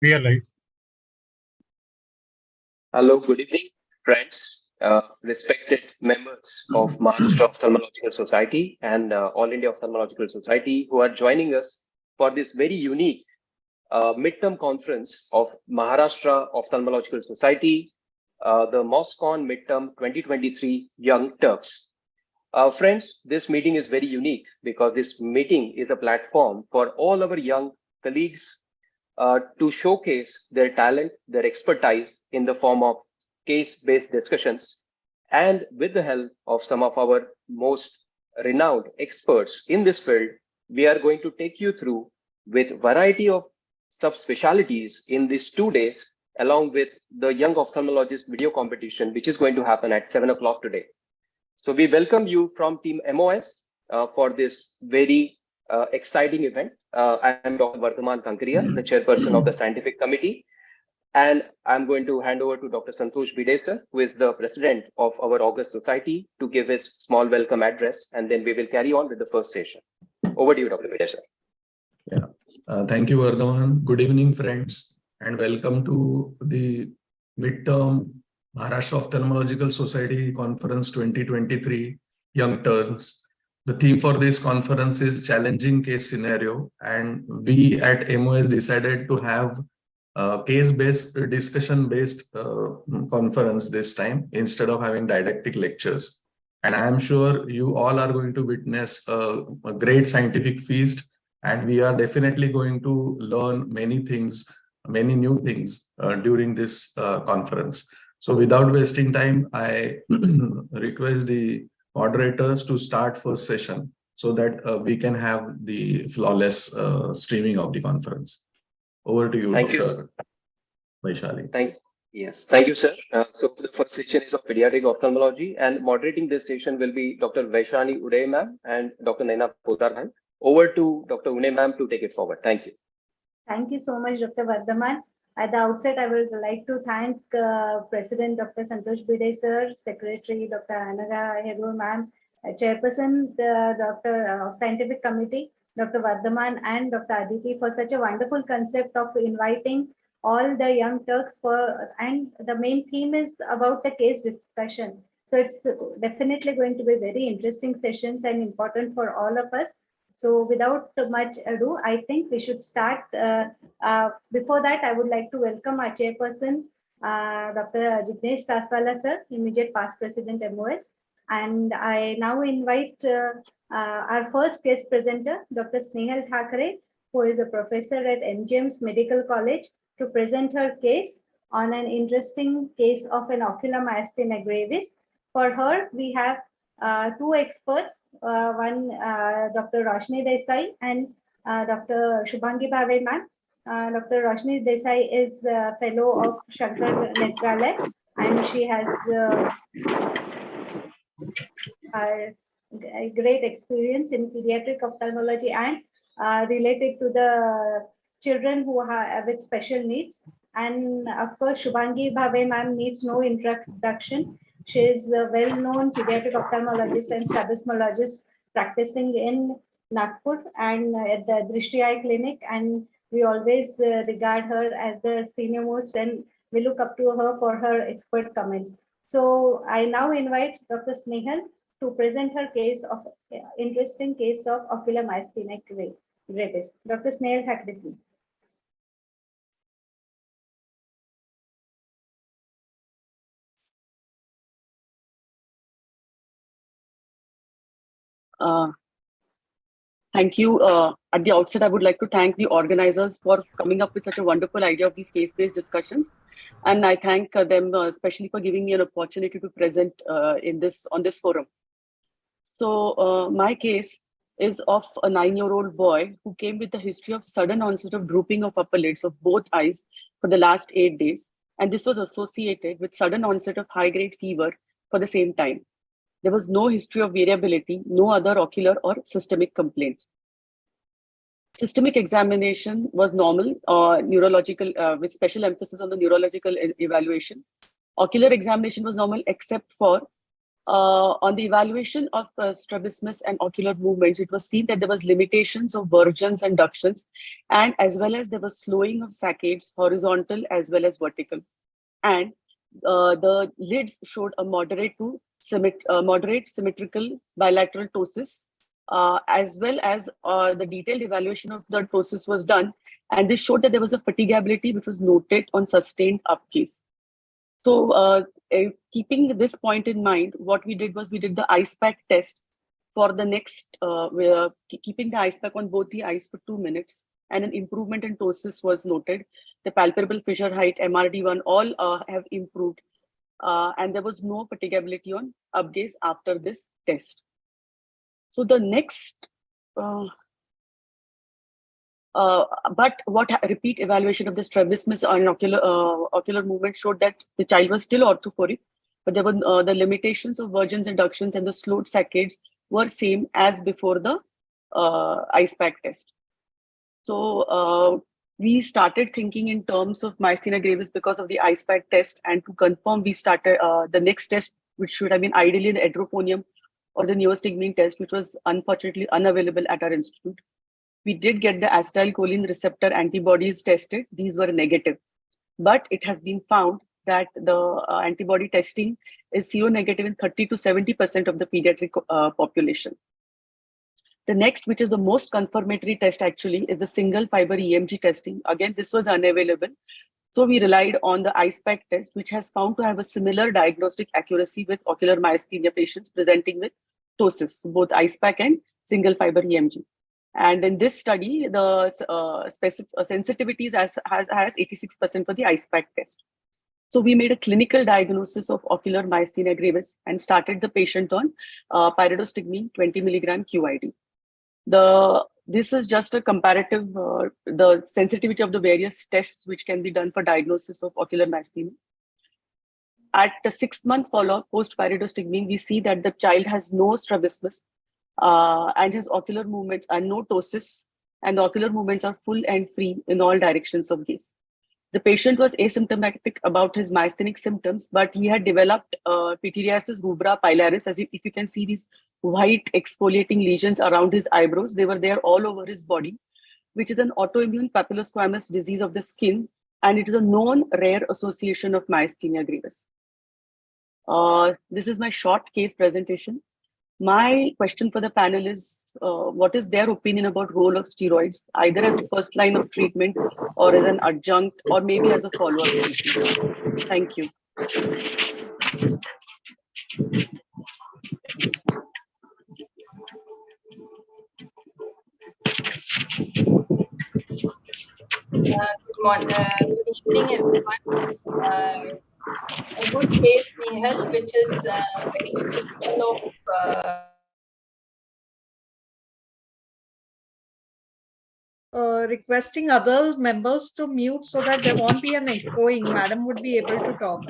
We are live. Hello, good evening, friends, respected members of Maharashtra Ophthalmological Society and All India Ophthalmological Society who are joining us for this very unique midterm conference of Maharashtra Ophthalmological Society, the Moscon Midterm 2023 Young Turks. Friends, this meeting is very unique because this meeting is a platform for all our young colleagues to showcase their talent, their expertise in the form of case-based discussions, and with the help of some of our most renowned experts in this field, we are going to take you through with variety of subspecialties in these 2 days, along with the Young Ophthalmologist video competition, which is going to happen at 7 o'clock today. So we welcome you from Team MOS for this very exciting event. I am Dr. Vardhaman Kankaria, the chairperson of the scientific committee, and I'm going to hand over to Dr. Santosh Bidesar, who is the president of our August Society, to give his small welcome address, and then we will carry on with the first session. Over to you, Dr. Bidesar. Yeah, thank you, Vardhaman. Good evening, friends, and welcome to the midterm Maharashtra Ophthalmological Society Conference 2023 Young Turns. The theme for this conference is challenging case scenario, and we at MOS decided to have case-based, discussion-based conference this time instead of having didactic lectures. And I am sure you all are going to witness a great scientific feast, and we are definitely going to learn many things, many new things during this conference. So without wasting time, I request the moderators to start first session so that we can have the flawless streaming of the conference. Over to you, Thank Dr. you, Vaishali. Thank you, sir. So the first session is of pediatric ophthalmology, and moderating this session will be Dr. Vaishani Uday ma'am and Dr. Naina Poddar ma'am. Over to Dr. Uday ma'am to take it forward. Thank you. Thank you so much, Dr. Vardhaman. At the outset, I would like to thank President Dr. Santosh Bide sir, Secretary Dr. Anaga Heru ma'am, Chairperson Dr. Scientific Committee, Dr. Vardhaman, and Dr. Aditi for such a wonderful concept of inviting all the young Turks and the main theme is about the case discussion. So it's definitely going to be very interesting sessions and important for all of us. So without much ado, I think we should start. Before that, I would like to welcome our chairperson, Dr. Jignesh Taswala sir, immediate past president MOS. And I now invite our first guest presenter, Dr. Snehal Thakare, who is a professor at MGM's Medical College, to present her case on an interesting case of an ocular myasthenia gravis. For her, we have two experts, one Dr. Roshni Desai and Dr. Shubhangi Bhave ma'am. Dr. Roshni Desai is a fellow of Shankar Netralaya, and she has a great experience in pediatric ophthalmology and related to the children who have with special needs. And of course, Shubhangi Bhave ma'am needs no introduction. She is a well-known pediatric ophthalmologist and strabismologist practicing in Nagpur and at the Drishti Eye Clinic. And we always regard her as the senior most, and we look up to her for her expert comments. So I now invite Dr. Snehal to present her case of interesting case of ocular myasthenia gravis. Dr. Snehal Thakare, please. Thank you. At the outset, I would like to thank the organizers for coming up with such a wonderful idea of these case-based discussions. And I thank them especially for giving me an opportunity to present on this forum. So my case is of a 9-year-old boy who came with a history of sudden onset of drooping of upper lids of both eyes for the last 8 days. And this was associated with sudden onset of high-grade fever for the same time. There was no history of variability, no other ocular or systemic complaints. Systemic examination was normal, neurological, with special emphasis on the neurological evaluation. Ocular examination was normal except for On the evaluation of strabismus and ocular movements, it was seen that there was limitations of versions and ductions, and as well as there was slowing of saccades, horizontal as well as vertical. And the lids showed a moderate symmetrical bilateral ptosis, as well as the detailed evaluation of the ptosis was done. And this showed that there was a fatigability which was noted on sustained upcase. So keeping this point in mind, what we did was we did the ice pack test for the next, keeping the ice pack on both the eyes for 2 minutes, and an improvement in ptosis was noted. The palpable fissure height, MRD1, all have improved. And there was no fatigability on upgaze after this test. So the next, but what repeat evaluation of the strabismus and ocular movement showed that the child was still orthophoric, but there were the limitations of vergence inductions and the slowed saccades were same as before the ice pack test. So we started thinking in terms of myasthenia gravis because of the ice pack test, and to confirm, we started the next test, which should have been ideally an edrophonium or the neostigmine test, which was unfortunately unavailable at our institute. We did get the acetylcholine receptor antibodies tested. These were negative, but it has been found that the antibody testing is seronegative in 30 to 70% of the pediatric population. The next, which is the most confirmatory test actually, is the single fiber EMG testing. Again, this was unavailable. So we relied on the ice pack test, which has found to have a similar diagnostic accuracy with ocular myasthenia patients presenting with ptosis, both ice pack and single fiber EMG. And in this study, the sensitivity has 86% for the ice pack test. So we made a clinical diagnosis of ocular myasthenia gravis and started the patient on pyridostigmine 20 milligram QID. This is just a comparative, the sensitivity of the various tests which can be done for diagnosis of ocular myasthenia. At the 6-month follow-up post-pyridostigmine, we see that the child has no strabismus and his ocular movements are no ptosis, and the ocular movements are full and free in all directions of gaze. The patient was asymptomatic about his myasthenic symptoms, but he had developed pityriasis rubra pilaris. As if you can see these white exfoliating lesions around his eyebrows, they were there all over his body, which is an autoimmune papillosquamous disease of the skin, and it is a known rare association of myasthenia gravis. This is my short case presentation. My question for the panel is, what is their opinion about role of steroids, either as a first line of treatment or as an adjunct or maybe as a follow-up treatment? Thank you. Good evening, everyone. A good case, Nehal, which is very typical of requesting other members to mute so that there won't be an echoing. Madam would be able to talk.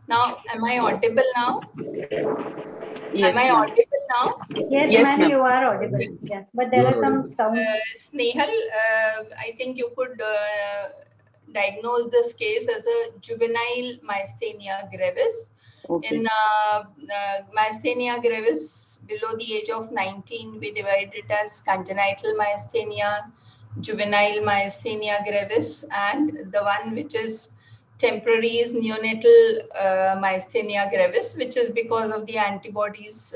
Now, am I audible now? Yes, am I audible now? Yes, ma'am, you are audible. Yeah, but there are some sounds. Snehal, I think you could diagnose this case as a juvenile myasthenia gravis. Okay. In myasthenia gravis below the age of 19, we divide it as congenital myasthenia, juvenile myasthenia gravis, and the one which is temporary is neonatal myasthenia gravis, which is because of the antibodies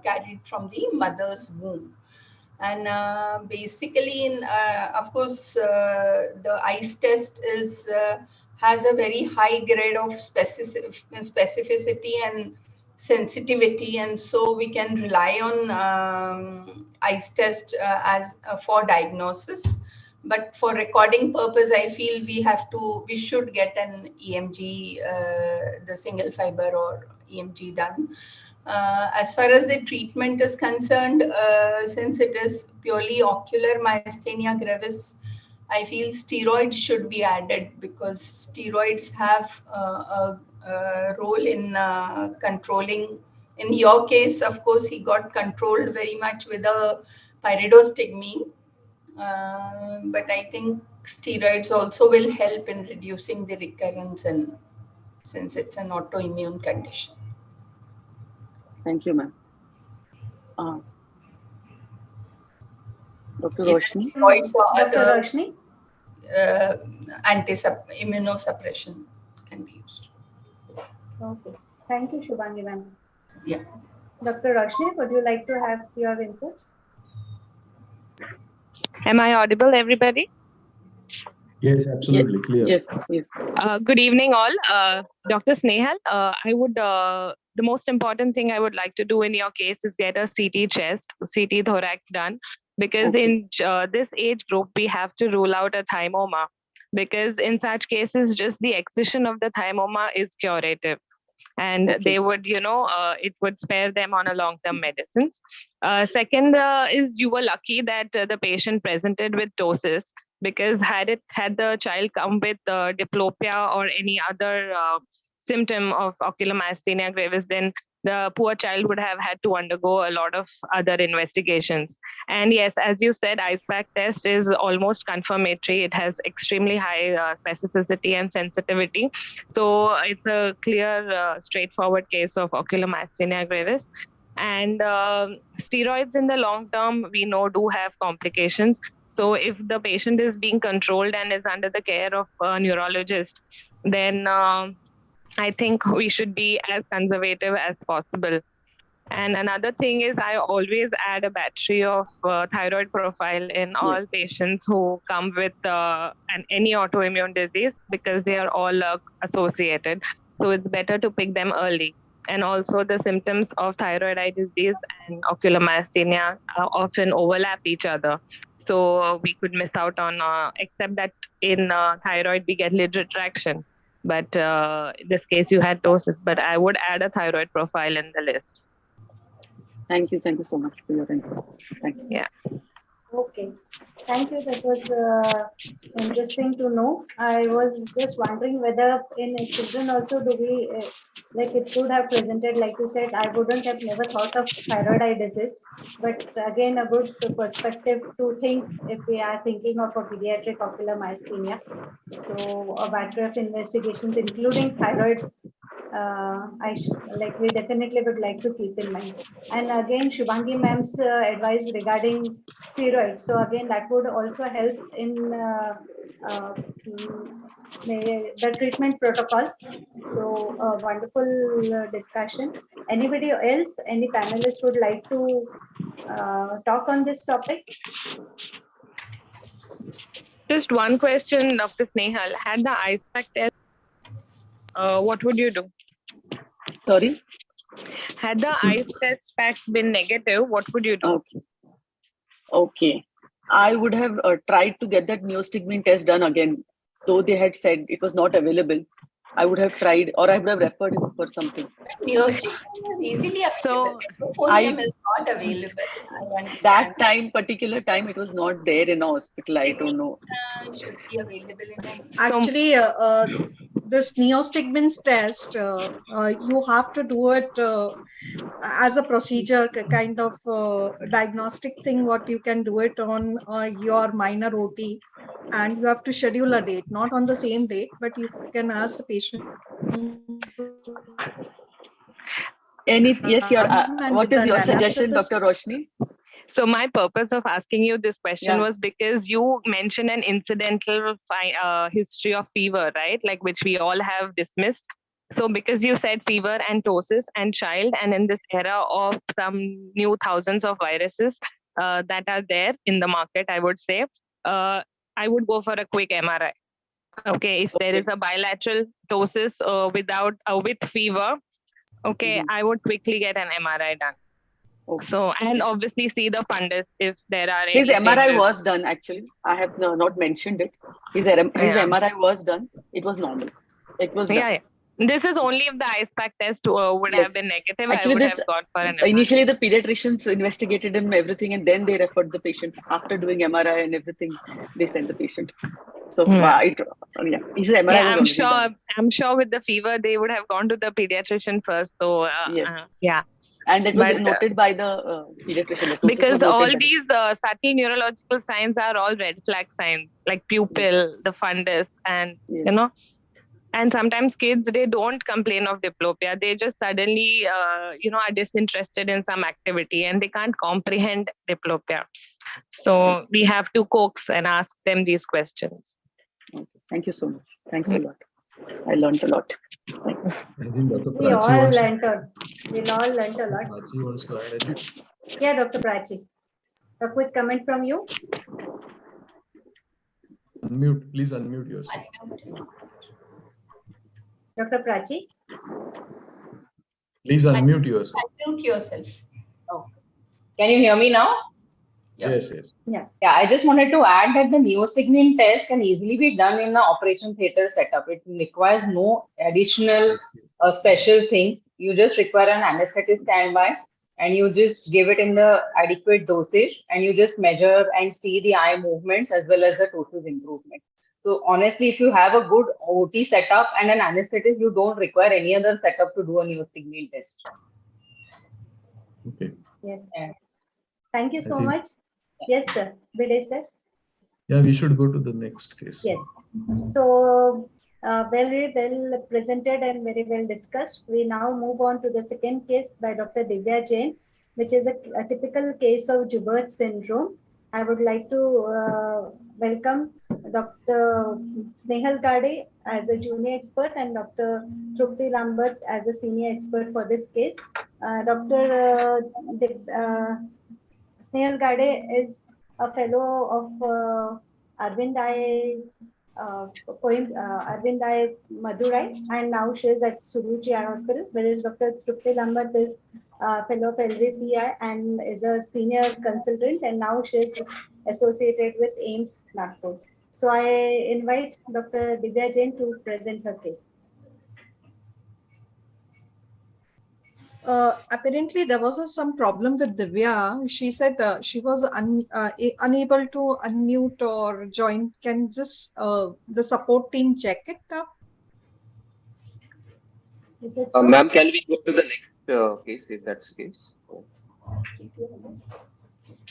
carried from the mother's womb. And basically, of course, the ICE test has a very high grade of specificity and sensitivity, and so we can rely on ICE test for diagnosis. But for recording purpose, I feel we should get an EMG, the single fiber or EMG done. As far as the treatment is concerned, since it is purely ocular myasthenia gravis, I feel steroids should be added because steroids have a role in controlling. In your case, of course, he got controlled very much with a pyridostigmine. But I think steroids also will help in reducing the recurrence, and since it's an autoimmune condition. Thank you, ma'am. Dr. Either Roshni? steroids or Dr. other Roshni? immunosuppression can be used. Okay. Thank you, Shubhangi ma'am. Yeah. Dr. Roshni, would you like to have your inputs? Am I audible, everybody? Yes, absolutely clear. Yes, yes. Good evening, all. Dr. Snehal, the most important thing I would like to do in your case is get a CT chest, CT thorax done, because in this age group, we have to rule out a thymoma, because in such cases, just the excision of the thymoma is curative. And they would, it would spare them on a long-term medicines. Second is you were lucky that the patient presented with ptosis, because had the child come with diplopia or any other symptom of ocular myasthenia gravis, then the poor child would have had to undergo a lot of other investigations. And yes, as you said, IcePack test is almost confirmatory. It has extremely high specificity and sensitivity. So it's a clear, straightforward case of ocular myasthenia gravis. And steroids in the long term, we know, do have complications. So if the patient is being controlled and is under the care of a neurologist, then I think we should be as conservative as possible. And another thing is, I always add a battery of thyroid profile in all patients who come with any autoimmune disease, because they are all associated. So it's better to pick them early. And also, the symptoms of thyroid eye disease and ocular myasthenia often overlap each other. So we could miss out on, except that in thyroid, we get lid retraction. But in this case, you had ptosis. But I would add a thyroid profile in the list. Thank you so much for your input. Thanks. Yeah. Okay. Thank you. That was interesting to know. I was just wondering whether in children also do we, like it could have presented, like you said, I wouldn't have never thought of thyroid eye disease, but again, a good perspective to think if we are thinking of a pediatric ocular myasthenia. So a battery of investigations, including thyroid, we definitely would like to keep in mind. And again, Shubhangi ma'am's advice regarding steroids. So again, that would also help in the treatment protocol. So a wonderful discussion. Anybody else, any panelists would like to talk on this topic? Just one question, Dr. Snehal. Had the IcePack test, what would you do? Sorry? Had the ice test packs been negative, what would you do? Okay. I would have tried to get that neostigmine test done again, though they had said it was not available. I would have tried, or I would have referred him for something. Neostigmine is easily available. So Epophonium is not available. I understand. That particular time, it was not there in a hospital. I don't know. Should be available in an Actually, this neostigmine test, you have to do it as a procedure, kind of diagnostic thing, what you can do it on your minor OT, and you have to schedule a date, not on the same date, but you can ask the patient. Yes, what is your suggestion, Dr. Roshni? So my purpose of asking you this question was because you mentioned an incidental history of fever, right? Like which we all have dismissed. So because you said fever and ptosis and child, and in this era of some new thousands of viruses that are there in the market, I would say, I would go for a quick MRI. Okay, if there is a bilateral ptosis with fever, okay, I would quickly get an MRI done. So, and obviously see the fundus if there are any His MRI changes. was done, actually. I have not mentioned it. His MRI was done. It was normal. It was done. Yeah. This is only if the IcePack test would have been negative. Actually, I would have gone for an MRI. Initially, the pediatricians investigated him, everything, and then they referred the patient. After doing MRI and everything, they sent the patient. So, his MRI was I'm sure with the fever, they would have gone to the pediatrician first. So, yes. Yeah. And it was But, noted by the pediatrician. Because all these subtle neurological signs are all red flag signs, like pupil, the fundus, and you know, and sometimes kids, they don't complain of diplopia. They just suddenly, are disinterested in some activity and they can't comprehend diplopia. So we have to coax and ask them these questions. Okay. Thank you so much. Thanks a lot. I learned a lot. Thanks. I think Dr. We all learned a lot. Prachi wants to add anything. Yeah, Dr. Prachi. A quick comment from you. Unmute, please unmute yourself. Dr. Prachi. Please unmute yourself. Unmute yourself. Oh. Can you hear me now? Yes. Yeah. I just wanted to add that the neosignin test can easily be done in the operation theater setup. It requires no additional special things. You just require an anesthetist standby, and you just give it in the adequate dosage, and you just measure and see the eye movements as well as the total improvement. So honestly, if you have a good OT setup and an anesthetist, you don't require any other setup to do a neosignin test. Okay. Yes. Yeah. Thank you so much. Yes, sir. Bide, sir. Yeah, we should go to the next case. Yes. So, very well presented and very well discussed. We now move on to the second case by Dr. Divya Jain, which is a typical case of Joubert syndrome. I would like to welcome Dr. Snehal Gade as a junior expert and Dr. Trupti Lambert as a senior expert for this case. Dr. Snehal Gade is a fellow of Arvind Madurai, and now she is at Suruchi Eye Hospital, whereas Dr. Trupti Lambert is a fellow of LVPI and is a senior consultant, and now she is associated with AIIMS Nagpur. So I invite Dr. Divya Jain to present her case. Apparently there was some problem with Divya. She said she was unable to unmute or join. Can just the support team check it up? Ma'am, can we go to the next case if that's the case?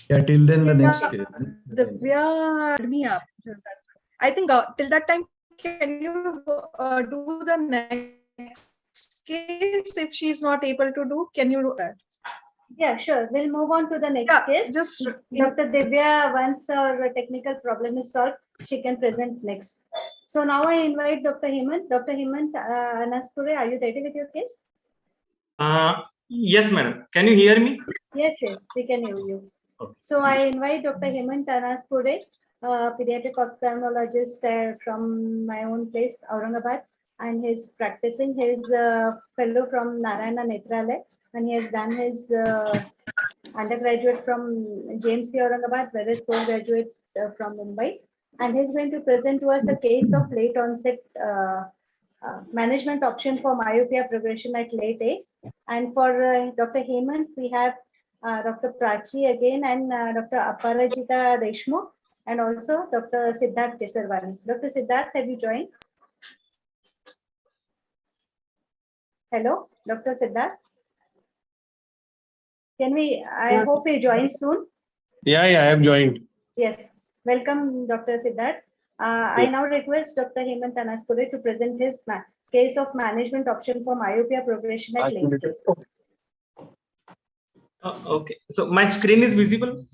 Yeah, till then the next case. Divya, add me up. I think till that time, can you do the next case? If she's not able to do, can you do that? Yeah, sure. We'll move on to the next case. Just Dr. Divya, once her technical problem is solved, she can present next. So now I invite Dr. Hemant. Dr. Hemant Anaspure, are you ready with your case? Yes, madam. Can you hear me? Yes, we can hear you. Okay. So I invite Dr. Hemant Anaspure, pediatric ophthalmologist from my own place, Aurangabad, and he's practicing. He's a fellow from Narayana Netralaya, and he has done his undergraduate from James C. Aurangabad, whereas postgraduate from Mumbai. And he's going to present to us a case of late onset management option for myopia progression at late age. And for Dr. Hemant, we have Dr. Prachi again and Dr. Aparajita Deshmukh and also Dr. Siddharth Kesarwani. Dr. Siddharth, have you joined? Hello, Dr. Siddharth. Can we, I hope you join soon. Yeah, I have joined. Yes, welcome Dr. Siddharth. I now request Dr. Hemant Anaspure to present his case of management option for myopia progression at late age. Okay, so my screen is visible.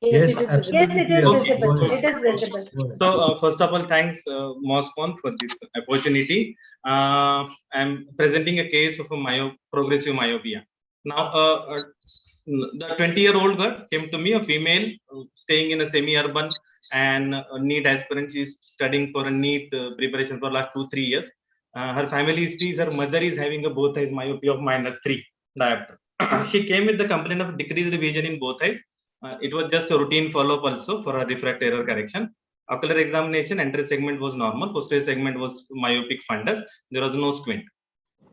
Yes, it is visible. Okay. It is visible. So first of all, thanks Moscon for this opportunity. I'm presenting a case of a progressive myopia. Now, the 20-year-old girl came to me, a female staying in a semi-urban and NEET aspirant. She's studying for a NEET preparation for last 2-3 years. Her family history is her mother is having a both eyes myopia of -3 diopter. She came with the complaint of decreased vision in both eyes. It was just a routine follow-up also for a refractive error correction. Ocular examination, anterior segment was normal, posterior segment was myopic fundus. There was no squint.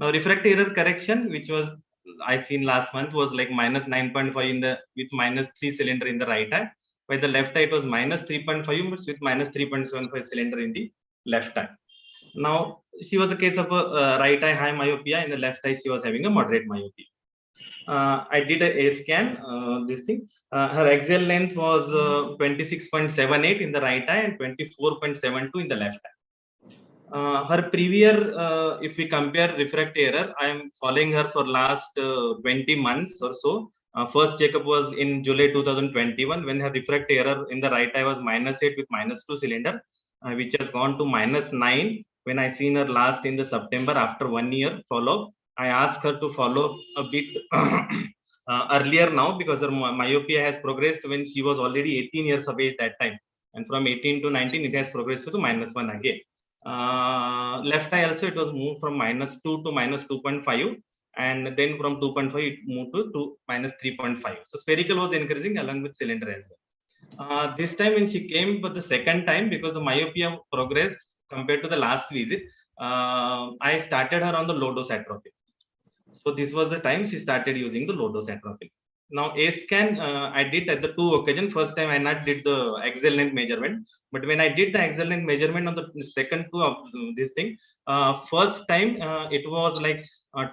Now, refractive error correction, which was I seen last month, was like -9.5 in the with -3 cylinder in the right eye. While the left eye it was -3.5 with -3.75 cylinder in the left eye. Now, she was a case of a right eye high myopia. In the left eye, she was having a moderate myopia. I did a scan, this thing. Her axial length was 26.78 in the right eye and 24.72 in the left eye. Her previous, if we compare refractive error, I am following her for last 20 months or so. First checkup was in July 2021 when her refractive error in the right eye was -8 with -2 cylinder, which has gone to -9 when I seen her last in the September after 1 year follow-up. I asked her to follow a bit earlier now because her myopia has progressed when she was already 18 years of age that time. And from 18 to 19, it has progressed to -1 again. Left eye also, it was moved from -2 to -2.5. And then from 2.5, it moved to -3.5. So spherical was increasing along with cylinder as well. This time when she came for the second time, because the myopia progressed compared to the last visit, I started her on the low dose atropine. So this was the time she started using the low dose atropine. Now A scan I did at the 2 occasions. First time I not did the axial length measurement, but when I did the axial length measurement on the second 2 of this thing, first time it was like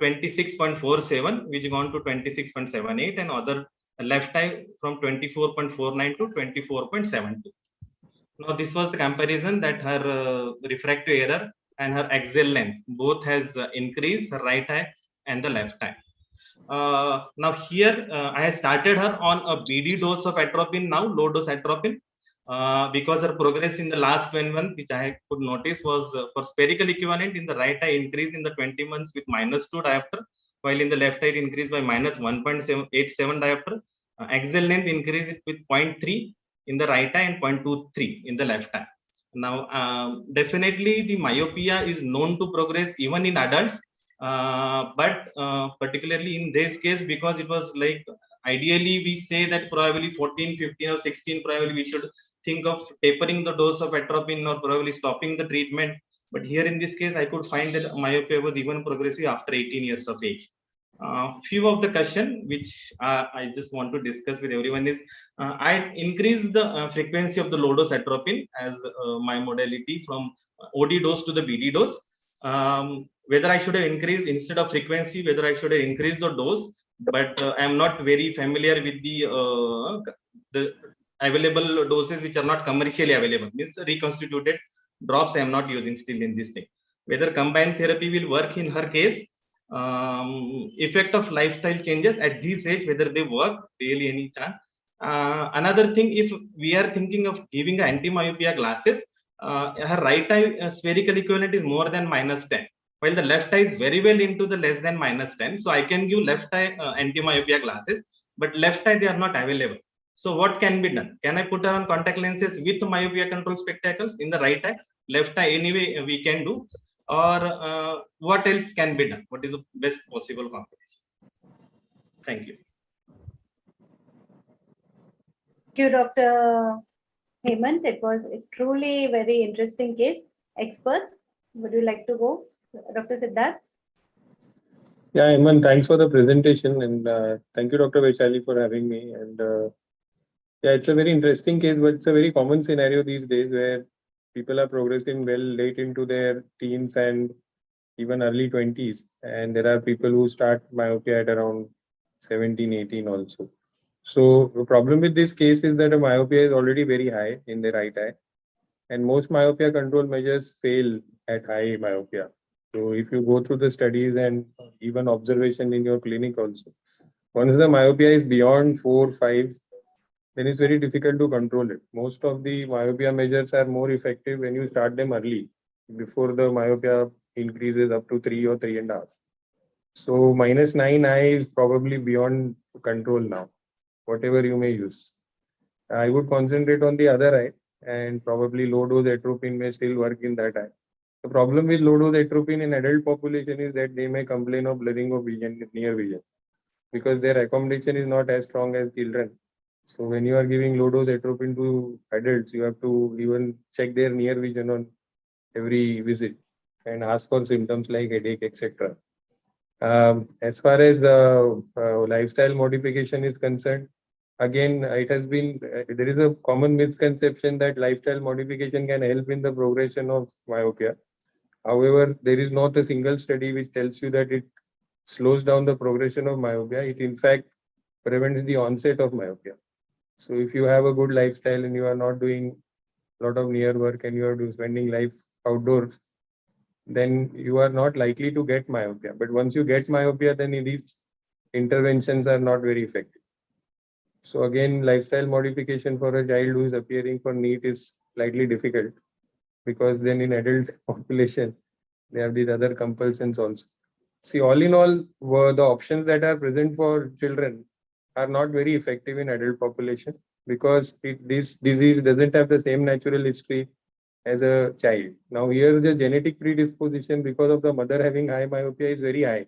26.47, which gone to 26.78, and other left eye from 24.49 to 24.72. Now this was the comparison that her refractive error and her axial length both has increased, her right eye and the left eye. Now here I have started her on a BD dose of atropine now, low dose atropine, because her progress in the last 12 months, which I could notice, was for spherical equivalent in the right eye increase in the 20 months with -2 diopter, while in the left eye it increased by -1.87 diopter. Axial length increased with 0.3 in the right eye and 0.23 in the left eye. Now, definitely the myopia is known to progress even in adults. But particularly in this case, because it was like, ideally we say that probably 14, 15 or 16, probably we should think of tapering the dose of atropine or probably stopping the treatment. But here in this case, I could find that myopia was even progressive after 18 years of age. Few of the question which I just want to discuss with everyone is, I increased the frequency of the low dose atropine as my modality from OD dose to the BD dose. Whether I should have increased instead of frequency, whether I should have increased the dose, but I am not very familiar with the available doses which are not commercially available. Means reconstituted drops I am not using still in this thing. Whether combined therapy will work in her case, effect of lifestyle changes at this age, whether they work, really any chance. Another thing, if we are thinking of giving anti-myopia glasses, her right eye spherical equivalent is more than -10, while the left eye is very well into the less than -10. So I can give left eye anti-myopia glasses, but left eye they are not available. So what can be done? Can I put her on contact lenses with myopia control spectacles in the right eye? Left eye anyway we can do, or what else can be done? What is the best possible combination? Thank you. Thank you, Dr. Hemant. It was a truly very interesting case. Experts, would you like to go? Dr. Siddharth? Yeah, Iman, thanks for the presentation, and thank you, Dr. Vaishali, for having me. And yeah, it's a very interesting case, but it's a very common scenario these days where people are progressing well late into their teens and even early 20s. And there are people who start myopia at around 17, 18 also. So the problem with this case is that a myopia is already very high in the right eye. And most myopia control measures fail at high myopia. So if you go through the studies and even observation in your clinic also, once the myopia is beyond 4, 5, then it's very difficult to control it. Most of the myopia measures are more effective when you start them early, before the myopia increases up to 3 or 3.5. So -9 is probably beyond control now, whatever you may use. I would concentrate on the other eye, and probably low dose atropine may still work in that eye. The problem with low dose atropine in adult population is that they may complain of blurring of vision, near vision, because their accommodation is not as strong as children. So when you are giving low dose atropine to adults, you have to even check their near vision on every visit and ask for symptoms like headache, etc. As far as the lifestyle modification is concerned, again, it has been, there is a common misconception that lifestyle modification can help in the progression of myopia. However, there is not a single study which tells you that it slows down the progression of myopia. It in fact prevents the onset of myopia. So if you have a good lifestyle and you are not doing a lot of near work and you are spending life outdoors, then you are not likely to get myopia. But once you get myopia, then these interventions are not very effective. So again, lifestyle modification for a child who is appearing for NEET is slightly difficult, because then in adult population, they have these other compulsions also. See, all in all, the options that are present for children are not very effective in adult population, because this disease doesn't have the same natural history as a child. Now here the genetic predisposition because of the mother having high myopia is very high.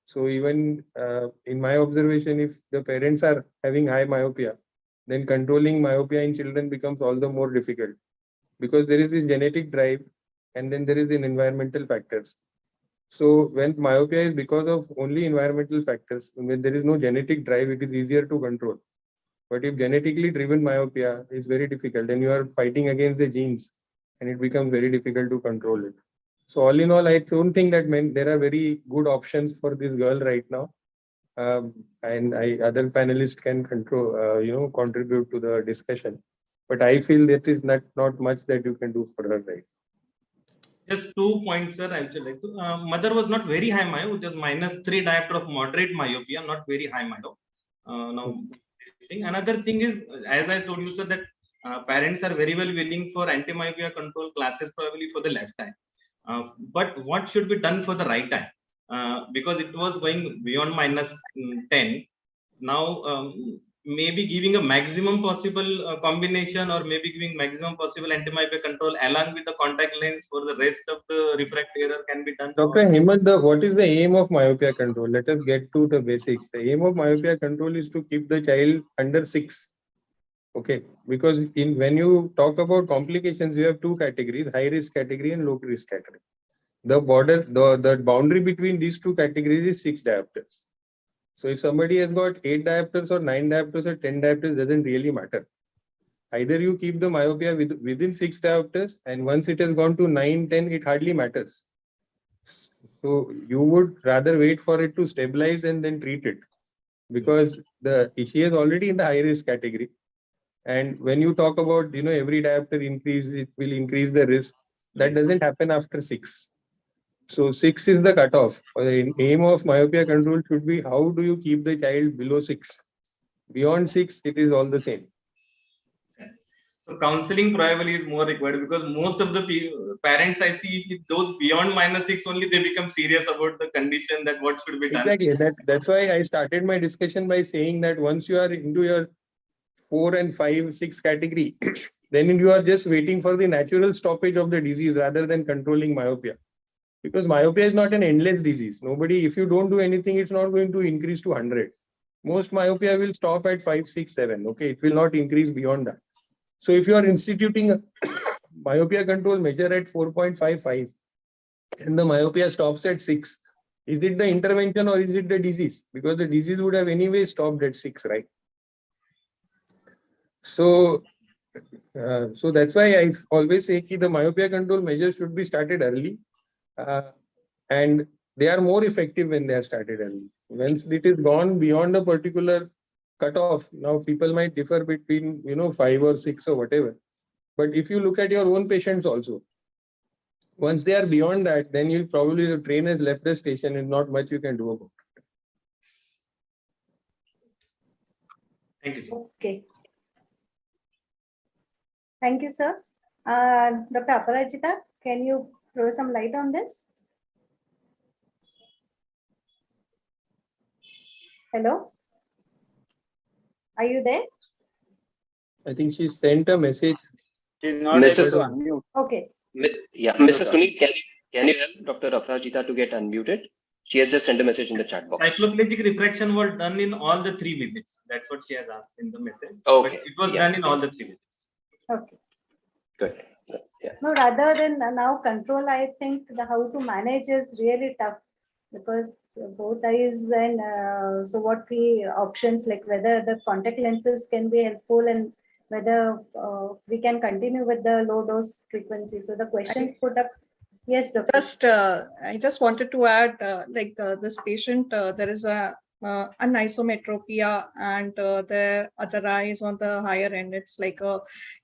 So even in my observation, if the parents are having high myopia, then controlling myopia in children becomes all the more difficult, because there is this genetic drive and then there is the environmental factors. So when myopia is because of only environmental factors, when there is no genetic drive, it is easier to control. But if genetically driven myopia is very difficult, and you are fighting against the genes, and it becomes very difficult to control it. So all in all, I don't think that there are very good options for this girl right now. And other panelists can contribute to the discussion. But I feel that is not much that you can do for her right. Just 2 points, sir. I would like to. Mother was not very high myopia, just -3 diopter of moderate myopia, not very high myopia. Now, another thing is, as I told you, sir, that parents are very well willing for anti-myopia control classes, probably for the left eye. But what should be done for the right eye? Because it was going beyond -10. Now, maybe giving a maximum possible combination, or maybe giving maximum possible anti-myopia control along with the contact lens for the rest of the refractive error can be done. Dr. Hemant, what is the aim of myopia control? Let us get to the basics. The aim of myopia control is to keep the child under 6. Okay, because when you talk about complications, you have 2 categories: high risk category and low risk category. The boundary between these 2 categories is 6 diopters. So if somebody has got 8 diopters or 9 diopters or 10 diopters, doesn't really matter. Either you keep the myopia within 6 diopters, and once it has gone to 9, 10, it hardly matters. So you would rather wait for it to stabilize and then treat it, because she is already in the high risk category. And when you talk about, every diopter increase, it will increase the risk. That doesn't happen after 6. So 6 is the cutoff. The aim of myopia control should be, how do you keep the child below 6? Beyond 6, it is all the same. So counseling probably is more required, because most of the parents I see, if those beyond -6 only, they become serious about the condition, that what should be done. Exactly. That's why I started my discussion by saying that once you are into your 4 and 5, 6 category, then you are just waiting for the natural stoppage of the disease rather than controlling myopia. Because myopia is not an endless disease. If you don't do anything, it's not going to increase to 100. Most myopia will stop at 5, 6, 7. Okay, it will not increase beyond that. So if you are instituting a myopia control measure at 4.55 and the myopia stops at 6, is it the intervention or is it the disease? Because the disease would have anyway stopped at 6, right? So that's why I always say that the myopia control measures should be started early, and they are more effective when they are started early. Once it is gone beyond a particular cutoff, now people might differ between 5 or 6 or whatever. But if you look at your own patients also, once they are beyond that, then you probably, the train has left the station and not much you can do about it. Thank you, sir. Okay. Thank you, sir. Dr. Aparajita, can you throw some light on this? Hello? Are you there? I think she sent a message. She's not able to unmute. Okay. Yeah, Mr. Sunil, can you help Dr. Aparajita to get unmuted? She has just sent a message in the chat box. Cycloplegic refraction was done in all the 3 visits. That's what she has asked in the message. Okay. But it was done in all the 3 visits. Okay. Good. Yeah. No, rather than now control, I think how to manage is really tough, because both eyes, and so what options, like whether the contact lenses can be helpful and whether we can continue with the low dose frequency. So the questions put up Yes, Dr. Just, I just wanted to add, this patient, there is a anisometropia, and the other eye is on the higher end. It's like a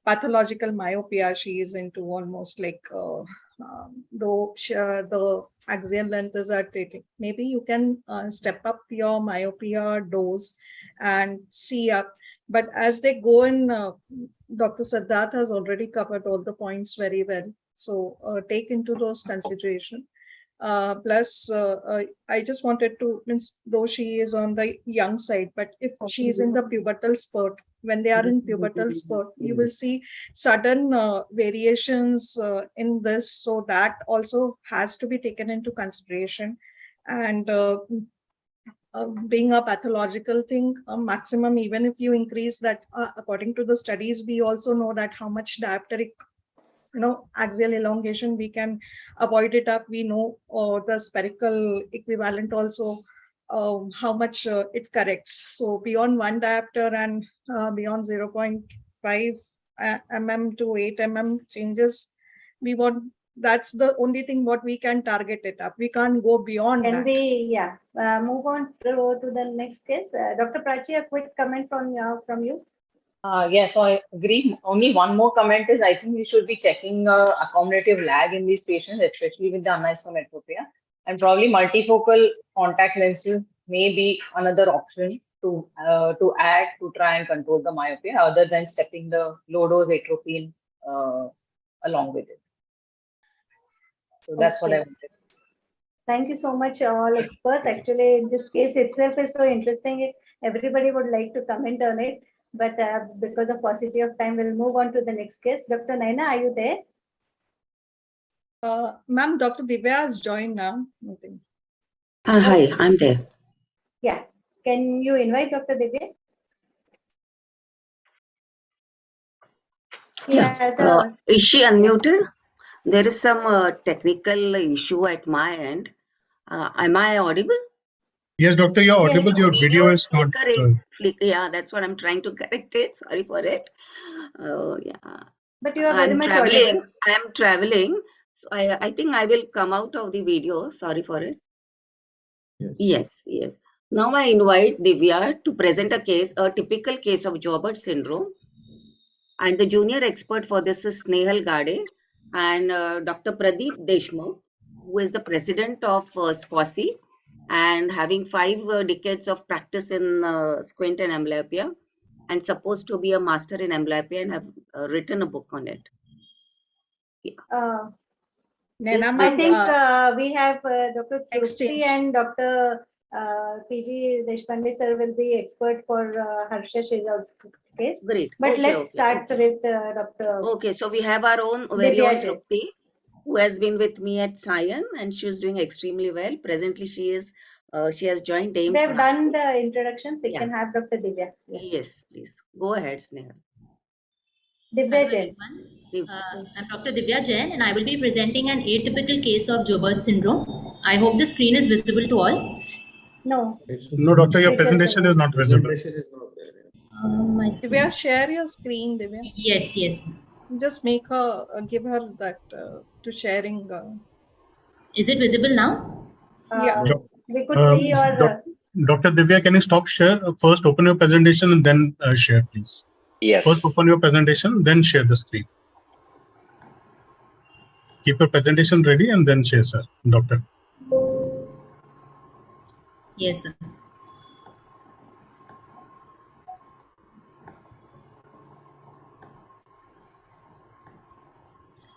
pathological myopia. She is into almost like, though the axial length is at 80. Maybe you can step up your myopia dose and see up. But as they go in, Dr. Siddharth has already covered all the points very well. So take into those consideration. Plus, I just wanted to, means though she is on the young side, but if she is in the pubertal spurt, when they are in pubertal spurt, you will see sudden variations in this. So that also has to be taken into consideration. And being a pathological thing, a maximum, even if you increase that, according to the studies, we also know that how much diopteric, axial elongation we can avoid it up. We know the spherical equivalent also, how much it corrects. So beyond 1 diopter and beyond 0.5 mm to 8 mm changes, we want, that's the only thing what we can target it up. We can't go beyond that. Can we, move on to the next case? Dr. Prachi, a quick comment from you. Yes, so I agree. Only one more comment is I think we should be checking accommodative lag in these patients, especially with the anisometropia. And probably multifocal contact lenses may be another option to add to try and control the myopia, other than stepping the low dose atropine along with it. So that's what I wanted. Thank you so much, all experts. Actually, this case itself is so interesting. Everybody would like to comment on it, but because of paucity of time, we'll move on to the next case. Dr. Naina, are you there? Ma'am, Dr. Divya has joined now. Hi, I'm there. Yeah. Can you invite Dr. Divya? Is she unmuted? There is some technical issue at my end. Am I audible? Yes, doctor, you're audible. Yes. Your video is not. Yeah, that's what I'm trying to correct it. Sorry for it. Yeah. But you are very much audible. I'm traveling. So I think I will come out of the video. Sorry for it. Yes. Now I invite Divya to present a typical case of Joubert syndrome. And the junior expert for this is Snehal Gade and Dr. Pradeep Deshmukh, who is the president of SPOSI and having 5 decades of practice in squint and amblyopia, and supposed to be a master in amblyopia and have written a book on it. I think we have Dr. Turks and Dr. PG Deshpande sir will be expert for Harsha Shehzad's case. Great. But let's start with Dr. Okay, so we have our own very own Trupti, who has been with me at Sion, and she's doing extremely well. Presently, she has joined AIMS. They have done the introductions. We can have Dr. Divya. Yes, please. Go ahead, Snehal. Divya Jain. I'm Dr. Divya Jain, and I will be presenting an atypical case of Joubert syndrome. I hope the screen is visible to all. No. No, doctor, your presentation is not visible. My screen. Divya, share your screen, Divya. Yes. Just give her that to sharing. Is it visible now? Yeah. We could see your. Dr. Divya, can you stop share? First, open your presentation and then share, please. Yes. First, open your presentation, then share the screen. Keep your presentation ready and then share, sir. Doctor. Yes, sir.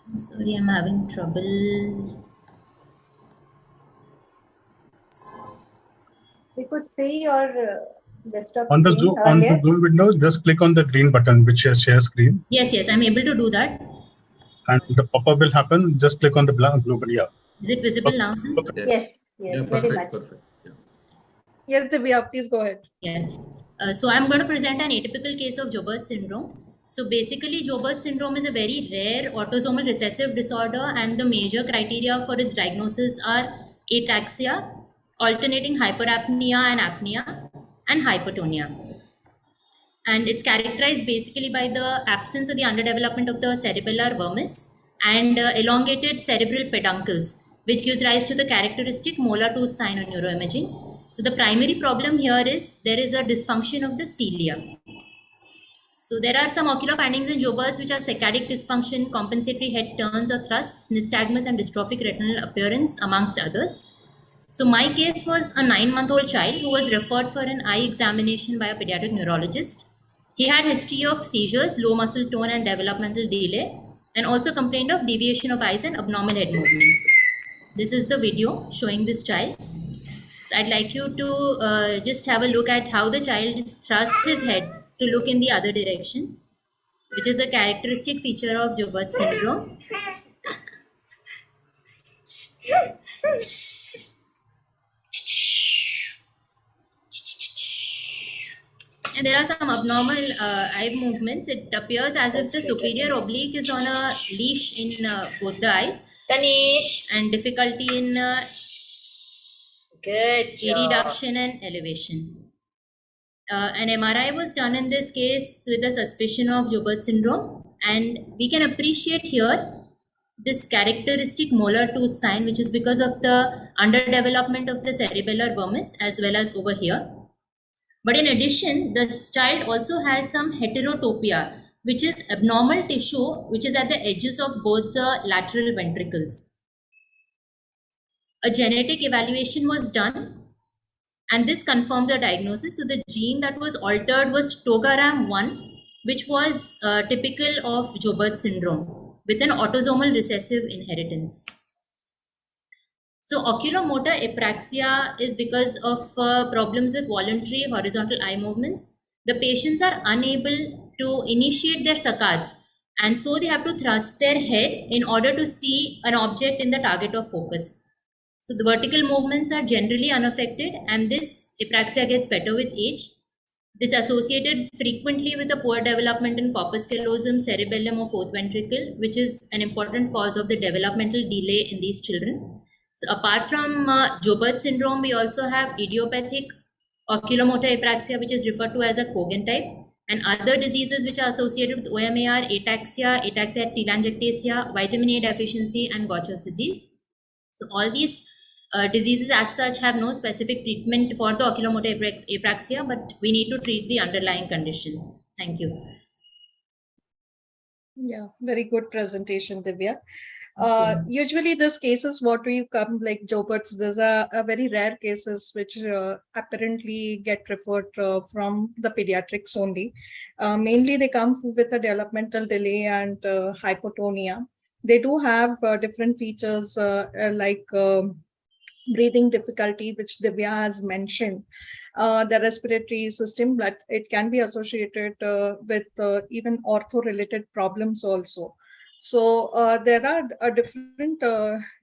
I'm sorry, I'm having trouble. We could see your desktop on the screen Zoom window, just click on the green button which says share screen. Yes, I'm able to do that. And the pop-up will happen. Just click on the blue button. Yeah. Is it visible now, sir? Yes, very much. Perfect. Yes, Divya, please go ahead. Yeah. So I'm going to present an atypical case of Joubert syndrome. So basically, Joubert syndrome is a very rare autosomal recessive disorder, and the major criteria for its diagnosis are ataxia, alternating hyperapnea and apnea, and hypertonia. And it's characterized basically by the absence or the underdevelopment of the cerebellar vermis and elongated cerebral peduncles, which gives rise to the characteristic molar tooth sign on neuroimaging. So the primary problem here is there is a dysfunction of the cilia. So there are some ocular findings in Joberts which are saccadic dysfunction, compensatory head turns or thrusts, nystagmus and dystrophic retinal appearance, amongst others. So my case was a 9-month-old child who was referred for an eye examination by a pediatric neurologist. He had history of seizures, low muscle tone and developmental delay, and also complained of deviation of eyes and abnormal head movements. This is the video showing this child. So I'd like you to just have a look at how the child thrusts his head to look in the other direction, which is a characteristic feature of Joubert syndrome. And there are some abnormal eye movements. It appears as if the superior oblique is on a leash in both the eyes. Tanish. And difficulty in reduction and elevation. An MRI was done in this case with a suspicion of Joubert syndrome, and we can appreciate here this characteristic molar tooth sign, which is because of the underdevelopment of the cerebellar vermis as well as over here. But in addition, this child also has some heterotopia, which is abnormal tissue which is at the edges of both the lateral ventricles. A genetic evaluation was done, and this confirmed the diagnosis. So the gene that was altered was TOGARAM1, which was typical of Joubert syndrome with an autosomal recessive inheritance. So oculomotor apraxia is because of problems with voluntary horizontal eye movements. The patients are unable to initiate their saccades, and so they have to thrust their head in order to see an object in the target of focus. So the vertical movements are generally unaffected, and this apraxia gets better with age. This is associated frequently with a poor development in corpus callosum, cerebellum or fourth ventricle, which is an important cause of the developmental delay in these children. So apart from Joubert syndrome, we also have idiopathic oculomotor apraxia, which is referred to as a Cogan type, and other diseases which are associated with OMAR, ataxia, ataxia telangiectasia, vitamin A deficiency, and Gaucher's disease. So all these diseases as such have no specific treatment for the oculomotor apraxia, but we need to treat the underlying condition. Thank you. Yeah, very good presentation, Divya. Usually this cases what we come like Joubert's, these are very rare cases which apparently get referred from the pediatrics only. Mainly they come with a developmental delay and hypotonia. They do have different features like breathing difficulty, which Divya has mentioned. The respiratory system, but it can be associated with even ortho-related problems also. So there are different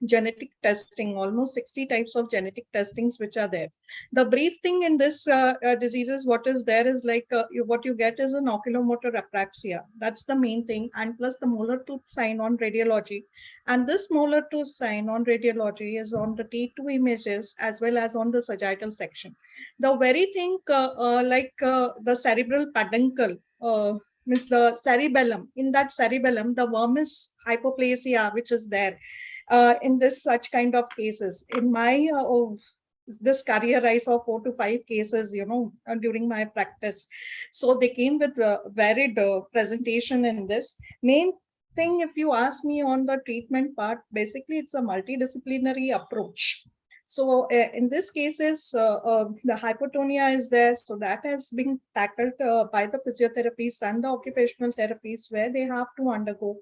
genetic testing, almost 60 types of genetic testings which are there. The brief thing in this diseases, what is there is like what you get is an oculomotor apraxia. That's the main thing, and plus the molar tooth sign on radiology. And this molar tooth sign on radiology is on the T2 images as well as on the sagittal section. The very thing the cerebral peduncle, means the cerebellum, in that cerebellum, the vermis hypoplasia, which is there in this such kind of cases. In my this career, I saw 4 to 5 cases, during my practice. So they came with varied presentation in this. Main thing, if you ask me on the treatment part, basically it's a multidisciplinary approach. So in this cases, the hypotonia is there. So that has been tackled by the physiotherapists and the occupational therapists, where they have to undergo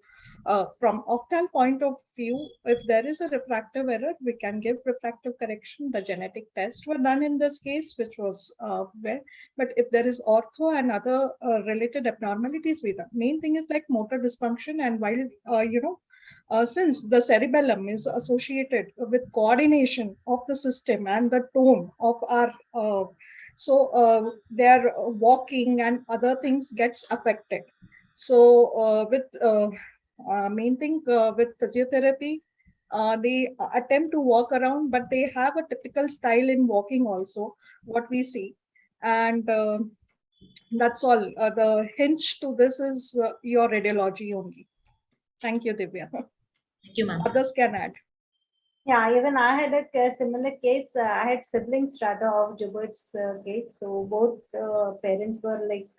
from optal point of view, if there is a refractive error, we can give refractive correction. The genetic tests were done in this case, which was where, but if there is ortho and other related abnormalities, the main thing is like motor dysfunction. And while, since the cerebellum is associated with coordination of the system and the tone of our, their walking and other things gets affected. So with main thing with physiotherapy, they attempt to walk around, but they have a typical style in walking also, what we see. And that's all. The hinge to this is your radiology only. Thank you, Divya. Thank you, ma'am. Others can add. Yeah, even I had a similar case. I had siblings rather of Jubert's case. So both parents were like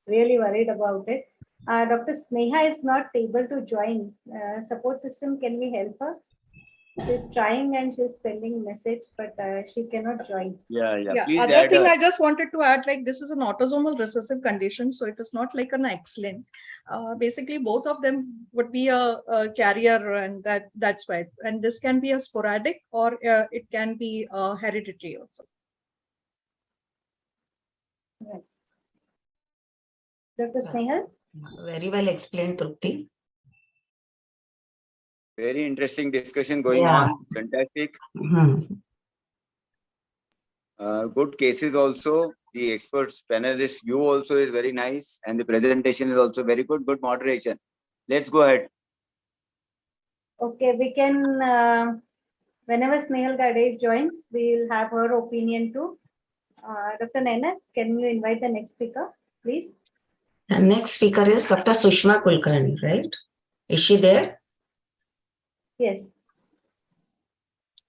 really worried about it. Dr. Sneha is not able to join. Support system, can we help her? She's trying and she's sending message, but she cannot join. Yeah. Please Other add thing her. I just wanted to add, like this is an autosomal recessive condition, so it is not like an X-linked. Basically, both of them would be a carrier, and that's why. And this can be a sporadic or it can be hereditary also. Right. Dr. Snehal? Very well explained, Trupti. Very interesting discussion going on. Fantastic. Good cases also. The experts panelist view also is very nice, and the presentation is also very good. Good moderation. Let's go ahead. Okay, we can, whenever Snehal Gade joins, we'll have her opinion too. Dr. Naina, can you invite the next speaker, please? The next speaker is Dr. Sushma Kulkarni, right? Is she there? Yes.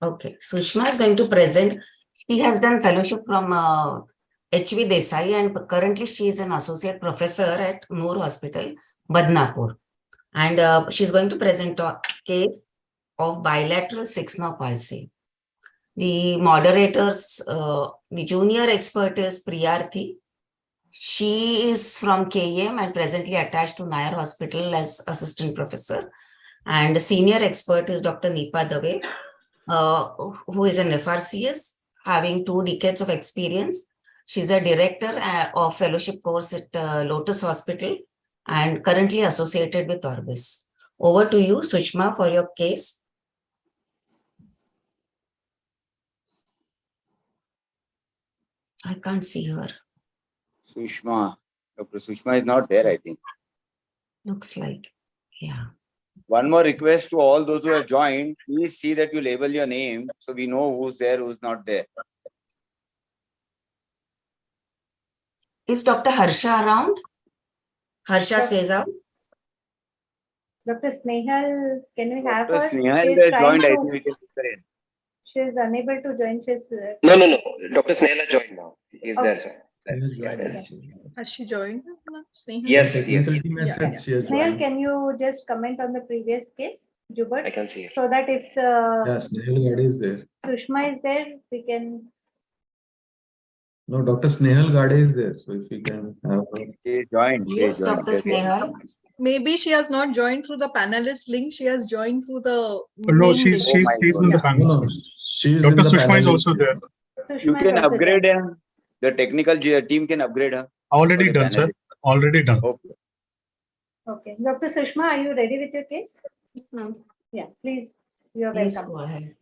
Okay, Sushma is going to present. She has done fellowship from H.V. Desai, and currently she is an associate professor at Noor Hospital, Badnapur. And she's going to present a case of bilateral six-nerve palsy. The moderators, the junior expert is Priyarthi. She is from KM and presently attached to Nair Hospital as assistant professor. And the senior expert is Dr. Neepa Dave, who is an FRCS, having 2 decades of experience. She's a director of fellowship course at Lotus Hospital and currently associated with Orbis. Over to you, Sushma, for your case. I can't see her. Sushma. Dr. Sushma is not there, I think. Looks like, yeah. One more request to all those who have joined, please see that you label your name so we know who's there, who's not there. Is Dr. Harsha around? Harsha says out. Dr. Snehal, can we have Dr. her? Snehal She's has trying joined, I to, think we can put her in. she's unable to join. She's No. Dr. Snehal has joined now. He is there, sir. Has she joined? Snehal? Yes. Snehal, can you just comment on the previous case, Jubert? I can see it. So that if Snehal Gade is there. Sushma is there, we can. No, Dr. Snehal Gade is there. So if we can have her. She joined. Yes, Dr. Snehal. Maybe she has not joined through the panelist link. She has joined through the No, main she's link. in the panel. No, she's Dr. in the Sushma panel. is also there. You can upgrade her. The technical team can upgrade her. Already done, sir. Already done. Okay. Okay. Dr. Sushma, are you ready with your case? Yes, ma'am. Yeah, please. You're Please welcome. go ahead.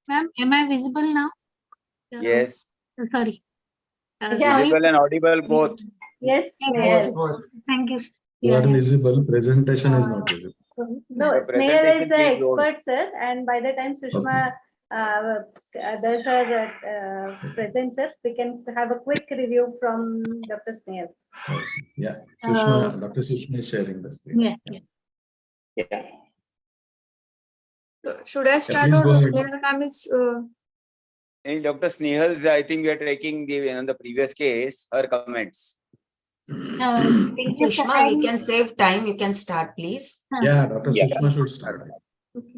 Ma'am, am I visible now? Yes. Sorry. Visible and audible both. Yes, Snehal. Thank you. You are visible. Presentation is not visible. No, Snehal is the expert, sir. And by the time Sushma does her present, sir, we can have a quick review from Dr. Snehal. Yeah, Sushma, Dr. Sushma is sharing the screen. Yeah. So should I start please or go ahead. Snehal ma'am is In Dr. Snehal's, I think we are taking the previous case, her comments. Sushma, we can save time. You can start, please. Yeah, Dr. Sushma should start.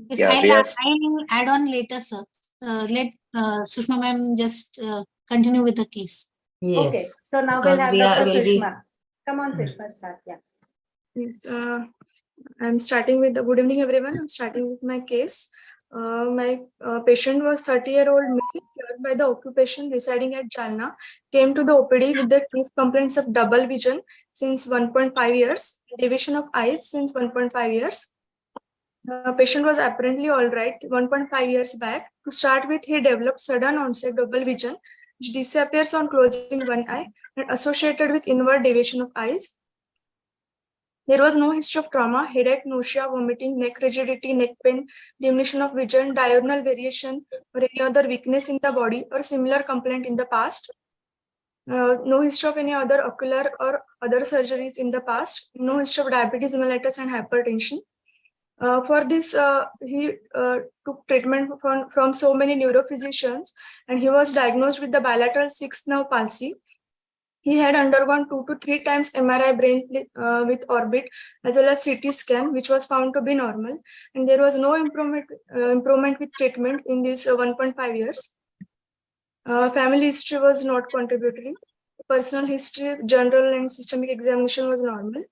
Yes, I'll add on later, sir. Let Sushma ma'am just continue with the case. Yes. Okay, so now we'll have Dr. Sushma. Come on, Sushma, start. Yeah. Yes, I'm starting with the good evening, everyone. I'm starting with my case. My patient was 30-year-old male cured by the occupation residing at Jalna, came to the OPD with the chief complaints of double vision since 1.5 years, division of eyes since 1.5 years. The patient was apparently all right 1.5 years back. To start with, he developed sudden onset double vision, which disappears on closing one eye and associated with inward deviation of eyes. There was no history of trauma, headache, nausea, vomiting, neck rigidity, neck pain, diminution of vision, diurnal variation, or any other weakness in the body or similar complaint in the past. No history of any other ocular or other surgeries in the past. No history of diabetes mellitus and hypertension. For this, he took treatment from so many neurophysicians, and he was diagnosed with the bilateral sixth nerve palsy. He had undergone 2 to 3 times MRI brain with orbit as well as CT scan, which was found to be normal, and there was no improvement with treatment in these 1.5 years. Family history was not contributory. Personal history, general and systemic examination was normal.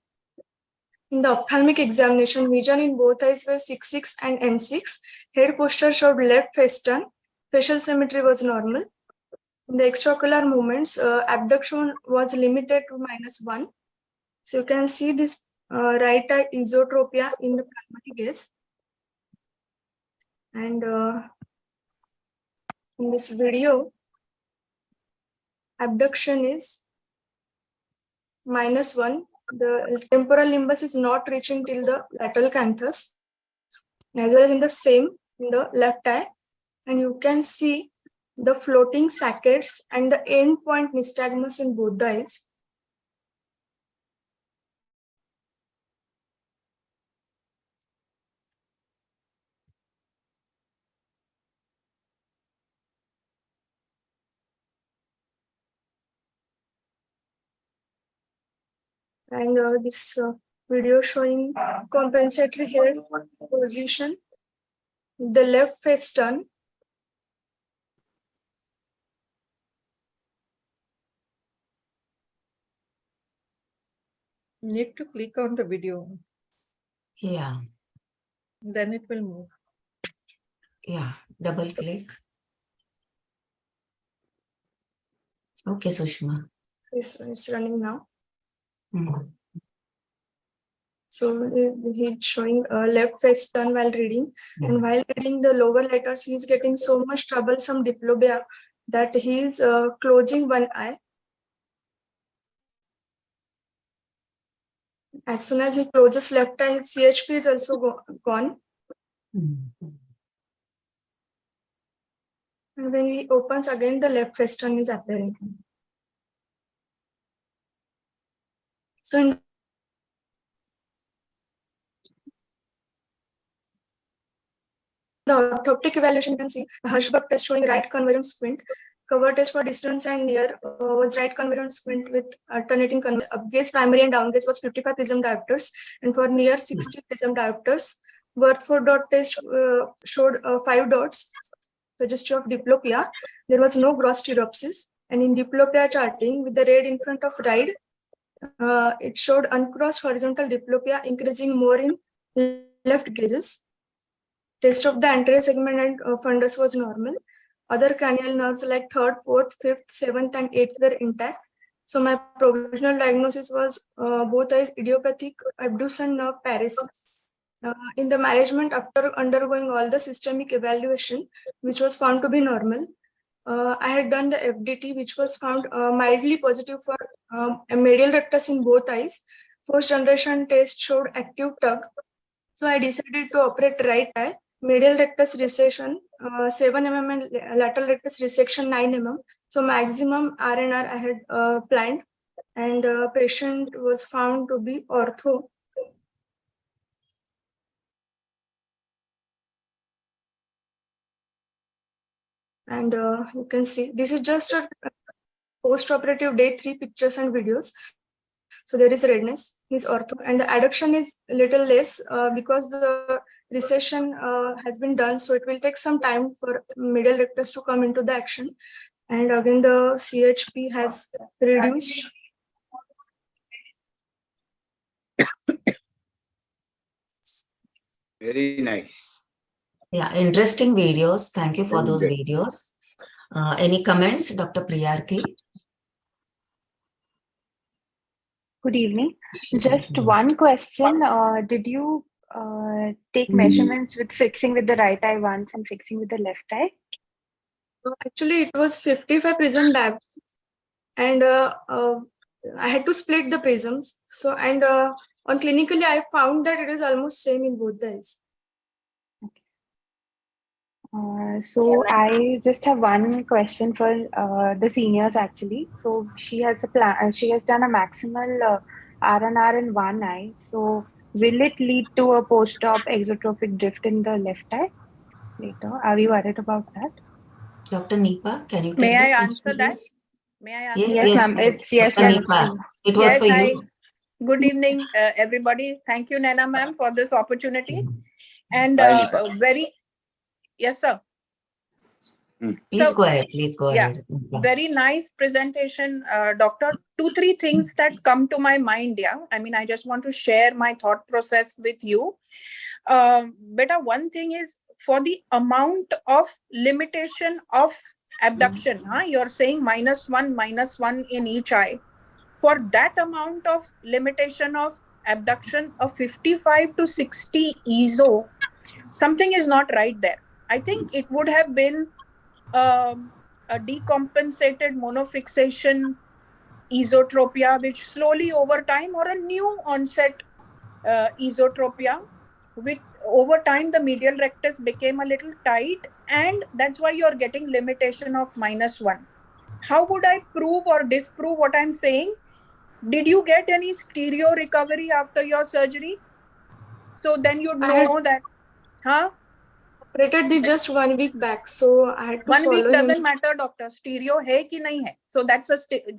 In the ophthalmic examination, vision in both eyes were 6.6 and N6. Head posture showed left face turn. Facial symmetry was normal. In the extraocular movements, abduction was limited to -1. So you can see this right eye esotropia in the primary gaze. And in this video, abduction is -1. The temporal limbus is not reaching till the lateral canthus, as well as in the same in the left eye. And you can see the floating saccades and the end point nystagmus in both the eyes. And this video showing compensatory head position, the left face turn. Need to click on the video. Yeah. Then it will move. Yeah. Double click. Okay, Sushma. It's running now. Mm. So he's showing left face turn while reading, and while reading the lower letters, he's getting so much troublesome diplopia that he's closing one eye. As soon as he closes left eye, his CHP is also gone. And when he opens again, the left face turn is appearing. So in the orthoptic evaluation, you can see a Hirschberg test showing right convergent squint. Cover test for distance and near was right convergent squint with alternating upgaze, primary and downgaze was 55 prism diopters, and for near 60 prism diopters. Worth dot test showed 5 dots, suggestive of diplopia. There was no gross stereopsis, and in diplopia charting with the red in front of right, it showed uncrossed horizontal diplopia increasing more in left gazes. Test of the anterior segment and fundus was normal. Other cranial nerves like 3rd, 4th, 5th, 7th, and 8th were intact. So my provisional diagnosis was both eyes idiopathic abducent nerve paresis. In the management, after undergoing all the systemic evaluation, which was found to be normal, I had done the FDT, which was found mildly positive for a medial rectus in both eyes. First generation test showed active tug. So I decided to operate right eye. Medial rectus resection 7 mm and lateral rectus resection 9 mm. So maximum RNR I had planned, and patient was found to be ortho. And you can see this is just a post-operative day 3 pictures and videos. So there is redness, is ortho, and the adduction is a little less because the recession has been done. So it will take some time for medial rectus to come into the action. And again, the CHP has reduced. Very nice. Yeah, interesting videos. Thank you for those videos. Any comments, Dr. Priyarthi? Good evening. Just one question. Did you take measurements with fixing with the right eye once and fixing with the left eye? Actually, it was 55 prism diopters, and I had to split the prisms. So, and on clinically, I found that it is almost same in both the eyes. So I just have one question for the seniors actually. So she has a plan. She has done a maximal R&R in one eye. So will it lead to a post-op exotrophic drift in the left eye later? Are we worried about that? Dr. Nipa, can you take May the I question, answer that? please? May I answer Yes, that? Yes, ma'am. yes. It's yes, Dr. ma'am. Nipa, it was Yes, for you. good evening, everybody. Thank you, Nana ma'am, for this opportunity. And Hi, Nipa. yes, sir. Please So, go ahead. Please go yeah, ahead. very nice presentation, doctor. 2-3 things that come to my mind. Yeah, I mean, I just want to share my thought process with you. Beta, one thing is for the amount of limitation of abduction. You're saying -1 in each eye. For that amount of limitation of abduction of 55 to 60 ESO, something is not right there. I think it would have been a decompensated monofixation esotropia, which slowly over time, or a new onset esotropia, which over time the medial rectus became a little tight, and that's why you're getting limitation of -1. How would I prove or disprove what I'm saying? Did you get any stereo recovery after your surgery? So then you'd know that, Operated just 1 week back, so I had to 1 week follow doesn't him. matter, doctor. Stereo hai ki nahi hai. So that's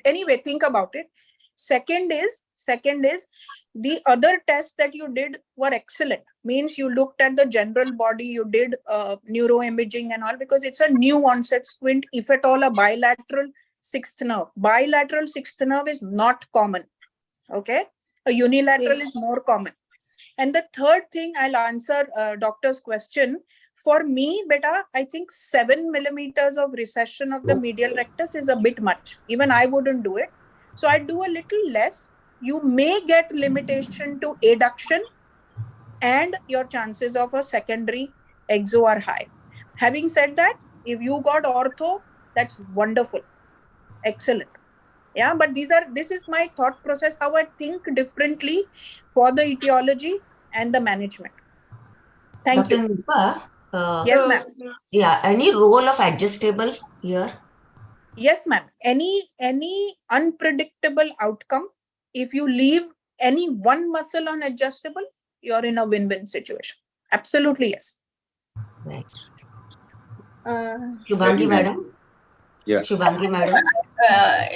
anyway, think about it. Second is the other tests that you did were excellent. Means you looked at the general body, you did neuroimaging and all, because it's a new onset squint, if at all a bilateral sixth nerve. Bilateral sixth nerve is not common. Okay. A unilateral is more common. And the third thing, I'll answer doctor's question. For me, beta, I think 7 millimeters of recession of the medial rectus is a bit much. Even I wouldn't do it. So I do a little less. You may get limitation to adduction, and your chances of a secondary exo are high. Having said that, if you got ortho, that's wonderful. Excellent. Yeah, but this is my thought process, how I think differently for the etiology and the management. Thank Dr. you. Nipa, Yes, ma'am. Yeah, any role of adjustable here? Yes, ma'am. Any unpredictable outcome, if you leave any one muscle unadjustable, you're in a win-win situation. Absolutely, yes. Right. Shubhangi madam? Yeah. Shubhangi madam?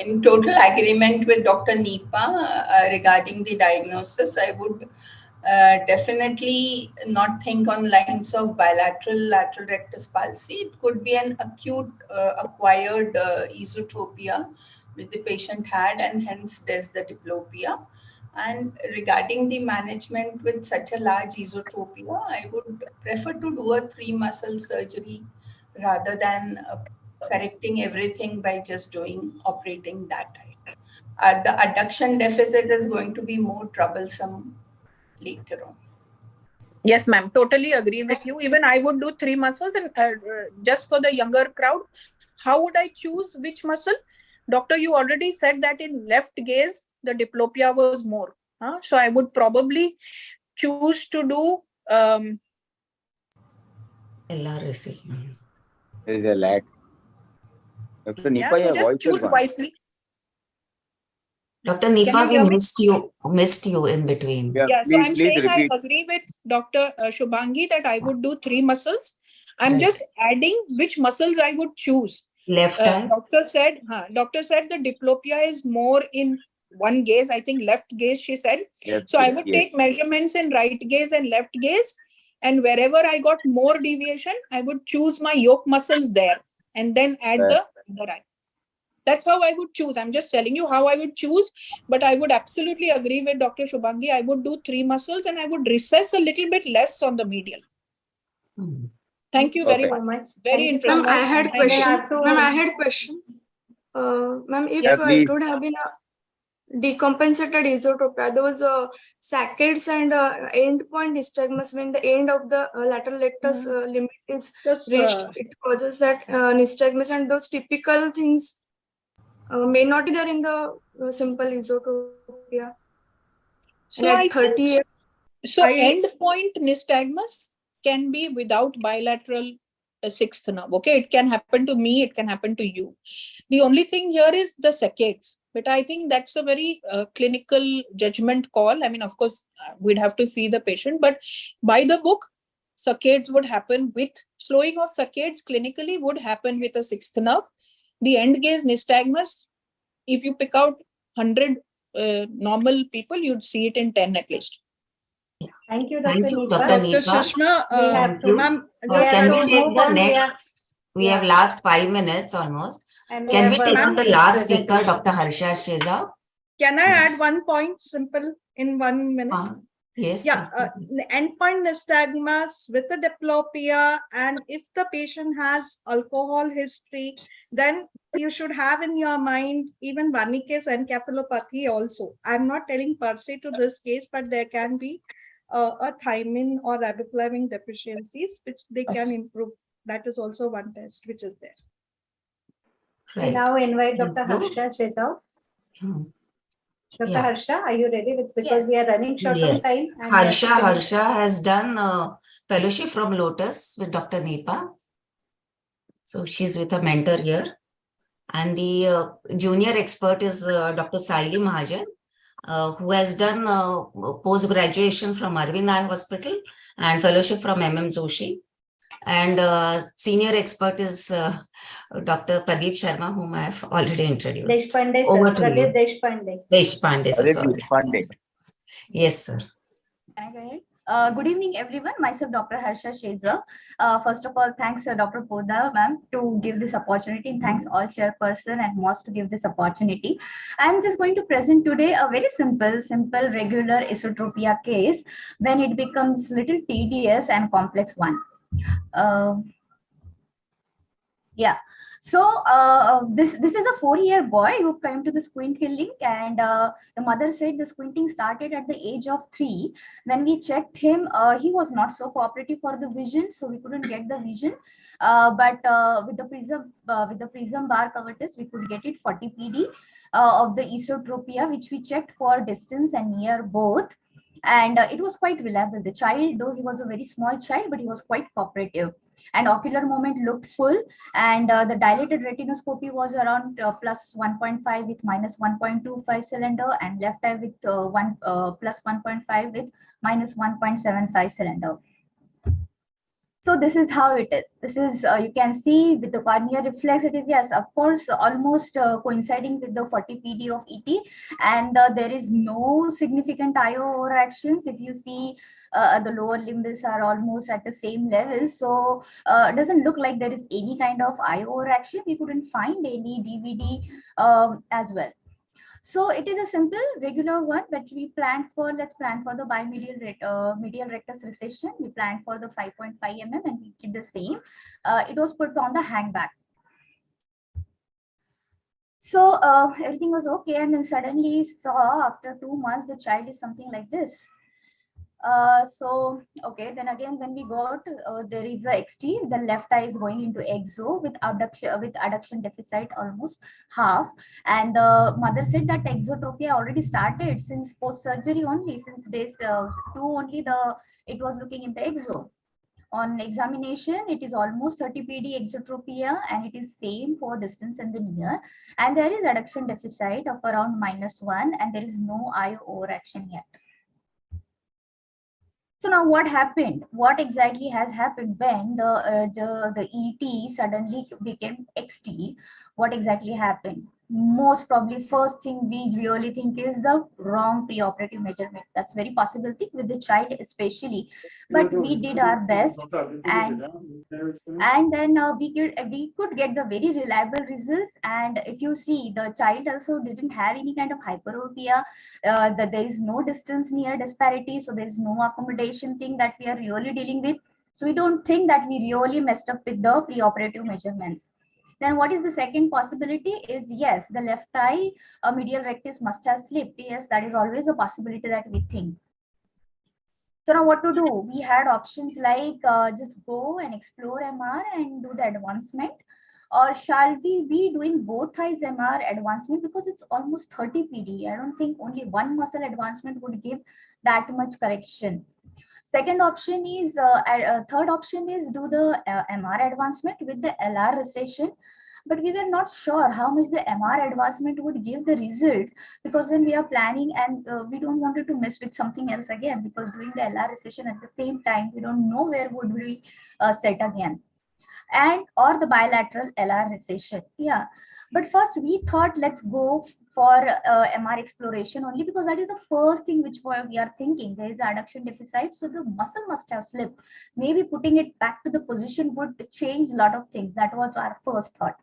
In total agreement with Dr. Nipa regarding the diagnosis, I would definitely not think on lines of bilateral lateral rectus palsy. It could be an acute acquired esotropia which the patient had, and hence there's the diplopia. And regarding the management with such a large esotropia, I would prefer to do a 3-muscle surgery rather than correcting everything by just operating that eye. The adduction deficit is going to be more troublesome later on. Yes, ma'am. Totally agree with you. Even I would do 3 muscles, and just for the younger crowd, how would I choose which muscle? Doctor, you already said that in left gaze, the diplopia was more. So I would probably choose to do LRSC. There is a lag. Dr. Nipa, so your just voice is choose gone. wisely. Dr. Nipa, we hear me? missed you in between. Yeah, so I'm saying repeat. I agree with Dr. Shubhangi that I would do 3 muscles. I'm Right. just adding which muscles I would choose. Left eye? Doctor said the diplopia is more in one gaze. I think left gaze, she said. So I would take measurements in right gaze and left gaze. And wherever I got more deviation, I would choose my yoke muscles there and then add the other eye. That's how I would choose. I'm just telling you how I would choose, but I would absolutely agree with Dr. Shubhangi. I would do 3 muscles and I would recess a little bit less on the medial. Thank you very much. Very interesting. Ma'am, I had question. Ma'am, I had question. Ma'am, if it would have been a decompensated esotropia, there was a saccades and end point nystagmus when the end of the lateral rectus limit is reached. It causes that nystagmus, and those typical things may not be there in the simple esotropia. So I think, end point nystagmus can be without bilateral a sixth nerve. Okay, it can happen to me, it can happen to you. The only thing here is the saccades, but I think that's a very clinical judgment call. I mean, of course, we'd have to see the patient, but by the book, saccades would happen with slowing of saccades clinically would happen with a sixth nerve. The end gaze nystagmus, if you pick out 100 normal people, you'd see it in 10 at least. Thank you, Dr. Thank you, Neepa. Dr. Neepa. Sushma, Thank you. ma'am, Can we to take move the on, next? We have last 5 minutes almost. And Can we have take a on the last speaker, presentation. Dr. Harsha Sheza? Can I add one point, simple, in 1 minute? Yes. Yeah, endpoint nystagmus with a diplopia, and if the patient has alcohol history, then you should have in your mind even Wernicke's encephalopathy also. I'm not telling per se to this case, but there can be a thiamine or riboflavin deficiencies which they can improve. That is also one test which is there. We now invite Dr. Harsha Sheza. Dr. Harsha, are you ready? Because we are running short on time. And Harsha has done fellowship from Lotus with Dr. Neepa. So she's with a mentor here. And the junior expert is Dr. Saili Mahajan, who has done post-graduation from Arvind Eye Hospital and fellowship from MM Joshi. And senior expert is Dr. Pradeep Sharma, whom I have already introduced. Deshpande, Over sir. to you. Pradeep Deshpande. Deshpande, sir. Sorry. Yes, sir. Can I go ahead? Good evening, everyone. Myself, Dr. Harsha Sheza. First of all, thanks, Dr. Poda, ma'am, to give this opportunity. And thanks all chairperson and MOS to give this opportunity. I'm just going to present today a very simple, regular esotropia case when it becomes little tedious and complex one. Yeah. So this is a 4-year boy who came to the squint clinic, and the mother said the squinting started at the age of 3. When we checked him, he was not so cooperative for the vision, so we couldn't get the vision. But with the prism bar cover test, we could get it 40 PD of the esotropia, which we checked for distance and near both. And it was quite reliable. The child, though he was a very small child, but he was quite cooperative. And ocular movement looked full, and the dilated retinoscopy was around plus 1.5 with minus 1.25 cylinder, and left eye with plus 1.5 with minus 1.75 cylinder. So this is how it is. This is, you can see with the cornea reflex, it is, yes, of course, almost coinciding with the 40 PD of ET. And there is no significant IO overactions. If you see the lower limbs are almost at the same level. So it doesn't look like there is any kind of IO overreaction. We couldn't find any DVD as well. So it is a simple regular one, but we planned for, let's plan for the bimedial medial rectus recession. We planned for the 5.5 mm and we did the same. It was put on the hangback. So everything was okay, and then suddenly saw after 2 months the child is something like this. So okay, then again when we got there is a XT, the left eye is going into exo with adduction deficit almost half, and the mother said that exotropia already started since post surgery only, since days 2 only it was looking in the exo. On examination, it is almost 30 PD exotropia, and it is same for distance and the near, and there is adduction deficit of around -1, and there is no IO overaction yet. So now what happened? What exactly has happened when the ET suddenly became XT? What exactly happened? Most probably first thing we really think is the wrong preoperative measurement. That's very possible thing with the child especially, but we did our best, and then we could get the very reliable results. And if you see, the child also didn't have any kind of hyperopia, that there is no distance near disparity, so there is no accommodation thing that we are really dealing with. So we don't think that we really messed up with the preoperative measurements. Then what is the second possibility is, yes, the left eye medial rectus must have slipped. Yes, that is always a possibility that we think. So now what to do? We had options like just go and explore MR and do the advancement, or shall we be doing both eyes MR advancement, because it's almost 30 PD. I don't think only one muscle advancement would give that much correction. Second option is, third option is do the MR advancement with the LR recession. But we were not sure how much the MR advancement would give the result, because then we are planning and we don't wanted to mess with something else again, because doing the LR recession at the same time, we don't know where would we set again, and or the bilateral LR recession. Yeah, but first we thought let's go for MR exploration only, because that is the first thing which we are thinking. There is adduction deficit, so the muscle must have slipped. Maybe putting it back to the position would change a lot of things. That was our first thought.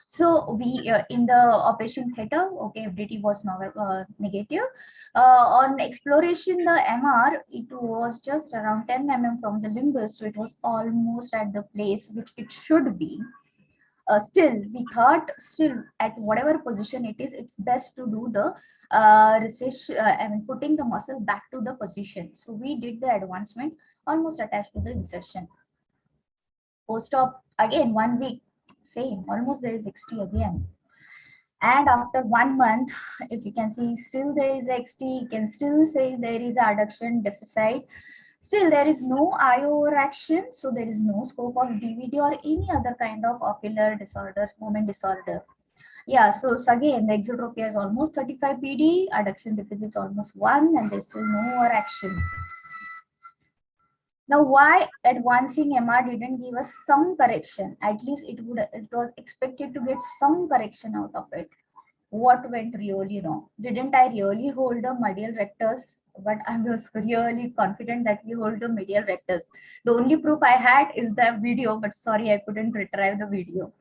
So we in the operation theater, okay, FDT was negative. On exploration, the MR, it was just around 10 mm from the limbus, so it was almost at the place which it should be. Still, we thought still at whatever position it is, it's best to do the recession, I mean putting the muscle back to the position. So we did the advancement almost attached to the insertion. Post-op again 1 week, same, almost there is XT again. And after 1 month, if you can see, still there is XT, you can still say there is adduction deficit. Still, there is no IO overaction, so there is no scope of DVD or any other kind of ocular disorder, movement disorder. Yeah, so it's again, the exotropia is almost 35 PD, adduction deficit is almost 1, and there's still no overaction. Now, why advancing MR didn't give us some correction? At least it was expected to get some correction out of it. What went really wrong? Didn't I really hold the medial rectus? But I was really confident that we hold the medial rectus. The only proof I had is the video, but sorry, I couldn't retrieve the video.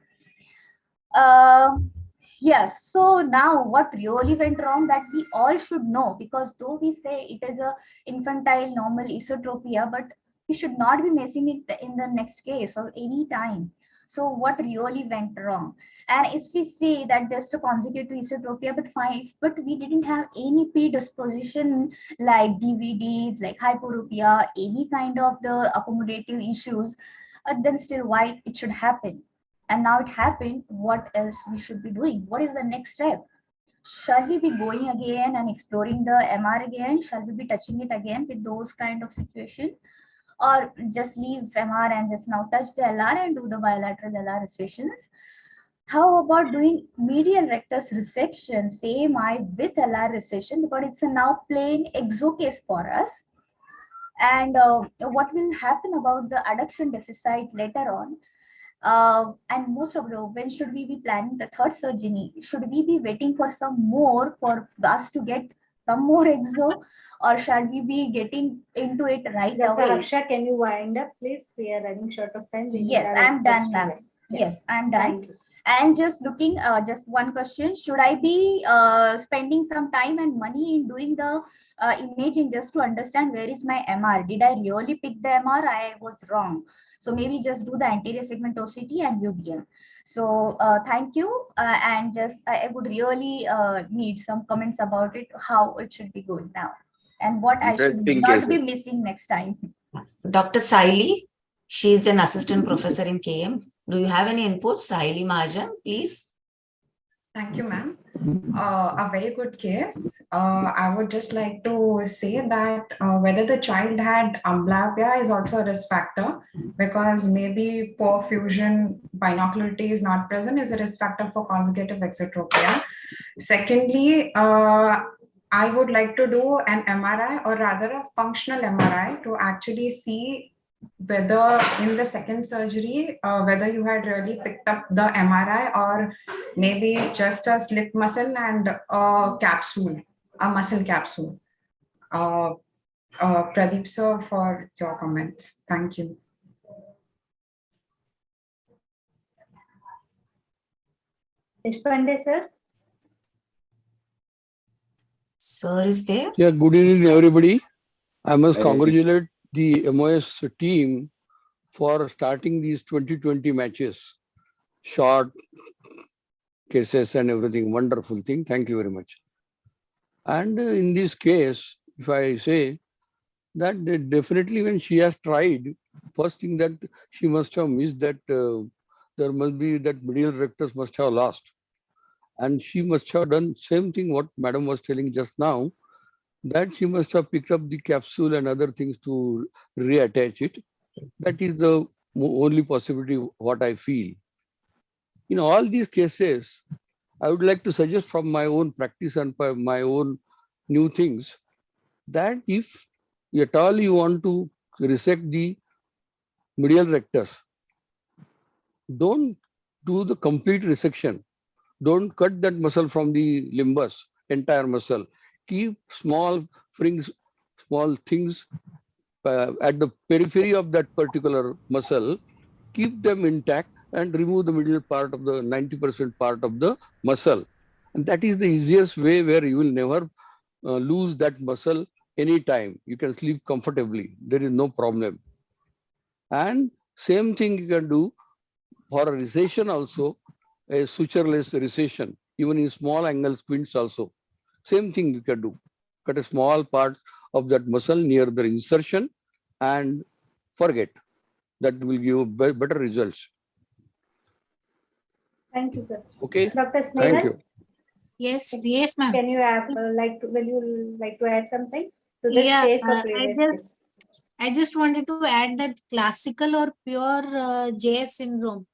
Yes, so now what really went wrong that we all should know, because though we say it is a infantile normal esotropia, but we should not be missing it in the next case or any time. So what really went wrong? And if we see that just a consecutive esotropia, but we didn't have any predisposition like DVDs, like hyperopia, any kind of the accommodative issues, then still why it should happen? And now it happened, what else we should be doing? What is the next step? Shall we be going again and exploring the MR again? Shall we be touching it again with those kind of situation? Or just leave MR and just now touch the LR and do the bilateral LR recessions? How about doing medial rectus resection, same eye with LR recession, because it's a now plain exo case for us. And what will happen about the adduction deficit later on? And most of all, when should we be planning the third surgery? Should we be waiting for some more for us to get some more exo, or shall we be getting into it right away? Harsha, can you wind up, please? We are running short of time. Yes, I'm done, ma'am. Yes, I'm done. And just looking, just one question: should I be spending some time and money in doing the imaging just to understand where is my MR? Did I really pick the MR? I was wrong. So maybe just do the anterior segmentosity and UBM. So thank you. And just I would really need some comments about it, how it should be going now, and what I should not be missing next time. Dr. Saili, she is an assistant professor in KM. Do you have any input? Saili Mahajan, please. Thank you, ma'am. A very good case. I would just like to say that whether the child had amblyopia is also a risk factor, because maybe poor fusion binocularity is not present is a risk factor for consecutive exotropia. Secondly, I would like to do an MRI, or rather a functional MRI, to actually see whether in the second surgery, whether you had really picked up the MRI or maybe just a slip muscle and a capsule, a muscle capsule. Pradeep sir, for your comments. Thank you. Deshpande sir. Sir is there? Yeah, good evening, everybody. I must congratulate the MOS team for starting these 2020 matches. Short cases and everything, wonderful thing. Thank you very much. And in this case, if I say that definitely when she has tried, first thing that she must have missed that there must be that medial rectus must have lost. And she must have done same thing what madam was telling just now, that she must have picked up the capsule and other things to reattach it. That is the only possibility what I feel. In all these cases, I would like to suggest from my own practice and from my own new things that if at all you want to resect the medial rectus, don't do the complete resection. Don't cut that muscle from the limbus, entire muscle. Keep small frings, small things at the periphery of that particular muscle. Keep them intact and remove the middle part of the 90% part of the muscle. And that is the easiest way where you will never lose that muscle anytime. You can sleep comfortably. There is no problem. And same thing you can do for a recession also, a sutureless recession, even in small angle squints also. Same thing you can do. Cut a small part of that muscle near the insertion and forget. That will give better results. Thank you, sir. Okay. Dr. Thank Snehal? you. Yes, ma'am. Can you have will you like to add something to this Yeah, case or previous case? I just wanted to add that classical or pure JS syndrome,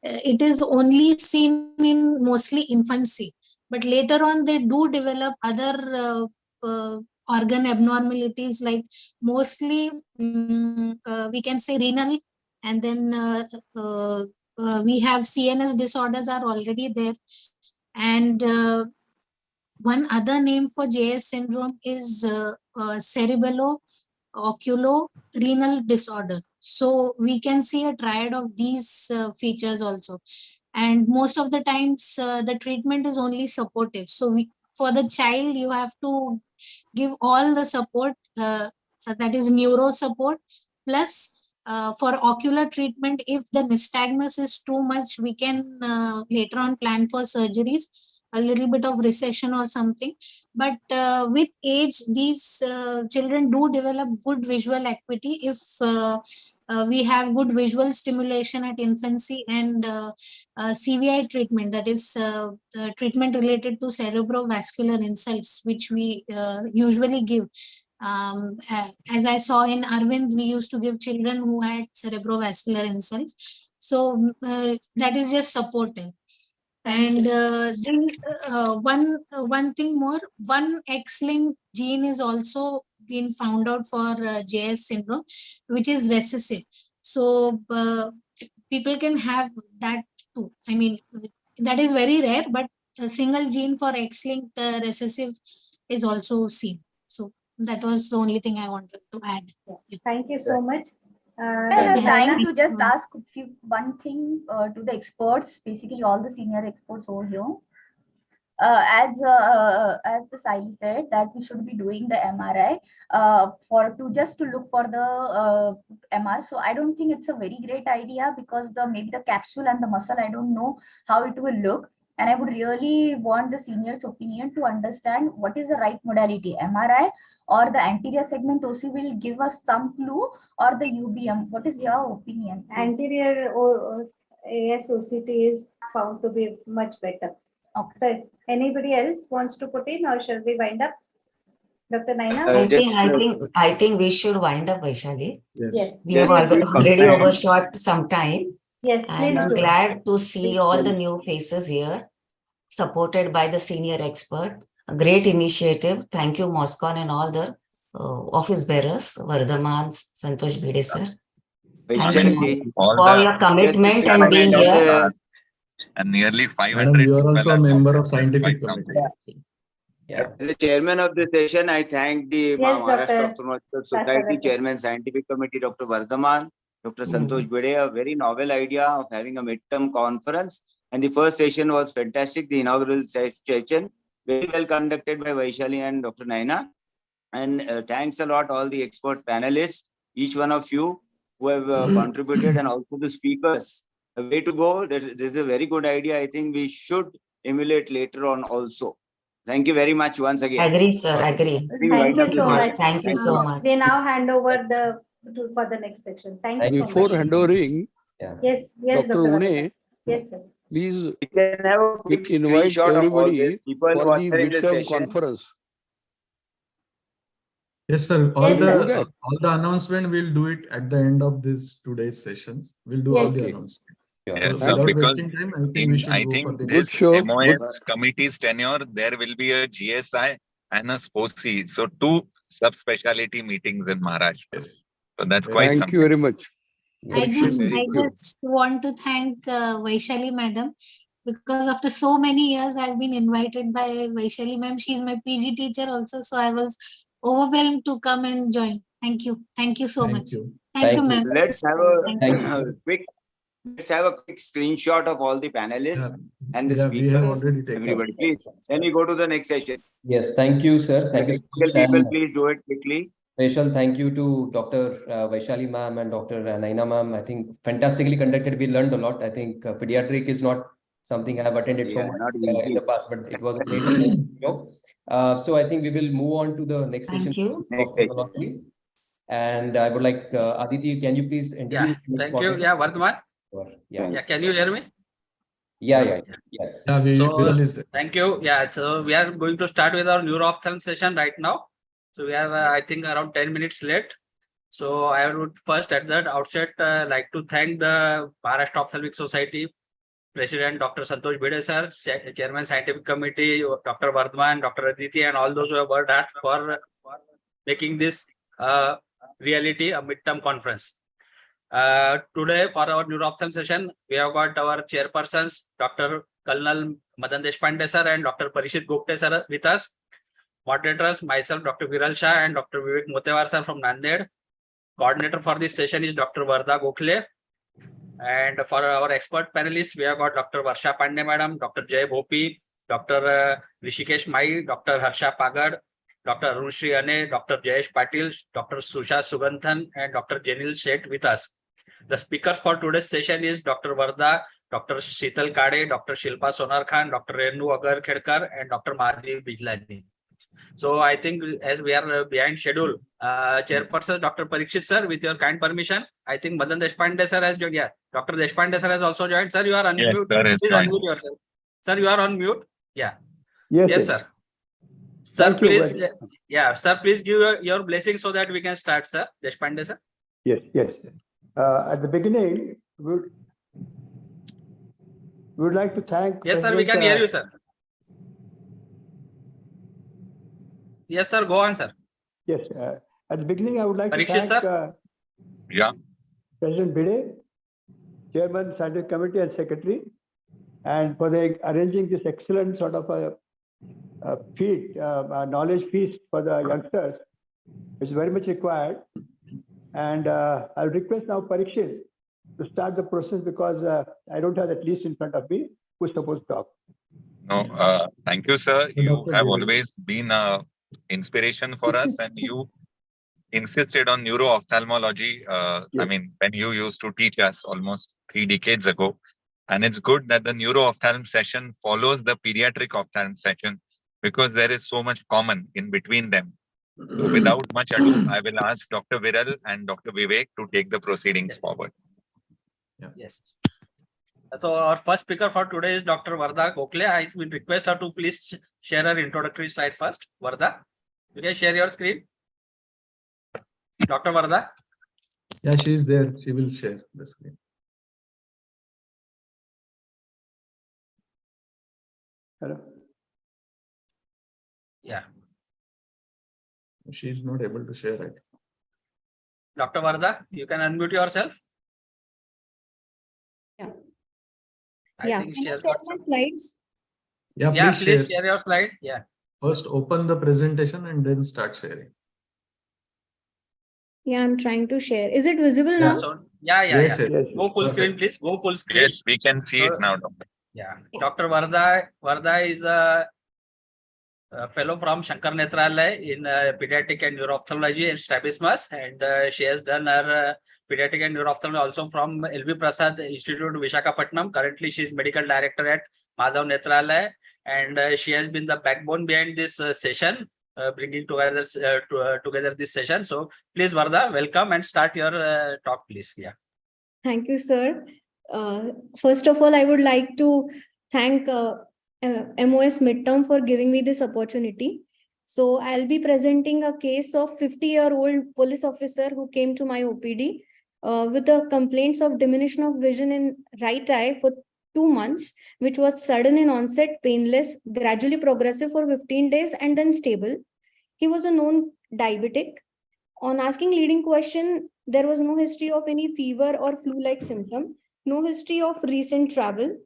it is only seen in mostly infancy, but later on they do develop other organ abnormalities, like mostly we can say renal, and then we have CNS disorders are already there, and one other name for JS syndrome is cerebello-oculorenal disorder. So we can see a triad of these features also. And most of the times the treatment is only supportive. So for the child, you have to give all the support, that is neuro support, plus for ocular treatment, if the nystagmus is too much, we can later on plan for surgeries, a little bit of recession or something. But with age, these children do develop good visual acuity if we have good visual stimulation at infancy, and CVI treatment, that is treatment related to cerebrovascular insults, which we usually give. As I saw in Arvind, we used to give children who had cerebrovascular insults. So that is just supportive. And then one thing more, one X-linked gene is also been found out for JS syndrome, which is recessive. So people can have that too. I mean, that is very rare, but a single gene for X-linked recessive is also seen. So that was the only thing I wanted to add. Yeah. Thank you so much. I have time to just ask one thing to the experts, basically all the senior experts over here. As the Sai said, that we should be doing the MRI to look for the MR. So I don't think it's a very great idea, because maybe the capsule and the muscle, I don't know how it will look. And I would really want the senior's opinion to understand what is the right modality, MRI or the anterior segment OC will give us some clue, or the UBM. What is your opinion? Anterior ASOCT is found to be much better. Okay. So anybody else wants to put in, or shall we wind up? Dr. Naina? I think we should wind up, Vaishali. Yes. We have already overshot some time. Yes, and I'm glad to see all the new faces here, supported by the senior expert. A great initiative. Thank you, Moscon, and all the office bearers, Vardhaman, Santosh Bhide sir. Thank you for your commitment and being here. And nearly 500. Madam, you are also a member of scientific committee. As the chairman of the session, I thank the Maharashtra Ophthalmological Society Chairman Scientific Committee, Dr. Vardhaman, Dr. Santosh Bhide, a very novel idea of having a midterm conference. And the first session was fantastic, the inaugural session, very well conducted by Vaishali and Dr. Naina. And thanks a lot all the expert panelists, each one of you who have contributed, and also the speakers. A way to go. This is a very good idea. I think we should emulate later on also. Thank you very much once again. Agree, sir. Agree. Thank you so much. Thank you so much. We now hand over for the next section. Thank you so much. Before handovering, yes, Dr. Une, yes, sir. Please we can have a quick invite screenshot everybody of all the people for who are the there in the midterm session. conference. Yes, sir. All Yes, sir. the announcement we'll do it at the end of this today's sessions. We'll do all Yes. the Okay. announcements. Yes, So without because wasting time, I think we should go for the this next session. MOS committee's tenure, there will be a GSI and a SPOCI. So 2 subspecialty meetings in Maharashtra. Yes. So that's quite Thank something. you very much. I just want to thank Vaishali madam, because after so many years I've been invited by Vaishali ma'am. She's my PG teacher also, so I was overwhelmed to come and join. Thank you. Thank you so much. Thank you, ma'am. Let's have a quick screenshot of all the panelists and the Yeah, we have speakers. already taken. Everybody, please. Then we go to the next session. Yes, thank you, sir. Thank you so much. People, please do it quickly. Special thank you to Dr. Vaishali ma'am and Dr. Naina ma'am. I think fantastically conducted. We learned a lot. I think pediatric is not something I have attended so much in the past, but it was a great so I think we will move on to the next session of technology. And I would like Aditi, can you please introduce? Thank you. Yeah, Vardhaman. Yeah, can you hear me? Yeah. Yes. Thank you. Yeah, so we are going to start with our neuro-ophthalm session right now. So we have, I think, around 10 minutes late. So I would first at that outset like to thank the Maharashtra Ophthalmic Society President Dr. Santosh Bhide sir, Chairman Scientific Committee, Dr. Vardhaman, Dr. Aditi, and all those who have worked hard for making this reality a midterm conference. Today for our neuro-ophthalm session, we have got our chairpersons, Dr. Colonel Madan Deshpande sir and Dr. Parishit Gupte sir with us. Moderators, myself, Dr. Viral Shah and Dr. Vivek Motewar sir from Nanded. Coordinator for this session is Dr. Varda Gokhale. And for our expert panelists, we have got Dr. Varsha Pandey madam, Dr. Jay Bhopi, Dr. Rishikesh Mai, Dr. Harsha Pagad, Dr. Arun Shri Ane, Dr. Jayesh Patil, Dr. Susha Suganthan, and Dr. Janil Sheth with us. The speakers for today's session is Dr. Varda, Dr. Sheetal Kade, Dr. Shilpa Sonar Khan, Dr. Renu Agar Khedkar, and Dr. Madhavi Bijlani. So I think as we are behind schedule, Chairperson Dr. Parikshit sir, with your kind permission, I think Madan Deshpande sir has joined. Yeah, Dr. Deshpande sir has also joined. Sir, you are unmute. Yes, please unmute yourself. Sir, you are on mute. Yeah. Yes, sir. Sir, Thank you please. very- Yeah, sir, please give your blessing so that we can start, sir. Deshpande sir. Yes. At the beginning, we would like to thank. Yes, sir, we can hear you, sir. Yes, sir, go on, sir. Yes, at the beginning, I would like to Parikshit, thank sir. President Bhide, Chairman, Scientific Committee, and Secretary, and for arranging this excellent sort of a feat, knowledge feast for the youngsters, which is very much required. And I'll request now Parikshit to start the process because I don't have that list in front of me who's supposed to talk. No, thank you, sir. You have always been an inspiration for us, and you insisted on neuro-ophthalmology. I mean, when you used to teach us almost 3 decades ago. And it's good that the neuro-ophthalm session follows the pediatric ophthalm session because there is so much common in between them. So without much ado, I will ask Dr. Viral and Dr. Vivek to take the proceedings forward. Yes. So our first speaker for today is Dr. Varda Gokhale. I will request her to please share her introductory slide first. Varda, you can share your screen. Dr. Varda. Yeah, she is there. She will share the screen. Hello. Yeah. She is not able to share it. Dr. Varda, you can unmute yourself. Yeah. I think Can she I has share got my some. slides? Yeah, Yeah, please please share. share your slide. Yeah. First, open the presentation and then start sharing. Yeah, I'm trying to share. Is it visible Yeah. now? So yeah. Yes. Go full screen, Perfect. please. Go full screen. Yes, we can see it now, Doctor. Yeah. Dr. Varda is a fellow from Shankar Nethralaya in pediatric and neuro-ophthalmology and strabismus, and she has done her pediatric and neuro-ophthalmology also from LV Prasad Institute, Visakhapatnam. Currently, she is medical director at Madhav Nethralaya, and she has been the backbone behind this session, bringing together together this session. So, please, Varda, welcome and start your talk, please. Yeah. Thank you, sir. First of all, I would like to thank MOS Midterm for giving me this opportunity. So I'll be presenting a case of 50-year-old police officer who came to my OPD with the complaints of diminution of vision in right eye for 2 months, which was sudden in onset, painless, gradually progressive for 15 days, and then stable. He was a known diabetic. On asking leading question, there was no history of any fever or flu-like symptom, no history of recent travel,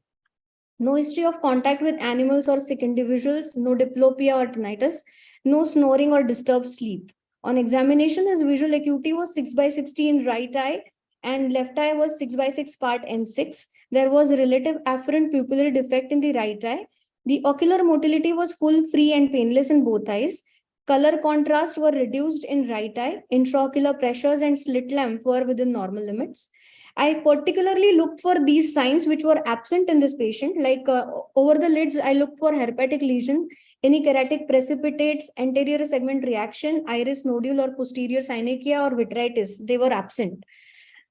no history of contact with animals or sick individuals, no diplopia or tinnitus, no snoring or disturbed sleep. On examination, his visual acuity was 6/60 in right eye and left eye was 6/6 part N6. There was relative afferent pupillary defect in the right eye. The ocular motility was full, free, and painless in both eyes. Color contrast were reduced in right eye. Intraocular pressures and slit lamp were within normal limits. I particularly looked for these signs which were absent in this patient, like over the lids, I looked for herpetic lesion, any keratic precipitates, anterior segment reaction, iris nodule or posterior synechia or vitritis. They were absent.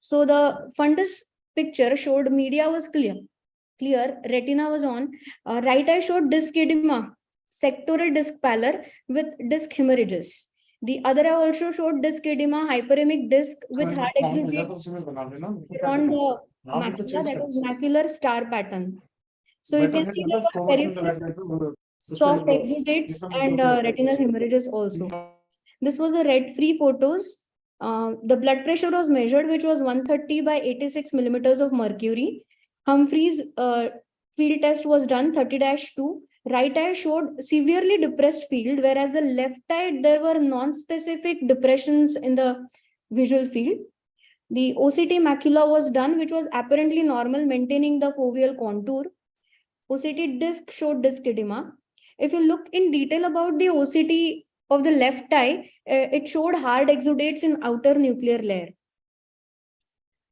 So the fundus picture showed media was clear, retina was on. Right eye showed disc edema, sectoral disc pallor with disc hemorrhages. The other eye also showed disc edema, hyperemic disc with hard exudates on the macula, that is macular star pattern. So you can see there were peripheral soft exudates and retinal hemorrhages also. This was a red-free photos. The blood pressure was measured, which was 130/86 millimeters of mercury. Humphrey's field test was done, 30-2. Right eye showed severely depressed field, whereas the left eye, there were non-specific depressions in the visual field. The OCT macula was done, which was apparently normal, maintaining the foveal contour. OCT disc showed disc edema. If you look in detail about the OCT of the left eye, it showed hard exudates in outer nuclear layer.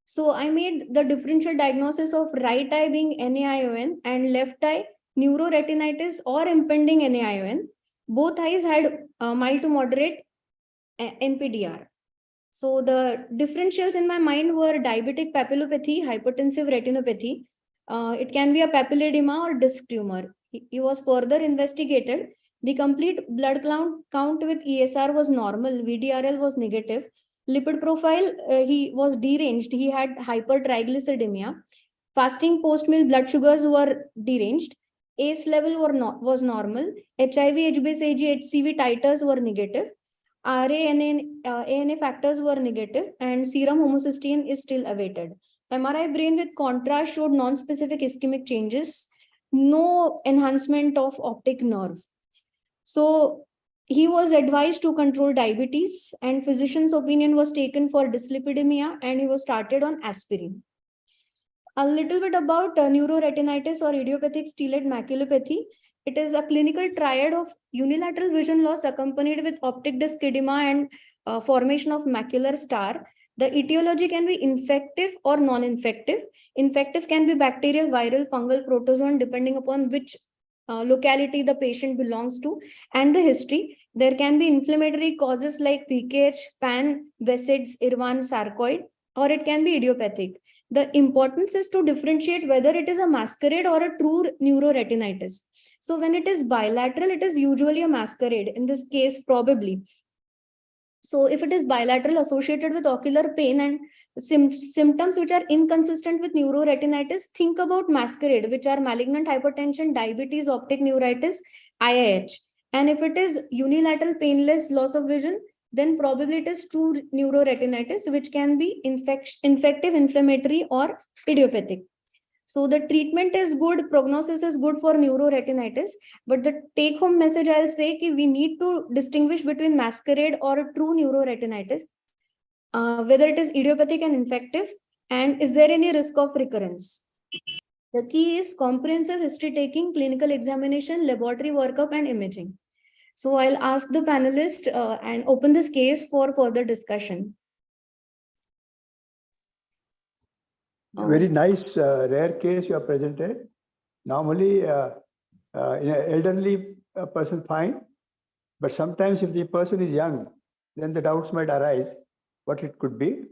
So I made the differential diagnosis of right eye being NAION and left eye neuroretinitis or impending NAION. Both eyes had mild to moderate NPDR. So the differentials in my mind were diabetic papillopathy, hypertensive retinopathy. It can be a papilledema or disc tumor. He was further investigated. The complete blood count with ESR was normal. VDRL was negative. Lipid profile, he was deranged. He had hypertriglyceridemia. Fasting post-meal blood sugars were deranged. ACE level was normal. HIV, HbAg, HCV titers were negative. ANA factors were negative and serum homocysteine is still awaited. MRI brain with contrast showed non-specific ischemic changes, no enhancement of optic nerve. So he was advised to control diabetes and physician's opinion was taken for dyslipidemia and he was started on aspirin. A little bit about neuroretinitis or idiopathic stellate maculopathy. It is a clinical triad of unilateral vision loss accompanied with optic disc edema and formation of macular star. The etiology can be infective or non-infective. Infective can be bacterial, viral, fungal, protozoan, depending upon which locality the patient belongs to and the history. There can be inflammatory causes like PKH, PAN, Behçet's, Irwan, sarcoid, or it can be idiopathic. The importance is to differentiate whether it is a masquerade or a true neuroretinitis. So when it is bilateral, it is usually a masquerade. In this case, probably. So if it is bilateral associated with ocular pain and symptoms which are inconsistent with neuroretinitis, think about masquerade, which are malignant hypertension, diabetes, optic neuritis, IIH. And if it is unilateral painless loss of vision, then probably it is true neuroretinitis, which can be infective, inflammatory, or idiopathic. So the treatment is good, prognosis is good for neuroretinitis, but the take-home message I'll say that we need to distinguish between masquerade or a true neuroretinitis, whether it is idiopathic and infective, and is there any risk of recurrence. The key is comprehensive history taking, clinical examination, laboratory workup, and imaging. So I'll ask the panelist and open this case for further discussion. Very nice, rare case you have presented. Normally, in an elderly person, fine. But sometimes if the person is young, then the doubts might arise what it could be.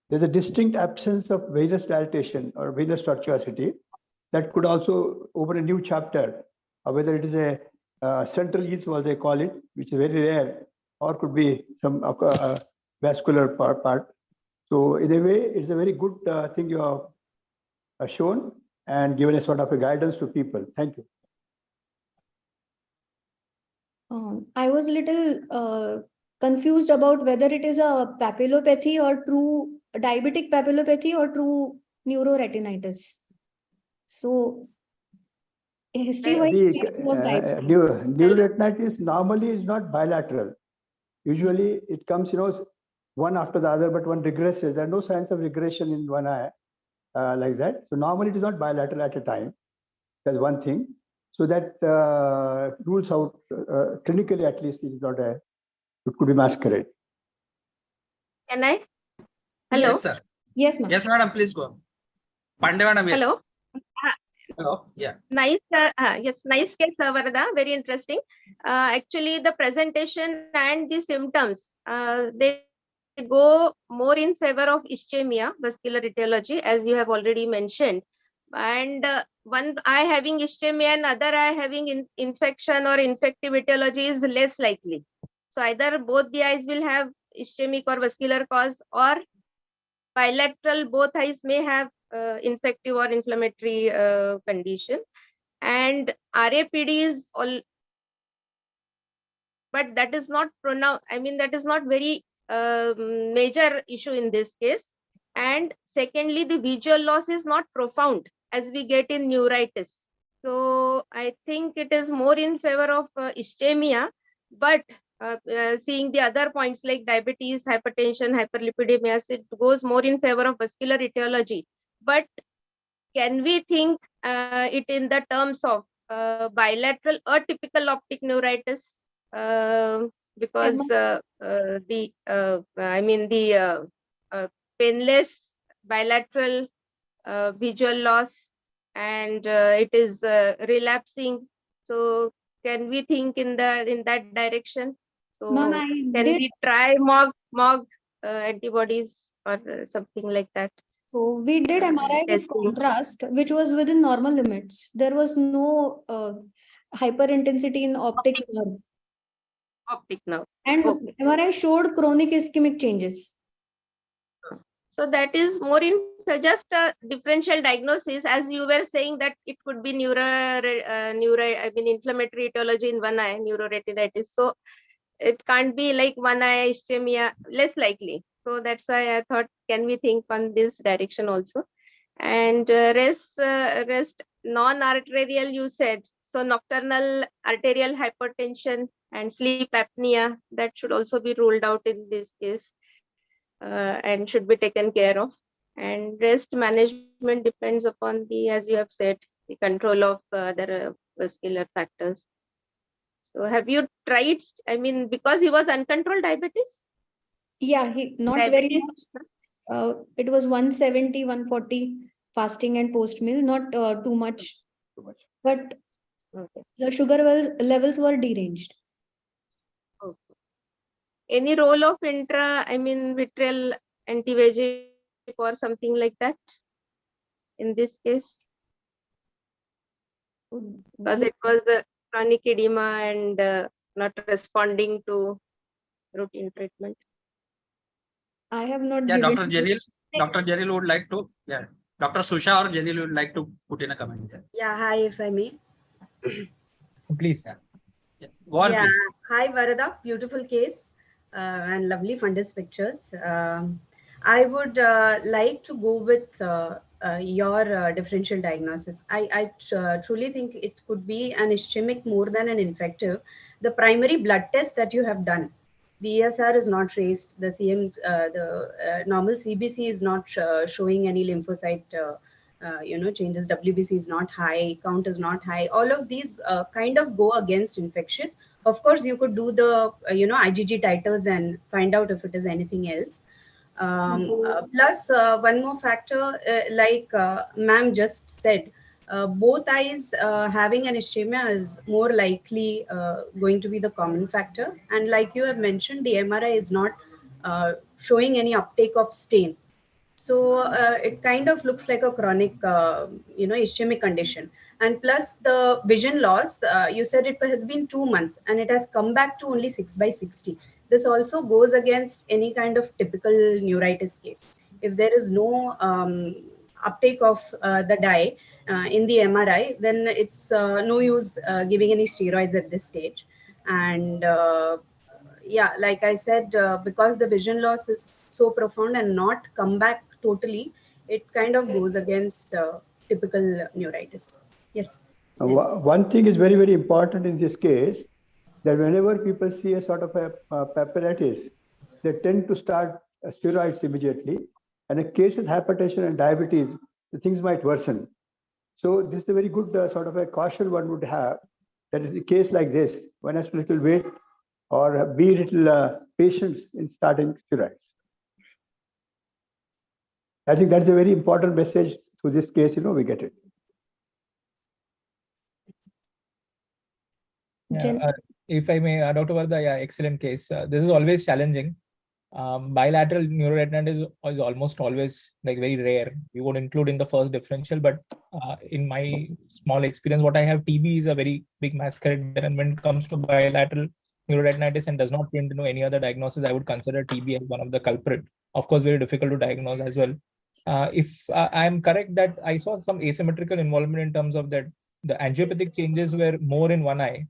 There's a distinct absence of venous dilatation or venous tortuosity that could also open a new chapter of whether it is a central east, what they call it, which is very rare, or could be some vascular part. So in a way, it's a very good thing you have shown and given a sort of a guidance to people. Thank you. I was a little confused about whether it is a papillopathy or true diabetic papillopathy or true neuroretinitis. So history-wise, was neuroretinitis normally is not bilateral. Usually it comes, one after the other, but one regresses. There are no signs of regression in one eye like that. So normally it is not bilateral at a time. That's one thing. So that rules out clinically, at least, it is not it could be masquerade. Can I? Hello. Yes, sir. Yes, ma'am. Yes, madam. Please go. Pandey, madam. Yes. Hello. Hello. Yeah. Nice. Yes, nice case, Varada. Very interesting. Actually, the presentation and the symptoms, they go more in favor of ischemia, vascular etiology, as you have already mentioned. And one eye having ischemia and other eye having infection or infective etiology is less likely. So either both the eyes will have ischemic or vascular cause, or bilateral, both eyes may have infective or inflammatory condition. And RAPD is all, but that is not pronounced. I mean, that is not very major issue in this case. And secondly, the visual loss is not profound as we get in neuritis. So I think it is more in favor of ischemia, but seeing the other points like diabetes, hypertension, hyperlipidemia, it goes more in favor of vascular etiology. But can we think it in the terms of bilateral atypical optic neuritis? Because the painless bilateral visual loss, and it is relapsing. So can we think in that direction? So can we try MOG antibodies or something like that? So we did MRI with contrast, which was within normal limits. There was no hyperintensity in optic nerve. Optic nerve. And MRI showed chronic ischemic changes. So that is more in just a differential diagnosis, as you were saying that it could be inflammatory etiology in one eye, neuroretinitis. So it can't be like one eye ischemia, less likely. So that's why I thought, can we think on this direction also? And rest non-arterial, you said. So nocturnal arterial hypertension and sleep apnea, that should also be ruled out in this case and should be taken care of. And rest management depends upon the, as you have said, the control of the vascular factors. So have you tried, I mean, because he was uncontrolled diabetes? Yeah, he not very much. It was 170, 140 fasting and post meal, not too much. But the sugar levels were deranged. Okay. Any role of vitreal anti-VEGF or something like that in this case? Because it was a chronic edema and not responding to routine treatment. I have not. Yeah, Dr. Jeril would like to. Yeah, Dr. Susha or Jeril would like to put in a comment. Yeah, hi, if I may. Please. Yeah. Go on, please. Hi, Varada. Beautiful case and lovely fundus pictures. I would like to go with your differential diagnosis. I truly think it could be an ischemic more than an infective. The primary blood test that you have done, the ESR is not raised. The normal CBC is not showing any lymphocyte changes. WBC is not high, count is not high. All of these kind of go against infectious. Of course, you could do the IgG titers and find out if it is anything else. Plus, one more factor, like ma'am just said, both eyes having an ischemia is more likely going to be the common factor. And like you have mentioned, the MRI is not showing any uptake of stain. So it kind of looks like a chronic, ischemic condition. And plus the vision loss, you said it has been 2 months and it has come back to only 6/60. This also goes against any kind of typical neuritis case. If there is no uptake of the dye in the MRI, then it's no use giving any steroids at this stage. And yeah, like I said, because the vision loss is so profound and not come back totally, it kind of goes against typical neuritis. Yes. One thing is very, very important in this case, that whenever people see a sort of a papillitis, they tend to start steroids immediately. And in case with hypertension and diabetes, the things might worsen. So this is a very good sort of a caution one would have, that in a case like this, one has to little wait or be little patient in starting steroids. I think that's a very important message to this case, we get it. Yeah, if I may, Dr. Vardha, yeah, excellent case. This is always challenging. Bilateral neuroretinitis is almost always like very rare. We would include in the first differential, but in my small experience, what I have, TB is a very big masquerade. And when it comes to bilateral neuroretinitis and does not print any other diagnosis, I would consider TB as one of the culprit. Of course, very difficult to diagnose as well. If I am correct that I saw some asymmetrical involvement in terms of that the angiopathic changes were more in one eye.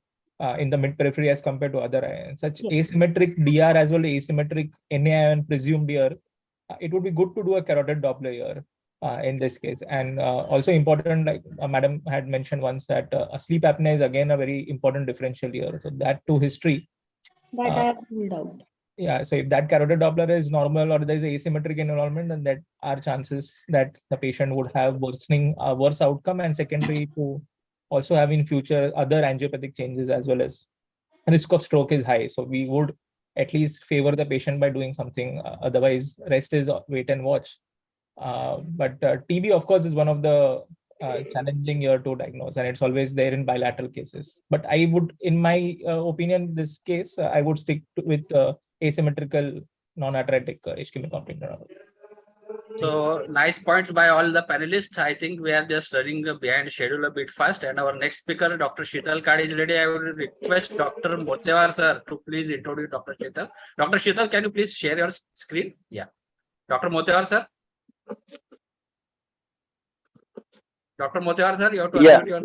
In the mid periphery as compared to other eye. And such asymmetric DR as well as asymmetric NAI and presumed DR, it would be good to do a carotid Doppler here in this case. And also important, like Madam had mentioned once, that sleep apnea is again a very important differential here. So that to history. That I have ruled out. Yeah, so if that carotid Doppler is normal or there is asymmetric involvement, then that are chances that the patient would have worse outcome, and secondary to also have in future other angiopathic changes as well as risk of stroke is high. So we would at least favor the patient by doing something. Otherwise, rest is wait and watch. But TB, of course, is one of the challenging here to diagnose, and it's always there in bilateral cases. But I would, in my opinion, this case, I would stick with asymmetrical non-arthritic ischemic complete neuropathy. So nice points by all the panelists. I think we are just running behind schedule a bit fast. And our next speaker, Dr. Sheetal Kade, is ready. I would request Dr. Motewar sir to please introduce Dr. Sheetal. Dr. Sheetal, can you please share your screen? Yeah. Dr. Motewar sir. Dr. Motewar sir, you have to unmute your...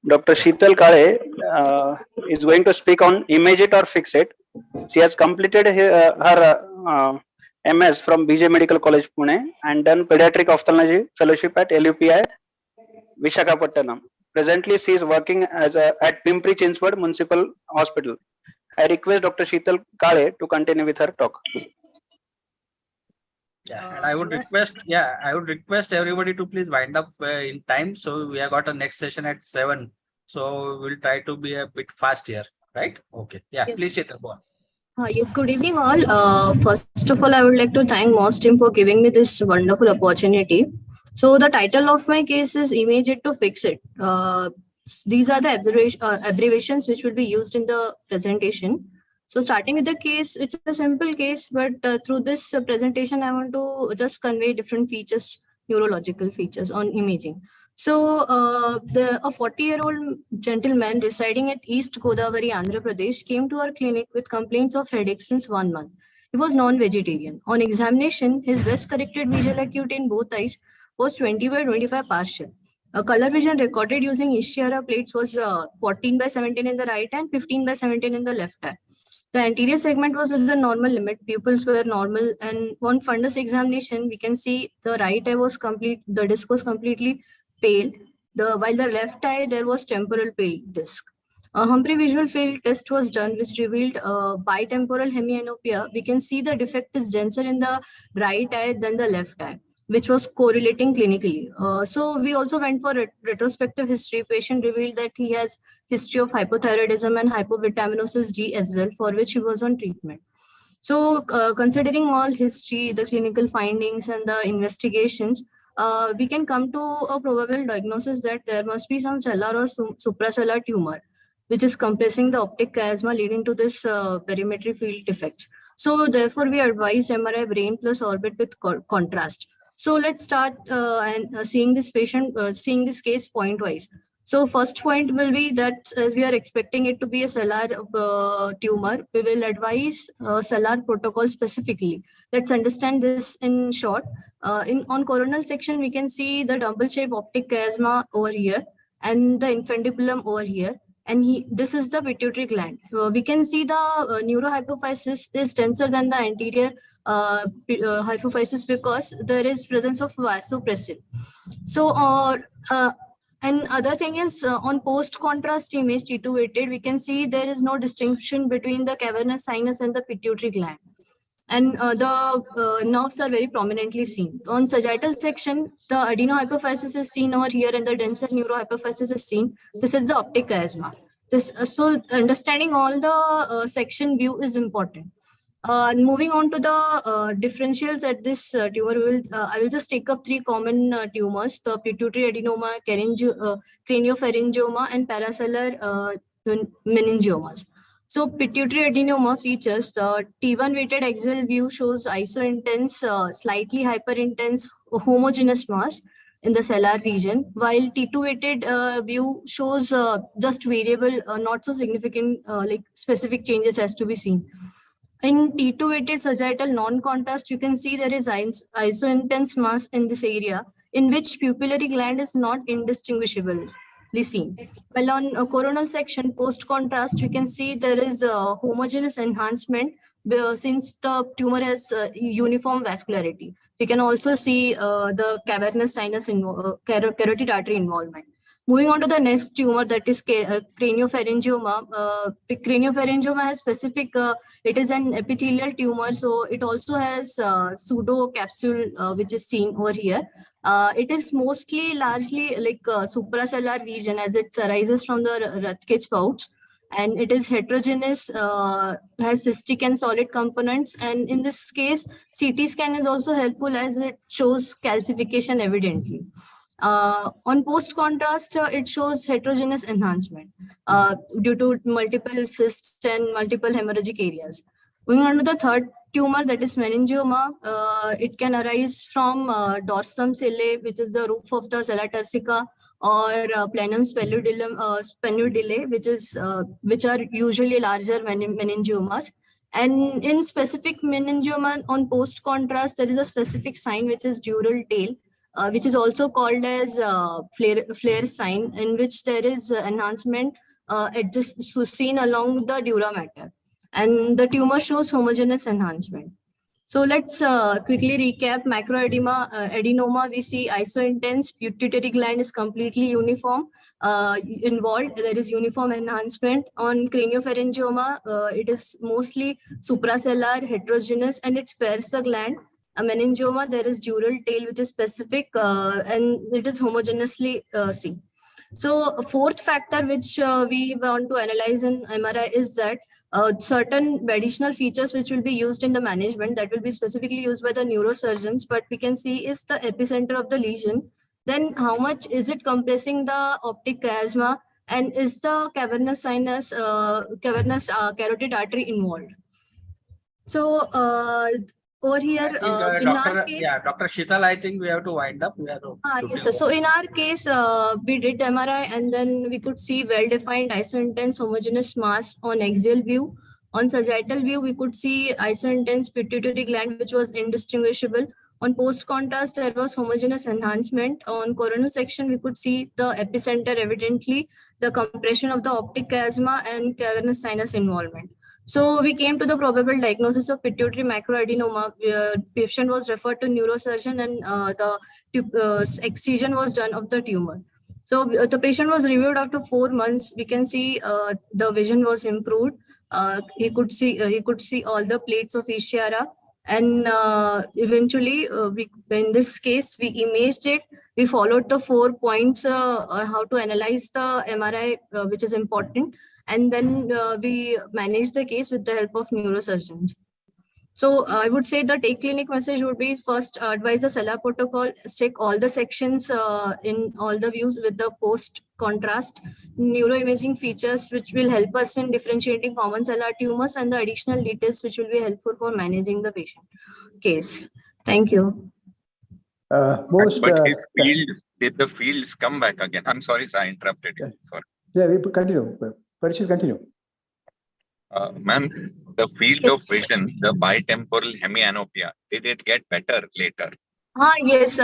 Dr. Sheetal Kade is going to speak on Image It or Fix It. She has completed her MS from BJ Medical College, Pune, and done Pediatric Ophthalmology Fellowship at LUPI, Vishakhapatnam. Presently, she is working as at Pimpri Chinchwad Municipal Hospital. I request Dr. Sheetal Kade to continue with her talk. Yeah, and I would request everybody to please wind up in time. So we have got a next session at 7. So we'll try to be a bit fast here, right? Okay. Yeah, yes. Please, Sheetal, go on. Yes, good evening all. First of all, I would like to thank MOS team for giving me this wonderful opportunity. So the title of my case is Image It to Fix It. These are the abbreviations which will be used in the presentation. So starting with the case, it's a simple case, but through this presentation, I want to just convey different features, neurological features on imaging. So a 40-year-old gentleman residing at East Godavari, Andhra Pradesh, came to our clinic with complaints of headache since 1 month. He was non-vegetarian. On examination, his best-corrected visual acuity in both eyes was 20/25 partial. A color vision recorded using Ishihara plates was 14/17 in the right and 15/17 in the left eye. The anterior segment was within the normal limit. Pupils were normal, and on fundus examination, we can see the right eye was complete. The disc was completely pale. While the left eye, there was temporal pale disc. A Humphrey visual field test was done, which revealed bitemporal hemianopia. We can see the defect is denser in the right eye than the left eye, which was correlating clinically. So we also went for retrospective history. Patient revealed that he has history of hypothyroidism and hypovitaminosis D as well, for which he was on treatment. So considering all history, the clinical findings and the investigations, we can come to a probable diagnosis that there must be some cellular or supracellular tumor, which is compressing the optic chiasma, leading to this perimetry field defects. So therefore, we advised MRI brain plus orbit with contrast. So let's start seeing this patient, seeing this case point-wise. So first point will be that as we are expecting it to be a cellular tumor, we will advise cellular protocol specifically. Let's understand this in short. On coronal section, we can see the double-shaped optic chiasma over here and the infundibulum over here. And this is the pituitary gland. We can see the neurohypophysis is denser than the anterior hypophysis because there is presence of vasopressin. So, and other thing is on post-contrast image T2 weighted, we can see there is no distinction between the cavernous sinus and the pituitary gland. And the nerves are very prominently seen. On sagittal section, the adenohypophysis is seen over here and the denser neurohypophysis is seen. This is the optic chiasma. So understanding all the section view is important. Moving on to the differentials at this tumor, I will just take up three common tumors: the pituitary adenoma, craniopharyngioma, and paracellular meningiomas. So pituitary adenoma features the T1 weighted axial view shows iso-intense, slightly hyperintense homogeneous mass in the cellular region, while T2 weighted view shows just variable, not so significant, like specific changes has to be seen. In T2 weighted sagittal non-contrast, you can see there is iso-intense mass in this area in which pupillary gland is not indistinguishably seen. Well, on a coronal section post-contrast, we can see there is a homogeneous enhancement since the tumor has uniform vascularity. We can also see the cavernous sinus carotid artery involvement. Moving on to the next tumor, that is craniopharyngioma. Craniopharyngioma has specific, it is an epithelial tumor, so it also has pseudo capsule which is seen over here. It is mostly largely like supracellular region as it arises from the Rathke spouts, and it is heterogeneous, has cystic and solid components. And in this case, CT scan is also helpful as it shows calcification evidently. On post contrast, it shows heterogeneous enhancement due to multiple cysts and multiple hemorrhagic areas. Moving on to the third tumor, that is meningioma. It can arise from dorsum cellae, which is the roof of the sella turcica, or plenum spenudile, which are usually larger meningiomas. And in specific meningioma on post contrast, there is a specific sign which is dural tail, which is also called as flare sign, in which there is enhancement seen along the dura mater, and the tumor shows homogeneous enhancement. So let's quickly recap. Macroadenoma, we see iso-intense, pituitary gland is completely uniform, involved, there is uniform enhancement. On craniopharyngioma, it is mostly supracellular, heterogeneous, and it spares the gland. A meningioma, there is dural tail, which is specific, and it is homogeneously seen. So a fourth factor which we want to analyze in MRI is that certain additional features which will be used in the management that will be specifically used by the neurosurgeons, but we can see is the epicenter of the lesion. Then how much is it compressing the optic chiasma, and is the cavernous sinus, carotid artery involved? So over here, in our case, Dr. Sheetal, I think we have to wind up. Yes, sir. So in our case, we did MRI and then we could see well-defined iso-intense homogeneous mass on axial view. On sagittal view, we could see iso-intense pituitary gland, which was indistinguishable. On post-contrast, there was homogeneous enhancement. On coronal section, we could see the epicenter evidently, the compression of the optic chiasma and cavernous sinus involvement. So we came to the probable diagnosis of pituitary macroadenoma. Patient was referred to neurosurgeon and the excision was done of the tumor. So the patient was reviewed after 4 months. We can see the vision was improved. He could see all the plates of Ischiara, and eventually in this case we imaged it. We followed the 4 points how to analyze the MRI, which is important. And then we managed the case with the help of neurosurgeons. So I would say the take clinic message would be first advise the SELA protocol, check all the sections in all the views with the post contrast neuroimaging features, which will help us in differentiating common cellular tumors and the additional details which will be helpful for managing the patient case. Thank you. But his field, did the fields come back again? I'm sorry, sir, I interrupted you. Sorry. Yeah, we continue. Parishit, continue. Ma'am, the field of vision, the bitemporal hemianopia, did it get better later? Yes,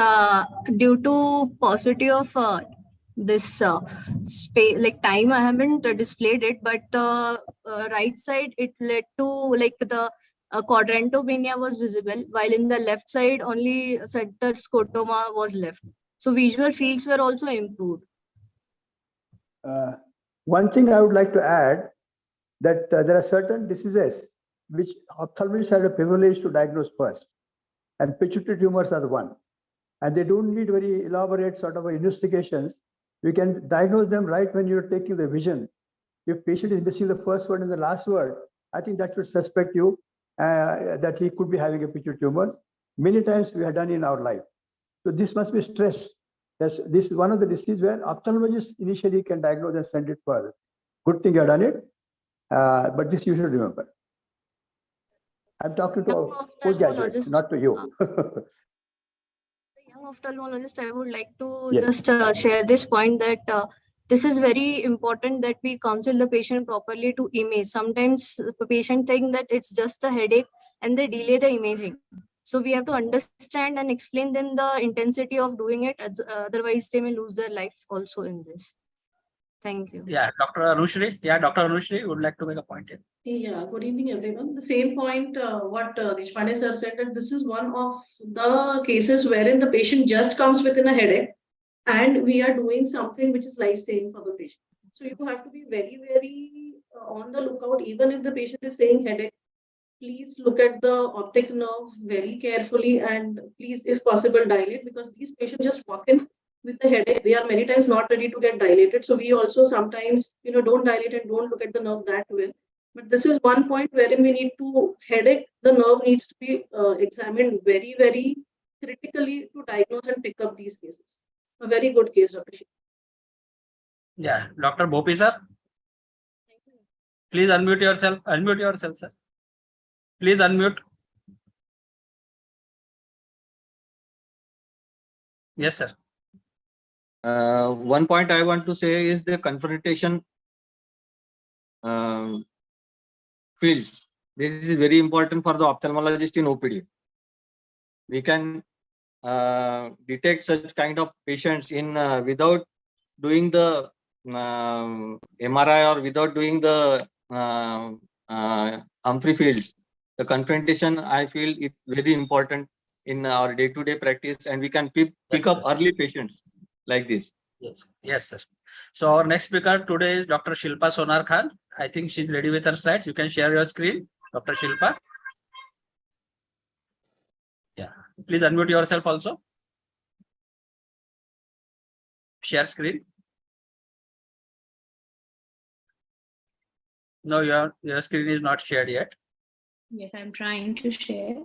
due to paucity of this space, like time, I haven't displayed it, but the right side, it led to like the quadrantopenia was visible, while in the left side, only center scotoma was left. So visual fields were also improved. One thing I would like to add that there are certain diseases which ophthalmologists have a privilege to diagnose first, and pituitary tumors are the one. And they don't need very elaborate sort of investigations. You can diagnose them right when you're taking the vision. If patient is missing the first word and the last word, I think that should suspect you that he could be having a pituitary tumor. Many times we have done in our life. So this must be stressed. This is one of the diseases where ophthalmologists initially can diagnose and send it further. Good thing you have done it, but this you should remember. I'm talking to a postgraduate, not to you. Young ophthalmologist, I would like to Yes. just share this point that this is very important that we counsel the patient properly to image. Sometimes the patient think that it's just a headache and they delay the imaging. So we have to understand and explain them the intensity of doing it. Otherwise, they may lose their life also in this. Thank you. Yeah, Dr. Anushri. Yeah, Dr. Anushri would like to make a point here. Yeah, good evening, everyone. The same point what Deshpande sir said, that this is one of the cases wherein the patient just comes within a headache and we are doing something which is life-saving for the patient. So you have to be very, very on the lookout, even if the patient is saying headache. Please look at the optic nerve very carefully and please, if possible, dilate, because these patients just walk in with the headache. They are many times not ready to get dilated. So we also sometimes, don't dilate and don't look at the nerve that well. But this is one point wherein we need to headache. The nerve needs to be examined very, very critically to diagnose and pick up these cases. A very good case, Dr. Shih. Yeah, Dr. Bopi sir. Please unmute yourself. Unmute yourself, sir. Please unmute. Yes, sir. One point I want to say is the confrontation fields. This is very important for the ophthalmologist in OPD. We can detect such kind of patients in without doing the MRI or without doing the Humphrey fields. The confrontation, I feel, is very important in our day-to-day practice, and we can pick up early patients like this. Yes, yes, sir. So our next speaker today is Dr. Shilpa Sonar Khan. I think she's ready with her slides. You can share your screen, Dr. Shilpa. Yeah, please unmute yourself also. Share screen. No, your screen is not shared yet. Yes, I'm trying to share.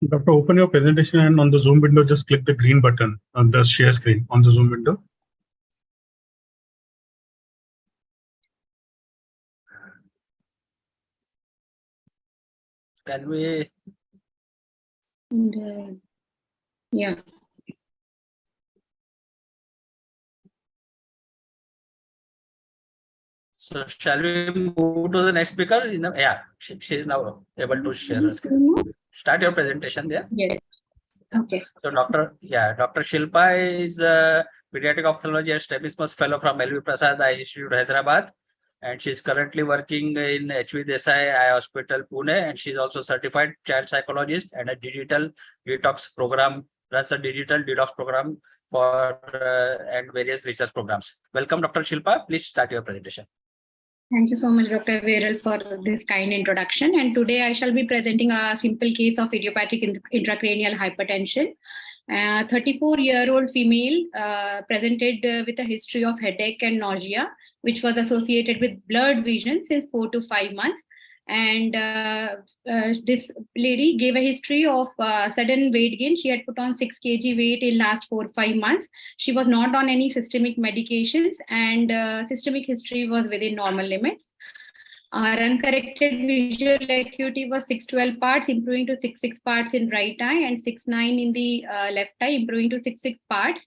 Doctor, open your presentation and on the Zoom window, just click the green button on the share screen on the Zoom window. Can we? Yeah. So shall we move to the next speaker? Yeah, she is now able to share her screen. Start your presentation there. Yes. Okay. So Dr. Shilpa is a pediatric ophthalmology and strabismus fellow from LV Prasad Eye Institute, Hyderabad. And she's currently working in HV Desai Eye Hospital, Pune. And she's also certified child psychologist and a digital detox program, runs a digital detox program for and various research programs. Welcome, Dr. Shilpa. Please start your presentation. Thank you so much, Dr. Viral, for this kind introduction. And today I shall be presenting a simple case of idiopathic intracranial hypertension. 34-year-old female presented with a history of headache and nausea, which was associated with blurred vision since 4 to 5 months. And this lady gave a history of sudden weight gain. She had put on 6 kg weight in last 4 or 5 months. She was not on any systemic medications, and systemic history was within normal limits. Our uncorrected visual acuity was 612 parts, improving to 66 parts in right eye, and 69 in the left eye, improving to 66 parts.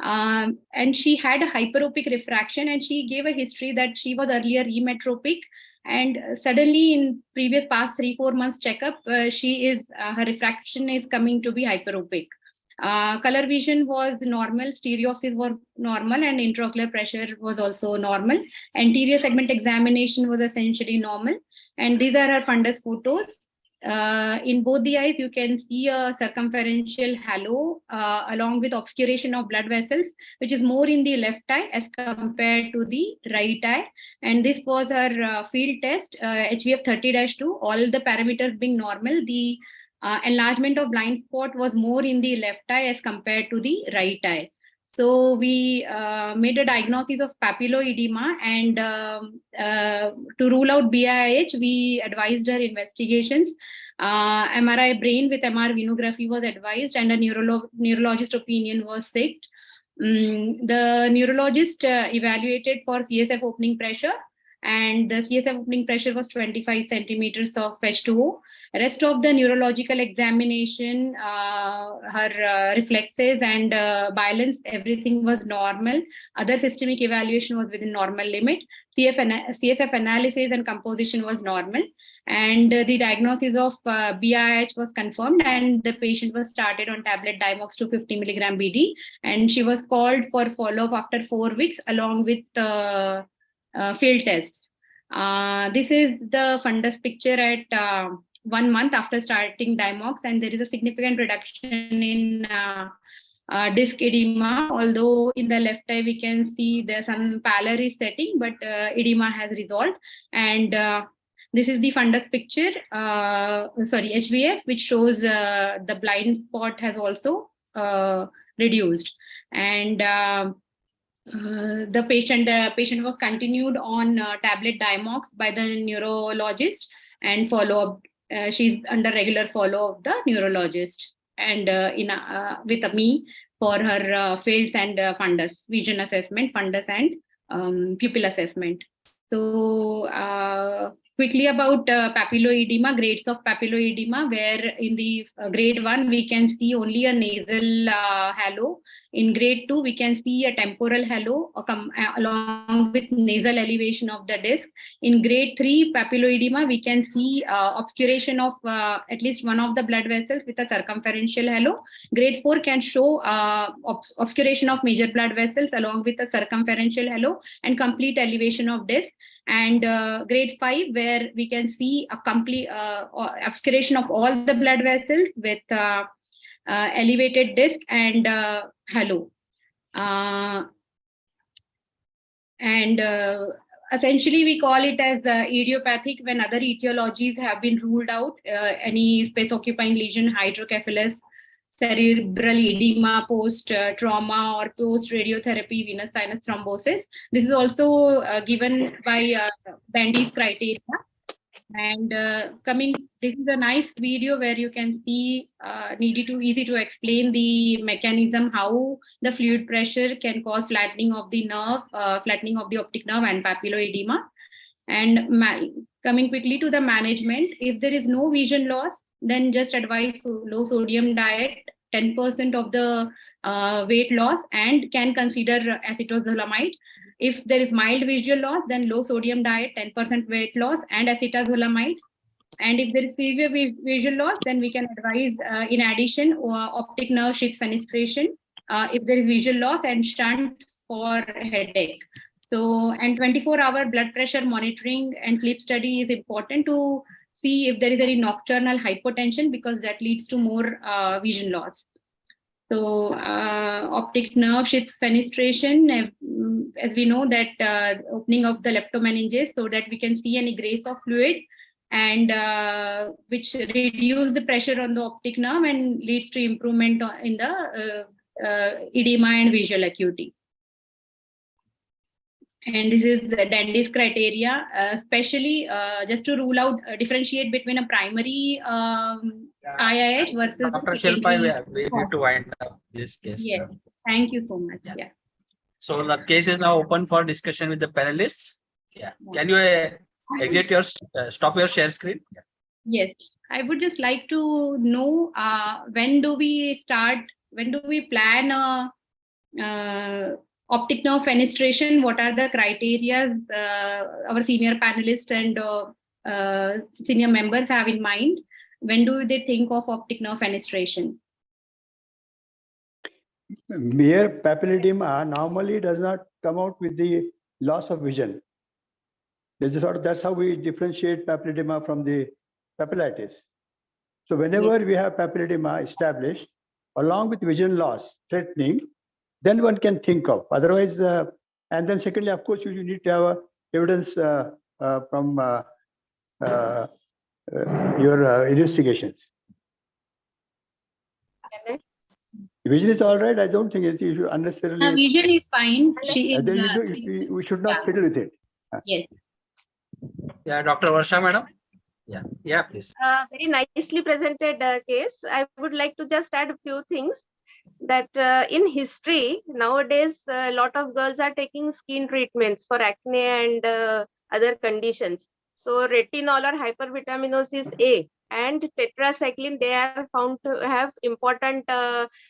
And she had a hyperopic refraction, and she gave a history that she was earlier emetropic, and suddenly in previous past 3-4 months checkup, her refraction is coming to be hyperopic. Color vision was normal, stereopsis was normal, and intraocular pressure was also normal. Anterior segment examination was essentially normal. And these are her fundus photos. In both the eyes, you can see a circumferential halo along with obscuration of blood vessels, which is more in the left eye as compared to the right eye. And this was her field test, HVF 30-2, all the parameters being normal. The enlargement of blind spot was more in the left eye as compared to the right eye. So we made a diagnosis of papilloedema, and to rule out BIH, we advised her investigations. MRI brain with MR venography was advised, and a neurologist opinion was sought. The neurologist evaluated for CSF opening pressure, and the CSF opening pressure was 25 centimeters of H2O. Rest of the neurological examination, her reflexes and balance, everything was normal. Other systemic evaluation was within normal limit. CSF analysis and composition was normal. And the diagnosis of BIH was confirmed, and the patient was started on tablet Dimox 250 milligram BD, and she was called for follow-up after 4 weeks along with field tests. This is the fundus picture at 1 month after starting Dimox, and there is a significant reduction in disc edema, although in the left eye we can see there's some pallor is setting, but edema has resolved. And this is the fundus picture, HVF, which shows the blind spot has also reduced. And the patient was continued on tablet Dimox by the neurologist, and follow-up. She's under regular follow of the neurologist, and with me for her fields and fundus, vision assessment, fundus and pupil assessment. So quickly about papilloedema, grades of papilloedema, where in the grade 1 we can see only a nasal halo. In grade 2 we can see a temporal halo along with nasal elevation of the disc. In grade 3 papilloedema we can see obscuration of at least one of the blood vessels with a circumferential halo. Grade 4 can show obscuration of major blood vessels along with a circumferential halo and complete elevation of disc. And grade 5, where we can see a complete obscuration of all the blood vessels with elevated disc and halo. Essentially, we call it as idiopathic when other etiologies have been ruled out. Any space-occupying lesion, hydrocephalus, cerebral edema post-trauma or post-radiotherapy, venous sinus thrombosis. This is also given by Bandy's criteria. And this is a nice video where you can see, easy to explain the mechanism, how the fluid pressure can cause flattening of the nerve, flattening of the optic nerve and papilloedema. And coming quickly to the management, if there is no vision loss, then just advise low sodium diet, 10% of the weight loss, and can consider acetazolamide. If there is mild visual loss, then low sodium diet, 10% weight loss, and acetazolamide. And if there is severe visual loss, then we can advise, in addition, optic nerve sheath fenestration if there is visual loss, and shunt for headache. So, and 24-hour blood pressure monitoring and sleep study is important to see if there is any nocturnal hypotension, because that leads to more vision loss. So optic nerve sheath fenestration, as we know that opening of the leptomeninges so that we can see an egress of fluid, and which reduce the pressure on the optic nerve and leads to improvement in the edema and visual acuity. And this is the Dandy's criteria, especially just to rule out, differentiate between a primary IIH versus Dr. the secondary. Shilpa, we need to wind up this case. Yes, thank you so much. Yeah. So the case is now open for discussion with the panelists. Yeah. Can you exit your, stop your share screen? Yes, I would just like to know when do we plan optic nerve fenestration? What are the criteria our senior panelists and senior members have in mind? When do they think of optic nerve fenestration? Mere papilledema normally does not come out with the loss of vision. That's how we differentiate papilledema from the papillitis. So whenever we have papilledema established, along with vision loss threatening, then one can think of. Otherwise, and then secondly, of course, you need to have evidence from your investigations. Vision is all right. I don't think you should unnecessarily. Vision is fine. We should not fiddle with it. Yes. Yeah, Dr. Varsha, madam. Yeah, please. Very nicely presented case. I would like to just add a few things. That in history, nowadays, a lot of girls are taking skin treatments for acne and other conditions. So retinol or hypervitaminosis A and tetracycline, they are found to have important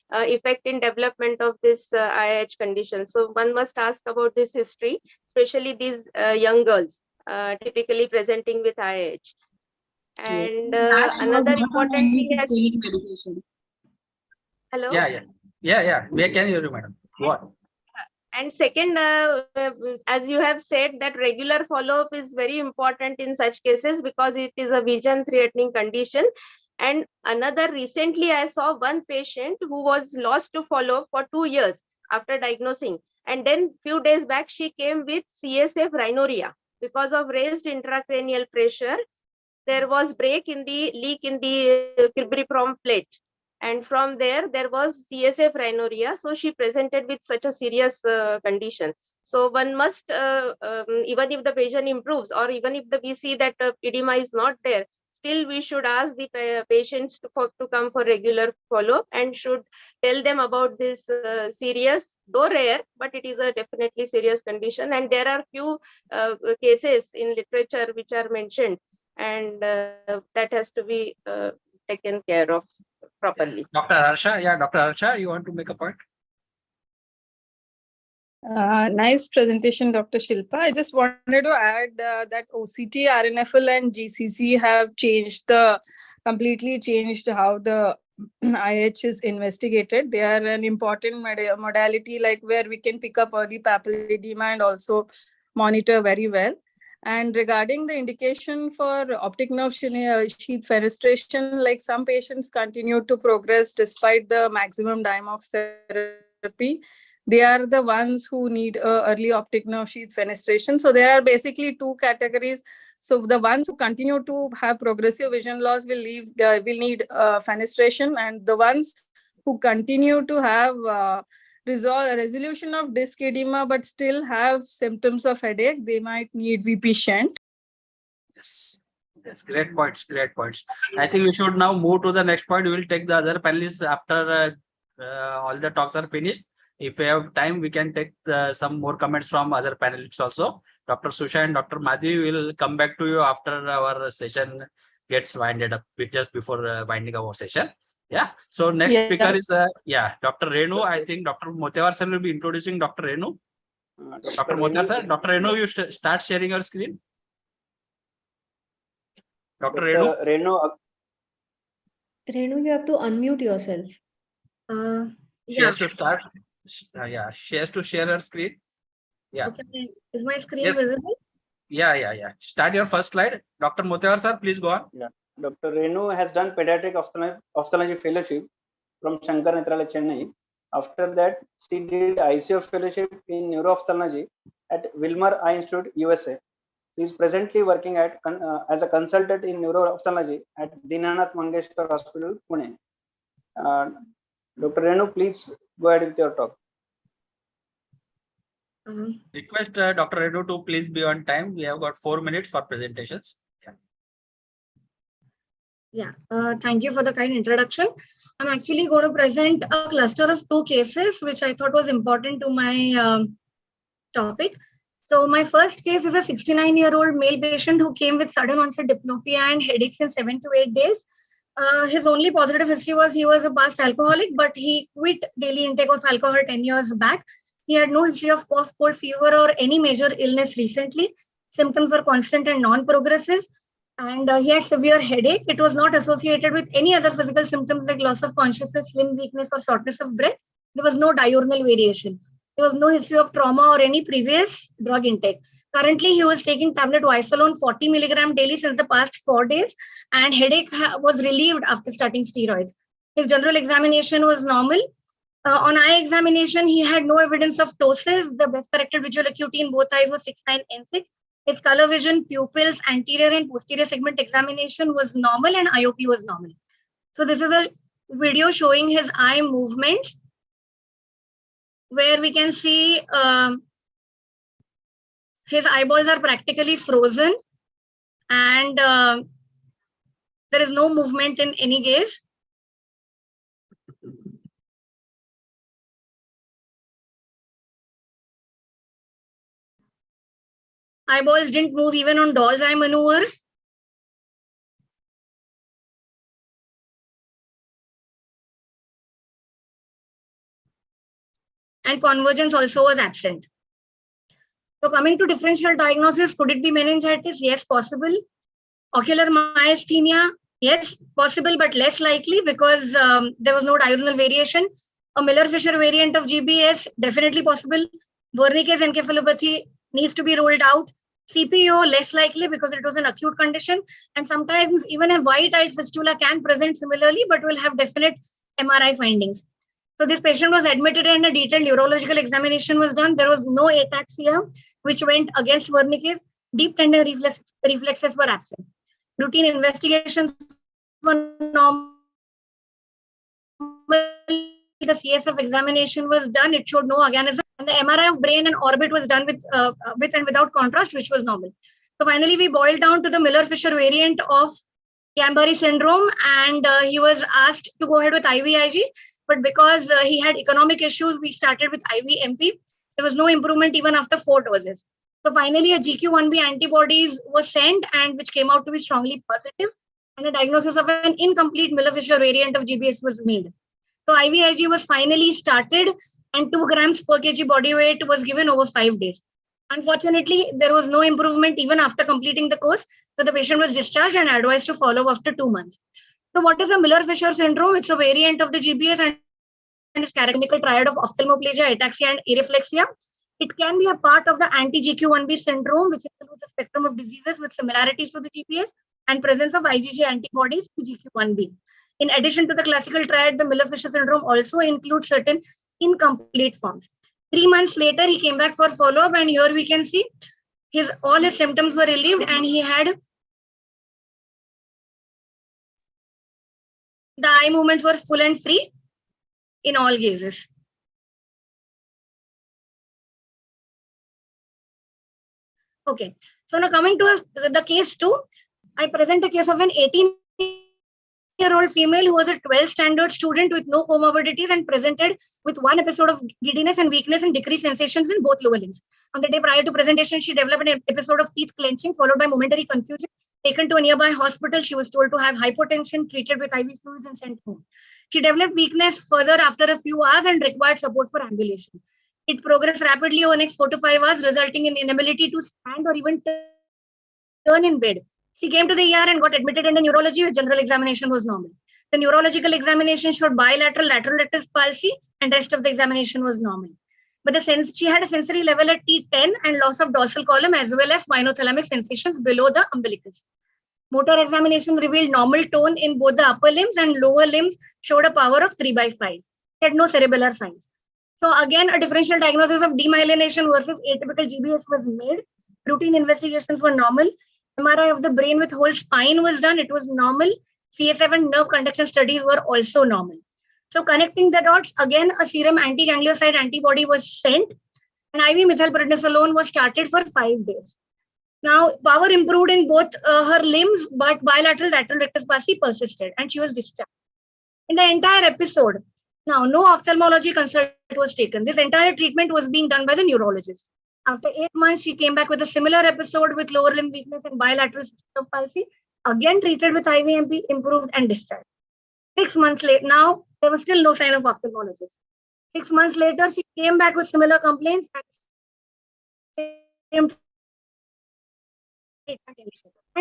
effect in development of this IIH condition. So one must ask about this history, especially these young girls typically presenting with IIH. And another important thing is hello. Yeah. Where can you hear, madam? What? And second, as you have said, that regular follow-up is very important in such cases because it is a vision threatening condition. And another, recently I saw one patient who was lost to follow-up for 2 years after diagnosing. And then few days back, she came with CSF rhinorrhea because of raised intracranial pressure. There was leak in the cribriform plate. And from there was CSF rhinorrhea. So she presented with such a serious condition. So one must, even if the patient improves or even if we see that edema is not there, still we should ask the patients to come for regular follow-up and should tell them about this serious, though rare, but it is a definitely serious condition. And there are few cases in literature which are mentioned, and that has to be taken care of properly. Dr. Harsha, Dr. Harsha, you want to make a point? Nice presentation, Dr. Shilpa. I just wanted to add that OCT, RNFL, and GCC have completely changed how the IH is investigated. They are an important modality, like where we can pick up early papilledema and also monitor very well. And regarding the indication for optic nerve sheath fenestration, like some patients continue to progress despite the maximum Diamox therapy. They are the ones who need early optic nerve sheath fenestration. So there are basically two categories. So the ones who continue to have progressive vision loss will need fenestration, and the ones who continue to have resolution of disc edema but still have symptoms of headache, they might need VP shunt. Yes, great points. I think we should now move to the next point. We will take the other panelists after all the talks are finished. If we have time, we can take some more comments from other panelists also. Dr. Susha and Dr. Madhi will come back to you after our session gets winded up, just before winding our session. Yeah. So next speaker is Dr. Renu. I think Dr. Motewar sir will be introducing Dr. Renu. Dr. Motewar sir, Dr. Renu, you start sharing your screen. Dr. Renu. Renu, you have to unmute yourself. She has to start. She has to share her screen. Yeah. Okay. Is my screen visible? Yeah. Start your first slide. Dr. Motewar sir, please go on. Yeah. Dr. Renu has done pediatric ophthalmology fellowship from Shankar Nethralaya, Chennai. After that, she did ICO fellowship in neuroophthalmology at Wilmer Eye Institute, USA. She is presently working as a consultant in neuroophthalmology at Dinanath Mangeshkar Hospital, Pune. Dr. Renu, please go ahead with your talk. Request Dr. Renu to please be on time. We have got 4 minutes for presentations. Thank you for the kind introduction. I'm actually going to present a cluster of 2 cases, which I thought was important to my topic. So my first case is a 69-year-old male patient who came with sudden onset diplopia and headaches in 7 to 8 days. His only positive history was he was a past alcoholic, but he quit daily intake of alcohol 10 years back. He had no history of cough, cold, fever, or any major illness recently. Symptoms were constant and non-progressive. And he had severe headache. It was not associated with any other physical symptoms like loss of consciousness, limb weakness, or shortness of breath. There was no diurnal variation. There was no history of trauma or any previous drug intake. Currently, he was taking tablet Visolone 40 milligram daily since the past 4 days, and headache was relieved after starting steroids. His general examination was normal. On eye examination, he had no evidence of ptosis. The best corrected visual acuity in both eyes was 6/9 N6. His color vision, pupils, anterior and posterior segment examination was normal, and IOP was normal. So this is a video showing his eye movements, where we can see his eyeballs are practically frozen, and there is no movement in any gaze. Eyeballs didn't move even on doll's eye maneuver. And convergence also was absent. So coming to differential diagnosis, could it be meningitis? Yes, possible. Ocular myasthenia? Yes, possible, but less likely because there was no diurnal variation. A Miller-Fisher variant of GBS? Definitely possible. Wernicke's encephalopathy needs to be ruled out. CPO, less likely because it was an acute condition. And sometimes even a white-eyed fistula can present similarly, but will have definite MRI findings. So this patient was admitted and a detailed neurological examination was done. There was no ataxia, which went against Wernicke's. Deep tendon reflexes were absent. Routine investigations were normal. The CSF examination was done. It showed no organism. And the MRI of brain and orbit was done with and without contrast, which was normal. So finally, we boiled down to the Miller-Fisher variant of Guillain-Barré syndrome, and he was asked to go ahead with IVIG. But because he had economic issues, we started with IV-MP. There was no improvement even after 4 doses. So finally, a GQ1B antibodies was sent, and which came out to be strongly positive, and a diagnosis of an incomplete Miller-Fisher variant of GBS was made. So IVIG was finally started, and 2 grams per kg body weight was given over 5 days. Unfortunately, there was no improvement even after completing the course. So the patient was discharged and advised to follow after 2 months. So what is a Miller-Fisher syndrome? It's a variant of the GBS and its clinical triad of ophthalmoplegia, ataxia, and areflexia. It can be a part of the anti-GQ1B syndrome, which includes a spectrum of diseases with similarities to the GBS and presence of IgG antibodies to GQ1B. In addition to the classical triad, the Miller-Fisher syndrome also includes certain incomplete forms. 3 months later, he came back for follow-up, and here we can see all his symptoms were relieved, and he had the eye movements were full and free in all gazes. Okay, so now coming to the case 2, I present a case of an 18-year-old female who was a 12th standard student with no comorbidities and presented with 1 episode of giddiness and weakness and decreased sensations in both lower limbs. On the day prior to presentation, she developed an episode of teeth clenching followed by momentary confusion. Taken to a nearby hospital, she was told to have hypotension, treated with IV fluids, and sent home. She developed weakness further after a few hours and required support for ambulation. It progressed rapidly over the next 4 to 5 hours, resulting in inability to stand or even turn in bed. She came to the ER and got admitted under neurology, where general examination was normal. The neurological examination showed bilateral lateral rectus palsy, and rest of the examination was normal. But she had a sensory level at T10 and loss of dorsal column as well as spinothalamic sensations below the umbilicus. Motor examination revealed normal tone in both the upper limbs, and lower limbs showed a power of 3/5. He had no cerebellar signs. So again, a differential diagnosis of demyelination versus atypical GBS was made. Routine investigations were normal. MRI of the brain with whole spine was done. It was normal. CSF and nerve conduction studies were also normal. So connecting the dots, again, a serum anti-ganglioside antibody was sent, and IV methylprednisolone was started for 5 days. Now, power improved in both her limbs, but bilateral lateral rectus palsy persisted, and she was discharged. In the entire episode, now no ophthalmology consult was taken. This entire treatment was being done by the neurologist. After 8 months, she came back with a similar episode with lower limb weakness and bilateral system palsy, again treated with IVMP, improved and discharged. 6 months later, now there was still no sign of ophthalmologist. 6 months later, she came back with similar complaints and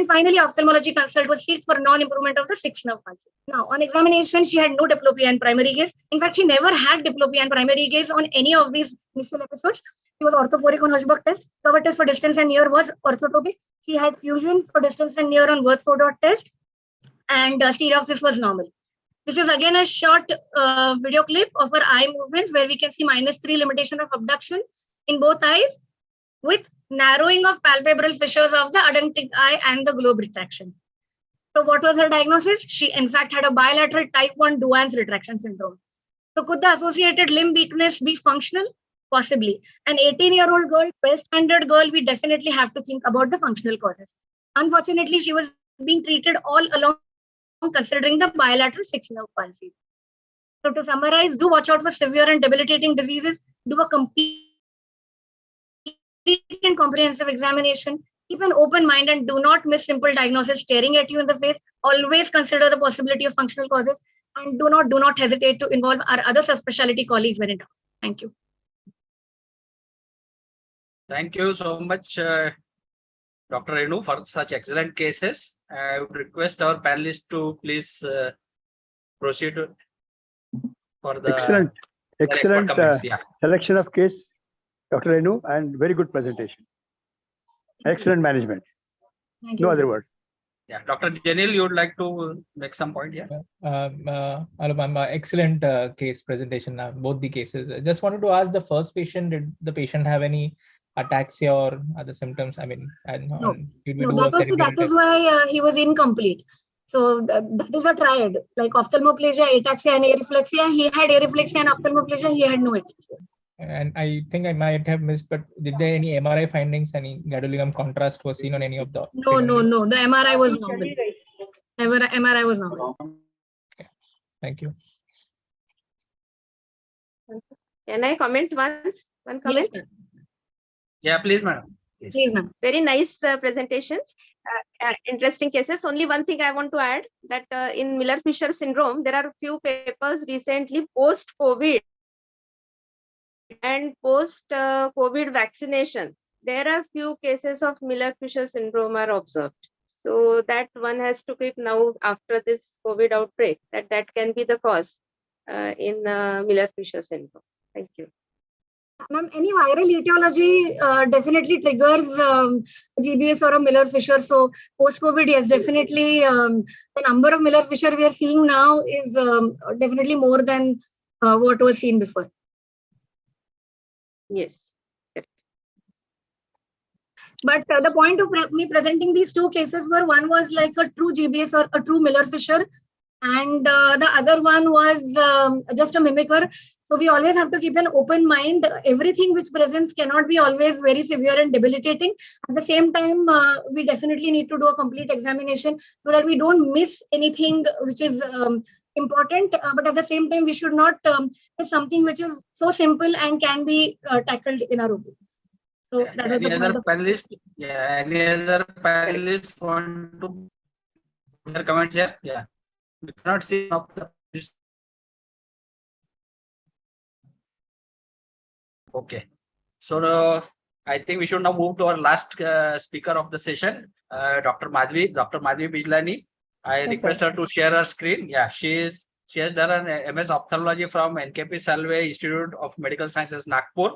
finally, ophthalmology consult was sought for non-improvement of the 6th nerve palsy. Now, on examination, she had no diplopia and primary gaze. In fact, she never had diplopia and primary gaze on any of these initial episodes. She was orthophoric on Hirschberg test. Cover test for distance and near was orthotropic. She had fusion for distance and near on Wirth dot test, and stereopsis was normal. This is again a short video clip of her eye movements where we can see -3 limitation of abduction in both eyes, with narrowing of palpebral fissures of the adjunctive eye and the globe retraction. So what was her diagnosis? She in fact had a bilateral type 1 Duane's retraction syndrome. So could the associated limb weakness be functional? Possibly. An 18-year-old girl, well-standard girl, we definitely have to think about the functional causes. Unfortunately, she was being treated all along considering the bilateral 6th nerve palsy. So to summarize, do watch out for severe and debilitating diseases. Do a complete and comprehensive examination. Keep an open mind and do not miss simple diagnosis staring at you in the face. Always consider the possibility of functional causes, and do not hesitate to involve our other subspecialty colleagues when in doubt. Thank you. Thank you so much, Dr. Renu, for such excellent cases. I would request our panelists to please proceed for the excellent comments. Yeah. selection of case, Dr. Renu, and very good presentation. Excellent management. No other word. Yeah, Dr. Janil, you would like to make some point? Yeah. Hello, ma'am. Excellent case presentation. Both the cases. I just wanted to ask the first patient, did the patient have any ataxia or other symptoms? I mean, No, that is why he was incomplete. So that is a triad, like ophthalmoplegia, ataxia, and areflexia. He had areflexia and ophthalmoplegia. He had no ataxia. And I think I might have missed, but did there any MRI findings, any gadolinium contrast was seen on any of the? No. The MRI was normal. MRI was normal. Okay. Thank you. Can I comment one comment? Yes, yeah, please, madam. Please, ma'am. Very nice presentations. Interesting cases. Only one thing I want to add, that in Miller-Fisher syndrome, there are a few papers recently post-COVID and post-COVID vaccination. There are few cases of Miller-Fisher syndrome are observed. So that one has to keep now after this COVID outbreak, that can be the cause in Miller-Fisher syndrome. Thank you. Ma'am, any viral etiology definitely triggers GBS or a Miller-Fisher. So post-COVID, yes, definitely the number of Miller-Fisher we are seeing now is definitely more than what was seen before. Yes. But the point of me presenting these two cases were, one was like a true GBS or a true Miller-Fisher, and the other one was just a mimicker. So we always have to keep an open mind. Everything which presents cannot be always very severe and debilitating. At the same time, we definitely need to do a complete examination so that we don't miss anything which is important. But at the same time, we should not miss something which is so simple and can be tackled in our opinion. So that was any other panelist? Yeah, any other panelists want to put their comments here? Yeah, we cannot see of the. Okay, so I think we should now move to our last speaker of the session, Dr. Madhvi Bijlani. I request her to share her screen. Yeah, she has done an MS ophthalmology from NKP Salve Institute of Medical Sciences, Nagpur.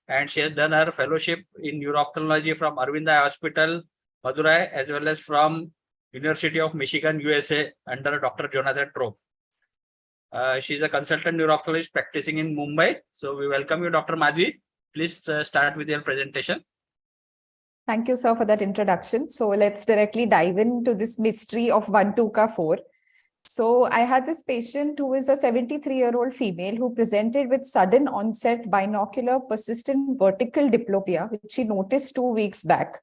And she has done her fellowship in neuro-ophthalmology from Arvind Eye Hospital, Madurai, as well as from University of Michigan, USA, under Dr. Jonathan Trope. She's a consultant neuro-ophthalmologist practicing in Mumbai. So we welcome you, Dr. Madhvi. Please start with your presentation. Thank you, sir, for that introduction. So let's directly dive into this mystery of 1-2Ka4. So I had this patient who is a 73-year-old female who presented with sudden onset binocular persistent vertical diplopia, which she noticed 2 weeks back.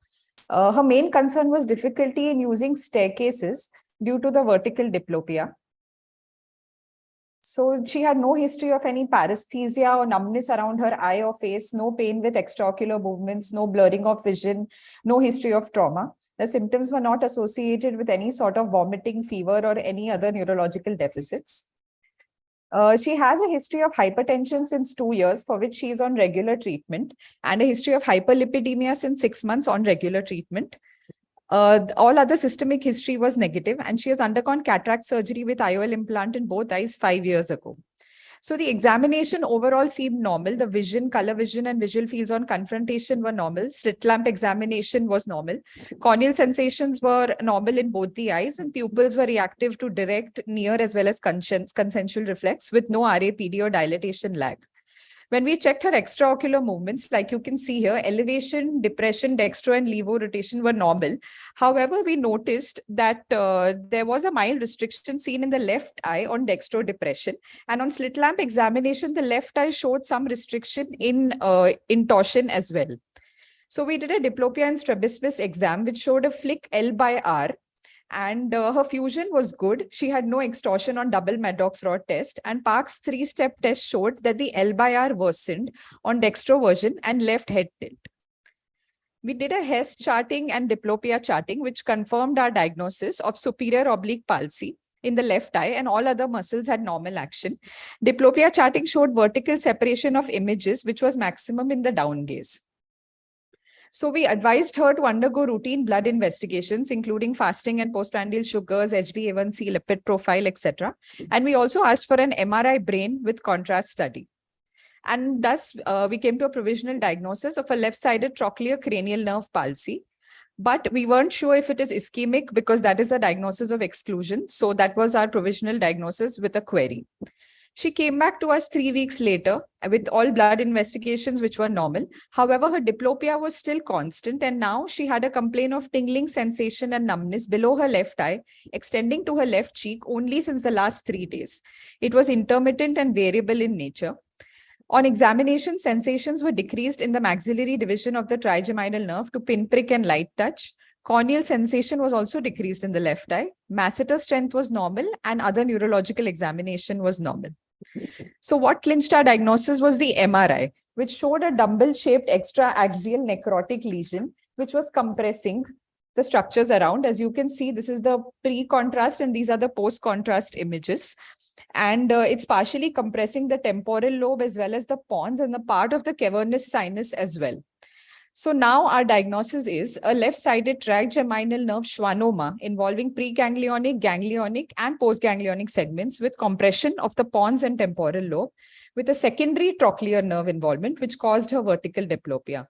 Her main concern was difficulty in using staircases due to the vertical diplopia. So she had no history of any paresthesia or numbness around her eye or face, no pain with extraocular movements, no blurring of vision, no history of trauma. The symptoms were not associated with any sort of vomiting, fever, or any other neurological deficits. She has a history of hypertension since 2 years, for which she is on regular treatment, and a history of hyperlipidemia since 6 months on regular treatment. All other systemic history was negative, and she has undergone cataract surgery with IOL implant in both eyes 5 years ago. So the examination overall seemed normal. The vision, color vision, and visual fields on confrontation were normal. Slit lamp examination was normal. Corneal sensations were normal in both the eyes, and pupils were reactive to direct, near, as well as consensual reflex with no RAPD or dilatation lag. When we checked her extraocular movements, like you can see here, elevation, depression, dextro, and levo rotation were normal. However, we noticed that there was a mild restriction seen in the left eye on dextro depression. And on slit lamp examination, the left eye showed some restriction in torsion as well. So we did a diplopia and strabismus exam, which showed a flick L/R. And her fusion was good. She had no extortion on double Maddox rod test, and Park's 3-step test showed that the L/R worsened on dextroversion and left head tilt. We did a Hess charting and diplopia charting, which confirmed our diagnosis of superior oblique palsy in the left eye, and all other muscles had normal action. Diplopia charting showed vertical separation of images, which was maximum in the down gaze. So we advised her to undergo routine blood investigations, including fasting and postprandial sugars, HbA1c, lipid profile, etc. And we also asked for an MRI brain with contrast study. And thus, we came to a provisional diagnosis of a left-sided trochlear cranial nerve palsy. But we weren't sure if it is ischemic, because that is the diagnosis of exclusion. So that was our provisional diagnosis with a query. She came back to us 3 weeks later with all blood investigations, which were normal. However, her diplopia was still constant, and now she had a complaint of tingling sensation and numbness below her left eye, extending to her left cheek only since the last 3 days. It was intermittent and variable in nature. On examination, sensations were decreased in the maxillary division of the trigeminal nerve to pinprick and light touch. Corneal sensation was also decreased in the left eye. Masseter strength was normal, and other neurological examination was normal. So what clinched our diagnosis was the MRI, which showed a dumbbell-shaped extra-axial necrotic lesion, which was compressing the structures around. As you can see, this is the pre-contrast and these are the post-contrast images. And it's partially compressing the temporal lobe as well as the pons and the part of the cavernous sinus as well. So now our diagnosis is a left-sided trigeminal nerve schwannoma involving preganglionic, ganglionic, and postganglionic segments with compression of the pons and temporal lobe with a secondary trochlear nerve involvement, which caused her vertical diplopia.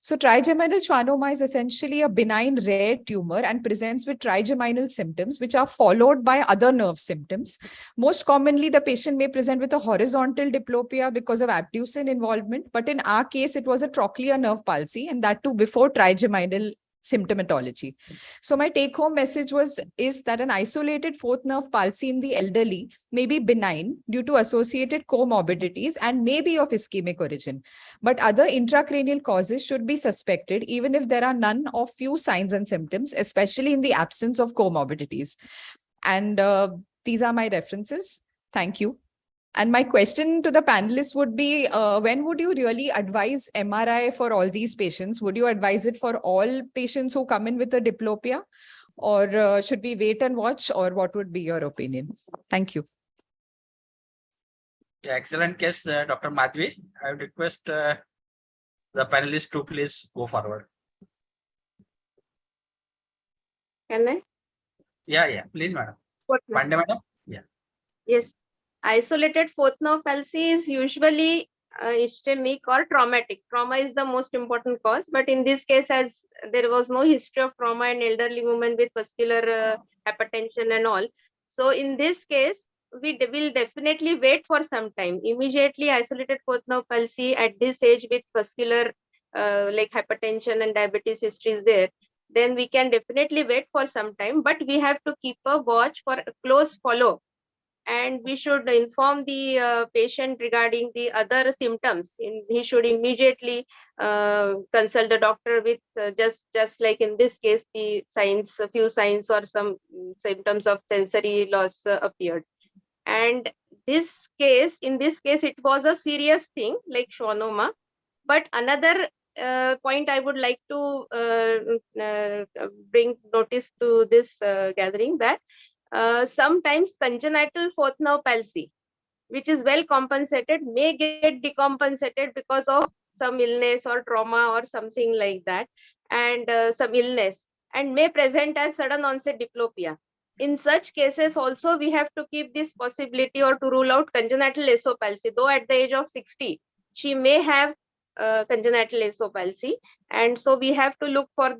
So trigeminal schwannoma is essentially a benign rare tumor and presents with trigeminal symptoms, which are followed by other nerve symptoms. Most commonly, the patient may present with a horizontal diplopia because of abducen involvement, but in our case, it was a trochlear nerve palsy, and that too before trigeminal symptomatology. So my take-home message is that an isolated fourth nerve palsy in the elderly may be benign due to associated comorbidities and may be of ischemic origin. But other intracranial causes should be suspected even if there are none or few signs and symptoms, especially in the absence of comorbidities. And these are my references. Thank you. And my question to the panelists would be, when would you really advise MRI for all these patients? Would you advise it for all patients who come in with a diplopia? Or should we wait and watch? Or what would be your opinion? Thank you. Excellent case, Dr. Madhvi. I would request the panelists to please go forward. Can I? Yeah, please, madam. Pandey, madam? Yeah. Yes. Isolated fourth nerve palsy is usually ischemic or traumatic. Trauma is the most important cause, but in this case, as there was no history of trauma and elderly women with vascular hypertension and all, so in this case, we will definitely wait for some time. Immediately isolated fourth nerve palsy at this age with vascular like hypertension and diabetes history is there, then we can definitely wait for some time, but we have to keep a watch for a close follow. And we should inform the patient regarding the other symptoms. He should immediately consult the doctor with just like in this case, the signs, a few signs or some symptoms of sensory loss appeared. And in this case, it was a serious thing like schwannoma. But another point I would like to bring notice to this gathering, that sometimes congenital fourth nerve palsy, which is well compensated, may get decompensated because of some illness or trauma or something like that, and some illness, and may present as sudden onset diplopia. In such cases also, we have to keep this possibility or to rule out congenital SO palsy. Though at the age of 60, she may have congenital SO palsy, and so we have to look for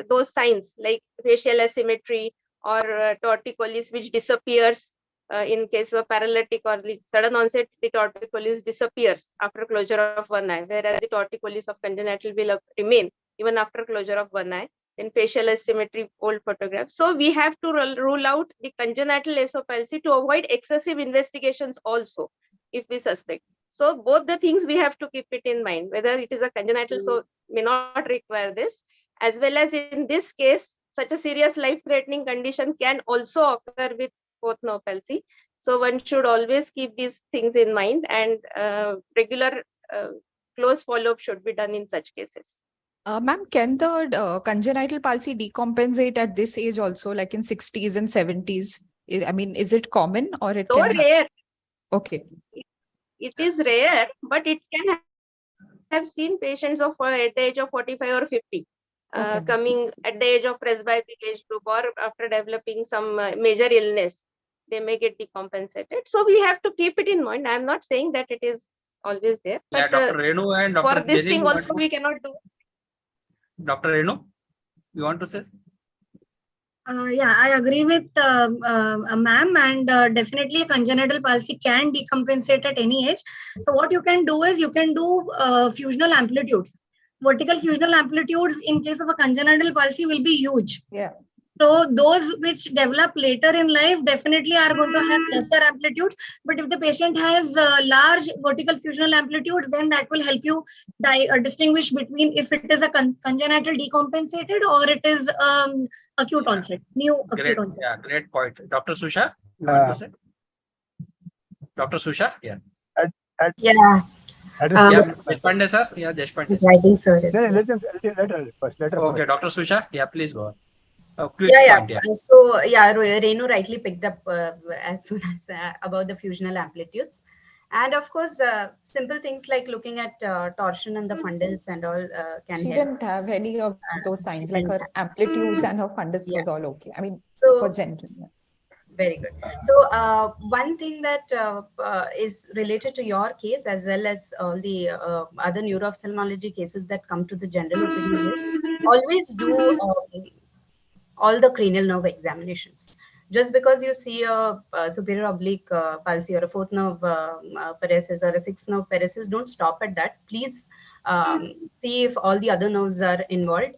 those signs like facial asymmetry or torticollis, which disappears in case of paralytic or sudden onset. The torticollis disappears after closure of one eye, whereas the torticollis of congenital will remain even after closure of one eye. Then facial asymmetry, old photographs. So we have to rule out the congenital SO palsy to avoid excessive investigations also, if we suspect. So both the things we have to keep it in mind, whether it is a congenital, so may not require this, as well as in this case, such a serious life-threatening condition can also occur with fourth nerve palsy. So one should always keep these things in mind, and regular close follow-up should be done in such cases. Ma'am, can the congenital palsy decompensate at this age also, like in 60s and 70s? I mean, is it common or it So can rare. Okay. It is rare, but it can have seen patients of at the age of 45 or 50. Coming at the age of presbyopic age group or after developing some major illness, they may get decompensated. So we have to keep it in mind. I'm not saying that it is always there, Yeah, but Dr. Renu and Dr. for this Jeni, thing also we cannot do. Dr. Renu, you want to say? Yeah, I agree with ma'am, and definitely congenital palsy can decompensate at any age. So what you can do is you can do fusional amplitudes. Vertical fusional amplitudes in case of a congenital palsy will be huge. Yeah. So those which develop later in life definitely are going to have lesser amplitudes. But if the patient has large vertical fusional amplitudes, then that will help you distinguish between if it is a congenital decompensated or it is acute onset, acute onset. Yeah, great point. Dr. Susha, you want to say? Dr. Susha, yeah. Yeah. Deshpande sir, yeah, Deshpande sir. Writing sir. Let her Okay, Dr. Susha, yeah, please go on. Yeah. So yeah, Renu rightly picked up as soon as about the fusional amplitudes. And of course, simple things like looking at torsion and the fundus and all can She help. didn't have any of those signs, like her amplitudes and her fundus was all okay. I mean, So- for general. Yeah. Very good. So one thing that is related to your case as well as all the other neuro-ophthalmology cases that come to the general opinion is always do all the cranial nerve examinations. Just because you see a superior oblique palsy or a fourth nerve paresis or a sixth nerve paresis, don't stop at that. Please see if all the other nerves are involved.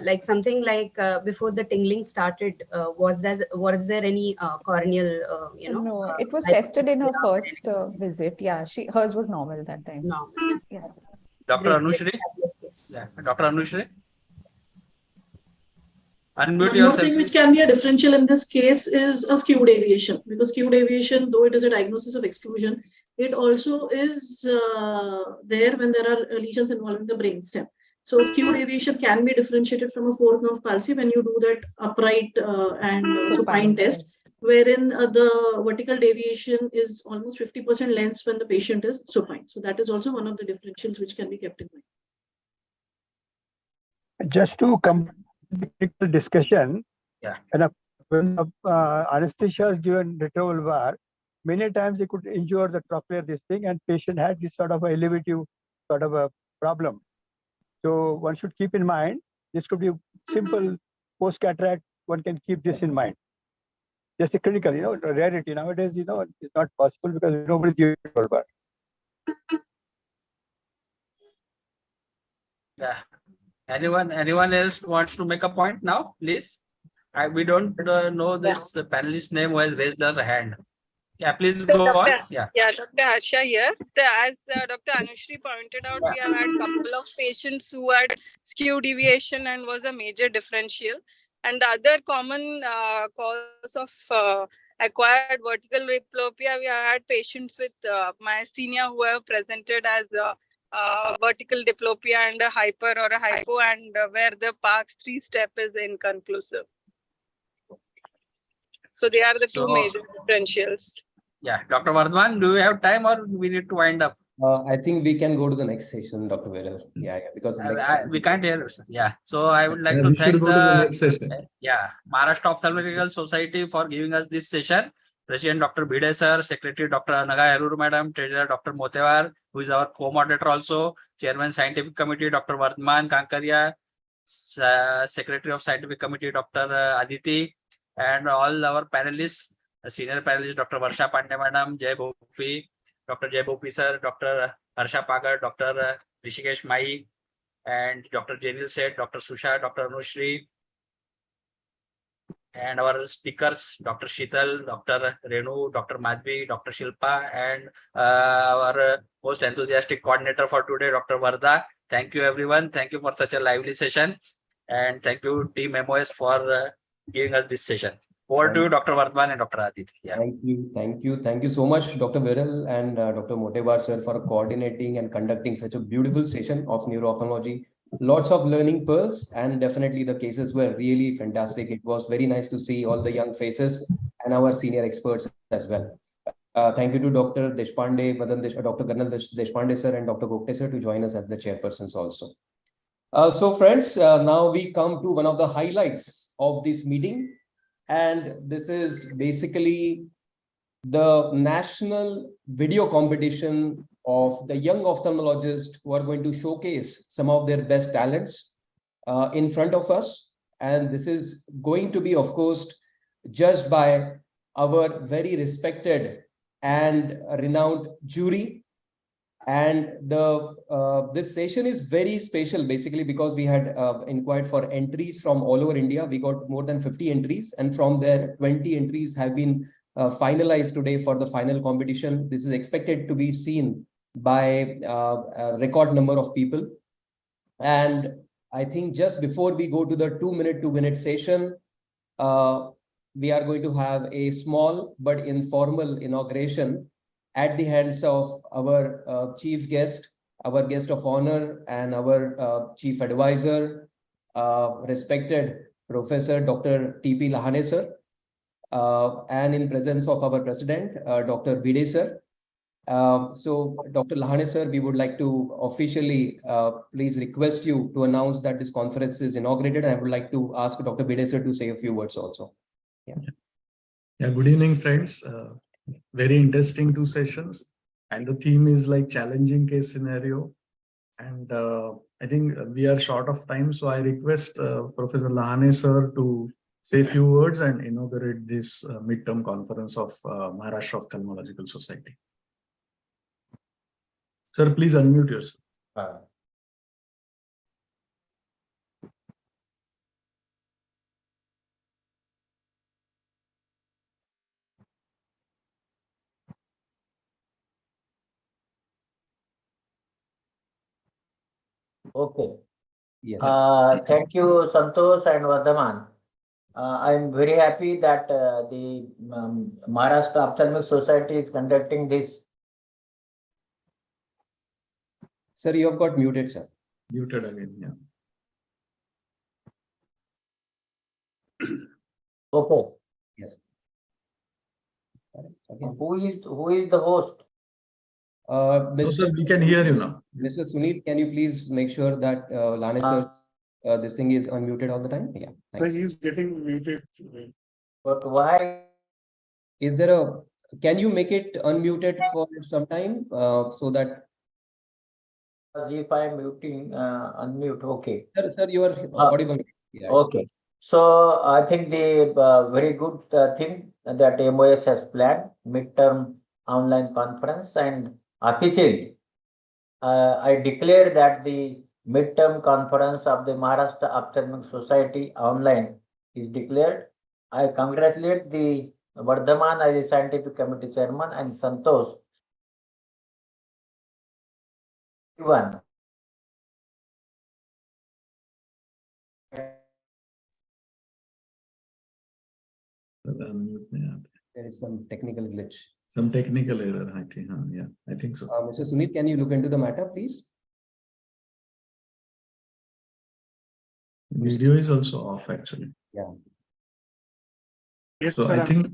Like something like before the tingling started, was there any corneal, No, it was tested in her first visit. Yeah, hers was normal that time. Normal. Yeah. Dr. Anushri? Yeah, Dr. Anushri? Unmute One more yourself. thing which can be a differential in this case is a skewed deviation, because skewed deviation, though it is a diagnosis of exclusion, it also is there when there are lesions involving the brainstem. So skewed deviation can be differentiated from a fourth nerve palsy when you do that upright and supine test, wherein the vertical deviation is almost 50% less when the patient is supine. So that is also one of the differentials which can be kept in mind. Just to come to discussion, yeah. When anesthesia is given retrovalvar, many times it could injure the trochlear this thing, and patient had this sort of a elevative sort of a problem. So one should keep in mind, this could be simple post-cataract, one can keep this in mind. Just a critical, rarity. Nowadays, it's not possible because nobody gives it over. Yeah. Anyone else wants to make a point now, please? We don't know this panelist name who has raised their hand. Yeah, please go on. Yeah. Yeah, Dr. Harsha here. As Dr. Anushri pointed out, we have had a couple of patients who had skew deviation and was a major differential. And the other common cause of acquired vertical diplopia, we have had patients with myasthenia who have presented as vertical diplopia and a hyper or a hypo, and where the Parkes 3-step is inconclusive. So they are the two major differentials. Yeah, Dr. Vardhan, do we have time or we need to wind up? I think we can go to the next session, Dr. Viral. Yeah, because We can't hear. Yeah, so I would like to we thank should go to the next session. Maharashtra Ophthalmological Society for giving us this session. President Dr. Bhide sir, Secretary Dr. Anaga Arur madam, Treasurer Dr. Motevar, who is our co-moderator also, Chairman Scientific Committee Dr. Vardhan Kankaria, Secretary of Scientific Committee Dr. Aditi, and all our panelists, senior panelist Dr. Varsha Pandey madam, Jay Bhopi, Dr. Jay Bhopi sir, Dr. Harsha Pagar, Dr. Rishikesh Mai, and Dr. Jenil Seth, Dr. Susha, Dr. Anushri, and our speakers, Dr. Sheetal, Dr. Renu, Dr. Madhvi, Dr. Shilpa, and our most enthusiastic coordinator for today, Dr. Vardha. Thank you, everyone. Thank you for such a lively session. And thank you, Team MOS, for giving us this session. Over to you, Dr. Vardhan and Dr. Adit. Yeah. Thank you so much, Dr. Viral and Dr. Motevar sir, for coordinating and conducting such a beautiful session of neuro-ophthalmology. Lots of learning pearls, and definitely the cases were really fantastic. It was very nice to see all the young faces and our senior experts as well. Thank you to Dr. Deshpande, Dr. Karnal Deshpande sir and Dr. Gupte sir to join us as the chairpersons also. So friends, now we come to one of the highlights of this meeting. And this is basically the national video competition of the young ophthalmologists who are going to showcase some of their best talents in front of us. And this is going to be, of course, judged by our very respected and renowned jury. And this session is very special, basically, because we had inquired for entries from all over India. We got more than 50 entries, and from there, 20 entries have been finalized today for the final competition. This is expected to be seen by a record number of people. And I think just before we go to the 2-minute session, we are going to have a small but informal inauguration at the hands of our chief guest, our guest of honor, and our chief advisor, respected Professor Dr. T.P. Lahane sir, and in presence of our president, Dr. Bhide sir. So, Dr. Lahane sir, we would like to officially please request you to announce that this conference is inaugurated. And I would like to ask Dr. Bhide sir to say a few words also. Yeah, good evening, friends. Very interesting 2 sessions, and the theme is like challenging case scenario. And I think we are short of time, so I request Professor Lahane sir to say a few words and inaugurate this midterm conference of Maharashtra Ophthalmological Society. Sir, please unmute yourself. Okay. Yes. Thank you, Santosh and Vardhaman. I'm very happy that the Maharashtra Ophthalmic Society is conducting this. Sir, you have got muted, sir. Muted again, yeah. Okay. Yes. Who is the host? Sir, we can hear you now. Mr. Sunil, can you please make sure that Lahane sir, this thing is unmuted all the time? Yeah. So he's getting muted. But why? Is there a can you make it unmuted for some time so that If I'm muting, unmute, okay. Sir, you are audible. Yeah. Okay. So I think the very good thing that MOS has planned midterm online conference, and officially I declare that the midterm conference of the Maharashtra Ophthalmic Society online is declared. I congratulate the Vardhaman as the scientific committee chairman and Santosh. Everyone. There is some technical glitch. Some technical error, I think. Yeah, I think so. Mr. Sunil, can you look into the matter, please? Video is also off, actually. Yeah. Yes, so I think.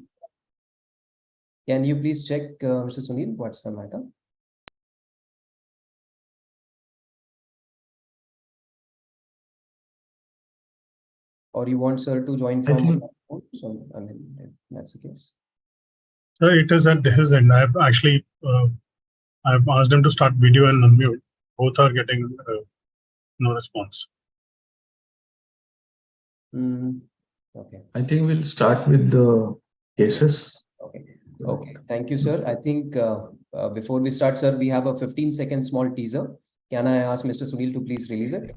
Can you please check, Mr. Sunil, what's the matter? Or you want sir to join from? So I mean, if that's the case. So it is at his end. I've actually I've asked him to start video and unmute. Both are getting no response. Okay. I think we'll start with the cases. Okay. Okay. Thank you, sir. I think before we start, sir, we have a 15-second small teaser. Can I ask Mr. Sunil to please release it?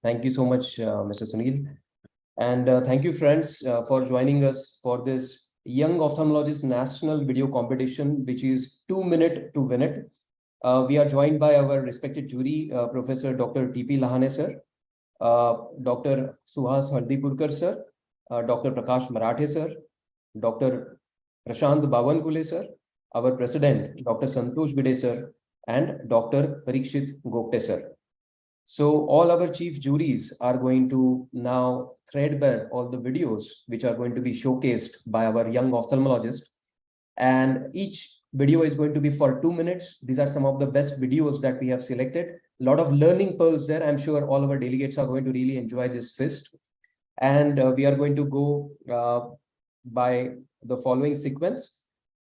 Thank you so much, Mr. Sunil. And thank you, friends, for joining us for this Young Ophthalmologist National Video Competition, which is 2 minute to win it. We are joined by our respected jury, Professor Dr. T.P. Lahane, sir, Dr. Suhas Hardipurkar, sir, Dr. Prakash Marathe, sir, Dr. Prashant Bawankule, sir, our president, Dr. Santosh Bide, sir, and Dr. Parikshit Gopte, sir. So all our chief juries are going to now threadbare all the videos which are going to be showcased by our young ophthalmologist. And each video is going to be for 2 minutes. These are some of the best videos that we have selected. A lot of learning pearls there. I'm sure all our delegates are going to really enjoy this fest. And we are going to go by the following sequence.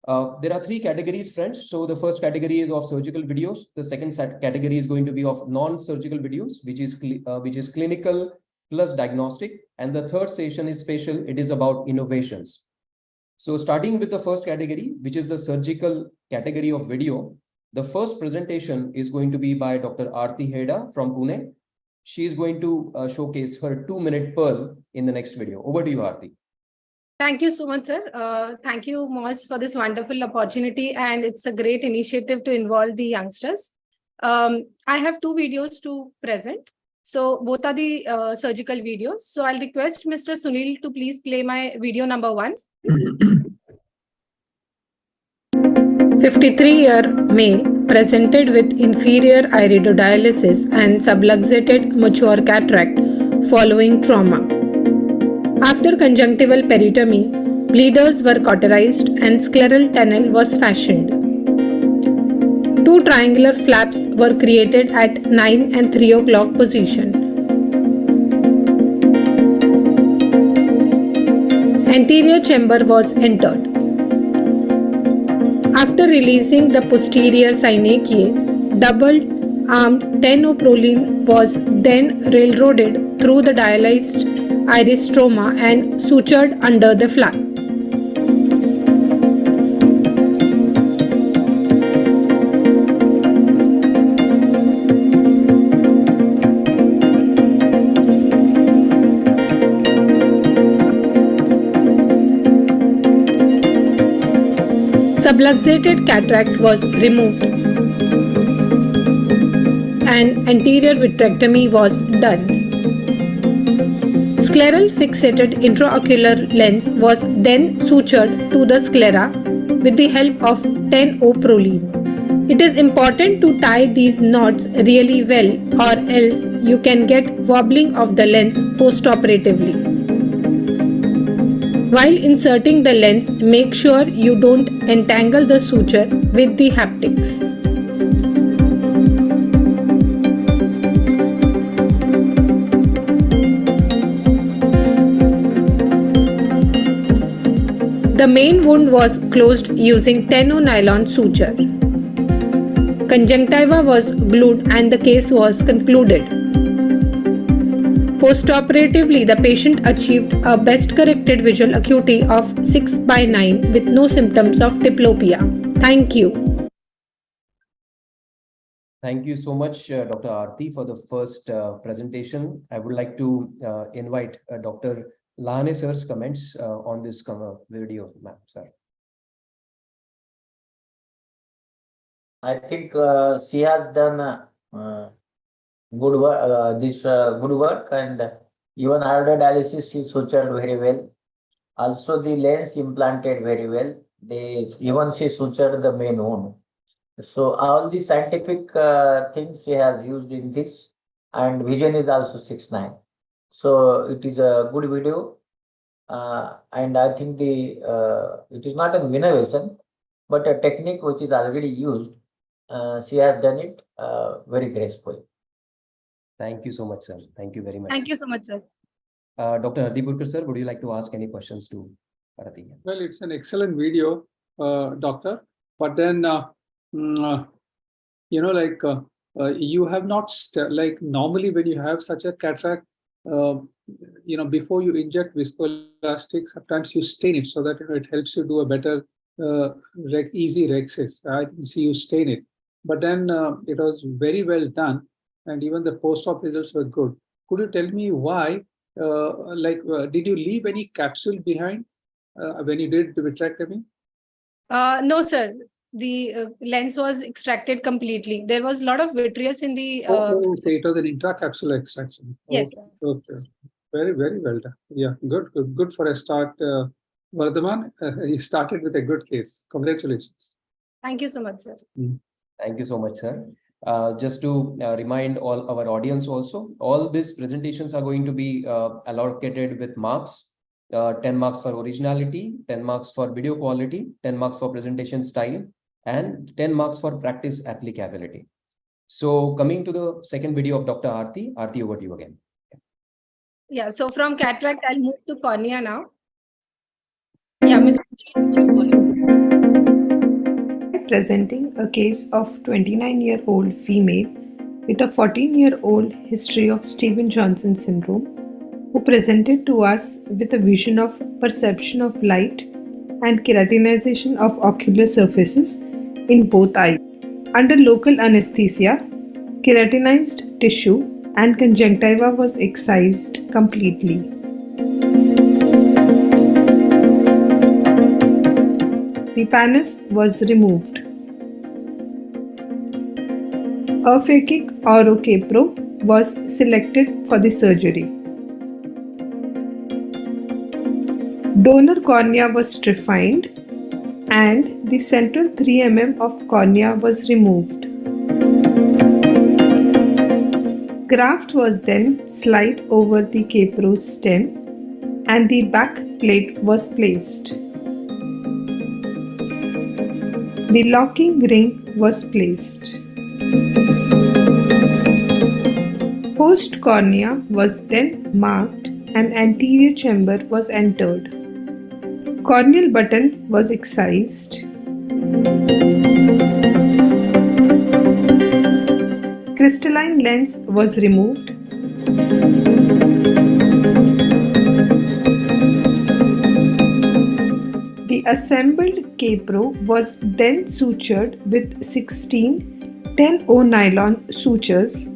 There are 3 categories, friends. So the first category is of surgical videos. The second category is going to be of non-surgical videos, which is clinical plus diagnostic. And the third session is special. It is about innovations. So starting with the first category, which is the surgical category of video, the first presentation is going to be by Dr. Aarti Heda from Pune. She is going to showcase her 2-minute pearl in the next video. Over to you, Aarti. Thank you so much, sir. Thank you, Moz, for this wonderful opportunity. And it's a great initiative to involve the youngsters. I have 2 videos to present. So both are the surgical videos. So I'll request Mr. Sunil to please play my video number 1. 53-year male presented with inferior iridodialysis and subluxated mature cataract following trauma. After conjunctival peritomy, bleeders were cauterized and scleral tunnel was fashioned. 2 triangular flaps were created at 9 and 3 o'clock position. Anterior chamber was entered. After releasing the posterior synechiae, double-armed tenoprolene was then railroaded through the dialyzed iris stroma and sutured under the flap. Subluxated cataract was removed and anterior vitrectomy was done. Scleral fixated intraocular lens was then sutured to the sclera with the help of 10-O proline. It is important to tie these knots really well, or else you can get wobbling of the lens postoperatively. While inserting the lens, make sure you don't entangle the suture with the haptics. The main wound was closed using 10-O nylon suture. Conjunctiva was glued and the case was concluded. Postoperatively, the patient achieved a best corrected visual acuity of 6/9 with no symptoms of diplopia. Thank you. Thank you so much, Dr. Aarti, for the first presentation. I would like to invite Dr. Lahane sir's comments on this video, ma'am, sir. I think she has done good work. Good work, and even iododialysis she sutured very well. Also, the lens implanted very well. Even she sutured the main wound. So all the scientific things she has used in this, and vision is also 6/9. So it is a good video, and I think it is not an innovation, but a technique which is already used. She has done it very gracefully. Thank you so much, sir. Thank you very much. Thank you so much, sir. Dr. Hardipurkar sir, would you like to ask any questions to Aarti? Well, it's an excellent video, doctor. But then, you have not like normally when you have such a cataract, before you inject viscoelastic, sometimes you stain it so that it helps you do a better easy rexis. I see you stain it, but then it was very well done, and even the post-op results were good. Could you tell me why? Did you leave any capsule behind when you did the vitrectomy? No, sir. The lens was extracted completely. There was a lot of vitreous in the. Okay, it was an intracapsular extraction. Yes. Okay. Very, very well done. Yeah, good for a start. Vardhaman, you started with a good case. Congratulations. Thank you so much, sir. Thank you so much, sir. Just to remind all our audience also, all these presentations are going to be allocated with marks. 10 marks for originality, 10 marks for video quality, 10 marks for presentation style, and 10 marks for practice applicability. So coming to the second video of Dr. Aarti. Aarti, over to you again. Yeah, so from cataract, I'll move to cornea now. Yeah, Ms. Presenting a case of 29-year-old female with a 14-year-old history of Stevens-Johnson syndrome, who presented to us with a vision of perception of light and keratinization of ocular surfaces in both eyes. Under local anesthesia, keratinized tissue and conjunctiva was excised completely. The pannus was removed. A phakic orocapro was selected for the surgery. Donor cornea was stratified and the central 3 mm of cornea was removed. Graft was then slid over the capro stem and the back plate was placed. The locking ring was placed. Post cornea was then marked and anterior chamber was entered. Corneal button was excised. Crystalline lens was removed. The assembled capro was then sutured with 16 10-O nylon sutures.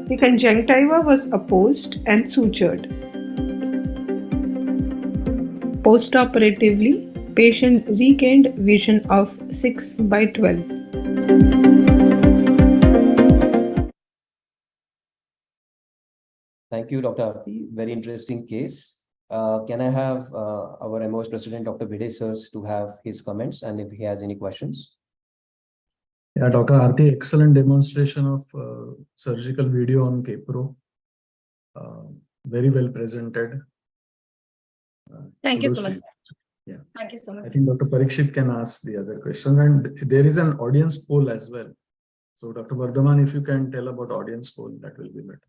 The conjunctiva was opposed and sutured. Postoperatively, Patient regained vision of 6/12. Thank you, Dr. Aarti. Very interesting case. Can I have our MOS President, Dr. Bide sirs, to have his comments and if he has any questions? Yeah, Dr. Aarti, excellent demonstration of surgical video on KPRO. Very well presented. Thank you so Kudos to much. Yeah. Thank you so I much. think Dr. Parikshit can ask the other questions, and there is an audience poll as well. So Dr. Vardhaman, if you can tell about audience poll, that will be better.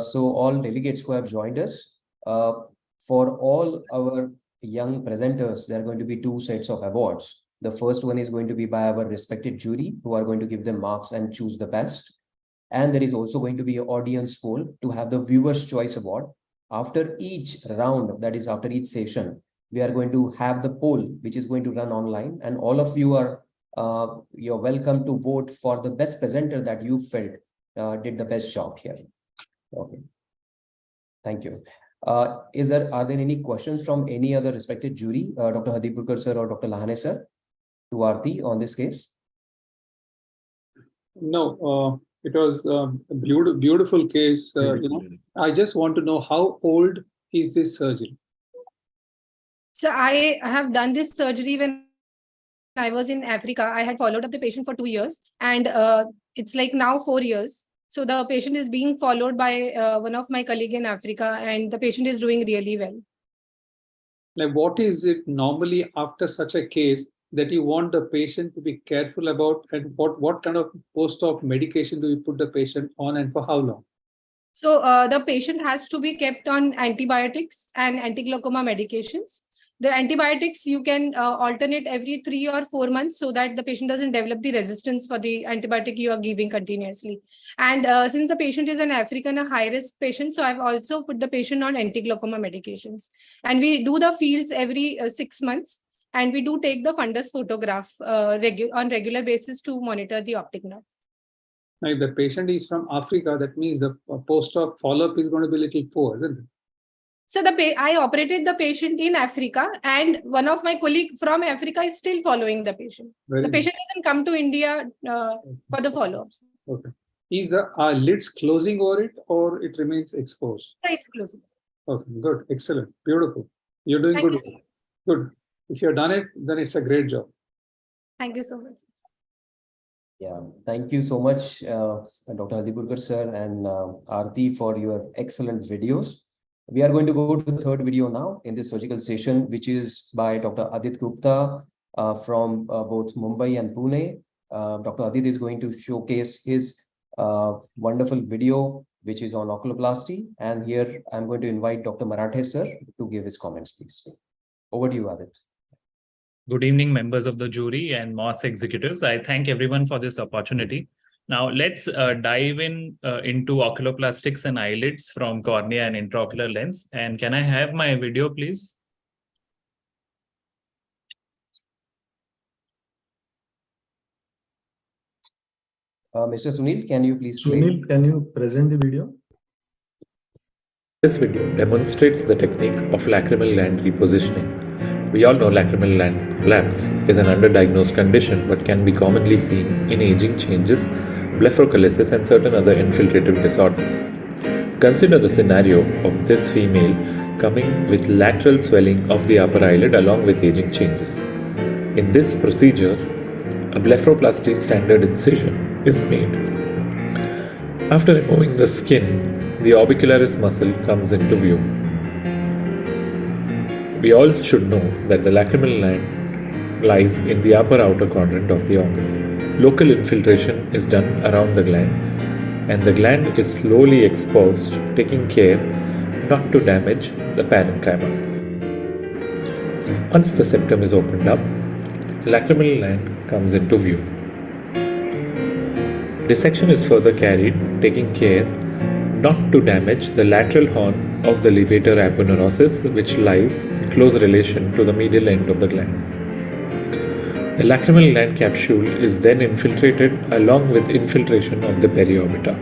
So all delegates who have joined us, for all our young presenters, there are going to be two sets of awards. The first one is going to be by our respected jury, who are going to give them marks and choose the best. And there is also going to be an audience poll to have the Viewer's Choice Award. After each round, that is after each session, we are going to have the poll, which is going to run online, and all of you are you're welcome to vote for the best presenter that you felt did the best job here. Okay. Thank you. Are there any questions from any other respected jury, Dr. Hadipurkar sir or Dr. Lahane sir, to Aarti on this case? No, it was a beautiful case. I just want to know, how old is this surgery? So I have done this surgery when I was in Africa. I had followed up the patient for 2 years, and it's like now 4 years. So the patient is being followed by one of my colleagues in Africa, and the patient is doing really well. Like, what is it normally after such a case that you want the patient to be careful about, and what kind of post-op medication do you put the patient on, and for how long? So the patient has to be kept on antibiotics and anti-glaucoma medications. The antibiotics you can alternate every 3 or 4 months so that the patient doesn't develop the resistance for the antibiotic you are giving continuously. And since the patient is an African, a high-risk patient, so I've also put the patient on anti-glaucoma medications. And we do the fields every 6 months, and we do take the fundus photograph on regular basis to monitor the optic nerve. Now, if the patient is from Africa, that means the post-op follow-up is going to be a little poor, isn't it? So I operated the patient in Africa, and one of my colleagues from Africa is still following the patient. The patient doesn't come to India for the follow-ups. Okay. Is our lids closing over it, or it remains exposed? So it's closing. Okay, good, excellent, beautiful. You're doing Thank good. you so much. Good. If you've done it, then it's a great job. Thank you so much. Yeah, thank you so much, Dr. Hadipurkar sir and Aarti, for your excellent videos. We are going to go to the third video now in this surgical session, which is by Dr. Adit Gupta from both Mumbai and Pune. Dr. Adit is going to showcase his wonderful video, which is on oculoplasty. And here I'm going to invite Dr. Marathe sir to give his comments, please. Over to you, Adit. Good evening, members of the jury and MOS executives. I thank everyone for this opportunity. Now let's dive into oculoplastics and eyelids from cornea and intraocular lens. And can I have my video, please? Mr. Sunil, can you please play? Sunil, can you present the video? This video demonstrates the technique of lacrimal gland repositioning. We all know lacrimal gland prolapse is an underdiagnosed condition but can be commonly seen in aging changes, blepharochalasis, and certain other infiltrative disorders. Consider the scenario of this female coming with lateral swelling of the upper eyelid along with aging changes. In this procedure, a blepharoplasty standard incision is made. After removing the skin, the orbicularis muscle comes into view. We all should know that the lacrimal gland lies in the upper outer quadrant of the orbit. Local infiltration is done around the gland, and the gland is slowly exposed, taking care not to damage the parenchyma. Once the septum is opened up, lacrimal gland comes into view. Dissection is further carried, taking care not to damage the lateral horn of the levator aponeurosis, which lies in close relation to the medial end of the gland. The lacrimal gland capsule is then infiltrated along with infiltration of the periorbita.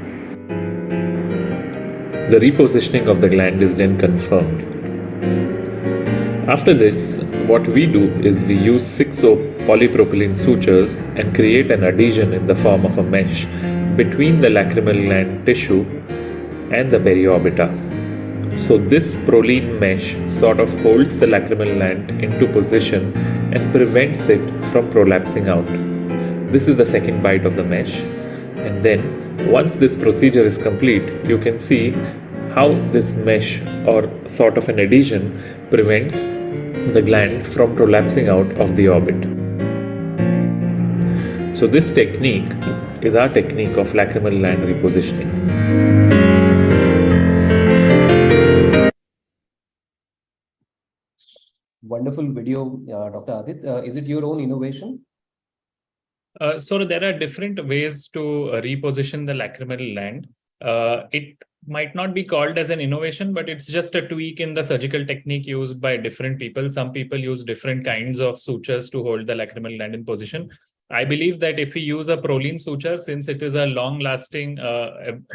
The repositioning of the gland is then confirmed. After this, what we do is we use 6 polypropylene sutures and create an adhesion in the form of a mesh between the lacrimal gland tissue and the periorbita. So this proline mesh sort of holds the lacrimal gland into position and prevents it from prolapsing out. This is the second bite of the mesh. And then once this procedure is complete, you can see how this mesh or sort of an adhesion prevents the gland from prolapsing out of the orbit. So this technique is our technique of lacrimal gland repositioning. Wonderful video, Dr. Adit. Is it your own innovation? So there are different ways to reposition the lacrimal gland. It might not be called as an innovation, but it's just a tweak in the surgical technique used by different people. Some people use different kinds of sutures to hold the lacrimal gland in position. I believe that if we use a proline suture, since it is a long-lasting,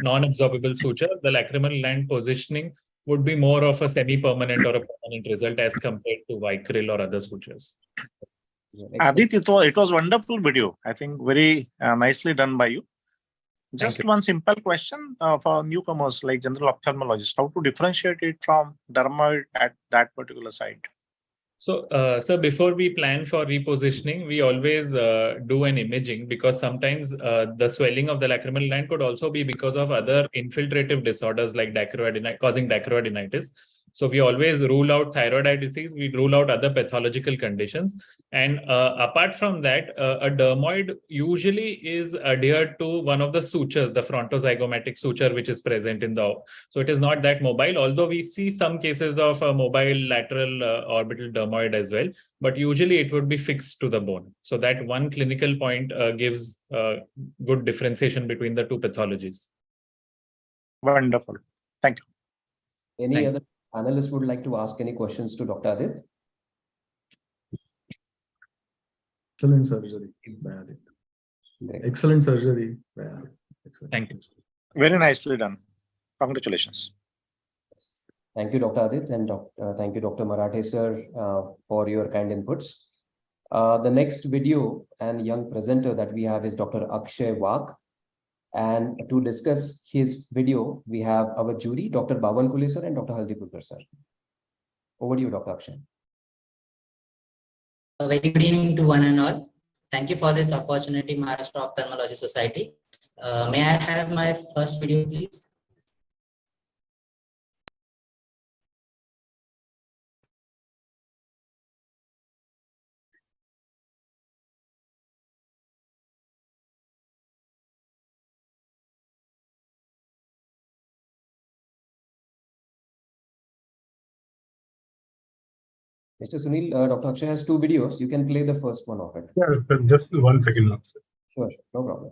non-absorbable suture, the lacrimal gland positioning would be more of a semi-permanent or a permanent result as compared to Vicryl or other sutures. Adit, it was wonderful video. I think very nicely done by you. Just one simple question for newcomers like general ophthalmologists, how to differentiate it from dermoid at that particular site? So, before we plan for repositioning, we always do an imaging, because sometimes the swelling of the lacrimal gland could also be because of other infiltrative disorders like causing dacroadenitis. So we always rule out thyroid eye disease, we rule out other pathological conditions. And apart from that, a dermoid usually is adhered to one of the sutures, the frontozygomatic suture, which is present in the, so it is not that mobile, although we see some cases of a mobile lateral orbital dermoid as well, but usually it would be fixed to the bone. So that one clinical point gives good differentiation between the two pathologies. Wonderful. Thank you. Any other analyst would like to ask any questions to Dr. Adit? Excellent surgery by Adit. Excellent surgery by Adit. Excellent. Thank you. Very nicely done. Congratulations. Thank you, Dr. Adit, and thank you, Dr. Marathe sir, for your kind inputs. The next video and young presenter that we have is Dr. Akshay Wak. And to discuss his video, we have our jury, Dr. Bhavan Kule sir and Dr. Haldipurkar sir. Over to you, Dr. Akshay. A very good evening to one and all. Thank you for this opportunity, Maharashtra Ophthalmology Society. May I have my first video, please? Mr. Sunil, Dr. Akshay has 2 videos. You can play the first one of it. Yeah, just 1 second. Sure, no problem.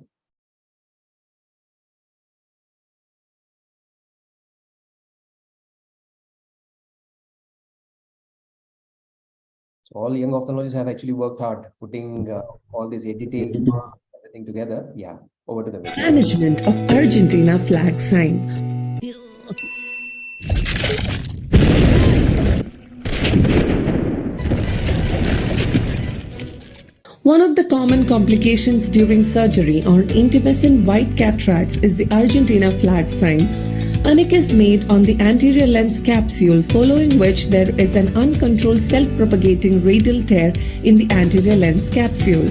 So all young ophthalmologists have actually worked hard putting all this editing, everything together. Yeah, over to the video. Management of Argentina flag sign. One of the common complications during surgery on intumescent white cataracts is the Argentina flag sign. A nick is made on the anterior lens capsule, following which there is an uncontrolled self-propagating radial tear in the anterior lens capsule.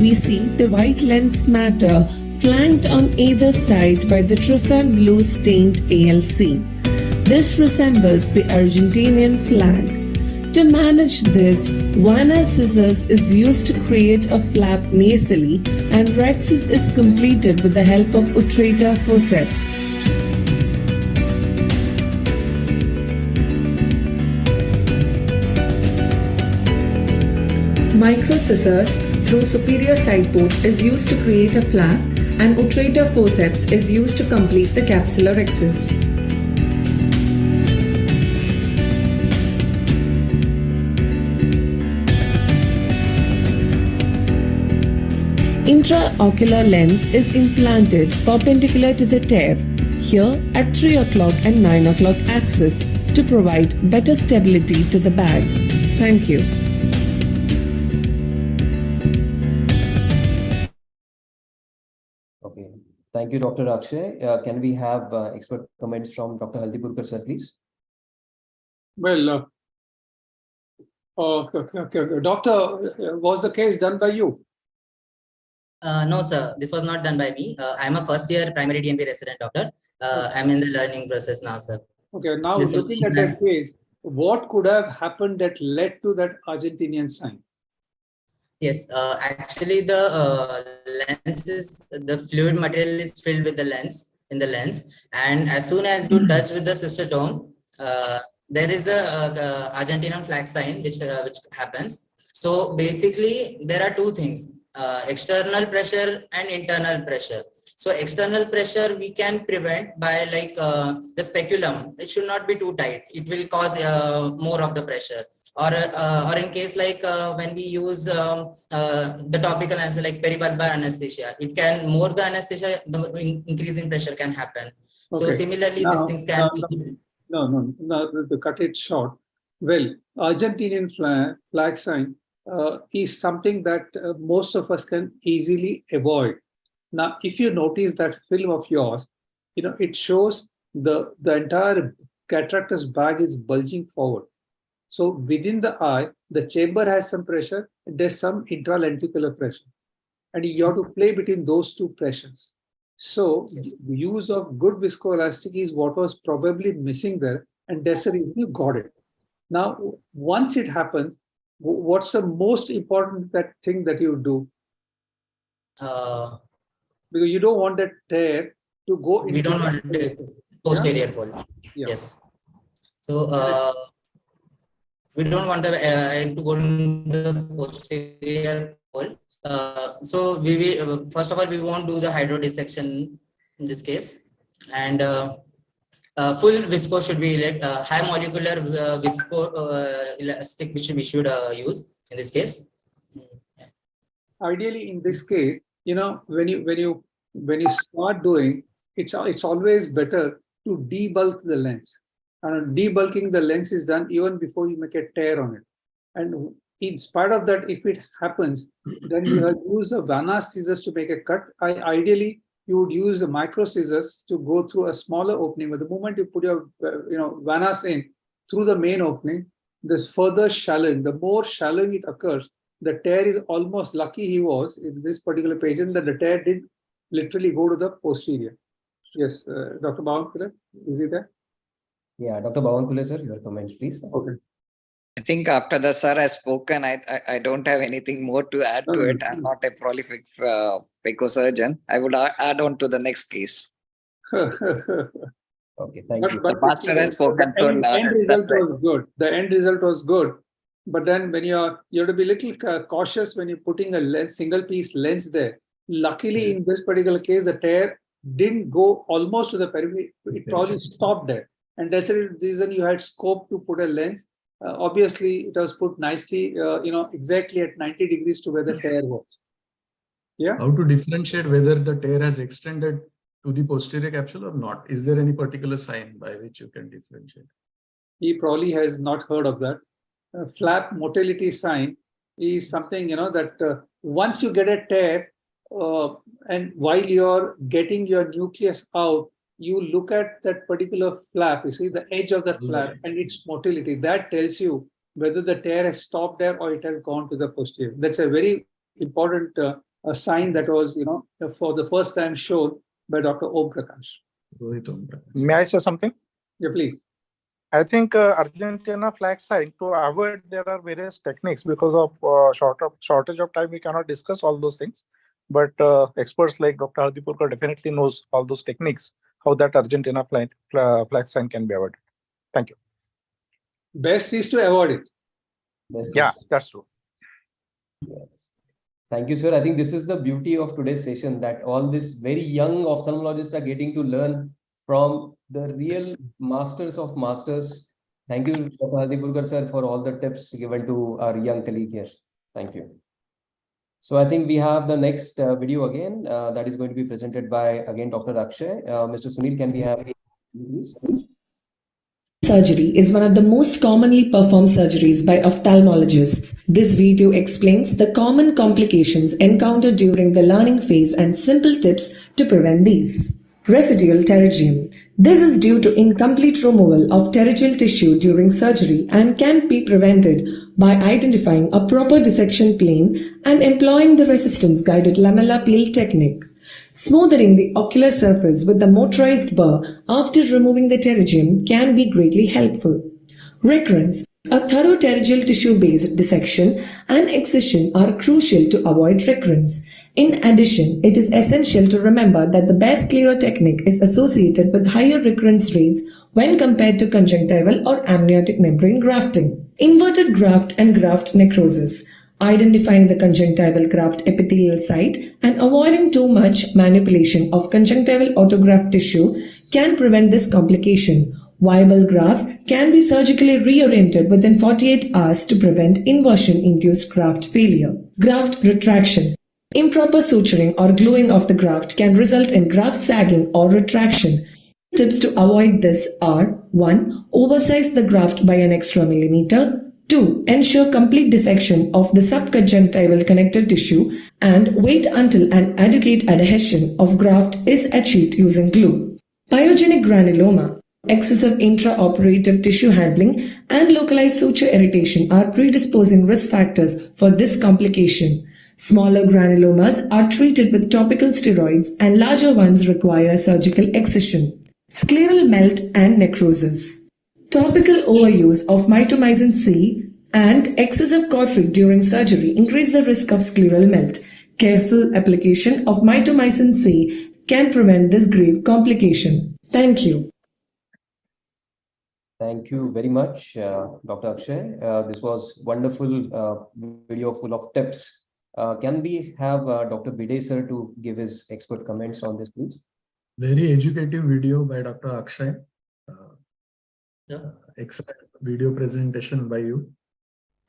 We see the white lens matter flanked on either side by the tryptophan blue stained ALC. This resembles the Argentinian flag. To manage this, Vanna scissors is used to create a flap nasally, and rhexis is completed with the help of Utrata forceps. Micro scissors through superior side port is used to create a flap, and Utrata forceps is used to complete the capsular rhexis. Intraocular lens is implanted perpendicular to the tear, here at 3 o'clock and 9 o'clock axis, to provide better stability to the bag. Thank you. Okay. Thank you, Dr. Akshay. Can we have expert comments from Dr. Haldipurkar, sir, please? Well, doctor, was the case done by you? No, sir, this was not done by me. I'm a first year primary DNB resident doctor. I'm in the learning process now, sir. Okay, now This was looking at done- that case, what could have happened that led to that Argentinian sign? Yes, actually the lens is, the fluid material is filled with the lens, in the lens. And as soon as you touch with the cystotome, there is a Argentinian flag sign which happens. So basically there are two things, external pressure and internal pressure. So external pressure we can prevent by like the speculum. It should not be too tight. It will cause more of the pressure. Or in case like when we use the topical anesthesia like peribulbar anesthesia, it can more the anesthesia, the increase in pressure can happen. So Okay. similarly, Now, these things can no, to cut it short. Well, Argentinian flag sign is something that most of us can easily avoid. Now, if you notice that film of yours, it shows the entire cataractous bag is bulging forward. So within the eye, the chamber has some pressure, there's some intralenticular pressure. And you have to play between those two pressures. So the use of good viscoelastic is what was probably missing there, and that's the reason you got it. Now, once it happens, what's the most important thing that you do? Because you don't want that tear to go into we don't want it posterior pole. Yeah. Yes. So we don't want the to go in the posterior pole. So we will first of all we won't do the hydrodissection in this case, and full visco should be like high molecular visco elastic which we should use in this case. Ideally, in this case, when you start doing, it's always better to debulk the lens. And debulking the lens is done even before you make a tear on it. And in spite of that, if it happens, then you have used a Vanas scissors to make a cut. Ideally, you would use the micro scissors to go through a smaller opening. But the moment you put your Vanas in through the main opening, there's further shallowing. The more shallowing it occurs, the tear is almost, lucky he was in this particular patient that the tear did literally go to the posterior. Yes, Dr. Bhavan, is he there? Yeah, Dr. Bhavan, sir, your comments, please. Okay. I think after the sir has spoken, I don't have anything more to add to it. I'm not a prolific surgeon. I would add on to the next case. Okay, thank you. The master has spoken. The end result was good. The end result was good. But then when you have to be a little cautious when you're putting a single piece lens there. Luckily, in this particular case, the tear didn't go almost to the periphery. It probably stopped there. And that's the reason you had scope to put a lens. Obviously, it was put nicely, exactly at 90 degrees to where the tear was. Yeah. How to differentiate whether the tear has extended to the posterior capsule or not? Is there any particular sign by which you can differentiate? He probably has not heard of that. Flap motility sign is something, that once you get a tear, and while you're getting your nucleus out, you look at that particular flap, you see the edge of that flap and its motility. That tells you whether the tear has stopped there or it has gone to the posterior. That's a very important a sign that was, for the first time shown by Dr. Om Prakash. May I say something? Yeah, please. I think Argentina flag sign, to avoid, there are various techniques. Because of shortage of time, we cannot discuss all those things. But experts like Dr. Haldipurkar definitely knows all those techniques, how that Argentina flag sign can be avoided. Thank you. Best is to avoid it. Yeah, that's true. Yes. Thank you, sir. I think this is the beauty of today's session, that all these very young ophthalmologists are getting to learn from the real masters of masters. Thank you, Dr. Haldipurkar, sir, for all the tips given to our young colleague here. Thank you. So I think we have the next video again, that is going to be presented by, again, Dr. Akshay. Mr. Sunil, can we have please? Surgery is one of the most commonly performed surgeries by ophthalmologists. This video explains the common complications encountered during the learning phase and simple tips to prevent these. Residual pterygium. This is due to incomplete removal of pterygeal tissue during surgery and can be prevented by identifying a proper dissection plane and employing the resistance-guided lamella peel technique. Smoothing the ocular surface with the motorized burr after removing the pterygium can be greatly helpful. Recurrence. A thorough pterygeal tissue-based dissection and excision are crucial to avoid recurrence. In addition, it is essential to remember that the best clear technique is associated with higher recurrence rates when compared to conjunctival or amniotic membrane grafting. Inverted graft and graft necrosis. Identifying the conjunctival graft epithelial site and avoiding too much manipulation of conjunctival autograft tissue can prevent this complication. Viable grafts can be surgically reoriented within 48 hours to prevent inversion-induced graft failure. Graft retraction. Improper suturing or gluing of the graft can result in graft sagging or retraction. Tips to avoid this are 1. Oversize the graft by an extra millimeter. 2. Ensure complete dissection of the subconjunctival connective tissue and wait until an adequate adhesion of graft is achieved using glue. Pyogenic granuloma. Excessive intraoperative tissue handling and localized suture irritation are predisposing risk factors for this complication. Smaller granulomas are treated with topical steroids and larger ones require surgical excision. Scleral melt and necrosis. Topical overuse of mitomycin C and excessive cautery during surgery increase the risk of scleral melt. Careful application of mitomycin C can prevent this grave complication. Thank you. Thank you very much, Dr. Akshay. This was wonderful video full of tips. Can we have Dr. Bide sir to give his expert comments on this, please? Very educative video by Dr. Akshay. Excellent video presentation by you.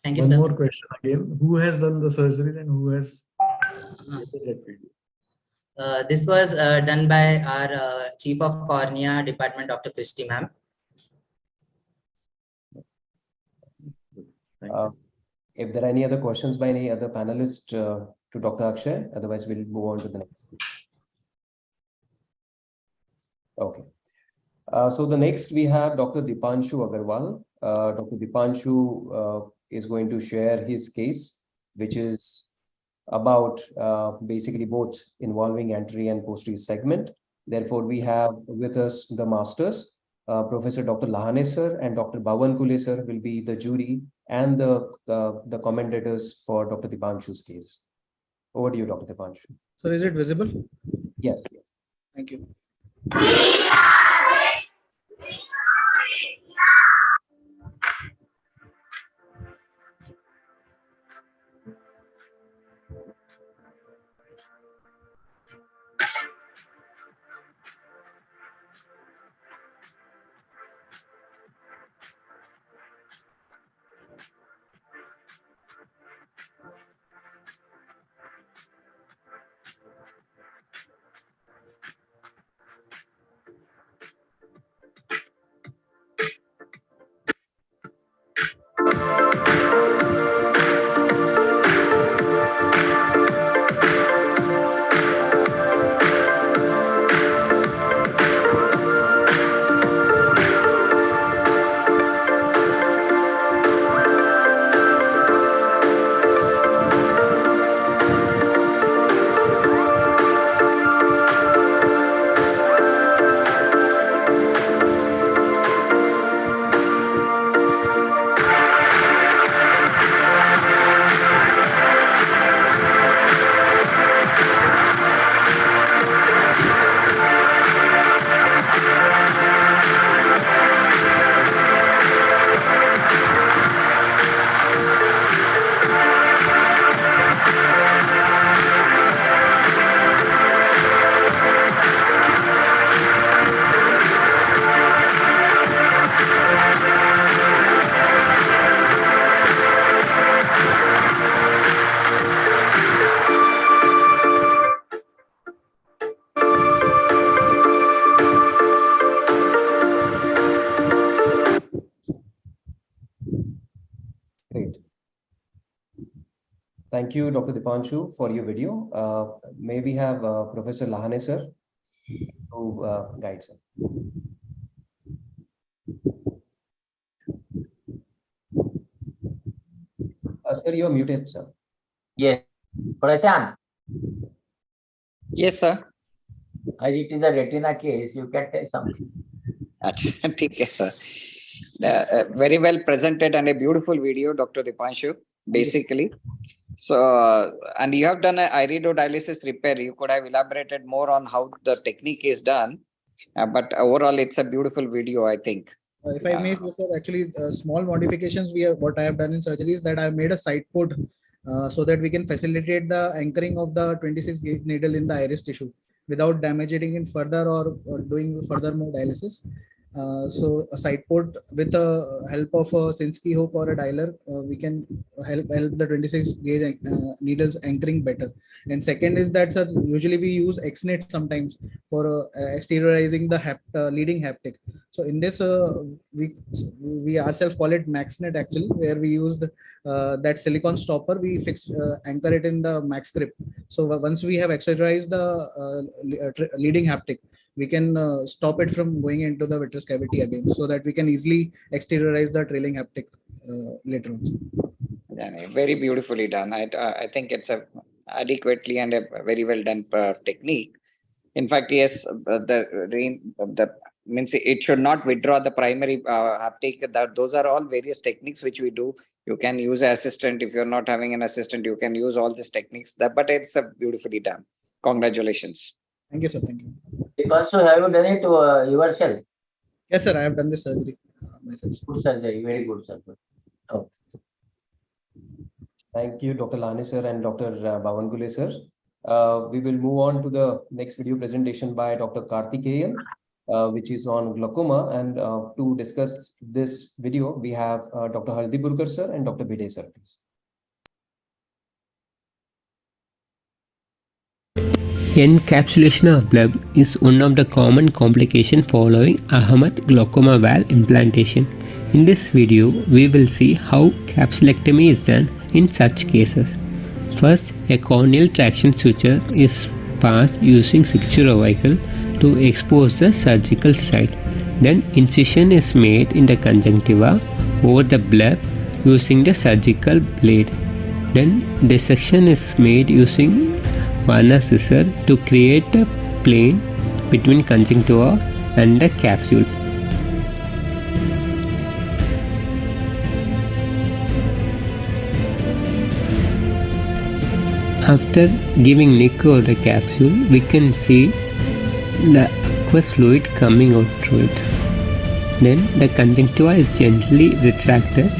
Thank you, One sir. more question again. Who has done the surgery and who has created that video? This was done by our Chief of Cornea Department, Dr. Christy ma'am. If there are any other questions by any other panelist to Dr. Akshay, otherwise we'll move on to the next. Okay. So the next we have Dr. Dipanshu Agarwal. Dr. Dipanshu is going to share his case, which is about basically both involving anterior and posterior segment. Therefore, we have with us the masters, Professor Dr. Lahane sir and Dr. Bhavan Kule sir will be the jury and the commentators for Dr. Dipanshu's case. Over to you, Dr. Dipanshu. So is it visible? Yes, yes. Thank you. Thank you, Dr. Dipanshu, for your video. May we have Professor Lahane sir to guide us. Sir, you are muted, sir. Yes. Prashant, Yes, sir. as it is a retina case, you can tell something. ठीक है, sir. Very well presented and a beautiful video, Dr. Dipanshu, basically. So, and you have done an iridodialysis repair. You could have elaborated more on how the technique is done. But overall, it's a beautiful video, I think. If I may say, sir, actually, small modifications what I have done in surgery is that I have made a side port so that we can facilitate the anchoring of the 26 gauge needle in the iris tissue without damaging it further or doing further more dialysis. So a side port with the help of a Sinskey hook or a dialer, we can help the 26 gauge needles anchoring better. And second is that, sir, usually we use XNet sometimes for exteriorizing the leading haptic. So in this, we ourselves call it MaxNet actually, where we use that silicon stopper, we anchor it in the max grip. So once we have exteriorized the leading haptic, we can stop it from going into the vitreous cavity again, so that we can easily exteriorize the trailing haptic later on. Yeah, very beautifully done. I think it's a adequately and a very well done technique. In fact, yes, the means it should not withdraw the primary haptic. Those are all various techniques which we do. You can use an assistant. If you're not having an assistant, you can use all these techniques. But it's beautifully done. Congratulations. Thank you, sir. Thank you. Also, have you done it yourself? Yes, sir. I have done this surgery myself. Good surgery, very good surgery. Oh. Thank you, Dr. Lahane sir and Dr. Bhavangule sir. We will move on to the next video presentation by Dr. Karthikeyan, which is on glaucoma. And to discuss this video, we have Dr. Haldiburkar sir and Dr. Bide sir, please. Encapsulation of blood is one of the common complications following Ahmed glaucoma valve implantation. In this video, we will see how capsulectomy is done in such cases. First, a corneal traction suture is passed using suture vehicle to expose the surgical site. Then incision is made in the conjunctiva over the bleb using the surgical blade. Then dissection is made using Vanna scissor to create a plane between conjunctiva and the capsule. After giving nick over the capsule, we can see the aqueous fluid coming out through it. Then the conjunctiva is gently retracted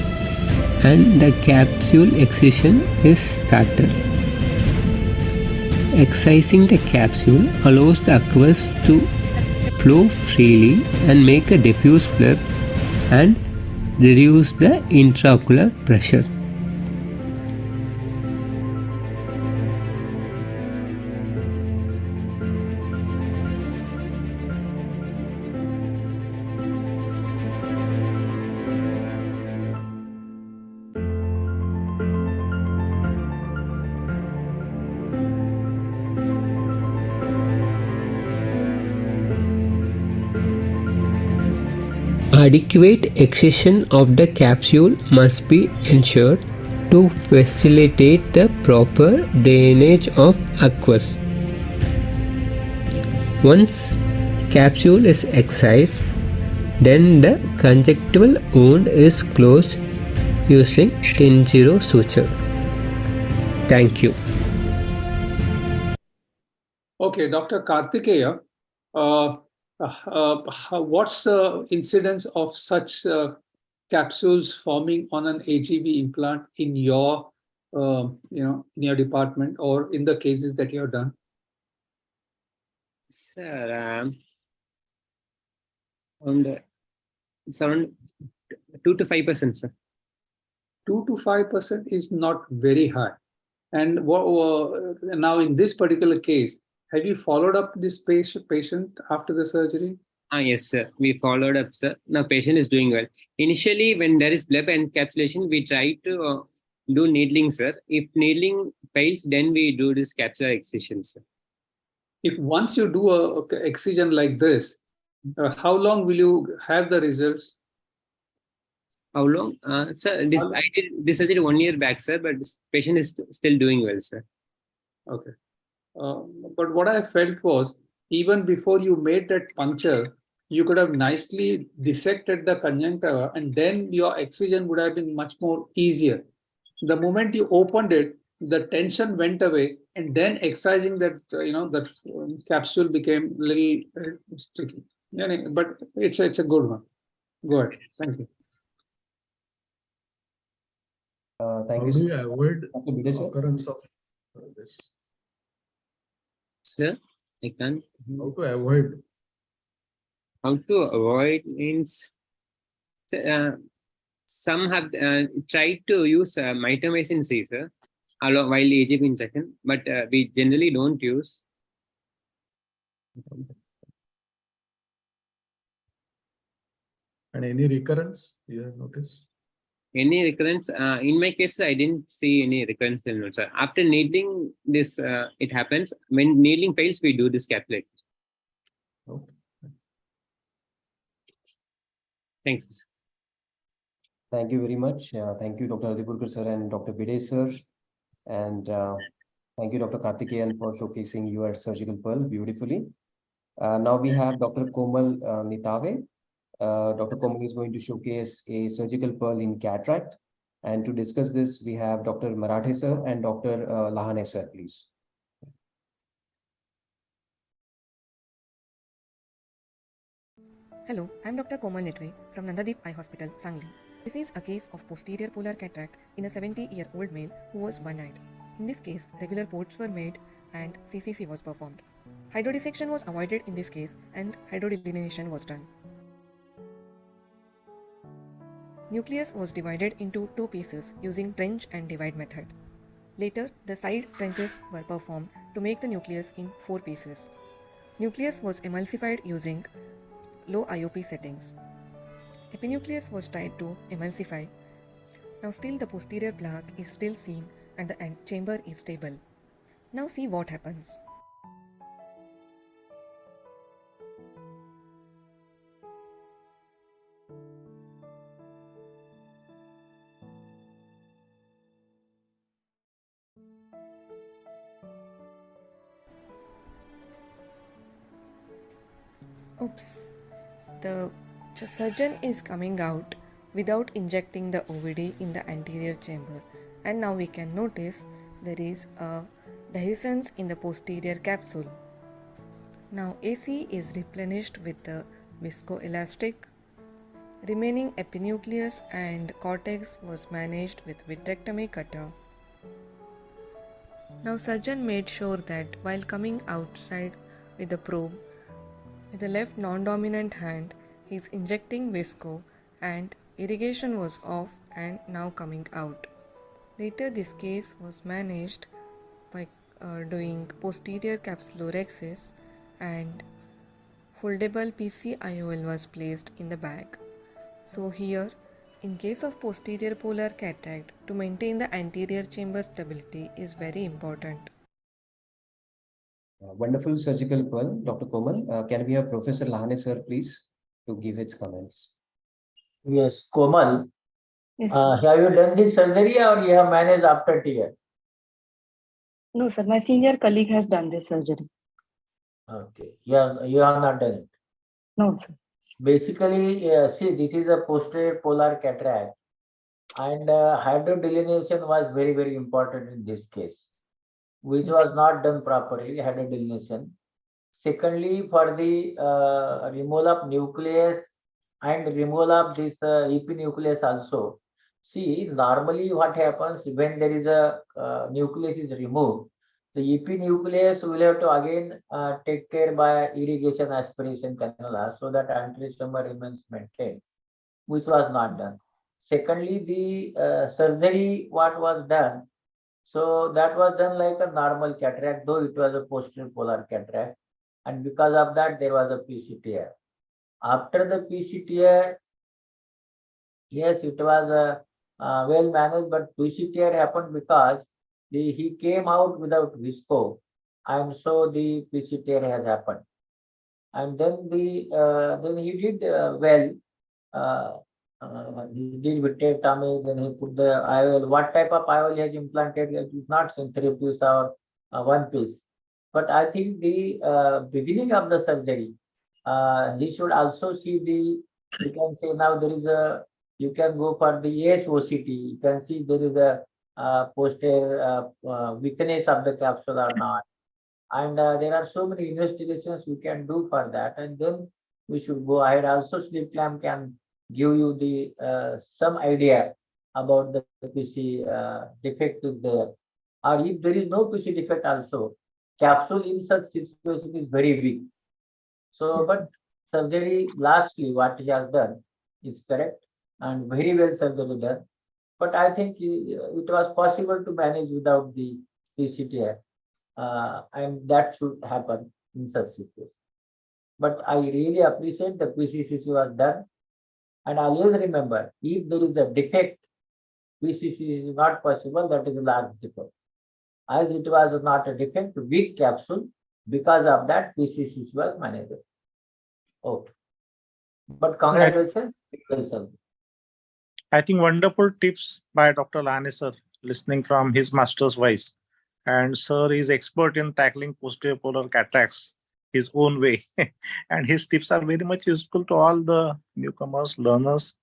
and the capsule excision is started. Excising the capsule allows the aqueous to flow freely and make a diffuse bleb and reduce the intraocular pressure. Adequate excision of the capsule must be ensured to facilitate the proper drainage of aqueous. Once capsule is excised, then the conjunctival wound is closed using 10-0 suture. Thank you. Okay, Dr. Karthikeya, what's the incidence of such capsules forming on an AGV implant in your, in your department or in the cases that you have done? Sir, it's around 2 to 5%, sir. 2 to 5% is not very high. And now in this particular case, have you followed up this patient after the surgery? Yes, sir. We followed up, sir. Now patient is doing well. Initially, when there is bleb encapsulation, we try to do needling, sir. If needling fails, then we do this capsular excision, sir. If once you do a excision like this, how long will you have the results? How long? Sir, I did this surgery 1 year back, sir, but this patient is still doing well, sir. Okay. But what I felt was, even before you made that puncture, you could have nicely dissected the conjunctiva, and then your excision would have been much more easier. The moment you opened it, the tension went away, and then excising that, that capsule became a little sticky. Yeah, but it's a good one. Go ahead. Thank you. Thank How you, do sir. you avoid Dr. Bide, sir? occurrence of this? Sir, I can't. How to avoid? How to avoid means some have tried to use mitomycin C, sir, while AGP injection, but we generally don't use. And any recurrence you have noticed? Any recurrence? In my case, I didn't see any recurrence in it, sir. After needling this, it happens. When needling fails, we do this capsulate. Okay. Thanks. Thank you very much. Thank you, Dr. Adipurkar sir and Dr. Bide sir. And thank you, Dr. Karthikeyan, for showcasing your surgical pearl beautifully. Now we have Dr. Komal Nitave. Dr. Komal is going to showcase a surgical pearl in cataract. And to discuss this, we have Dr. Marathe sir and Dr. Lahane sir, please. Hello, I'm Dr. Komal Nitve from Nandadeep Eye Hospital, Sangli. This is a case of posterior polar cataract in a 70-year-old male who was one-eyed. In this case, regular ports were made and CCC was performed. Hydrodissection was avoided in this case and hydrodelineation was done. Nucleus was divided into two pieces using trench and divide method. Later, the side trenches were performed to make the nucleus in 4 pieces. Nucleus was emulsified using low IOP settings. Epinucleus was tried to emulsify. Now still the posterior plaque is still seen and the chamber is stable. Now see what happens. Oops. The surgeon is coming out without injecting the OVD in the anterior chamber, and now we can notice there is a dehiscence in the posterior capsule. Now AC is replenished with the viscoelastic. Remaining epinucleus and cortex was managed with vitrectomy cutter. Now surgeon made sure that while coming outside with the probe, with the left non-dominant hand, he is injecting visco and irrigation was off and now coming out. Later this case was managed by doing posterior capsulorhexis and foldable PC IOL was placed in the bag. So here, in case of posterior polar cataract, to maintain the anterior chamber stability is very important. Wonderful surgical pearl, Dr. Komal. Can we have Professor Lahane sir, please, to give its comments? Yes, Komal. Yes, have you done this surgery or you have managed after TR? no, sir. My senior colleague has done this surgery. Okay. Yeah, you have not done it. No, sir. Basically, see, this is a posterior polar cataract, and hydrodelineation was very, very important in this case, which was not done properly, hydrodelineation. Secondly, for the removal of nucleus and removal of this epinucleus also. See, normally what happens when there is a nucleus is removed, the epinucleus will have to again take care by irrigation, aspiration, cannula, so that anterior chamber remains maintained, which was not done. Secondly, the surgery what was done, so that was done like a normal cataract, though it was a posterior polar cataract, and because of that there was a PCTR. After the PCTR, yes, it was well managed, but PC tear happened because he came out without visco, and so the PC tear has happened. And then then he did well. He did vitrectomy, then he put the IOL. What type of IOL he has implanted? It is not in 3-piece or 1-piece. But I think the beginning of the surgery, he should also see you can say now there is you can go for the ASOCT. You can see there is a posterior weakness of the capsule or not. And there are so many investigations we can do for that, and then we should go ahead. Also, sleep clamp can give you the some idea about the PC defect is there, or if there is no PC defect also, capsule in such situation is very weak. So, but surgery lastly what he has done is correct and very well surgery done. But I think it was possible to manage without the PCTI. And that should happen in such situations. But I really appreciate the PCCC was done. And always remember, if there is a defect, PCCC is not possible, that is a large defect. As it was not a defect, weak capsule, because of that, PCCC was managed. Okay. But congratulations, I think wonderful tips by Dr. Lane sir, listening from his master's voice. And sir is expert in tackling posterior polar cataracts his own way. And his tips are very much useful to all the newcomers, learners,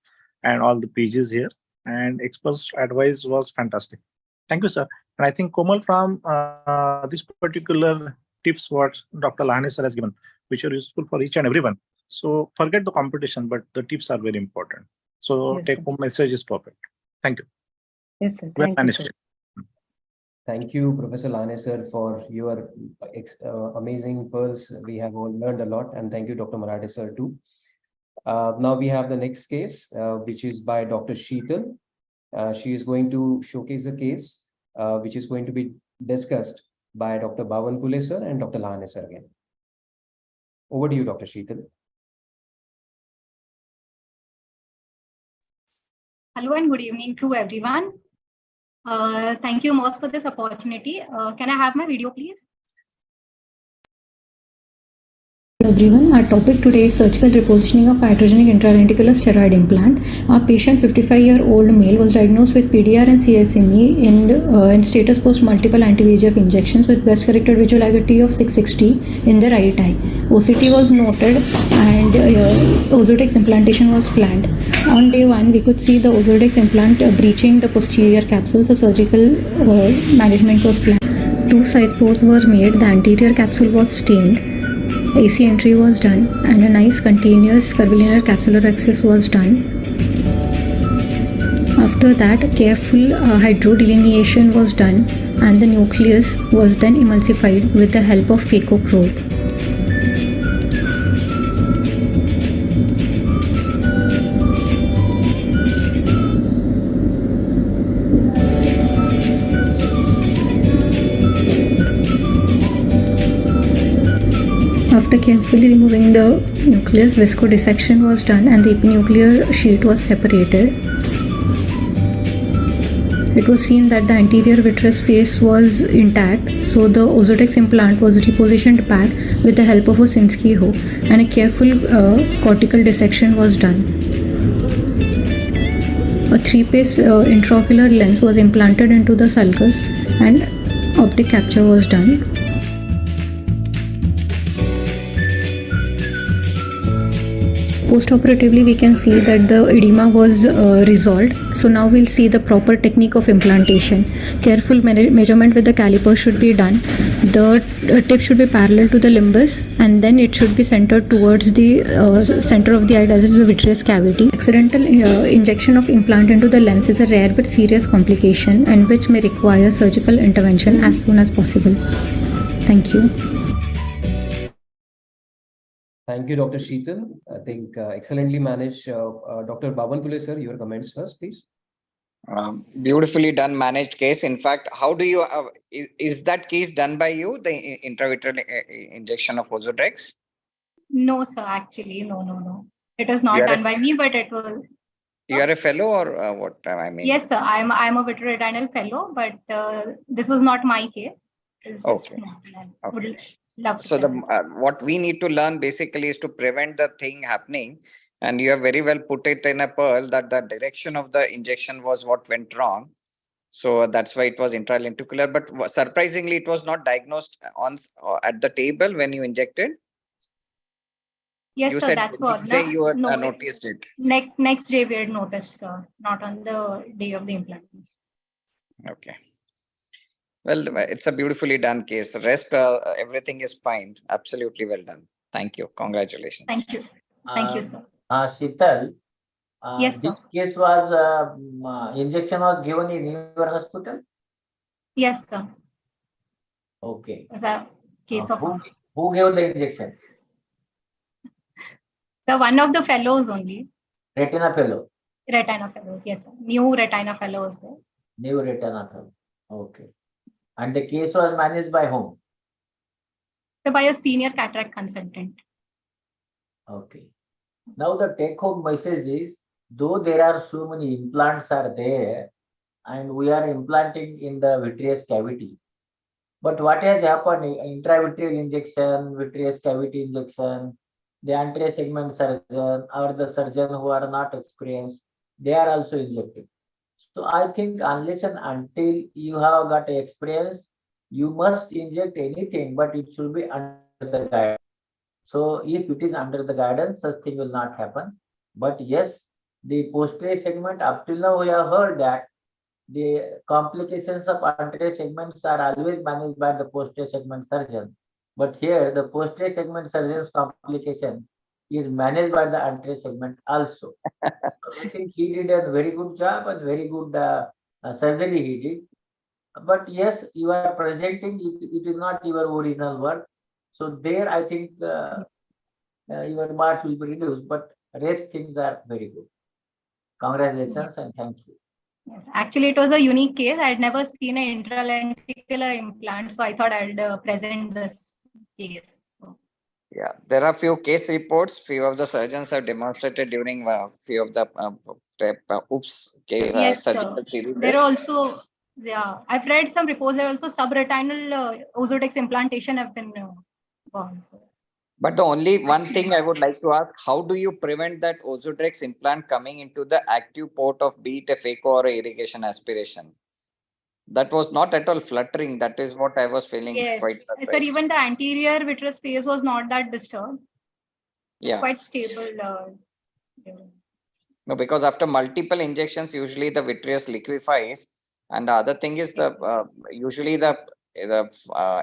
and all the PGs here. And expert's advice was fantastic. Thank you, sir. And I think Komal, from this particular tips what Dr. Lane sir has given, which are useful for each and everyone. So forget the competition, but the tips are very important. So Yes, take sir. home message is perfect. Thank you. Yes, sir. Well Thank you, managed. sir. Thank you, Professor Lane sir, for your amazing pearls. We have all learned a lot, and thank you, Dr. Marathe sir, too. Now we have the next case, which is by Dr. Sheetal. She is going to showcase a case, which is going to be discussed by Dr. Bhavan Kule sir and Dr. Lane sir again. Over to you, Dr. Sheetal. Hello and good evening to everyone. Thank you, Moss, for this opportunity. Can I have my video, please? Everyone, our topic today is surgical repositioning of iatrogenic intralenticular steroid implant. Our patient, 55-year-old male, was diagnosed with PDR and CSME in status post multiple anti-VEGF injections with best corrected visual acuity of 660 in the right eye. OCT was noted and Ozurdex implantation was planned. On day 1, we could see the Ozurdex implant breaching the posterior capsule, so surgical management was planned. 2 side pores were made, the anterior capsule was stained. AC entry was done and a nice continuous curvilinear capsular access was done. After that, careful hydrodelineation was done and the nucleus was then emulsified with the help of phaco probe. After carefully removing the nucleus, visco dissection was done and the epinuclear sheet was separated. It was seen that the anterior vitreous face was intact, so the Ozurdex implant was repositioned back with the help of a Sinskey hoe and a careful cortical dissection was done. A 3-piece intraocular lens was implanted into the sulcus and optic capture was done. Post-operatively, we can see that the edema was resolved. So now we'll see the proper technique of implantation. Careful measurement with the caliper should be done. The tip should be parallel to the limbus and then it should be centered towards the center of the eye, that is the vitreous cavity. Accidental injection of implant into the lens is a rare but serious complication and which may require surgical intervention as soon as possible. Thank you. Thank you, Dr. Sheetal. I think excellently managed. Dr. Bhavan Kule sir, your comments first, please. Beautifully done, managed case. In fact, how do you, is that case done by you, the intravitreal injection of Ozurdex? No, sir, actually, no. It was not done by me, but it was You are a fellow or what? I mean. Yes, sir. I'm a vitreoretinal fellow, but this was not my case. It's just Okay. would love to So present. what we need to learn basically is to prevent the thing happening. And you have very well put it in a pearl that the direction of the injection was what went wrong. So that's why it was intralenticular. But surprisingly, it was not diagnosed at the table when you injected. Yes, You sir. said That's the what. next day you No, noticed it. Next day we had noticed, sir. Not on the day of the implantation. Okay. Well, it's a beautifully done case. The rest, everything is fine. Absolutely well done. Thank you. Congratulations. Thank you. Thank you, sir. Sheetal, Yes, sir. this case was injection was given in your hospital? Yes, sir. Okay. As a case of us. Who gave the injection? So one of the fellows only. Retina fellow. Retina fellows, yes, sir. New retina fellows there. New retina fellow. Okay. And the case was managed by whom? So by a senior cataract consultant. Okay. Now the take-home message is, though there are so many implants are there, and we are implanting in the vitreous cavity, but what has happened? Intravitreal injection, vitreous cavity injection, the anterior segment surgeon or the surgeon who are not experienced, they are also injecting. So I think unless and until you have got experience, you must inject anything, but it should be under the guidance. So if it is under the guidance, such thing will not happen. But yes, the posterior segment, up till now we have heard that the complications of anterior segments are always managed by the posterior segment surgeon. But here, the posterior segment surgeon's complication is managed by the anterior segment also. So I think he did a very good job and very good surgery he did. But yes, you are presenting, it is not your original work. So there, I think your marks will be reduced, but rest things are very good. Congratulations and thank you. Yes. Actually, it was a unique case. I had never seen an intralenticular implant, so I thought I'd present this case. Yeah, there are few case reports. Few of the surgeons have demonstrated during few of the case Yes, surgical series. there are also, yeah, I've read some reports. There are also subretinal Ozurdex implantation have been gone. So. But the only one thing I would like to ask, how do you prevent that Ozurdex implant coming into the active port of be it a phaco or a irrigation aspiration? That was not at all fluttering. That is what I was feeling quite surprised. Sir, even the anterior vitreous space was not that disturbed. Yeah. Quite stable. No, because after multiple injections, usually the vitreous liquefies. And the other thing is usually the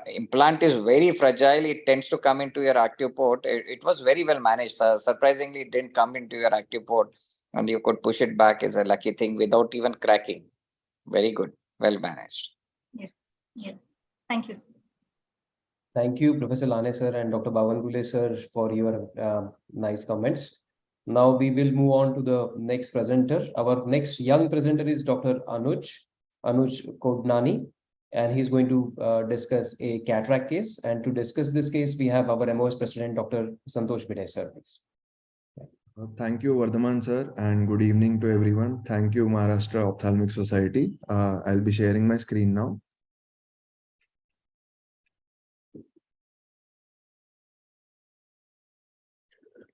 implant is very fragile. It tends to come into your active port. It was very well managed. Surprisingly, it didn't come into your active port, and you could push it back is a lucky thing without even cracking. Very good. Well managed. Yes. Yes. Thank you, sir. Thank you, Professor Lane sir and Dr. Bhavangule sir, for your nice comments. Now we will move on to the next presenter. Our next young presenter is Dr. Anuj Kodnani, and he's going to discuss a cataract case. And to discuss this case, we have our MOS president, Dr. Santosh Bide sir. Thank you, Vardhaman sir, and good evening to everyone. Thank you, Maharashtra Ophthalmic Society. I'll be sharing my screen now.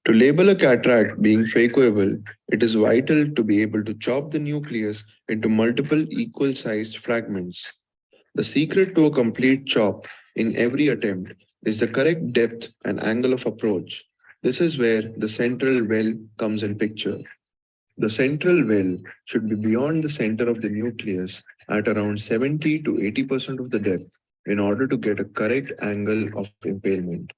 To label a cataract being phacoable, it is vital to be able to chop the nucleus into multiple equal-sized fragments. The secret to a complete chop in every attempt is the correct depth and angle of approach. This is where the central well comes in picture. The central well should be beyond the center of the nucleus at around 70 to 80% of the depth in order to get a correct angle of impalement.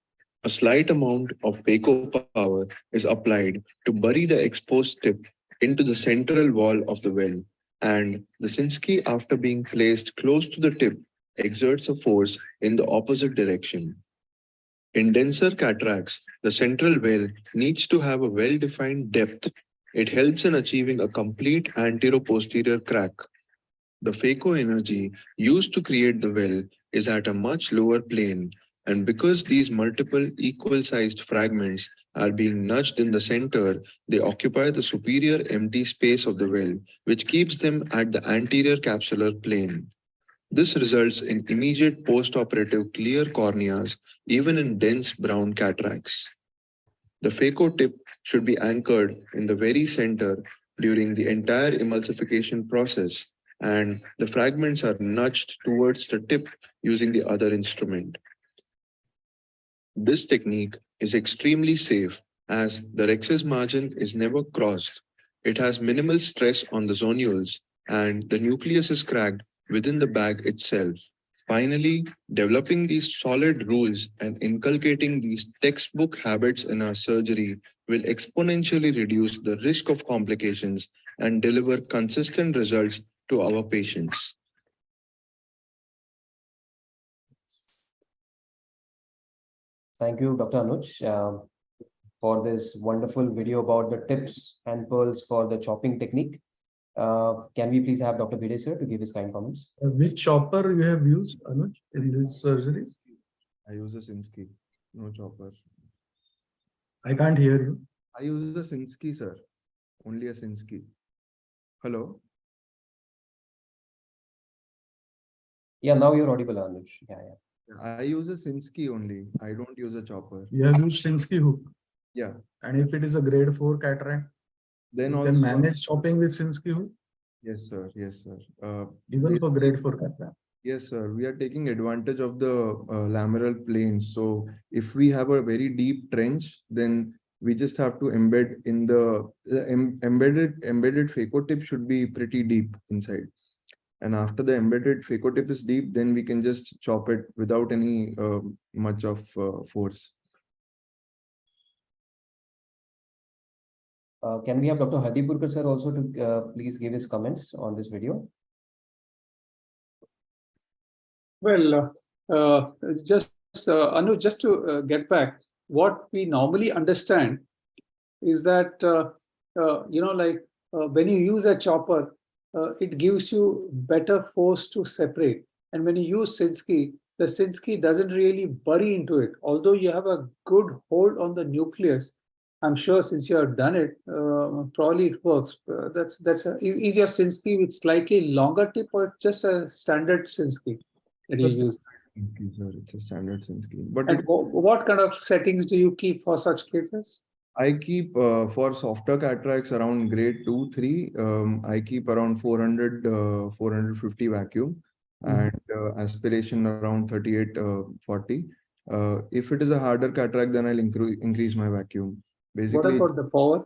A slight amount of phaco power is applied to bury the exposed tip into the central wall of the well, and the Sinski, after being placed close to the tip, exerts a force in the opposite direction. In denser cataracts, the central well needs to have a well-defined depth. It helps in achieving a complete antero-posterior crack. The phaco energy used to create the well is at a much lower plane, And because these multiple equal-sized fragments are being nudged in the center, they occupy the superior empty space of the well, which keeps them at the anterior capsular plane. This results in immediate post-operative clear corneas, even in dense brown cataracts. The phaco tip should be anchored in the very center during the entire emulsification process, and the fragments are nudged towards the tip using the other instrument. This technique is extremely safe as the rhexis margin is never crossed. It has minimal stress on the zonules and the nucleus is cracked within the bag itself. Finally, developing these solid rules and inculcating these textbook habits in our surgery will exponentially reduce the risk of complications and deliver consistent results to our patients. Thank you, Dr. Anuj, for this wonderful video about the tips and pearls for the chopping technique. Can we please have Dr. Bide sir to give his kind comments? Which chopper you have used, Anuj, in this surgery? I use a Sinsky, no chopper. I can't hear you. I use a Sinsky, sir. Only a Sinsky. Hello? Yeah, now you're audible, Anuj. Yeah. I use a Sinsky only. I don't use a chopper. You have used Sinsky hook. Yeah. And if it is a grade 4 cataract, then you also can manage chopping with Sinsky hook? Yes, sir. Yes, sir. Even for grade 4 cataract? Yes, sir. We are taking advantage of the lameral planes. So if we have a very deep trench, then we just have to embed in the embedded phaco tip should be pretty deep inside. And after the embedded phaco tip is deep, then we can just chop it without any much of force. Can we have Dr. Hadipurkar sir also to please give his comments on this video? Well, Anu, just to get back, what we normally understand is that, when you use a chopper, it gives you better force to separate. And when you use Sinsky, the Sinsky doesn't really bury into it. Although you have a good hold on the nucleus, I'm sure since you have done it, probably it works. Is your Sinsky with slightly longer tip or just a standard Sinsky that you use? Sinsky, sir. It's a standard Sinsky. But And what kind of settings do you keep for such cases? I keep for softer cataracts around grade 2, 3. I keep around 400, 450 vacuum and aspiration around 38, 40. If it is a harder cataract, then I'll increase my vacuum. Basically, what about the power?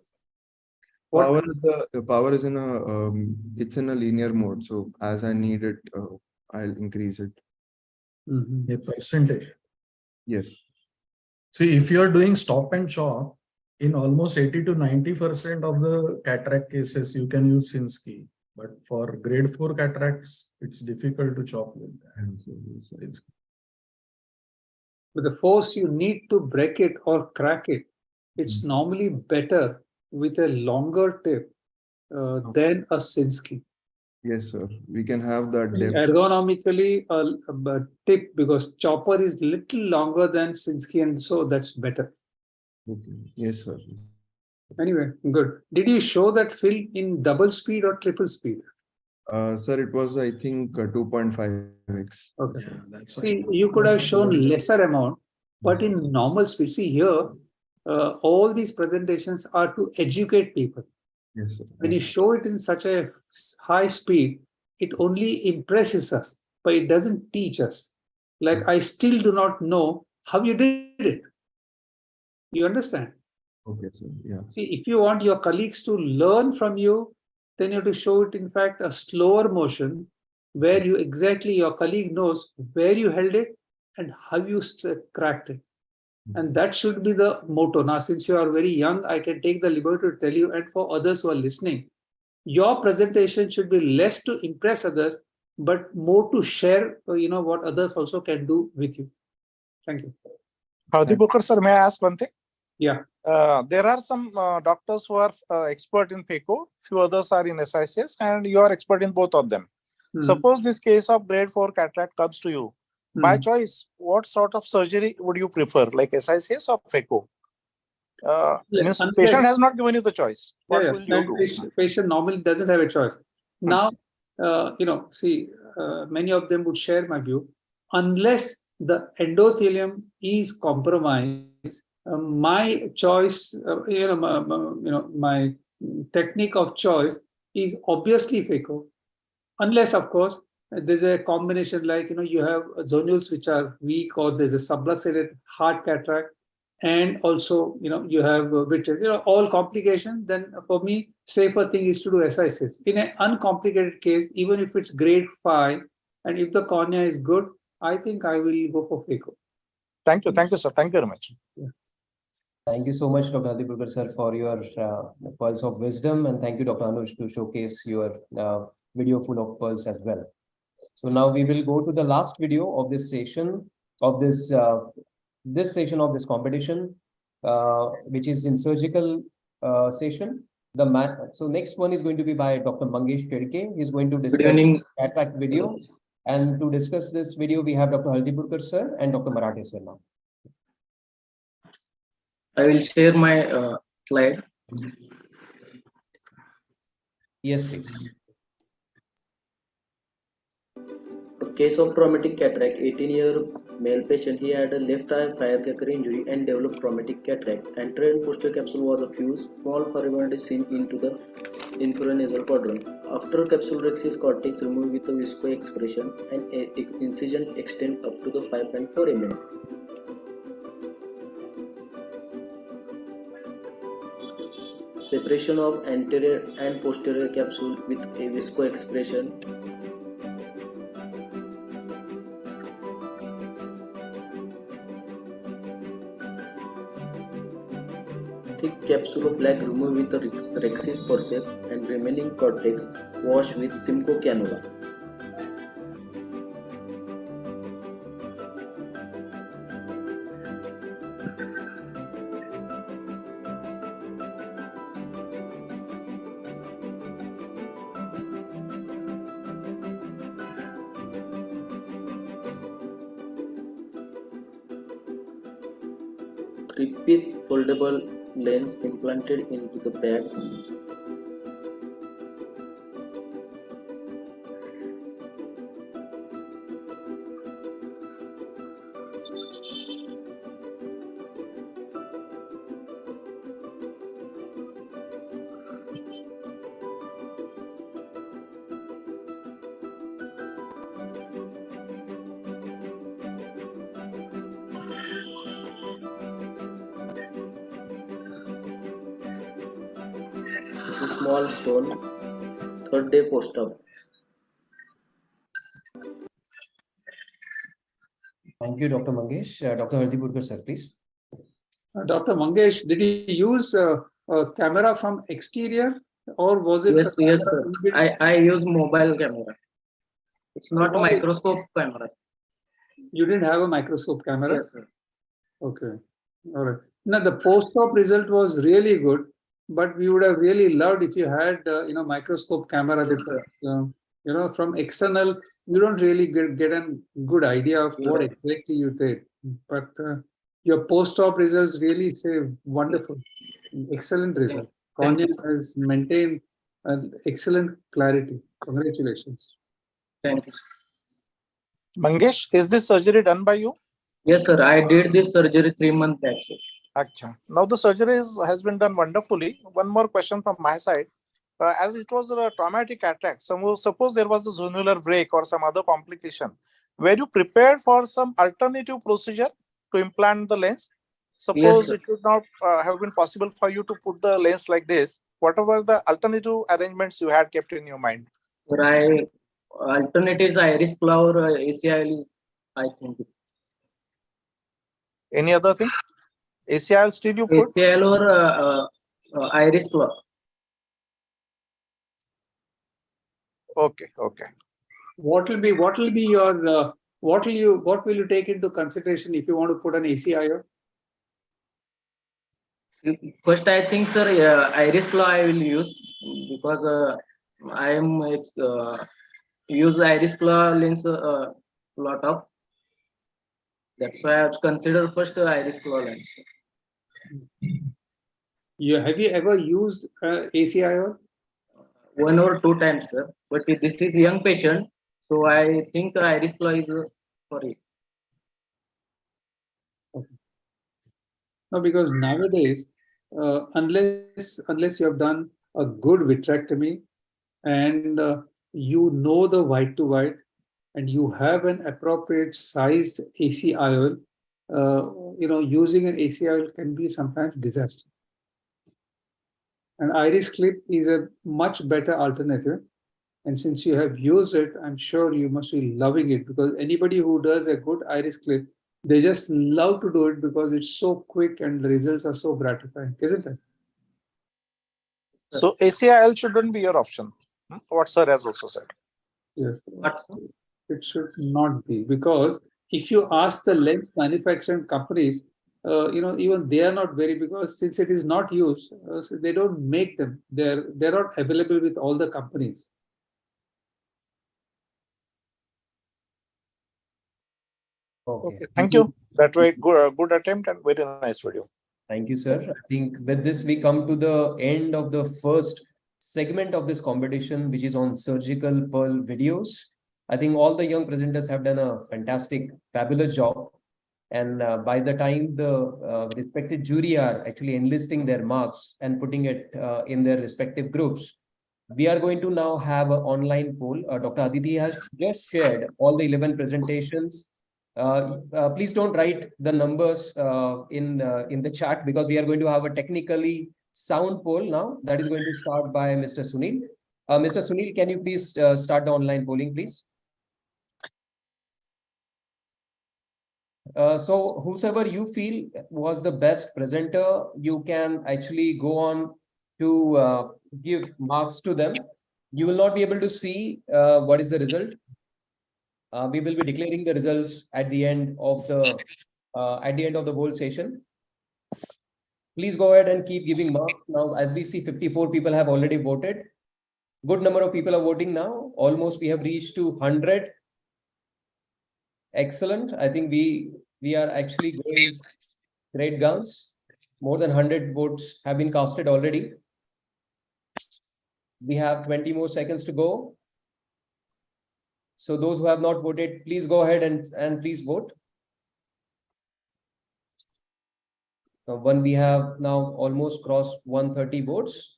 The power is in a it's in a linear mode. So as I need it, I'll increase it. A percentage. Yes. See, if you are doing stop and chop, in almost 80 to 90% of the cataract cases, you can use Sinsky. But for grade 4 cataracts, it's difficult to chop with that. With the force you need to break it or crack it, it's normally better with a longer tip than a Sinsky. Yes, sir. We can have that depth. Ergonomically, a tip, because chopper is little longer than Sinsky, and so that's better. Okay. Yes, sir. Anyway, good. Did you show that film in double speed or triple speed? Sir, it was, I think, 2.5x. Okay. Yeah, See, you could have shown lesser amount, but in normal speed. See here, all these presentations are to educate people. Yes, sir. When you show it in such a high speed, it only impresses us, but it doesn't teach us. Like, I still do not know how you did it. You understand? Okay, sir. Yeah. See, if you want your colleagues to learn from you, then you have to show it, in fact, a slower motion where you exactly, your colleague knows where you held it and how you cracked it. And that should be the motto. Now, since you are very young, I can take the liberty to tell you, and for others who are listening, your presentation should be less to impress others, but more to share, what others also can do with you. Thank you. Hadipurkar sir, may I ask one thing? Yeah. There are some doctors who are expert in phaco, few others are in SICS, and you are expert in both of them. Suppose this case of grade 4 cataract comes to you, By choice, what sort of surgery would you prefer, like SICS or phaco? Means patient has not given you the choice. What will you do? Patient normally doesn't have a choice. Now, see, many of them would share my view. Unless the endothelium is compromised, my choice, my technique of choice is obviously phaco. Unless, of course, there's a combination like, you have zonules which are weak, or there's a subluxated hard cataract, and also, you have vitreous, all complications, then for me, safer thing is to do SICs. In an uncomplicated case, even if it's grade 5, and if the cornea is good, I think I will go for phaco. Thank you, sir. Thank you very much. Yeah. Thank you so much, Dr. Hadipurkar sir, for your pearls of wisdom, and thank you, Dr. Anush, to showcase your video full of pearls as well. So now we will go to the last video of this session, of this session of this competition, which is in surgical session. So next one is going to be by Dr. Mangesh Kedke. He's going to discuss cataract video. And to discuss this video, we have Dr. Hadipurkar sir and Dr. Marathe sir now. I will share my slide. Yes, please. A case of traumatic cataract, 18-year male patient. He had a left eye firecracker injury and developed traumatic cataract. Anterior and posterior capsule was a fuse. Small fibrinoid is seen into the inferior nasal quadrant. After capsule rexis cortex removed with a visco expression, and incision extend up to the 5.4 mm. Separation of anterior and posterior capsule with a visco expression. Thick capsule of black removed with the rexis forceps and remaining cortex washed with Simcoe cannula. Three-piece foldable lens implanted into the bag. This is small stone. Third day post-op. Thank you, Dr. Mangesh. Dr. Hadipurkar sir, please. Dr. Mangesh, did he use a camera from exterior, or was it? Yes, sir. I use mobile camera. It's not a microscope camera. You didn't have a microscope camera? Yes, sir. Okay. All right. Now, the post-op result was really good, but we would have really loved if you had, microscope camera. Yes, from external, you don't really get a good idea of what exactly you did. But your post-op results really say wonderful, excellent result. Cornea has maintained an excellent clarity. Congratulations. Thank you. Mangesh, is this surgery done by you? Yes, sir. I did this surgery 3 months back, sir. Achha. Now the surgery has been done wonderfully. One more question from my side. As it was a traumatic cataract, suppose there was a zonular break or some other complication, were you prepared for some alternative procedure to implant the lens? Suppose it would not have been possible for you to put the lens like this. What were the alternative arrangements you had kept in your mind? Sir, alternatives iris claw or ACIL, I think. Any other thing? ACIL still you put? ACIL or iris claw. Okay. What will be your what will you take into consideration if you want to put an ACIO? First, I think, sir, iris claw I will use because I am use iris claw lens a lot of. That's why I have considered first iris claw lens. Have you ever used ACIOL? 1 or 2 times, sir. But this is young patient, so I think iris claw is for it. Okay. No, because nowadays, unless you have done a good vitrectomy and you know the white to white and you have an appropriate sized ACIOL, using an ACIOL can be sometimes disaster. An iris clip is a much better alternative. And since you have used it, I'm sure you must be loving it, because anybody who does a good iris clip, they just love to do it because it's so quick and the results are so gratifying, isn't it? So ACIL shouldn't be your option. What sir has also said. Yes, it should not be, because if you ask the lens manufacturing companies, even they are not very, because since it is not used, so they don't make them. They're not available with all the companies. Okay. Thank you. That way, good attempt and very nice video. Thank you, sir. I think with this, we come to the end of the first segment of this competition, which is on surgical pearl videos. I think all the young presenters have done a fantastic, fabulous job. And by the time the respective jury are actually enlisting their marks and putting it in their respective groups, we are going to now have an online poll. Dr. Aditi has just shared all the 11 presentations. Please don't write the numbers in the chat, because we are going to have a technically sound poll now that is going to start by Mr. Sunil. Mr. Sunil, can you please start the online polling, please? So whosoever you feel was the best presenter, you can actually go on to give marks to them. You will not be able to see what is the result. We will be declaring the results at the end of the whole session. Please go ahead and keep giving marks. Now, as we see, 54 people have already voted. Good number of people are voting now. Almost we have reached to 100. Excellent. I think we are actually going great guns. More than 100 votes have been casted already. We have 20 more seconds to go. So those who have not voted, please go ahead and please vote. When we have now almost crossed 130 votes.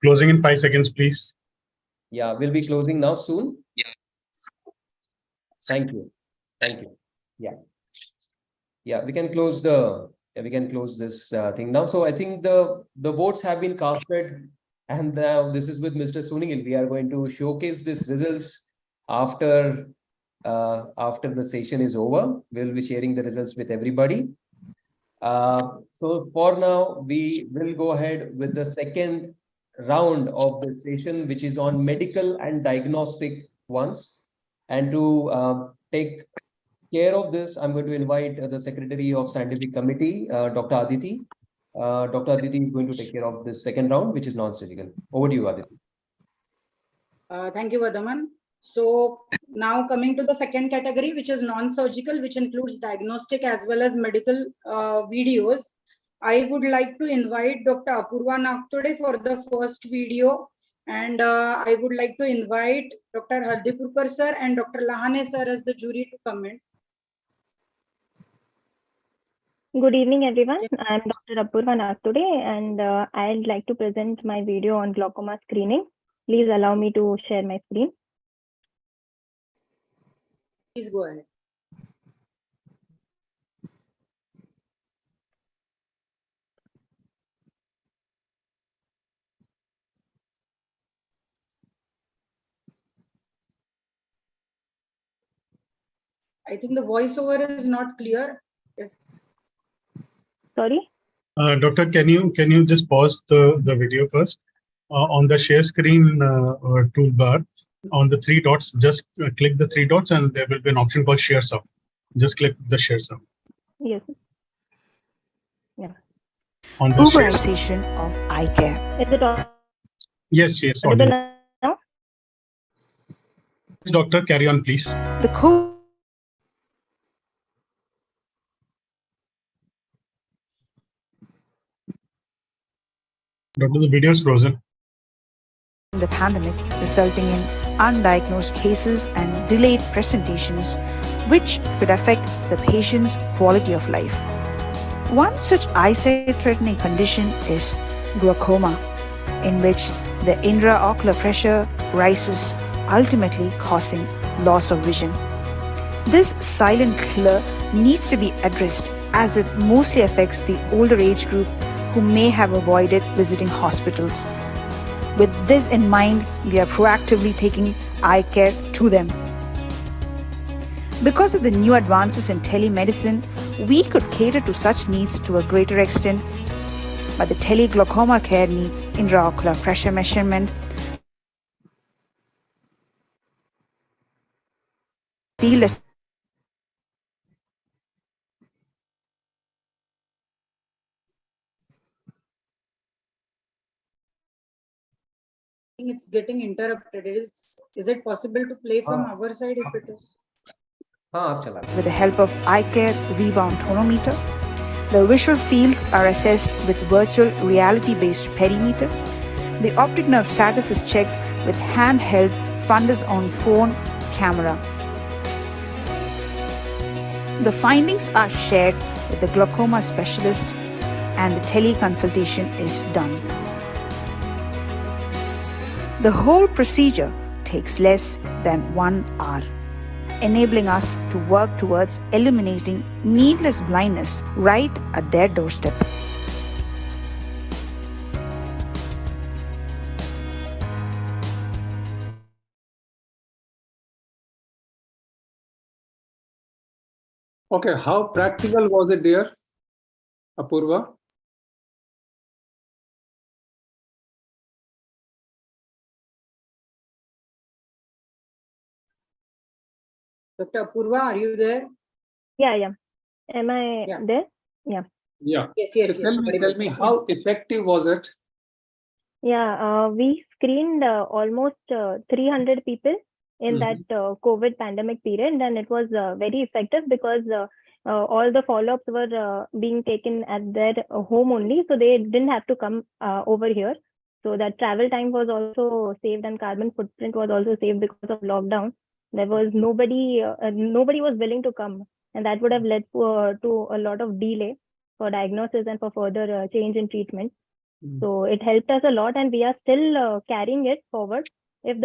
Closing in 5 seconds, please. Yeah, we'll be closing now soon. Yeah. Thank you. Thank you. Yeah. Yeah, we can close this thing now. So I think the votes have been casted, and now this is with Mr. Sunil. We are going to showcase these results after the session is over. We'll be sharing the results with everybody. So for now, we will go ahead with the second round of the session, which is on medical and diagnostic ones. And to take care of this, I'm going to invite the Secretary of Scientific Committee, Dr. Aditi. Dr. Aditi is going to take care of this second round, which is non-surgical. Over to you, Aditi. Thank you, Vardhaman. So now coming to the second category, which is non-surgical, which includes diagnostic as well as medical videos. I would like to invite Dr. Apurva Nagtode for the first video. And I would like to invite Dr. Hardipurkar sir and Dr. Lahane sir as the jury to comment. Good evening, everyone. I'm Dr. Apurva Nagtode, and I'd like to present my video on glaucoma screening. Please allow me to share my screen. Please go ahead. I think the voiceover is not clear. Sorry? Doctor, can you just pause the video first? On the share screen toolbar, on the 3 dots, just click the 3 dots and there will be an option called share sound. Just click the share sound. Yes. Yeah. On the Uberization of eye care. Is it all? Yes. Audible now? Doctor, carry on, please. The Doctor, the video is frozen. The pandemic, resulting in undiagnosed cases and delayed presentations, which could affect the patient's quality of life. One such eyesight-threatening condition is glaucoma, in which the intraocular pressure rises, ultimately causing loss of vision. This silent killer needs to be addressed as it mostly affects the older age group who may have avoided visiting hospitals. With this in mind, we are proactively taking eye care to them. Because of the new advances in telemedicine, we could cater to such needs to a greater extent, but the teleglaucoma care needs intraocular pressure measurement, field It's getting interrupted. Is it possible to play from our side if it is? with the help of eye care rebound tonometer. The visual fields are assessed with virtual reality-based perimeter. The optic nerve status is checked with handheld fundus on phone camera. The findings are shared with the glaucoma specialist and the teleconsultation is done. The whole procedure takes less than 1 hour, enabling us to work towards eliminating needless blindness right at their doorstep. Okay, how practical was it, dear Apurva? Dr. Apurva, are you there? Yeah. Am I there? Yeah. Yeah. Yes. So tell me, how effective was it? Yeah, we screened almost 300 people in that COVID pandemic period, and it was very effective because all the follow-ups were being taken at their home only, so they didn't have to come over here. So that travel time was also saved, and carbon footprint was also saved because of lockdown. There was nobody was willing to come, and that would have led to a lot of delay for diagnosis and for further change in treatment. So it helped us a lot, and we are still carrying it forward. If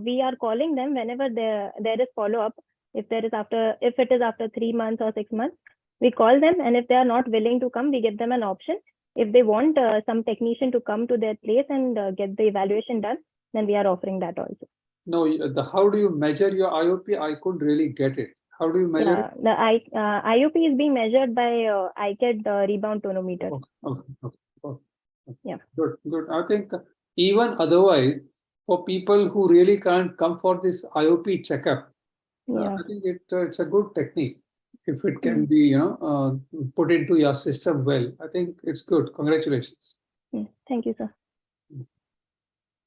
we are calling them whenever there is follow up, if it is after 3 months or 6 months, we call them, and if they are not willing to come, we give them an option. If they want some technician to come to their place and get the evaluation done, then we are offering that also. No, how do you measure your IOP? I couldn't really get it. How do you measure it? The IOP is being measured by ICAD rebound tonometer. Okay. Yeah. Good. I think even otherwise, for people who really can't come for this IOP checkup, I think it's a good technique. If it can be, put into your system well, I think it's good. Congratulations. Thank you, sir.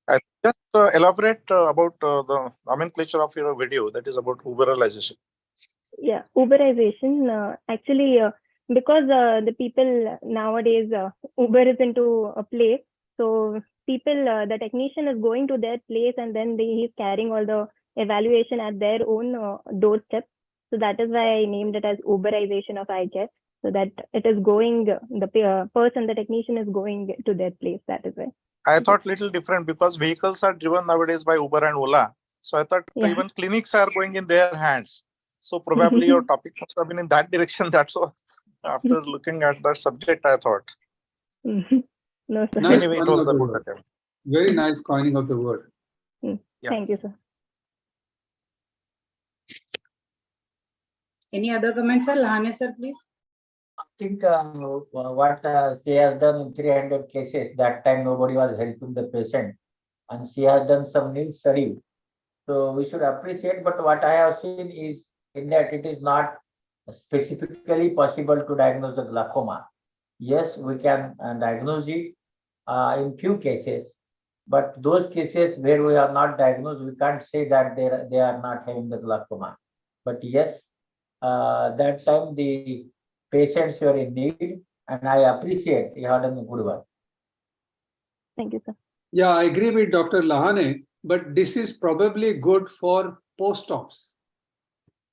I just elaborate about the nomenclature of your video, that is about Uberization. Yeah, Uberization. Actually, because the people nowadays, Uber is into a play. So people, the technician is going to their place, and then he's carrying all the evaluation at their own doorstep. So that is why I named it as Uberization of eye care. So that it is going, the technician is going to their place. That is why. I thought little different because vehicles are driven nowadays by Uber and Ola. So I thought even clinics are going in their hands. So probably your topic must have been in that direction. That's all. After looking at that subject, I thought. No, sir. Nice Anyway, it was the good attempt. Very nice coining of the word. Thank you, sir. Any other comments, sir? Lahane, sir, please. I think what she has done in 300 cases, that time nobody was helping the patient, and she has done some new study. So we should appreciate, but what I have seen is in that it is not specifically possible to diagnose the glaucoma. Yes, we can diagnose it in few cases, but those cases where we are not diagnosed, we can't say that they are not having the glaucoma. But yes, that time the patients were in need, and I appreciate you have done good work. Thank you, sir. Yeah, I agree with Dr. Lahane, but this is probably good for post-ops.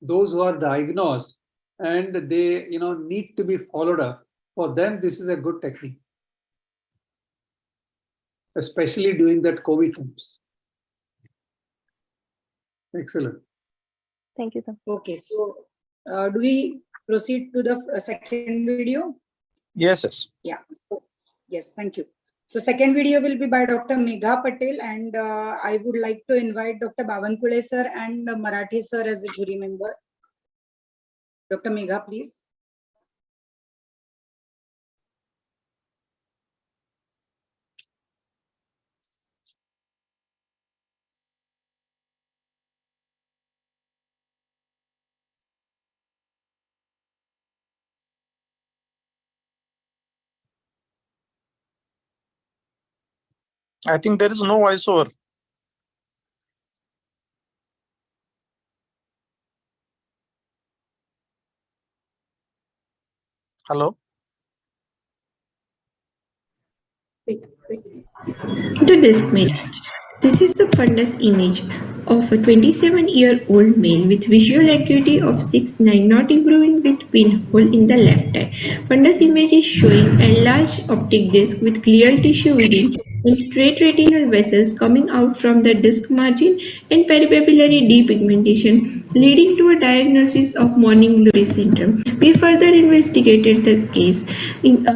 Those who are diagnosed and they need to be followed up. For them, this is a good technique, especially during that COVID times. Excellent. Thank you, sir. Okay, so do we proceed to the second video? Yes. Yeah. Yes, thank you. So second video will be by Dr. Megha Patel, and I would like to invite Dr. Bawankule sir and Marathi sir as a jury member. Dr. Megha, please. I think there is no voiceover. Hello? The disc mirror. This is the fundus image of a 27-year-old male with visual acuity of 6'9", not improving with pinhole in the left eye. Fundus image is showing a large optic disc with glial tissue within and straight retinal vessels coming out from the disc margin and peripapillary depigmentation, leading to a diagnosis of morning glory syndrome. We further investigated the case in a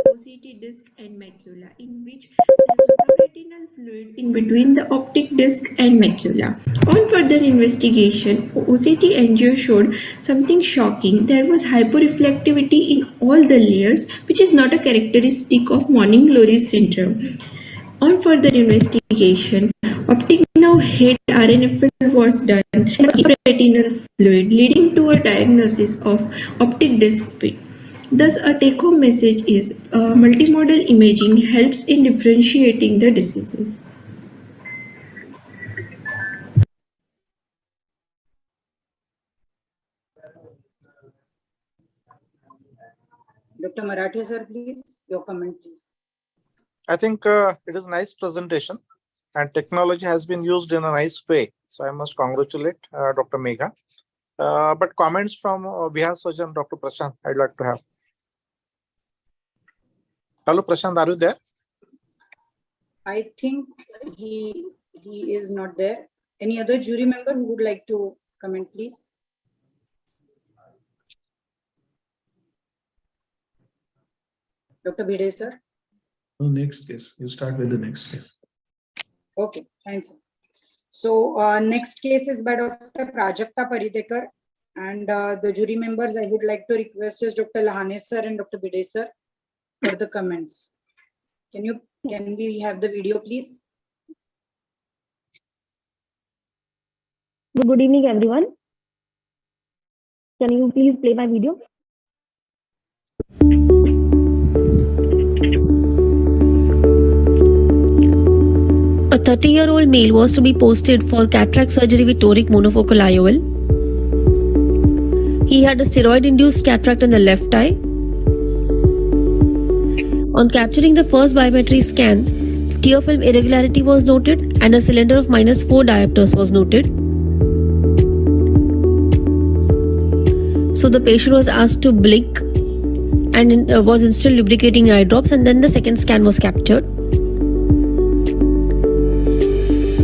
OCT disc and macula, in which there was subretinal fluid in between the optic disc and macula. On further investigation, OCT angio showed something shocking. There was hyporeflectivity in all the layers, which is not a characteristic of morning glory syndrome. On further investigation, optic nerve head RNFL was done and retinal fluid, leading to a diagnosis of optic disc pit. Thus, a take-home message is multimodal imaging helps in differentiating the diseases. Dr. Marathi sir, please, your comment, please. I think it is a nice presentation and technology has been used in a nice way. So I must congratulate Dr. Megha. But comments from Bihar surgeon, Dr. Prashant, I'd like to have. Hello, Prashant, are you there? I think he is not there. Any other jury member who would like to comment, please? Dr. Bhide, sir. No, next case. You start with the next case. Okay, fine, sir. So next case is by Dr. Prajakta Paridekar, and the jury members I would like to request is Dr. Lahane sir and Dr. Bhide sir for the comments. Can we have the video, please? Good evening, everyone. Can you please play my video? A 30-year-old male was to be posted for cataract surgery with toric monofocal IOL. He had a steroid-induced cataract in the left eye. On capturing the first biometry scan, tear film irregularity was noted and a cylinder of -4 diopters was noted. So the patient was asked to blink and was instilled lubricating eye drops, and then the second scan was captured.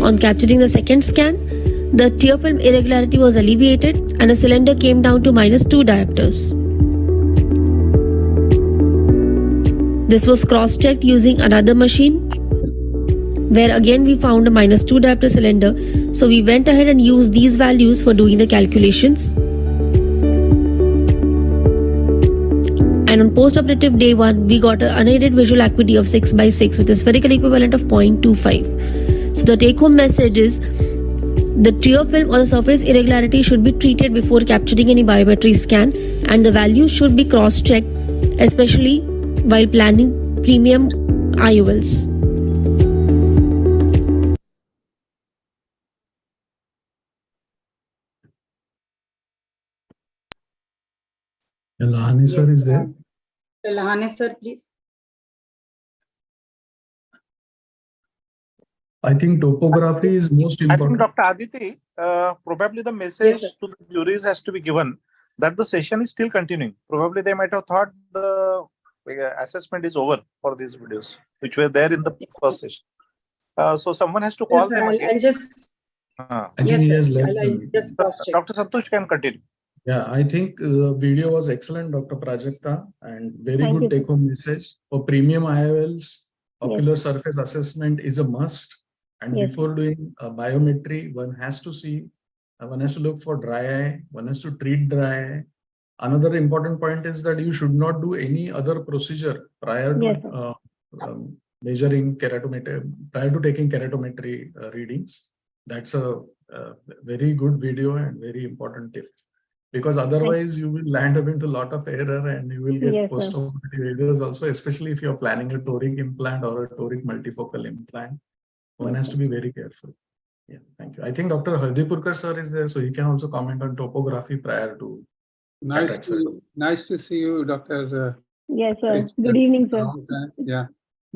On capturing the second scan, the tear film irregularity was alleviated and a cylinder came down to -2 diopters. This was cross-checked using another machine, where again we found a -2 diopter cylinder. So we went ahead and used these values for doing the calculations. And on post-operative day 1, we got an unaided visual acuity of 6/6 with a spherical equivalent of 0.25. So the take-home message is the tear film or the surface irregularity should be treated before capturing any biometry scan, and the values should be cross-checked, especially while planning premium IOLs. Lahane sir is there. Lahane sir, please. I think topography is most I think important. Dr. Aditi, probably the message to the juries has to be given that the session is still continuing. Probably they might have thought the assessment is over for these videos, which were there in the first session. So someone has to call them again. I'll just. I think he has left the meeting. Just cross-check. Dr. Santosh can continue. Yeah, I think the video was excellent, Dr. Prajakta, and very Thank good you, sir. take-home message. For premium IOLs, ocular surface assessment is a must. And Yes. before doing biometry, one has to see, one has to look for dry eye, one has to treat dry eye. Another important point is that you should not do any other procedure prior to Yes, measuring keratometry, prior to taking keratometry readings. That's a very good video and very important tip. Because otherwise you will land up into a lot of error and you will get Yes, sir. post-operative errors also, especially if you're planning a toric implant or a toric multifocal implant. One has to be very careful. Yeah, thank you. I think Dr. Hardipurkar sir is there, so he can also comment on topography prior to Nice to see you, Dr. Yes, sir. Good evening, sir. Yeah,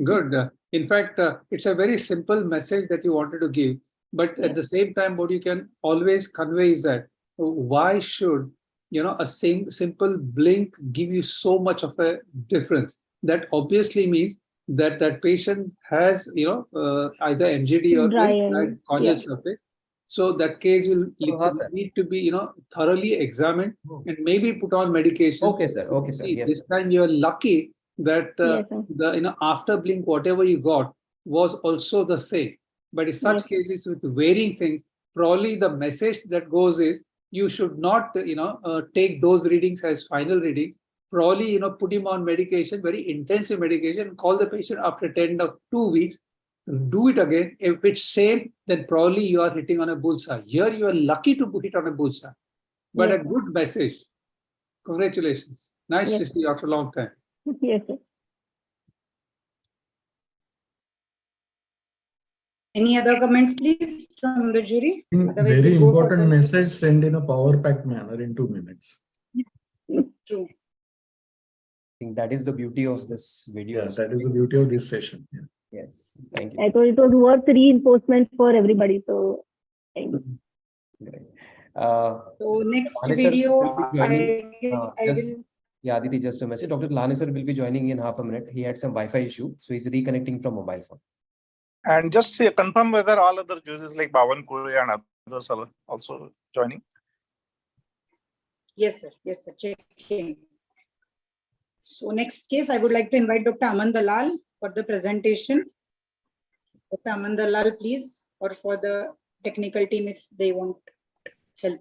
good. In fact, it's a very simple message that you wanted to give, but at the same time, what you can always convey is that why should a simple blink give you so much of a difference? That obviously means that that patient has either MGD or Dry corneal eye. surface. So that case will need to be thoroughly examined and maybe put on medication. Okay, sir. Okay, sir. Yes. This time you're lucky that the after blink whatever you got was also the same. But in such cases with varying things, probably the message that goes is you should not take those readings as final readings. Probably put him on medication, very intensive medication, call the patient after 10 or 2 weeks. Do it again. If it's same, then probably you are hitting on a bullseye. Here you are lucky to hit on a bullseye. But a good message. Congratulations. Nice to see you after a long time. Yes, sir. Any other comments, please, from the jury? Otherwise, Very we'll go for important the- message sent in a power-packed manner in 2 minutes. True. I think that is the beauty of this video. Yes, that is the beauty of this session. Yeah. Yes, thank you. I thought it was worth reinforcement for everybody. So, thank you. So next Lahanesar video, will be joining, I will. Yeah, Aditi, just a message. Dr. Lahanesar will be joining in half a minute. He had some Wi-Fi issue, so he's reconnecting from mobile phone. And just confirm whether all other juries like Bhavan Kuri and others are also joining. Yes, sir. Yes, sir. Checking. So next case, I would like to invite Dr. Aman Dalal for the presentation. Dr. Aman Dalal, please, or for the technical team if they want help.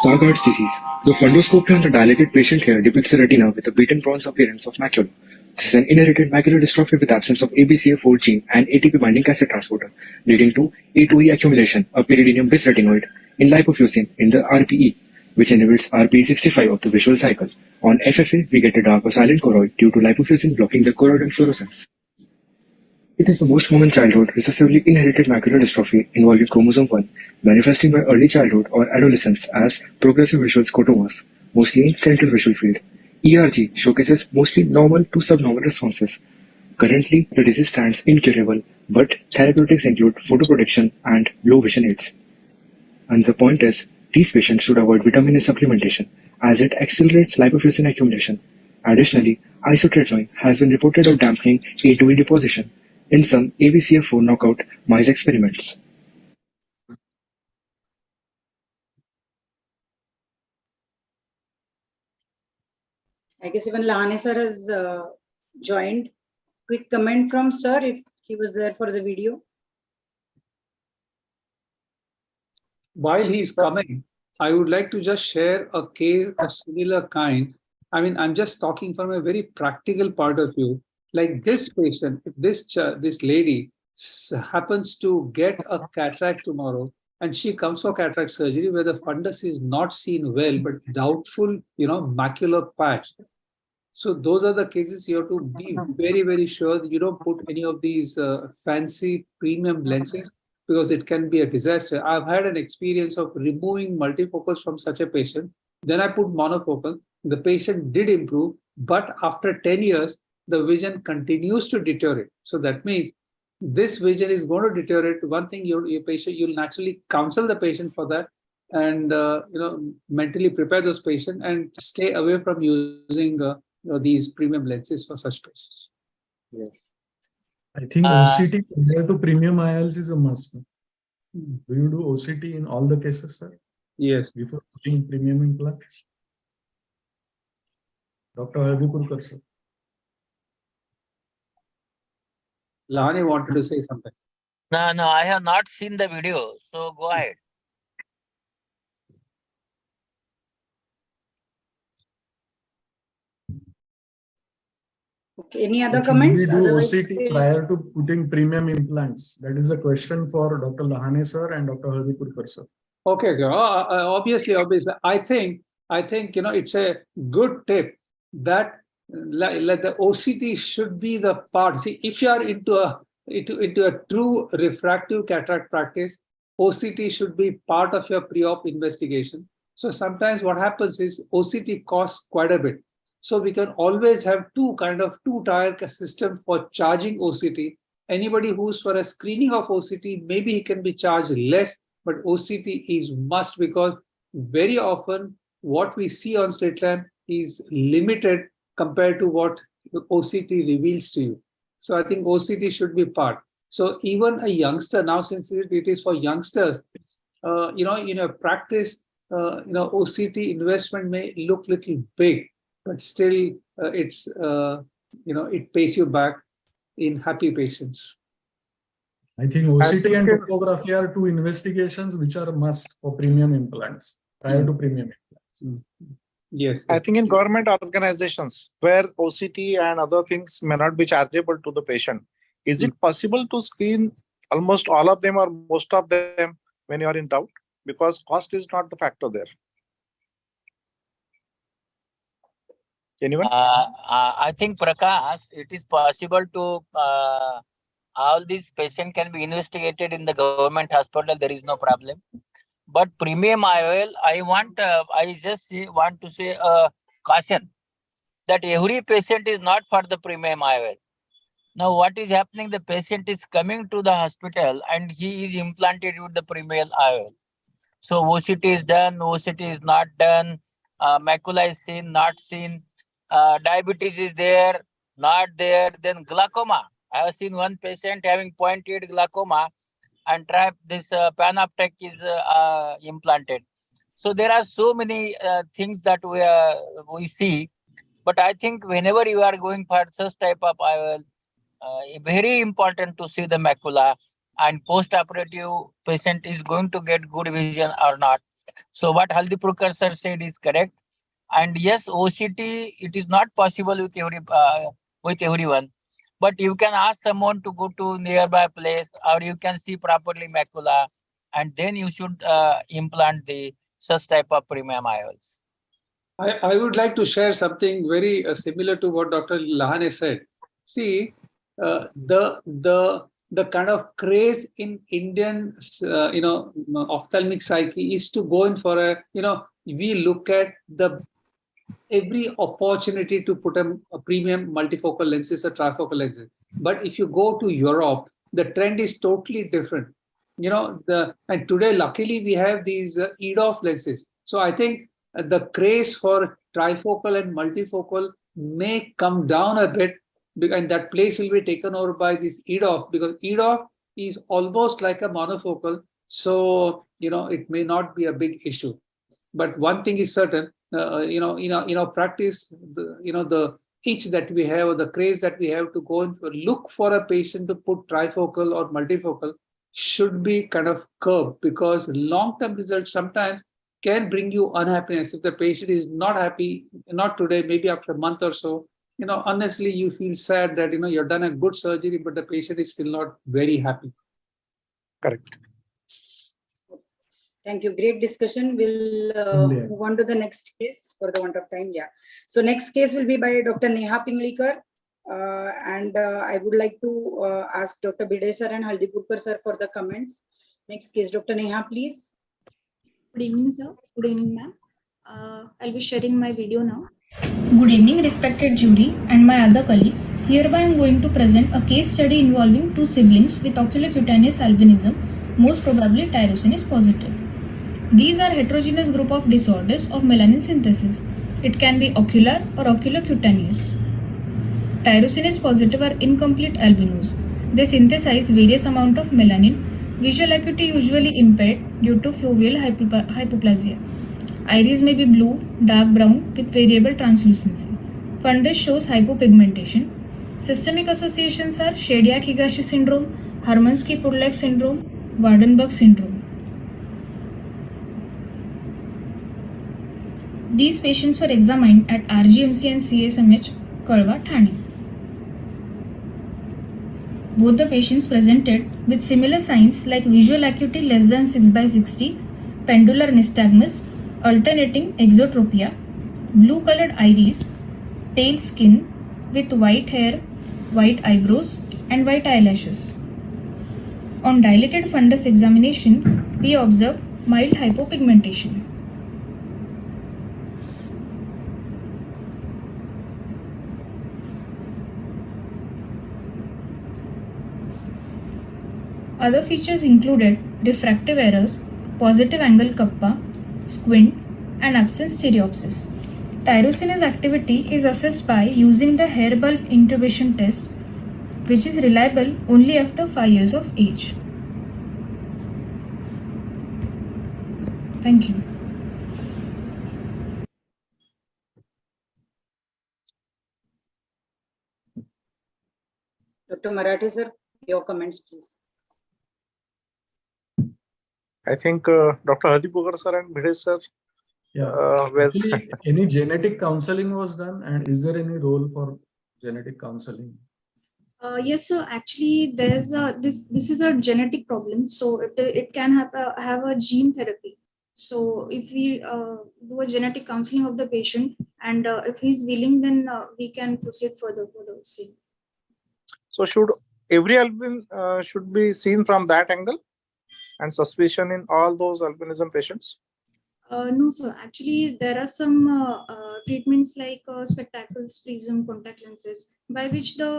Stargardt's disease. The fundoscopia on the dilated patient here depicts a retina with a beaten bronze appearance of macula. This is an inherited macular dystrophy with absence of ABCA4 gene and ATP binding cassette transporter, leading to A2E accumulation, a pyridinium bisretinoid, in lipofuscin in the RPE, which inhibits RPE65 of the visual cycle. On FFA, we get a dark or silent choroid due to lipofuscin blocking the choroidal fluorescence. It is the most common childhood recessively inherited macular dystrophy involving chromosome 1, manifesting by early childhood or adolescence as progressive visual scotomas, mostly in central visual field. ERG showcases mostly normal to subnormal responses. Currently, the disease stands incurable, but therapeutics include photoprotection and low vision aids. And the point is, these patients should avoid vitamin A supplementation as it accelerates lipofuscin accumulation. Additionally, isotretinoin has been reported of dampening A2E deposition in some ABCA4 knockout mice experiments. I guess even Lahanesar has joined. Quick comment from sir if he was there for the video. While he's coming, I would like to just share a case of similar kind. I mean, I'm just talking from a very practical point of view. Like this patient, if this lady happens to get a cataract tomorrow, and she comes for cataract surgery where the fundus is not seen well, but doubtful, macular patch. So those are the cases you have to be very, very sure that you don't put any of these fancy premium lenses, because it can be a disaster. I've had an experience of removing multifocals from such a patient. Then I put monofocal. The patient did improve, but after 10 years, the vision continues to deteriorate. So that means this vision is going to deteriorate. One thing, your patient, you'll naturally counsel the patient for that, and mentally prepare those patients and stay away from using these premium lenses for such patients. Yes. I think OCT compared to premium IOLs is a must. Do you do OCT in all the cases, sir? Yes. Before putting premium implants? Dr. Hardipurkar, sir. Lahani wanted to say something. No, I have not seen the video, so go ahead. Okay, any other Should comments? we do Otherwise, OCT prior to putting premium implants? That is a question for Dr. Lahane, sir, and Dr. Hardipurkar, sir. Okay. Obviously, I think it's a good tip that like the OCT should be the part. See, if you are into a true refractive cataract practice, OCT should be part of your pre-op investigation. So sometimes what happens is OCT costs quite a bit. So we can always have two-tier system for charging OCT. Anybody who's for a screening of OCT, maybe he can be charged less, but OCT is must, because very often what we see on slit lamp is limited compared to what the OCT reveals to you. So I think OCT should be part. So even a youngster, now since it is for youngsters, in a practice, OCT investment may look little big, but still it pays you back in happy patients. I think OCT and topography are two investigations which are must for premium implants, prior to premium implants. Yes. I think in government organizations where OCT and other things may not be chargeable to the patient, is it possible to screen almost all of them or most of them when you are in doubt? Because cost is not the factor there. Anyone? I think, Prakash, it is possible to all these patients can be investigated in the government hospital. There is no problem. But premium IOL, I just want to say a caution that every patient is not for the premium IOL. Now, what is happening? The patient is coming to the hospital and he is implanted with the premium IOL. So OCT is done, OCT is not done, macula is seen, not seen, diabetes is there, not there, then glaucoma. I have seen one patient having 0.8 glaucoma and this panoptic is implanted. So there are so many things that we see, but I think whenever you are going for such type of IOL, very important to see the macula, and post-operative patient is going to get good vision or not. So what Hardipurkar sir said is correct. And yes, OCT, it is not possible with everyone. But you can ask someone to go to nearby place, or you can see properly macula, and then you should implant the such type of premium IOLs. I would like to share something very similar to what Dr. Lahane said. See, the kind of craze in Indian, ophthalmic psyche is to go in for we look at every opportunity to put a premium multifocal lenses or trifocal lenses. But if you go to Europe, the trend is totally different. And today, luckily, we have these EDOF lenses. So I think the craze for trifocal and multifocal may come down a bit, and that place will be taken over by this EDOF, because EDOF is almost like a monofocal. So, it may not be a big issue. But one thing is certain, in our practice, the itch that we have, or the craze that we have to go and look for a patient to put trifocal or multifocal should be kind of curbed, because long-term results sometimes can bring you unhappiness. If the patient is not happy, not today, maybe after a month or so, honestly, you feel sad that, you've done a good surgery, but the patient is still not very happy. Correct. Thank you. Great discussion. We'll move on to the next case for the want of time. Yeah. So next case will be by Dr. Neha Pinglikar. And I would like to ask Dr. Bide sir and Hardipurkar sir for the comments. Next case, Dr. Neha, please. Good evening, sir. Good evening, ma'am. I'll be sharing my video now. Good evening, respected jury and my other colleagues. Hereby I am going to present a case study involving two siblings with oculocutaneous albinism, most probably tyrosinase positive. These are heterogeneous group of disorders of melanin synthesis. It can be ocular or oculocutaneous. Tyrosinase positive are incomplete albinos. They synthesize various amount of melanin. Visual acuity usually impaired due to foveal hypoplasia. Iris may be blue, dark brown with variable translucency. Fundus shows hypopigmentation. Systemic associations are Shediac-Higashi syndrome, Hermansky-Purlak syndrome, Waardenburg syndrome. These patients were examined at RGMC and CSMH, Kalwa, Thane. Both the patients presented with similar signs like visual acuity less than 6/60, pendular nystagmus, alternating exotropia, blue-colored iris, pale skin with white hair, white eyebrows, and white eyelashes. On dilated fundus examination, we observed mild hypopigmentation. Other features included refractive errors, positive angle kappa, squint, and absence stereopsis. Tyrosinase activity is assessed by using the hair bulb intubation test, which is reliable only after 5 years of age. Thank you. Dr. Marathi sir, your comments please. I think Dr. Hadipukar sir and Bhide sir. Actually, any genetic counseling was done, and is there any role for genetic counseling? Yes, sir. Actually, there's this is a genetic problem, so it can have a gene therapy. So if we do a genetic counseling of the patient, and if he's willing, then we can proceed further for the same. So should every albin should be seen from that angle, and suspicion in all those albinism patients? No, sir. Actually, there are some treatments like spectacles, prism, contact lenses, by which the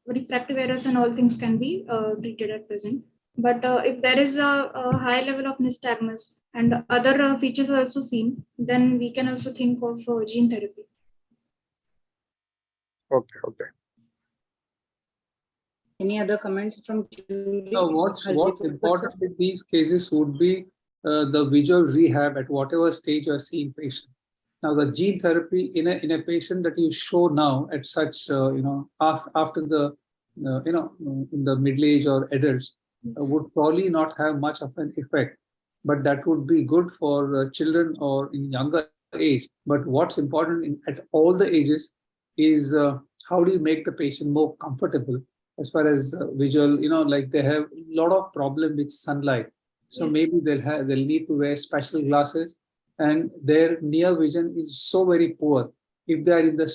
refractive errors and all things can be treated at present. But if there is a high level of nystagmus and other features are also seen, then we can also think of gene therapy. Okay, okay. Any other comments from jury? What's important in these cases would be the visual rehab at whatever stage you are seeing patient. Now, the gene therapy in a patient that you show now at such after the in the middle age or adults would probably not have much of an effect, but that would be good for children or in younger age. But what's important at all the ages is how do you make the patient more comfortable as far as visual, like they have a lot of problem with sunlight. So maybe they'll need to wear special glasses, and their near vision is so very poor. If they are in the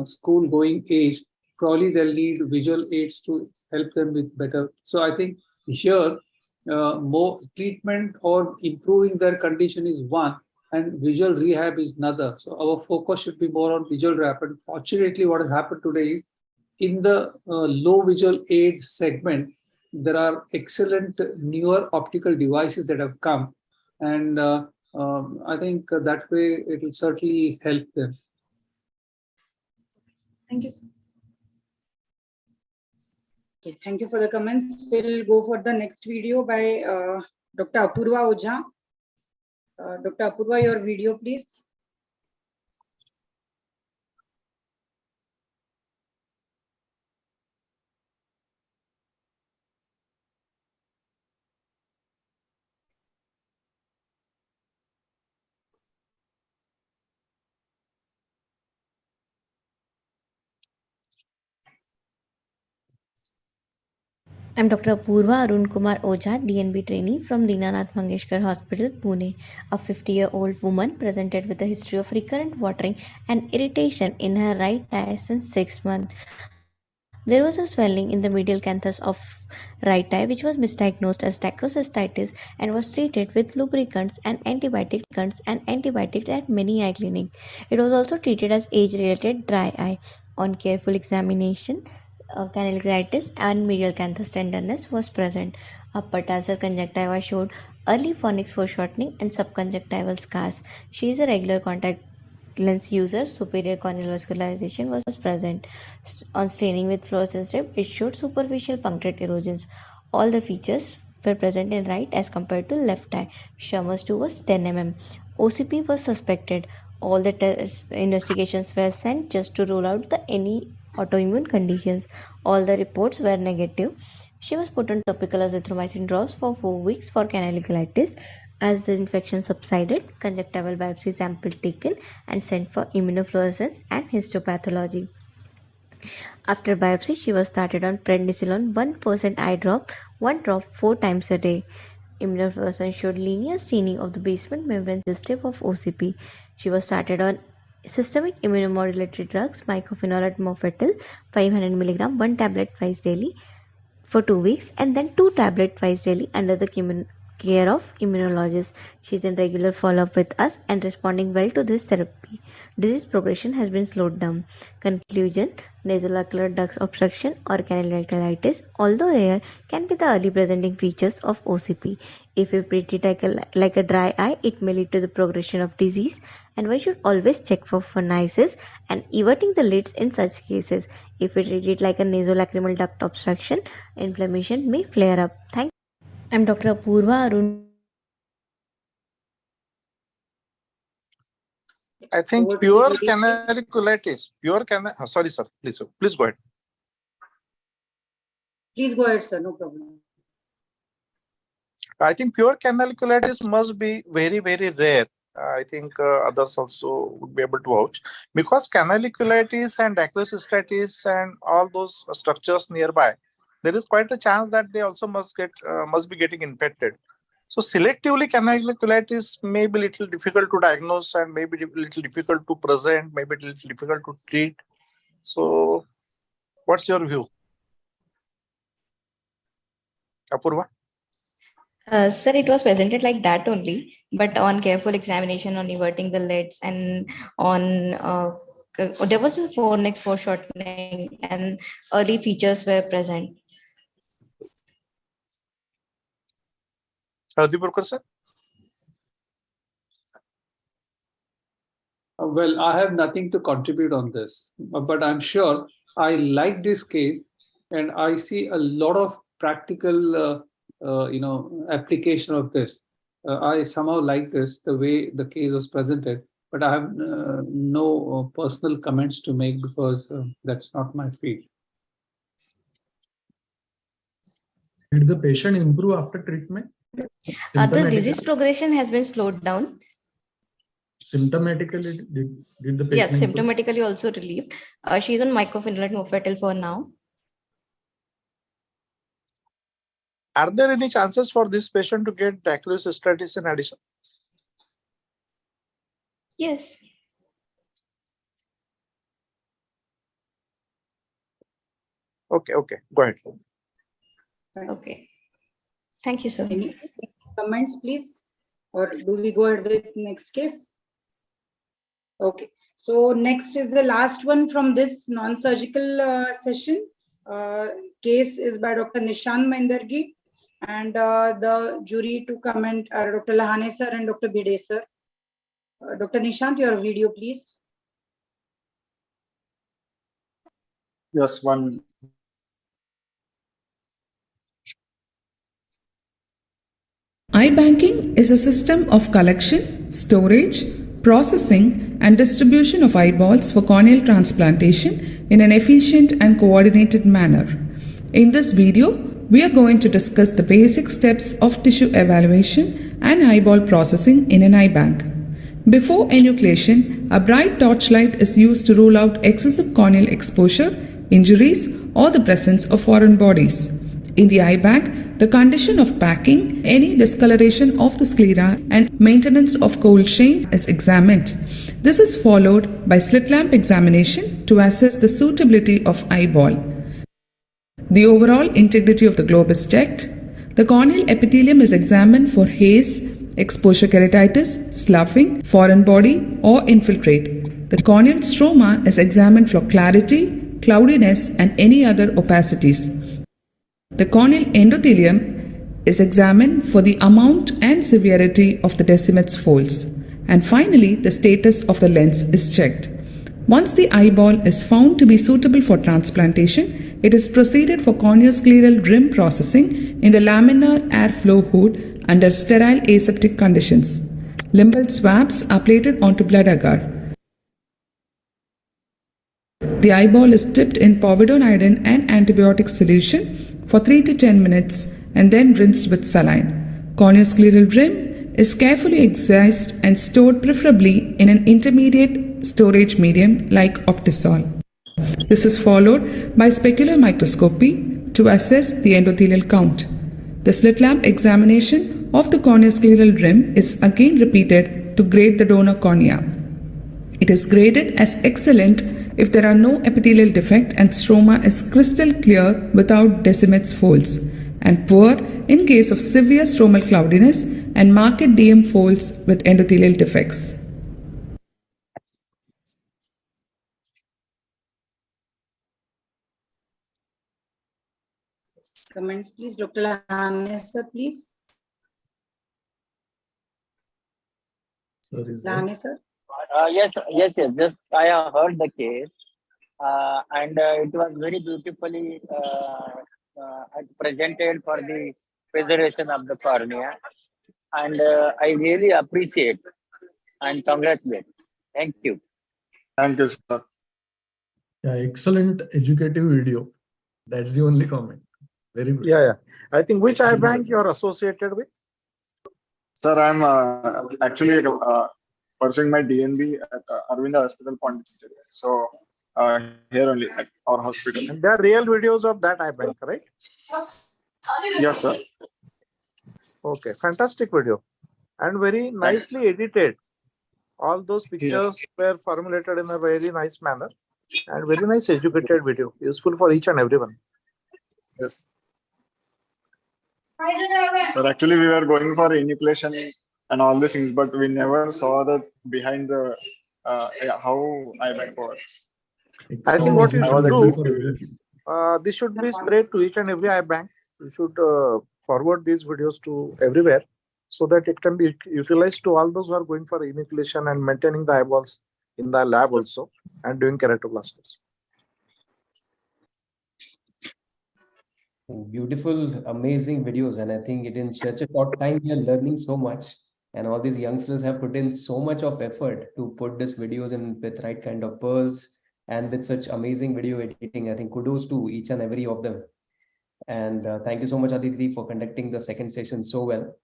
school going age, probably they'll need visual aids to help them with better. So I think here more treatment or improving their condition is one, and visual rehab is another. So our focus should be more on visual rehab. And fortunately, what has happened today is in the low visual aid segment, there are excellent newer optical devices that have come, and I think that way it will certainly help them. Thank you, sir. Okay, thank you for the comments. We'll go for the next video by Dr. Apurva Ojha. Dr. Apurva, your video, please. I'm Dr. Apurva Arun Kumar Ojha, DNB trainee from Dinanath Mangeshkar Hospital, Pune. A 50-year-old woman presented with a history of recurrent watering and irritation in her right eye since 6 months. There was a swelling in the medial canthus of right eye which was misdiagnosed as dacrocystitis and was treated with lubricants and antibiotics at many eye clinics. It was also treated as age-related dry eye. On careful examination, canaliculitis and medial canthus tenderness was present. Upper tarsal conjunctiva showed early fornix foreshortening and subconjunctival scars. She is a regular contact lens user. Superior corneal vascularization was present. On staining with fluorescent strip, it showed superficial punctate erosions. All the features were present in right as compared to left eye. Schirmer's 2 was 10 mm. OCP was suspected. All the investigations were sent just to rule out any autoimmune conditions. All the reports were negative. She was put on topical azithromycin drops for 4 weeks for canaliculitis. As the infection subsided, conjunctival biopsy sample taken and sent for immunofluorescence and histopathology. After biopsy, she was started on prednisolone 1% eye drop, 1 drop 4 times a day. Immunofluorescence showed linear staining of the basement membrane suggestive of OCP. She was started on systemic immunomodulatory drugs, mycophenolate mofetil, 500 mg, 1 tablet twice daily for 2 weeks, and then 2 tablets twice daily under the care of immunologist. She is in regular follow-up with us and responding well to this therapy. Disease progression has been slowed down. Conclusion: nasolacular duct obstruction or canaliculitis, although rare, can be the early presenting features of OCP. If we treat it like a dry eye, it may lead to the progression of disease, and one should always check for phonesis and everting the lids in such cases. If we treat it like a nasolacrimal duct obstruction, inflammation may flare up. Thank you. I'm Dr. Apurva Arun. I think pure canaliculitis, sorry, sir, please go ahead. Please go ahead, sir, no problem. I think pure canaliculitis must be very, very rare. I think others also would be able to vouch, because canaliculitis and dacrocystitis and all those structures nearby, there is quite a chance that they also must be getting infected. So selectively canaliculitis may be a little difficult to diagnose and maybe a little difficult to present, maybe a little difficult to treat. So what's your view, Apurva? Sir, it was presented like that only, but on careful examination, on everting the lids, and on there was a fornix foreshortening and early features were present. Hardipurkar sir? Well, I have nothing to contribute on this, but I'm sure I like this case, and I see a lot of practical application of this. I somehow like this, the way the case was presented, but I have no personal comments to make because that's not my field. Did the patient improve after treatment? The disease progression has been slowed down. Symptomatically, did the patient Yes, improve? symptomatically also relieved. She is on mycophenolate mofetil for now. Are there any chances for this patient to get dacrocystitis in addition? Yes. Okay, go ahead. Okay. Thank you, sir. Any comments, please? Or do we go ahead with next case? Okay. So next is the last one from this non-surgical session. Case is by Dr. Nishant Mendargi, and the jury to comment are Dr. Lahane sir and Dr. Bide sir. Dr. Nishant, your video, please. Yes, one. iBanking is a system of collection, storage, processing, and distribution of eyeballs for corneal transplantation in an efficient and coordinated manner. In this video, we are going to discuss the basic steps of tissue evaluation and eyeball processing in an eye bank. Before enucleation, a bright torchlight is used to rule out excessive corneal exposure, injuries, or the presence of foreign bodies. In the eye bank, the condition of packing, any discoloration of the sclera, and maintenance of cold chain is examined. This is followed by slit lamp examination to assess the suitability of eyeball. The overall integrity of the globe is checked. The corneal epithelium is examined for haze, exposure keratitis, sloughing, foreign body, or infiltrate. The corneal stroma is examined for clarity, cloudiness, and any other opacities. The corneal endothelium is examined for the amount and severity of the Decimet's folds. And finally, the status of the lens is checked. Once the eyeball is found to be suitable for transplantation, it is proceeded for corneoscleral rim processing in the laminar airflow hood under sterile aseptic conditions. Limbal swabs are plated onto blood agar. The eyeball is dipped in povidone iodine and antibiotic solution for 3 to 10 minutes and then rinsed with saline. Corneoscleral rim is carefully excised and stored preferably in an intermediate storage medium like Optisol. This is followed by specular microscopy to assess the endothelial count. The slit lamp examination of the corneoscleral rim is again repeated to grade the donor cornea. It is graded as excellent if there are no epithelial defect and stroma is crystal clear without Decimet's folds, and poor in case of severe stromal cloudiness and marked DM folds with endothelial defects. Comments, please. Dr. Lahane, sir, please. Lahane, sir. Yes. Just I have heard the case, and it was very beautifully presented for the preservation of the cornea, and I really appreciate and congratulate. Thank you. Thank you, sir. Yeah, excellent educative video. That's the only comment. Very good. Yeah. I think which eye bank you are associated with? Sir, I'm actually pursuing my DNB at Arvinda Hospital, Pondicherry. So here only at our hospital. And there are real videos of that eye bank, right? Yes, sir. Okay, fantastic video and very nicely edited. All those pictures were formulated in a very nice manner and very nice educated video, useful for each and everyone. Yes. Sir, actually we were going for enucleation and all these things, but we never saw that behind the how eye bank works. I think what you should do, this should be spread to each and every eye bank. You should forward these videos to everywhere so that it can be utilized to all those who are going for enucleation and maintaining the eyeballs in the lab also and doing keratoblastomy. Beautiful, amazing videos, and I think it in such a short time we are learning so much, and all these youngsters have put in so much of effort to put these videos in with right kind of pearls and with such amazing video editing. I think kudos to each and every of them. And thank you so much, Aditi, for conducting the second session so well.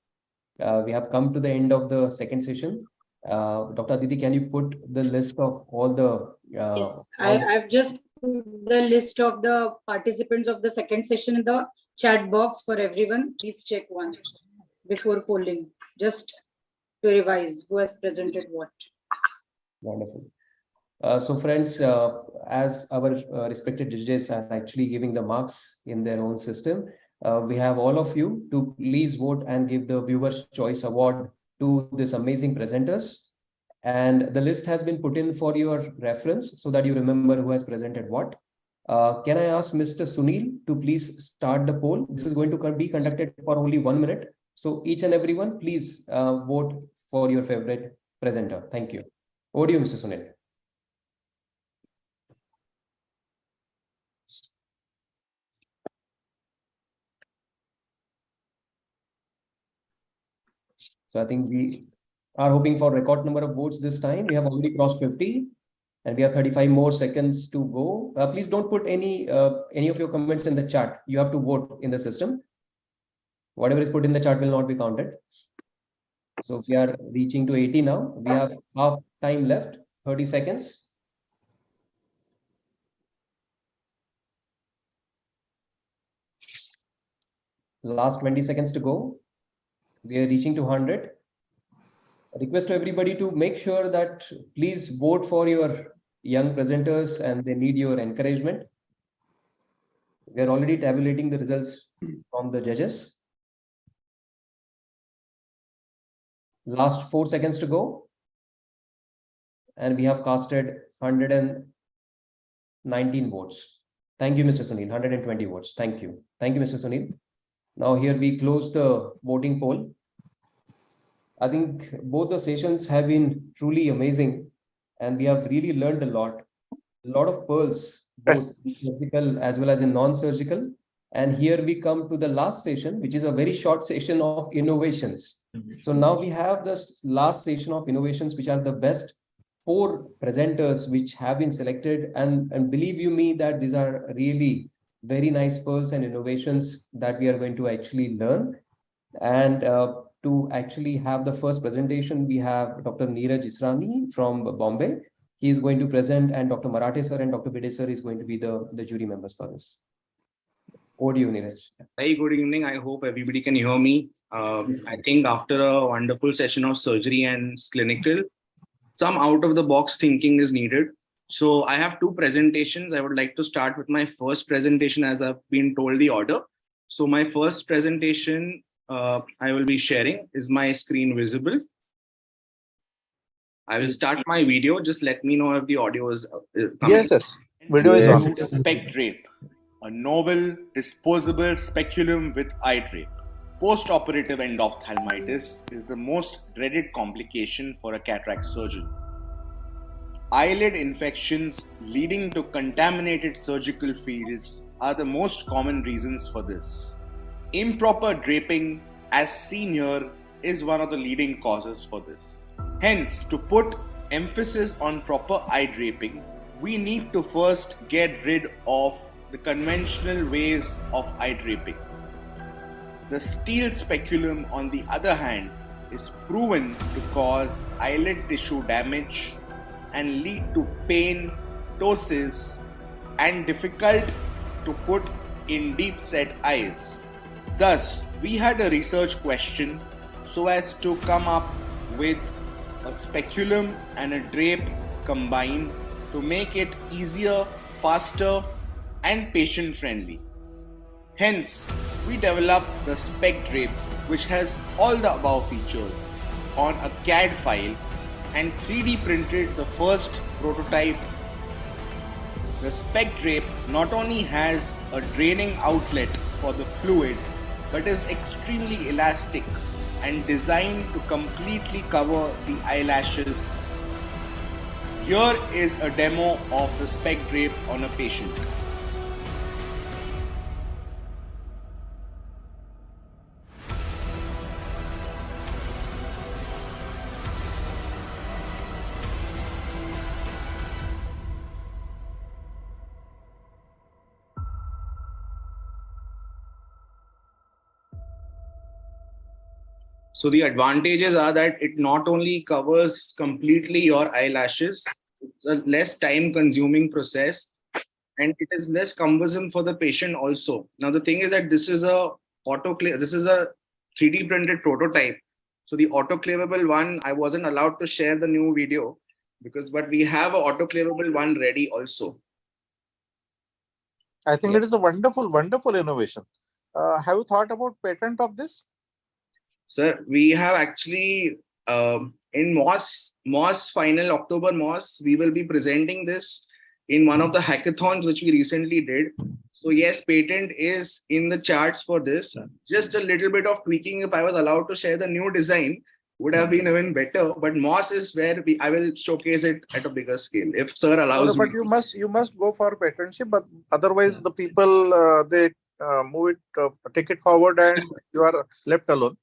We have come to the end of the second session. Dr. Aditi, can you put the list of all the... Yes, I've just put the list of the participants of the second session in the chat box for everyone. Please check once before polling, just to revise who has presented what. Wonderful. So friends, as our respected judges are actually giving the marks in their own system, we have all of you to please vote and give the Viewer's Choice Award to this amazing presenters. And the list has been put in for your reference so that you remember who has presented what. Can I ask Mr. Sunil to please start the poll? This is going to be conducted for only 1 minute. So each and everyone, please vote for your favorite presenter. Thank you. Over to you, Mr. Sunil. So I think we are hoping for record number of votes this time. We have already crossed 50 and we have 35 more seconds to go. Please don't put any of your comments in the chat. You have to vote in the system. Whatever is put in the chat will not be counted. So we are reaching to 80 now. We have half time left, 30 seconds. Last 20 seconds to go. We are reaching to 100. Request to everybody to make sure that please vote for your young presenters and they need your encouragement. We are already tabulating the results from the judges. Last 4 seconds to go. And we have casted 119 votes. Thank you, Mr. Sunil. 120 votes. Thank you. Thank you, Mr. Sunil. Now here we close the voting poll. I think both the sessions have been truly amazing, and we have really learned a lot of pearls, both surgical as well as in non-surgical. And here we come to the last session, which is a very short session of innovations. So now we have this last session of innovations, which are the best 4 presenters which have been selected. And believe you me that these are really very nice pearls and innovations that we are going to actually learn. And to actually have the first presentation, we have Dr. Neeraj Israni from Bombay. He is going to present, and Dr. Marathe sir and Dr. Bide sir is going to be the jury members for this. Over to you, Neeraj. Very good evening. I hope everybody can hear me. I think after a wonderful session of surgery and clinical, some out-of-the-box thinking is needed. So I have 2 presentations. I would like to start with my first presentation as I've been told the order. So my first presentation I will be sharing. Is my screen visible? I will start my video. Just let me know if the audio is coming. Yes. Video is on. Spec drape, a novel disposable speculum with eye drape. Post-operative endophthalmitis is the most dreaded complication for a cataract surgeon. Eyelid infections leading to contaminated surgical fields are the most common reasons for this. Improper draping, as seen here, is one of the leading causes for this. Hence, to put emphasis on proper eye draping, we need to first get rid of the conventional ways of eye draping. The steel speculum, on the other hand, is proven to cause eyelid tissue damage and lead to pain, ptosis, and difficult to put in deep set eyes. Thus, we had a research question so as to come up with a speculum and a drape combined to make it easier, faster, and patient friendly. Hence, we developed the spec drape, which has all the above features, on a CAD file and 3D printed the first prototype. The spec drape not only has a draining outlet for the fluid, but is extremely elastic and designed to completely cover the eyelashes. Here is a demo of the spec drape on a patient. So the advantages are that it not only covers completely your eyelashes, it's a less time consuming process, and it is less cumbersome for the patient also. Now the thing is that this is a 3D printed prototype. So the autoclavable one, I wasn't allowed to share the new video but we have an autoclavable one ready also. I think it is a wonderful innovation. Have you thought about patent of this? Sir, we have actually in MOS final October MOS, we will be presenting this in one of the hackathons which we recently did. So yes, patent is in the charts for this. Just a little bit of tweaking, if I was allowed to share the new design, would have been even better. But MOS is where I will showcase it at a bigger scale, if sir allows me. But you must go for patentship, but otherwise the people they move it, take it forward, and you are left alone.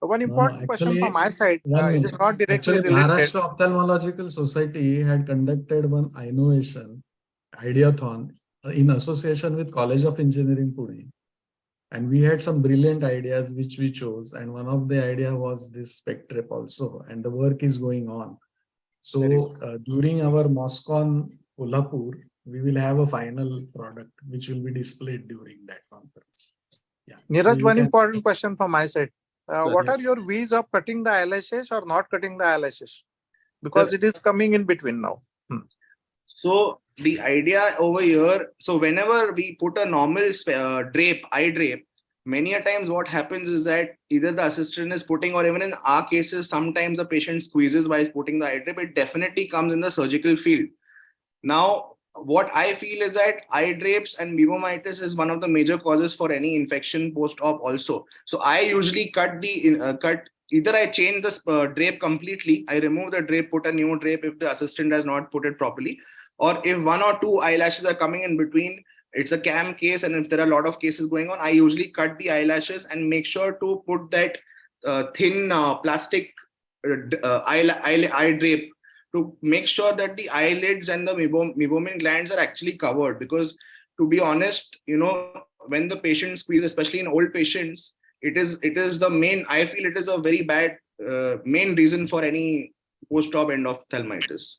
One important question from my side, it is not directly related. Maharashtra Ophthalmological Society had conducted one innovation ideathon in association with College of Engineering Pune, and we had some brilliant ideas which we chose, and one of the idea was this spec drape also, and the work is going on. So during our Moscon Kolhapur, we will have a final product which will be displayed during that conference. Yeah. Neeraj, one important question from my side. What are your views of cutting the eyelashes or not cutting the eyelashes? Because it is coming in between now. So the idea over here, so whenever we put a normal eye drape, many a times what happens is that either the assistant is putting, or even in our cases, sometimes the patient squeezes while putting the eye drape. It definitely comes in the surgical field. Now, what I feel is that eye drapes and myomitis is one of the major causes for any infection post-op also. So I usually either I change the drape completely, I remove the drape, put a new drape if the assistant has not put it properly, or if one or two eyelashes are coming in between, it's a CAM case, and if there are a lot of cases going on, I usually cut the eyelashes and make sure to put that thin plastic eye drape to make sure that the eyelids and the meibomian glands are actually covered. Because to be honest, when the patient squeezes, especially in old patients, it is the main, I feel it is a very bad main reason for any post-op endophthalmitis.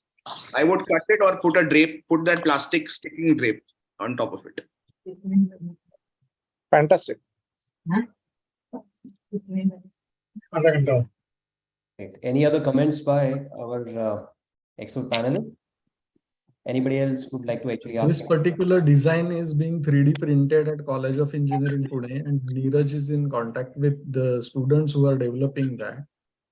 I would cut it or put a drape, put that plastic sticking drape on top of it. Fantastic. Right. Any other comments by our expert panelists? Anybody else would like to actually ask? This particular design is being 3D printed at College of Engineering Pune, and Neeraj is in contact with the students who are developing that.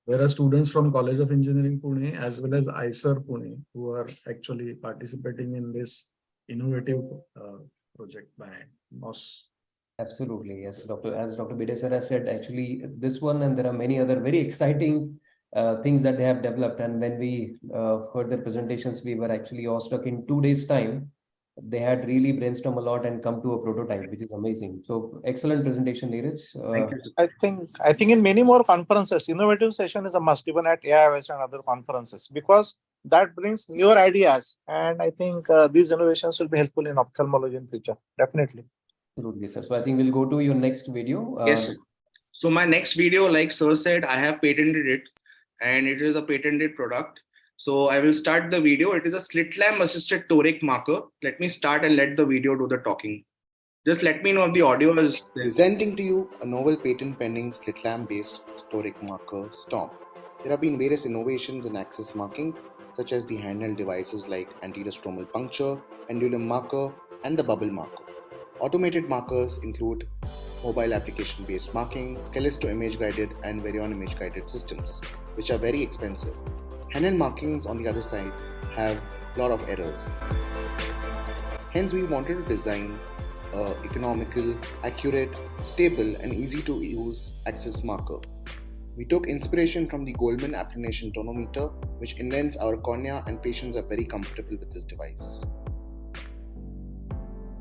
There are students from College of Engineering Pune as well as ISER Pune who are actually participating in this innovative project by MOS. Absolutely, yes, Doctor. As Dr. Bidesar has said, actually this one, and there are many other very exciting things that they have developed. And when we heard their presentations, we were actually awestruck. In 2 days' time, they had really brainstormed a lot and come to a prototype, which is amazing. So excellent presentation, Neeraj. I think in many more conferences, innovative session is a must, even at AIOS and other conferences, because that brings newer ideas. And I think these innovations will be helpful in ophthalmology in future. Definitely. Absolutely, sir. So I think we'll go to your next video. Yes. So my next video, like Sir said, I have patented it, and it is a patented product. So I will start the video. It is a slit lamp assisted toric marker. Let me start and let the video do the talking. Just let me know if the audio is there. Presenting to you a novel patent pending slit lamp based toric marker, Storm. There have been various innovations in access marking, such as the handheld devices like anterior stromal puncture, pendulum marker, and the bubble marker. Automated markers include mobile application based marking, Callisto image guided, and Varion image guided systems, which are very expensive. Handheld markings, on the other side, have a lot of errors. Hence, we wanted to design an economical, accurate, stable, and easy to use access marker. We took inspiration from the Goldman applanation tonometer, which indents our cornea, and patients are very comfortable with this device.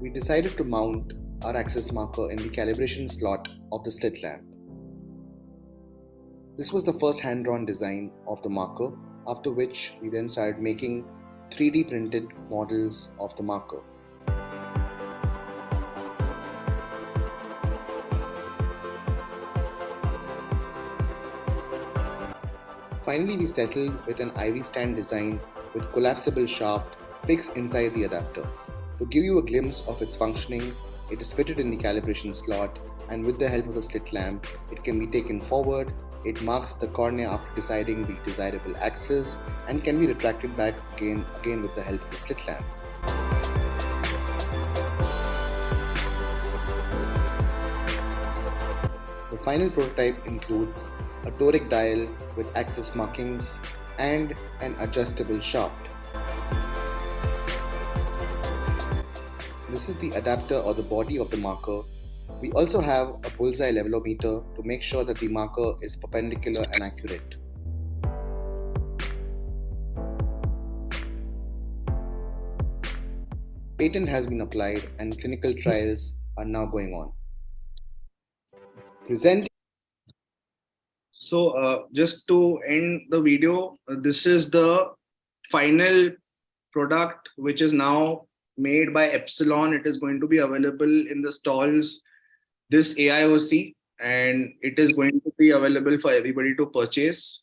We decided to mount our access marker in the calibration slot of the slit lamp. This was the first hand-drawn design of the marker, after which we then started making 3D printed models of the marker. Finally, we settled with an IV stand design with collapsible shaft fixed inside the adapter. To give you a glimpse of its functioning, it is fitted in the calibration slot, and with the help of the slit lamp, it can be taken forward. It marks the cornea after deciding the desirable axis and can be retracted back again with the help of the slit lamp. The final prototype includes a toric dial with axis markings and an adjustable shaft. This is the adapter or the body of the marker. We also have a bullseye levelometer to make sure that the marker is perpendicular and accurate. Patent has been applied and clinical trials are now going on. So just to end the video, this is the final product which is now made by Epsilon. It is going to be available in the stalls this AIOC, and it is going to be available for everybody to purchase.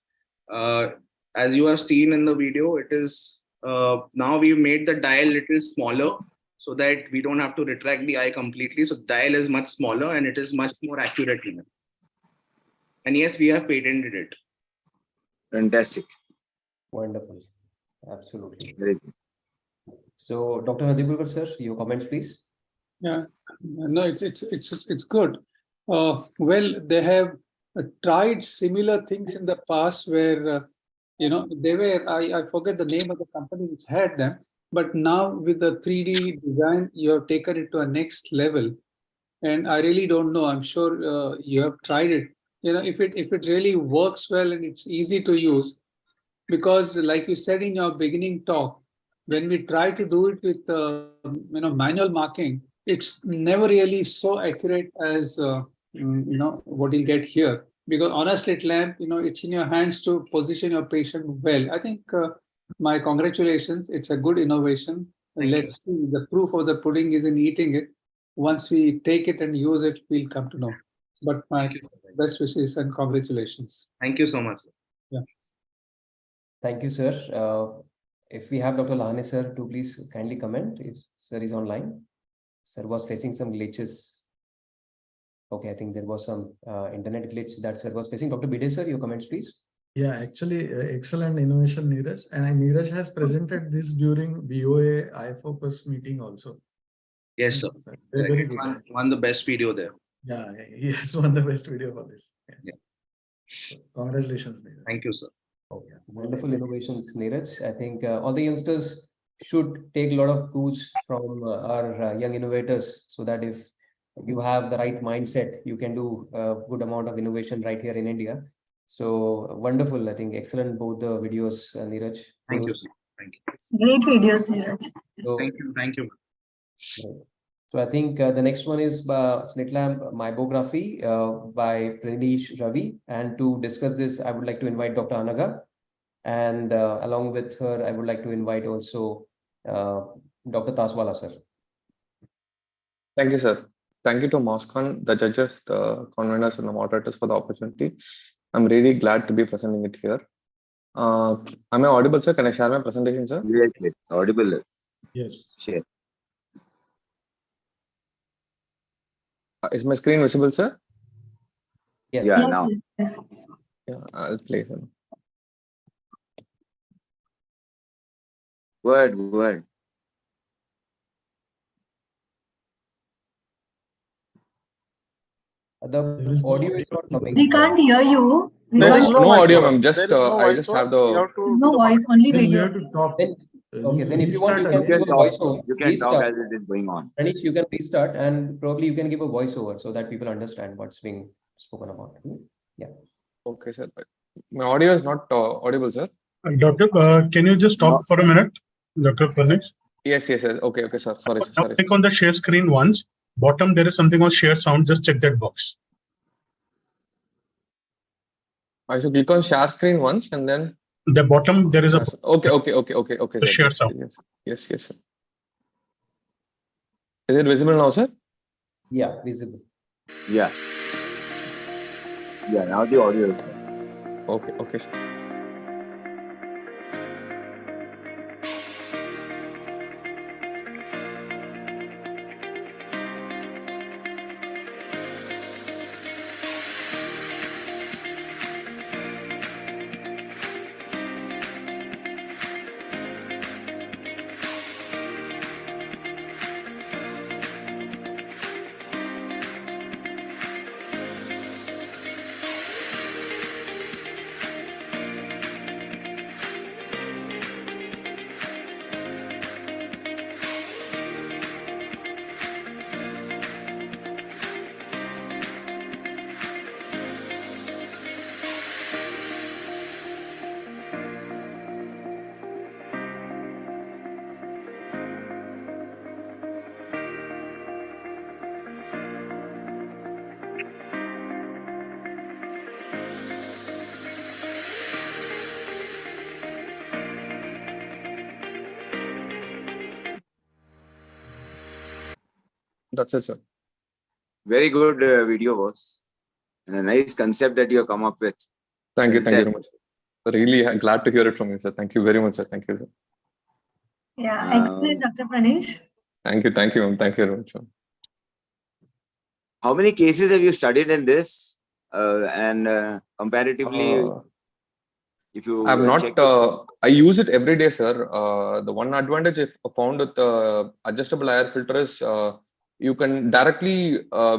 As you have seen in the video, it is now we've made the dial little smaller so that we don't have to retract the eye completely. So dial is much smaller and it is much more accurate. And yes, we have patented it. Fantastic. Wonderful. Absolutely. Very good. So, Dr. Nadibulkar sir, your comments, please. Yeah, no, it's good. Well, they have tried similar things in the past where they were I forget the name of the company which had them, but now with the 3D design, you have taken it to a next level. And I really don't know. I'm sure you have tried it. If it really works well and it's easy to use, because like you said in your beginning talk, when we try to do it with manual marking, it's never really so accurate as what you get here. Because on a slit lamp, it's in your hands to position your patient well. I think my congratulations. It's a good innovation. Let's see. The proof of the pudding is in eating it. Once we take it and use it, we'll come to know. But my best wishes and congratulations. Thank you so much. Yeah. Thank you, sir. If we have Dr. Lahane sir to please kindly comment if sir is online. Sir was facing some glitches. Okay, I think there was some internet glitch that sir was facing. Dr. Bide sir, your comments, please. Yeah, actually, excellent innovation, Neeraj. And Neeraj has presented this during BOA iFocus meeting also. Yes, sir. Very good. Won the best video there. Yeah, he has won the best video for this. Yeah. So, congratulations, Neeraj. Thank you, sir. Okay. Wonderful innovations, Neeraj. I think all the youngsters should take a lot of cues from our young innovators, so that if you have the right mindset, you can do a good amount of innovation right here in India. So wonderful. I think excellent both the videos, Neeraj. Thank you, sir. Thank you. Great videos, Neeraj. So, Thank you. Thank you. So I think the next one is slit lamp myopography by Pranish Ravi. And to discuss this, I would like to invite Dr. Anaga. And along with her, I would like to invite also Dr. Taswala, sir. Thank you, sir. Thank you to Moscon, the judges, the conveners, and the moderators for the opportunity. I'm really glad to be presenting it here. Am I audible, sir? Can I share my presentation, sir? Yes, audible. Yes. Share. Is my screen visible, sir? Yes. Yeah, now. Yeah, I'll play, sir. Go ahead. The audio is not coming. We can't hear you. There is no audio, ma'am. Just I just have the. There's no voice, only Then we video. have to talk. Okay, then if you want, you Restart can give a voiceover. You can talk as it is going on. Pranish, you can restart and probably you can give a voiceover so that people understand what's being spoken about. Yeah. Okay, sir. My audio is not audible, sir. Doctor, can you just stop for a minute, Dr. Pranish? Yes. Okay, sir. Sorry, sir. Now Sorry. click on the share screen once. Bottom, there is something on share sound. Just check that box. I should click on share screen once and then. The bottom, there is a. Okay. The share sound. Yes, sir. Is it visible now, sir? Yeah, visible. Yeah. Yeah, now the audio is there. Okay, sir. That's it, sir. very good video was, and a nice concept that you have come up with. Thank you very much. Really glad to hear it from you, sir. Thank you very much, sir. Thank you, sir. Yeah, excellent, Dr. Pranish. Thank you, ma'am. Thank you very much. How many cases have you studied in this? And comparatively, If you I'm not. check I use it every day, sir. The one advantage I found with the adjustable air filter is you can directly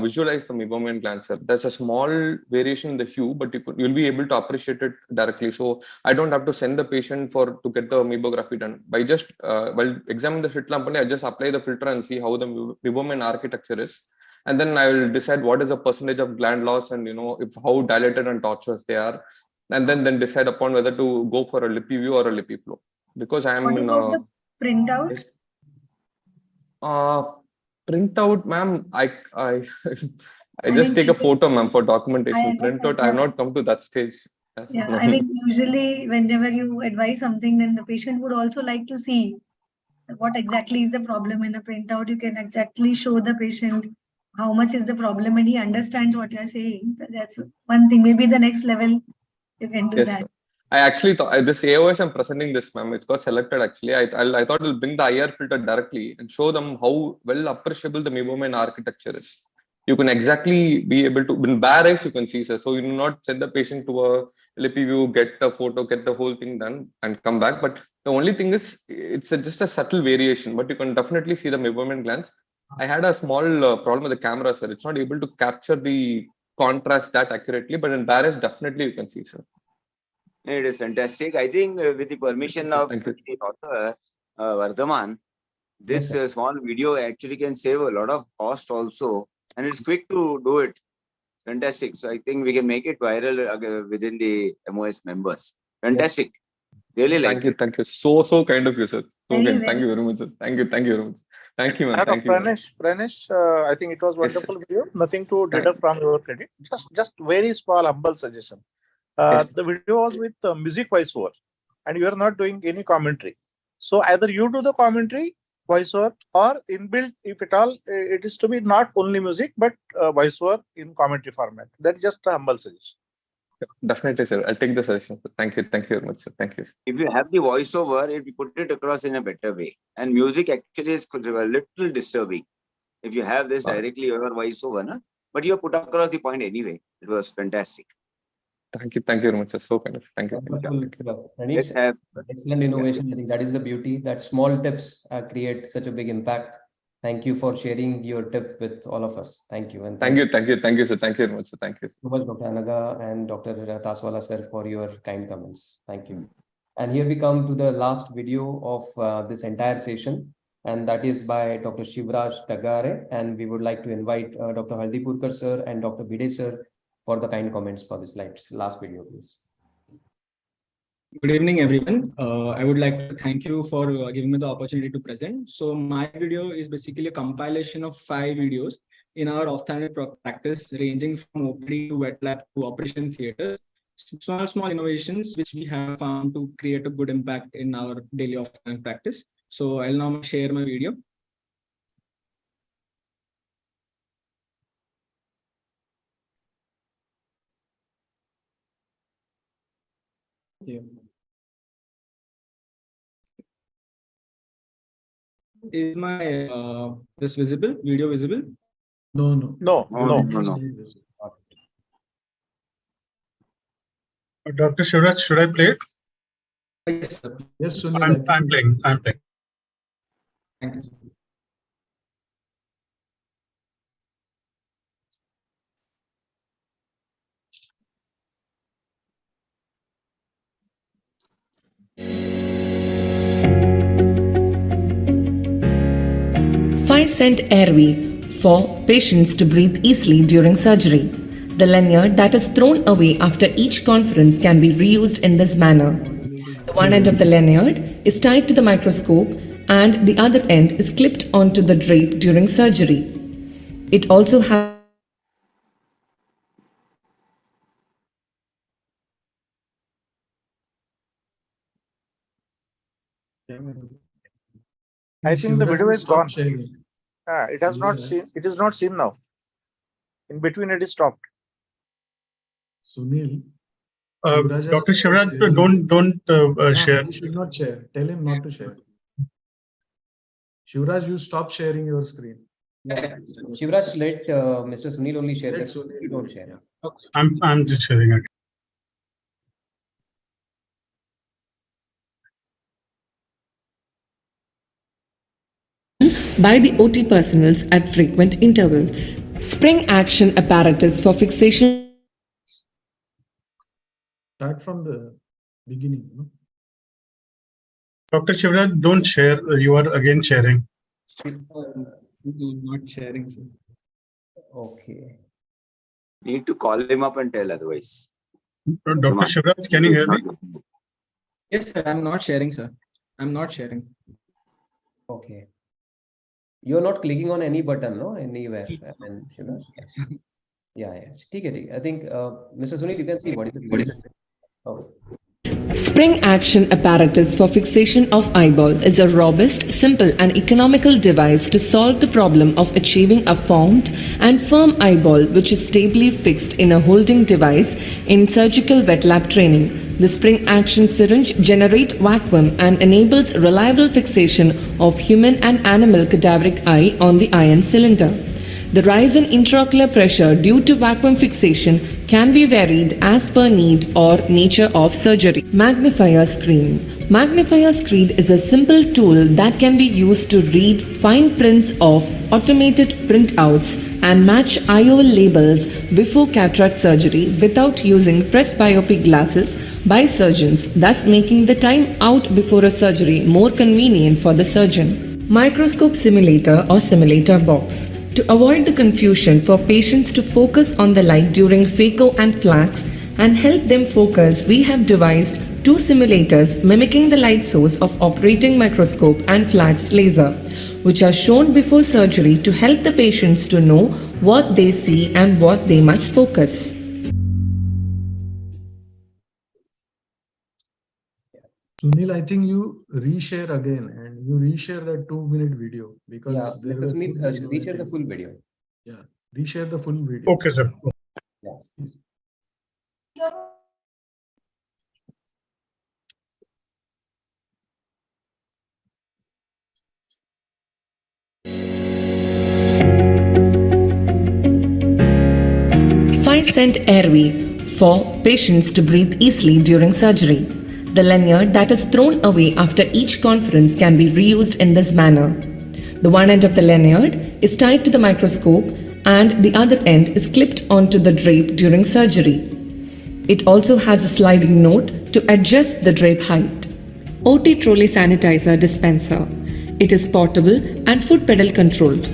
visualize the meibomian gland, sir. There's a small variation in the hue, but you'll be able to appreciate it directly. So I don't have to send the patient to get the meibography done. By just while examining the slit lamp only, I just apply the filter and see how the meibomian architecture is, and then I will decide what is the percentage of gland loss and if how dilated and tortuous they are, and then decide upon whether to go for a lippy view or a lippy flow. Because I am What about the printout? Yes. Printout, ma'am. I I just take a photo, ma'am, for documentation. Printout, I have not come to that stage. Yeah, No. I mean, usually whenever you advise something, then the patient would also like to see what exactly is the problem. In a printout. You can exactly show the patient how much is the problem and he understands what you're saying. That's one thing. Maybe the next level you can do Yes, that. sir. I actually thought this AOS I'm presenting this, ma'am. It's got selected actually. I thought it'll bring the IR filter directly and show them how well appreciable the meibomian architecture is. You can exactly be able to, in bare eyes, you can see, sir. So you do not send the patient to a lippy view, get the photo, get the whole thing done and come back. But the only thing is, it's just a subtle variation, but you can definitely see the meibomian glands. I had a small problem with the camera, sir. It's not able to capture the contrast that accurately, but in bare eyes, definitely you can see, sir. it is fantastic. I think with the permission of the author, Vardhaman, this small video actually can save a lot of cost also, and it's quick to do it. Fantastic. So I think we can make it viral within the MOS members. Fantastic. Really like it. Thank you. So kind of you, sir. So Very, kind. very Thank you very much, sir. Thank you very much. Thank you, ma'am. Thank you. Pranesh, I think it was wonderful video. Nothing to Thank deduct from your credit. Just very small, humble suggestion. The video was with music voiceover, and you are not doing any commentary. So either you do the commentary, voiceover, or inbuilt, if at all, it is to be not only music but voiceover in commentary format. That is just a humble suggestion. Definitely, sir. I'll take the suggestion. Thank you very much, sir. Thank you. If you have the voiceover, it put it across in a better way. And music actually is a little disturbing. If you have this directly over voiceover, na? But you have put across the point anyway. It was fantastic. Thank you very much, sir. So kind of. Thank you. Manish, excellent innovation. I think that is the beauty, that small tips create such a big impact. Thank you for sharing your tip with all of us. Thank you. And thank you, sir. Thank you very much, sir. Thank you so much, Dr. Anaga and Dr. Taswala, sir, for your kind comments. Thank you. And here we come to the last video of this entire session, and that is by Dr. Shivraj Tagare. And we would like to invite Dr. Haldipurkar, sir, and Dr. Bide, sir, for the kind comments for this last video, please. Good evening, everyone. I would like to thank you for giving me the opportunity to present. So my video is basically a compilation of 5 videos in our ophthalmic practice, ranging from OPD to wet lab to operation theaters. Small innovations which we have found to create a good impact in our daily ophthalmic practice. So I'll now share my video. Yeah. Is my this visible? Video visible? No. Dr. Shivraj, should I play it? Yes, sir. Yes, I'm playing. Thank you. Five-cent airway for patients to breathe easily during surgery. The lanyard that is thrown away after each conference can be reused in this manner. The one end of the lanyard is tied to the microscope and the other end is clipped onto the drape during surgery. It also has I think the video is gone. It has not seen. It is not seen now. In between, it is stopped. Sunil. Dr. Shivraj, don't share. He should not share. Tell him not to share. Shivraj, you stop sharing your screen. Yeah. Shivraj, let Mr. Sunil only share. You don't share. I'm just sharing it. by the OT personnel at frequent intervals. Spring action apparatus for fixation. Start from the beginning. No? Dr. Shivraj, don't share. You are again sharing. Not sharing, sir. Okay. Need to call him up and tell otherwise. Dr. Shivraj, can you hear me? Yes, sir. I'm not sharing, sir. I'm not sharing. Okay. You're not clicking on any button, no? Anywhere. I mean, Shivraj? Yes. Yeah. Take it. I think, Mr. Sunil, you can see what is it. Okay. Spring action apparatus for fixation of eyeball is a robust, simple and economical device to solve the problem of achieving a formed and firm eyeball which is stably fixed in a holding device in surgical wet lab training. The spring action syringe generates vacuum and enables reliable fixation of human and animal cadaveric eye on the iron cylinder. The rise in intraocular pressure due to vacuum fixation can be varied as per need or nature of surgery. Magnifier screen. Magnifier screen is a simple tool that can be used to read fine prints of automated printouts and match IOL labels before cataract surgery without using presbyopic glasses by surgeons, thus making the time out before a surgery more convenient for the surgeon. Microscope simulator or simulator box. To avoid the confusion for patients to focus on the light during phaco and flax and help them focus, we have devised two simulators mimicking the light source of operating microscope and flax laser, which are shown before surgery to help the patients to know what they see and what they must focus. Sunil, I think you reshare again and you reshare that 2-minute video because there Mr. were Sunil, reshare the full video. Yeah, reshare the full video. Okay, sir. Yes. Five-cent airway for patients to breathe easily during surgery. The lanyard that is thrown away after each conference can be reused in this manner. The one end of the lanyard is tied to the microscope and the other end is clipped onto the drape during surgery. It also has a sliding note to adjust the drape height. OT trolley sanitizer dispenser. It is portable and foot pedal controlled.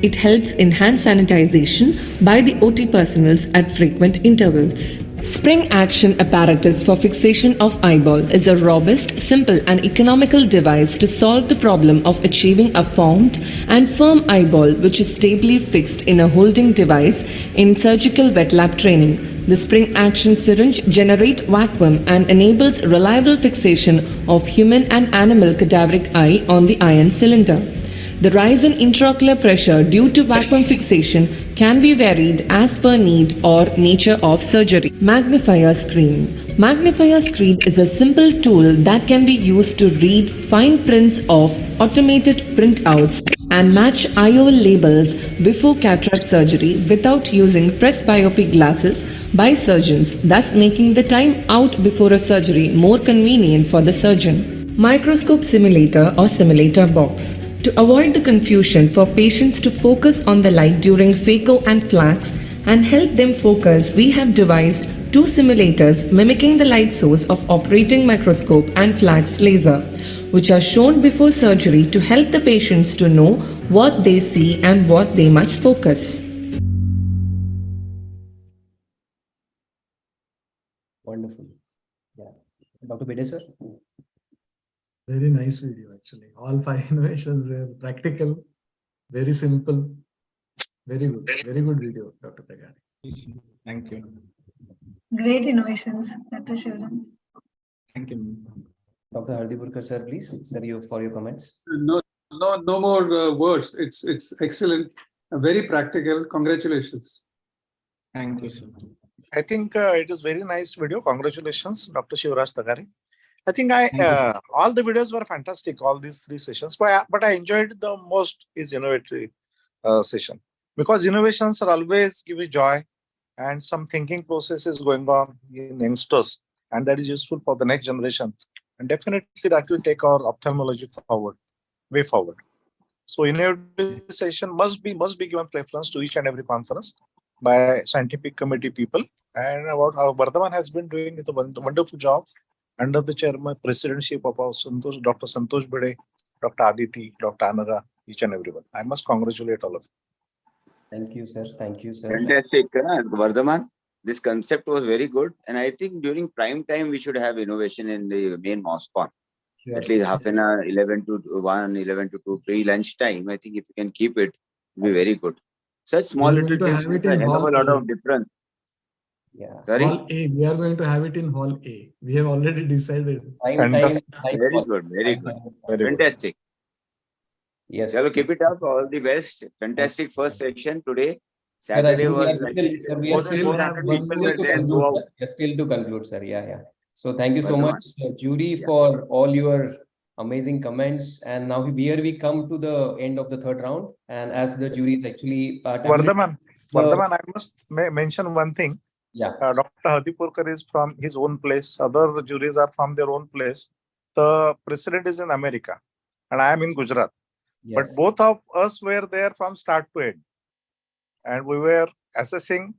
It helps in hand sanitization by the OT personnel at frequent intervals. Spring action apparatus for fixation of eyeball is a robust, simple and economical device to solve the problem of achieving a formed and firm eyeball which is stably fixed in a holding device in surgical wet lab training. The spring action syringe generates vacuum and enables reliable fixation of human and animal cadaveric eye on the iron cylinder. The rise in intraocular pressure due to vacuum fixation can be varied as per need or nature of surgery. Magnifier screen. Magnifier screen is a simple tool that can be used to read fine prints of automated printouts and match IOL labels before cataract surgery without using presbyopic glasses by surgeons, thus making the time out before a surgery more convenient for the surgeon. Microscope simulator or simulator box. To avoid the confusion for patients to focus on the light during phaco and flax and help them focus, we have devised two simulators mimicking the light source of operating microscope and flax laser, which are shown before surgery to help the patients to know what they see and what they must focus. Wonderful. Yeah. Dr. Bede, sir? Very nice video, actually. All 5 innovations were practical, very simple, very good video, Dr. Pregani. Thank you. Great innovations, Dr. Shivraj. Thank you. Dr. Hardipurkar, sir, please, sir, for your comments. No more words. It's excellent, very practical. Congratulations. Thank you, sir. I think it is very nice video. Congratulations, Dr. Shivraj Tagari. I think all the videos were fantastic, all these 3 sessions, but I enjoyed the most is innovative session, because innovations are always give you joy and some thinking process is going on in youngsters, and that is useful for the next generation. And definitely that will take our ophthalmology forward, way forward. So innovative session must be given preference to each and every conference by scientific committee people. And about how Vardhaman has been doing a wonderful job under the chairman presidency of our Dr. Santosh Bede, Dr. Aditi, Dr. Anaga, each and everyone. I must congratulate all of you. Thank you, sir. Thank you, sir. Fantastic, Vardhaman. This concept was very good, and I think during prime time we should have innovation in the main Moscon. Sure, At least sir. half an hour, 11 to 1, 11 to 2, pre-lunch time. I think if you can keep it, it'll be very good. Such small We are little going to things have make it a in hell of Hall a lot A. of difference. Yeah. Sorry? Hall A. We are going to have it in Hall A. We have already decided. Very good, very good. Fantastic. Yes. Shall we keep it up? All the best. Fantastic first section today. Sir, I Saturday think we was are still, sir, we are more than still 400 we are people still were to there conclude, throughout. sir. We are still to conclude, sir. Yeah, yeah. So thank you so Vardhaman. much, jury, for all your amazing comments. And now here we come to the end of the third round. And as the jury is actually Vardhaman, I must mention one thing. Yeah. Dr. Hadipurkar is from his own place. Other juries are from their own place. The president is in America, and I am in Gujarat. Yes. But both of us were there from start to end, and we were assessing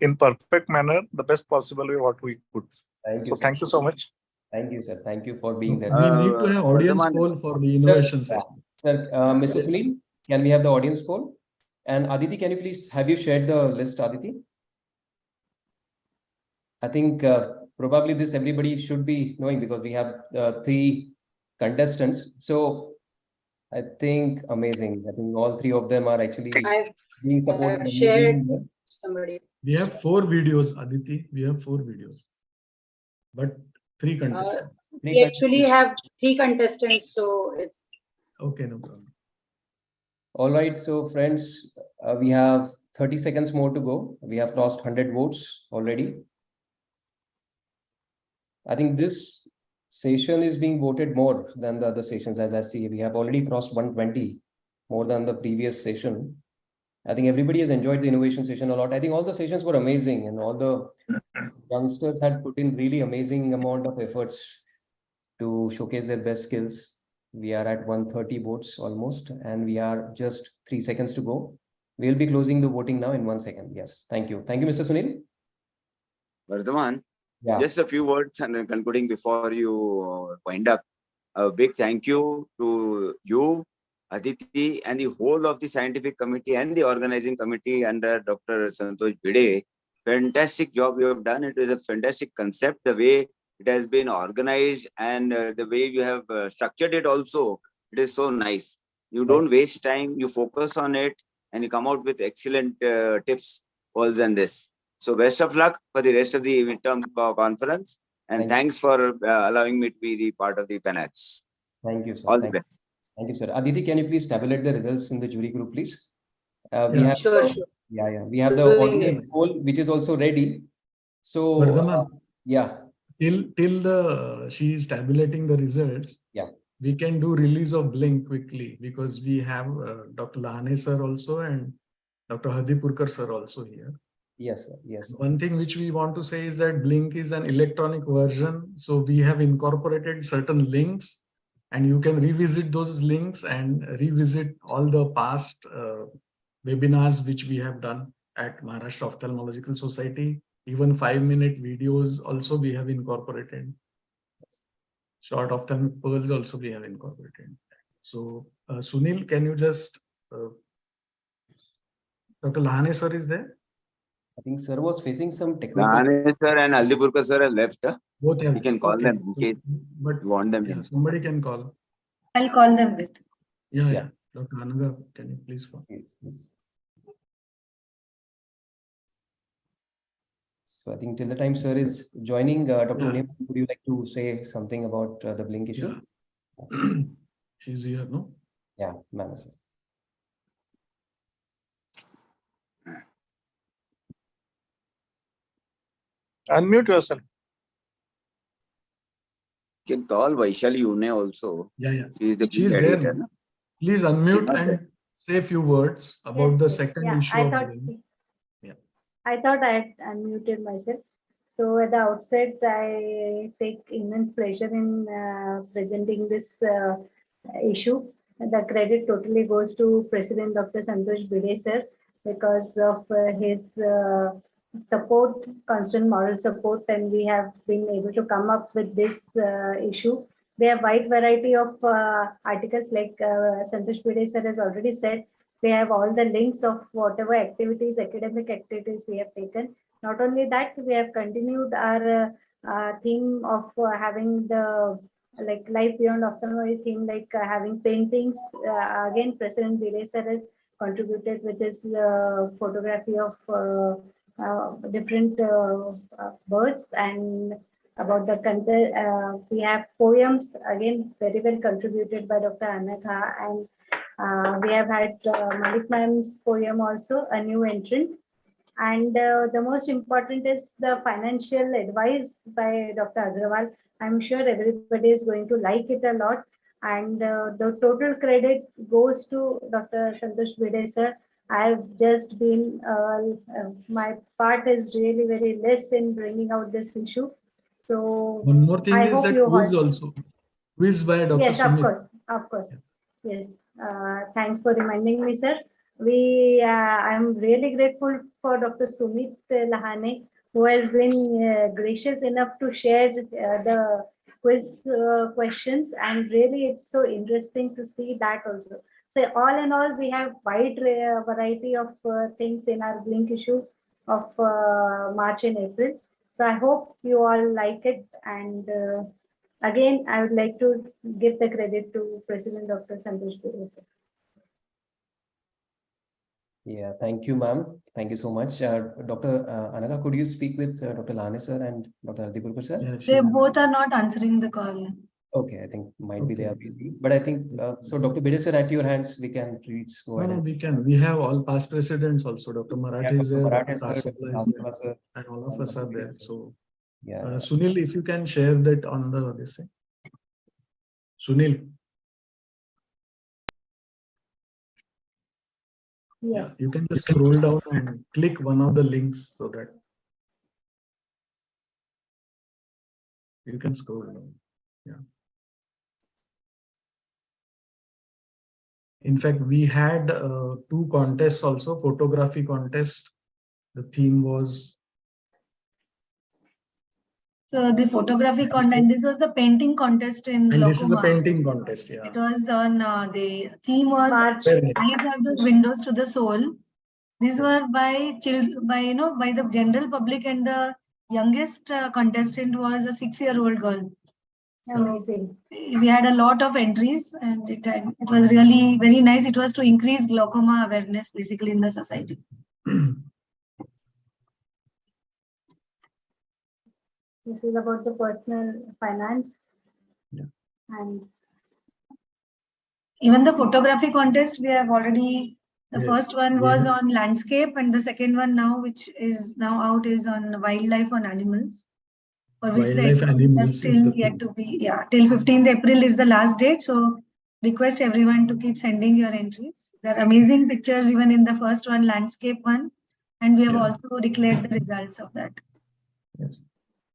in perfect manner the best possible way what we could. Thank you, So sir. thank you so much. Thank you, sir. Thank you for being there. We need to have audience poll for the innovation session. Sir, Mr. Sunil, can we have the audience poll? And Aditi, can you please, have you shared the list, Aditi? I think probably this everybody should be knowing because we have 3 contestants. So I think amazing. I think all 3 of them are actually being supported. I've shared somebody. We have 4 videos, Aditi. We have 4 videos, but 3 contestants. We actually have 3 contestants, so it's okay. No problem. All right, so friends, we have 30 seconds more to go. We have crossed 100 votes already. I think this session is being voted more than the other sessions. As I see, we have already crossed 120, more than the previous session. I think everybody has enjoyed the innovation session a lot. I think all the sessions were amazing, and all the youngsters had put in really amazing amount of efforts to showcase their best skills. We are at 130 votes almost, and we are just 3 seconds to go. We'll be closing the voting now in 1 second. Yes, thank you. Thank you, Mr. Sunil. Vardhaman, yeah. Just a few words and concluding before you wind up. A big thank you to you, Aditi, and the whole of the scientific committee and the organizing committee under Dr. Santosh Bede. Fantastic job you have done. It is a fantastic concept, the way it has been organized and the way you have structured it also. It is so nice. You don't waste time, you focus on it, and you come out with excellent tips, all than this. So best of luck for the rest of the midterm conference. And thanks for allowing me to be the part of the panels. Thank you, sir. All the best. Thank you, sir. Aditi, can you please tabulate the results in the jury group, please? We Yeah. have Sure. Yeah. We have the audience poll, which is also ready. So yeah. Till she is tabulating the results. Yeah. We can do release of Blink quickly because we have Dr. Lahane sir also and Dr. Hadipurkar sir also here. Yes, sir. Yes. One thing which we want to say is that Blink is an electronic version. So we have incorporated certain links and you can revisit those links and revisit all the past webinars which we have done at Maharashtra Ophthalmological Society. Even 5-minute videos also we have incorporated. Short ophthalmic pearls also we have incorporated. So Sunil, can you just, Dr. Lahane sir is there? I think sir was facing some technical. Lahane sir and Hadipurkar sir have left. Both have. You can call them in case but you want them. Yeah, somebody can call. I'll call them with. Yeah. Dr. Anaga, can you please call? Yes. So I think till the time sir is joining, Dr. Unim, would you like to say something about the Blink issue? Yeah. She's here, no? Yeah, Manasa. Unmute yourself. You can call Vaishali Une also. Yeah. She's there. Please unmute and say a few words about the second issue of Blink. I thought I had unmuted myself. So at the outset, I take immense pleasure in presenting this issue. the credit totally goes to President Dr. Santosh Bide sir, because of his support, constant moral support, and we have been able to come up with this issue. There are wide variety of articles, like Santosh Bide sir has already said. We have all the links of whatever activities, academic activities we have taken. Not only that, we have continued our theme of having the like life beyond ophthalmology theme, like having paintings. Again, President Bide sir has contributed with his photography of different birds, and about the content. We have poems, again, very well contributed by Dr. Anatha, and we have had Malik ma'am's poem also, a new entrant. And the most important is the financial advice by Dr. Agrawal. I'm sure everybody is going to like it a lot. And the total credit goes to Dr. Santosh Bide sir. I've just been, my part is really very less in bringing out this issue. So one more thing I is hope that you quiz all. also. Quiz by Dr. Yes, Sumit. of course. Yes, thanks for reminding me, sir. I'm really grateful for Dr. Sumit Lahane, who has been gracious enough to share the quiz questions, and really it's so interesting to see that also. So all in all, we have wide variety of things in our Blink issue of March and April. So I hope you all like it, and again, I would like to give the credit to President Dr. Santosh Bide sir. Yeah, thank you, ma'am. Thank you so much. Dr. Anatha, could you speak with Dr. Lahane sir and Dr. Ardipurkar sir? Yeah, They both are not answering the call. Okay, I think might be they are busy, but I think so. Dr. Bide sir, at your hands, we can please go ahead. No, we can. We have all past presidents also. Dr. Marathi is there, Dr. Kasopla is there, and all of us are there. So, yeah. Sunil, if you can share that on the this thing. Sunil. Yes. You can just scroll down and click one of the links so that you can scroll down. Yeah. In fact, we had 2 contests also, photography contest. The theme was. So the photography contest, this was the painting contest in And this is the glaucoma. painting contest, yeah. It was on, the theme was March. Eyes are the windows to the soul. These were by by the general public, and the youngest contestant was a 6-year-old girl. So amazing. We had a lot of entries, and it was really very nice. It was to increase glaucoma awareness basically in the society. This is about the personal finance. Yeah. And even the photography contest, we have already, the Yes, first one we was have. on landscape, and the second one now, which is now out, is on wildlife on animals. For which Wildlife the animals is still the yet theme. to be, till 15th April is the last date. So request everyone to keep sending your entries. There are amazing pictures even in the first one, landscape one, and we have also declared the results of that. Yes.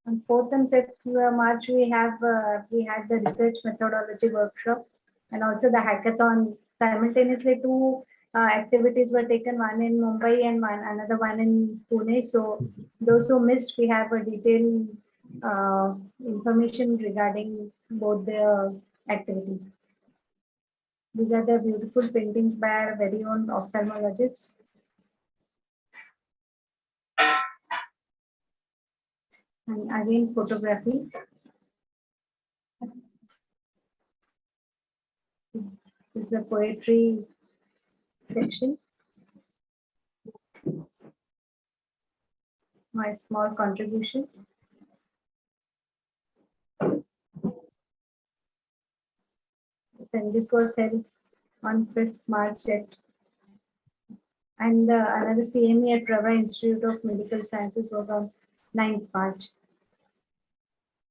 on 4th and 5th March, we had the research methodology workshop and also the hackathon. Simultaneously, 2 activities were taken, one in Mumbai and another one in Pune. So those who missed, we have a detailed information regarding both the activities. These are the beautiful paintings by our very own ophthalmologists. And again, photography. This is a poetry section. My small contribution. And this was held on 5th March and another CME at Prava Institute of Medical Sciences was on 9th March.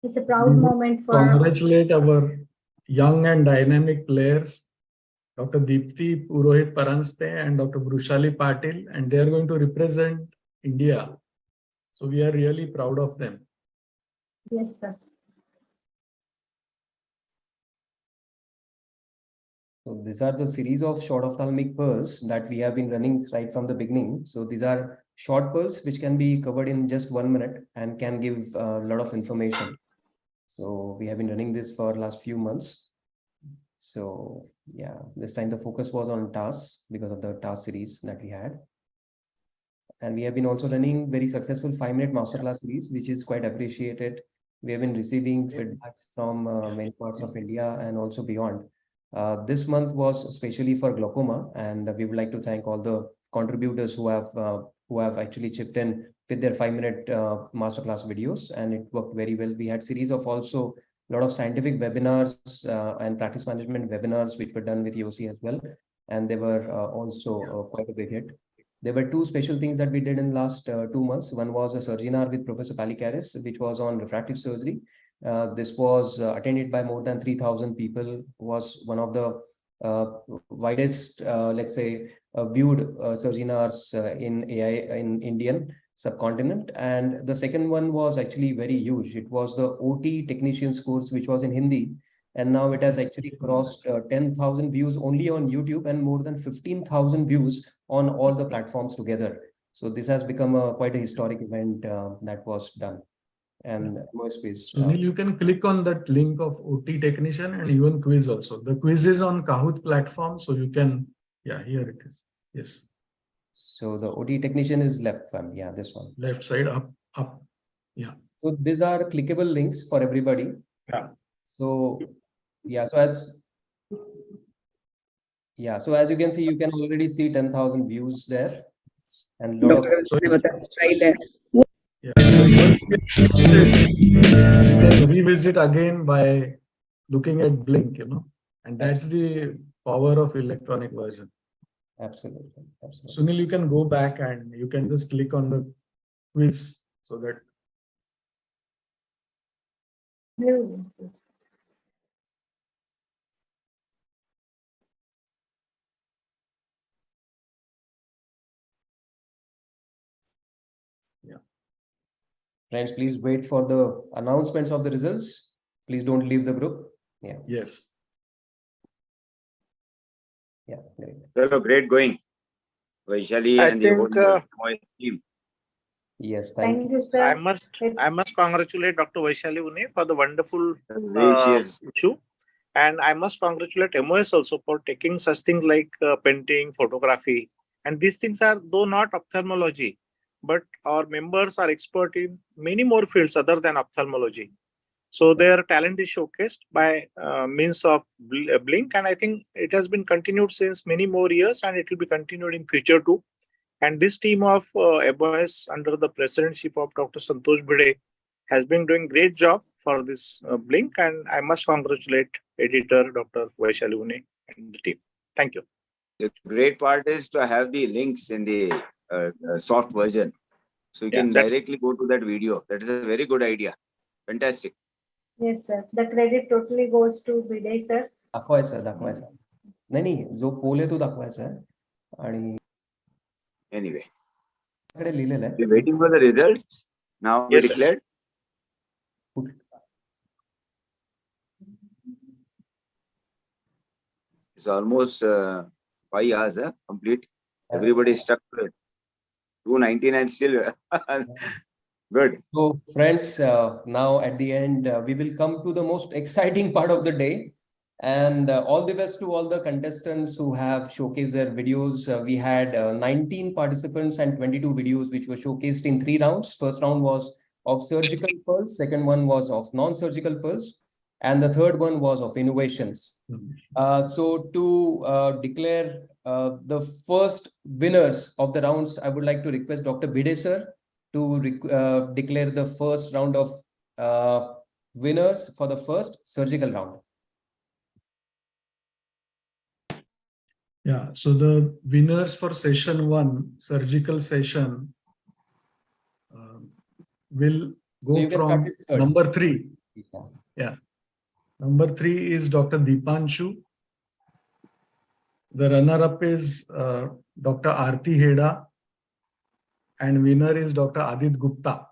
It's a proud moment for. Congratulate our young and dynamic players, Dr. Deepthi Purohit Paranspe and Dr. Brushali Patil, and they are going to represent India. So we are really proud of them. Yes, sir. So these are the series of short ophthalmic pearls that we have been running right from the beginning. So these are short pearls which can be covered in just 1 minute and can give a lot of information. So we have been running this for last few months. So yeah, this time the focus was on TAS because of the TAS series that we had. And we have been also running very successful 5-minute masterclass series, which is quite appreciated. We have been receiving feedbacks from many parts of India and also beyond. This month was especially for glaucoma, and we would like to thank all the contributors who have actually chipped in with their 5-minute masterclass videos, and it worked very well. We had series of also a lot of scientific webinars and practice management webinars which were done with EOC as well, and they were also quite a big hit. There were two special things that we did in the last 2 months. One was a Surginar with Professor Palikaris, which was on refractive surgery. This was attended by more than 3,000 people, was one of the widest, let's say, viewed Surginars in AI in Indian subcontinent. And the second one was actually very huge. It was the OT technicians course, which was in Hindi. And now it has actually crossed 10,000 views only on YouTube and more than 15,000 views on all the platforms together. So this has become quite a historic event that was done. And Sunil, you can click on that link of OT technician and even quiz also. The quiz is on Kahoot platform, so you can, yeah, here it is. Yes. So the OT technician is left one. Yeah, this one. Left side up. Yeah. So these are clickable links for everybody. Yeah. So yeah, so as you can see, you can already see 10,000 views there, and a lot of revisit again by looking at Blink, and that's the power of electronic version. Absolutely. Sunil, you can go back and you can just click on the quiz so that. Friends, please wait for the announcements of the results. Please don't leave the group. Yeah. Yes. Yeah, great. Hello, great going. Vaishali and the whole team. Yes, Thank you, sir. I must congratulate Dr. Vaishali Une for the wonderful issue. And I must congratulate MOS also for taking such things like painting, photography. And these things are, though not ophthalmology, but our members are expert in many more fields other than ophthalmology. So their talent is showcased by means of Blink. And I think it has been continued since many more years, and it will be continued in future too. And this team of MOS under the presidentship of Dr. Santosh Bhide has been doing great job for this Blink. And I must congratulate editor Dr. Vaishali Une and the team. Thank you. The great part is to have the links in the soft version. So you can directly go to that video. That is a very good idea. Fantastic. Yes, sir. The credit totally goes to Bhide, sir. दाखवायचा. नाही, जो पोल आहे तो दाखवायचा आहे. आणि anyway, लिहिलेलं आहे. we're waiting for the results. Now we declared. It's almost 5 hours complete. Everybody is stuck to it. 299 still. Good. So friends, now at the end, we will come to the most exciting part of the day. And all the best to all the contestants who have showcased their videos. We had 19 participants and 22 videos which were showcased in 3 rounds. First round was of surgical pearls. Second one was of non-surgical pearls. And the third one was of innovations. So to declare the first winners of the rounds, I would like to request Dr. Bhide sir to declare the first round of winners for the first surgical round. Yeah, so the winners for session 1, surgical session, will go from number 3. Yeah. Number 3 is Dr. Deepanshu. The runner-up is Dr. Aarti Heda. And winner is Dr. Adit Gupta.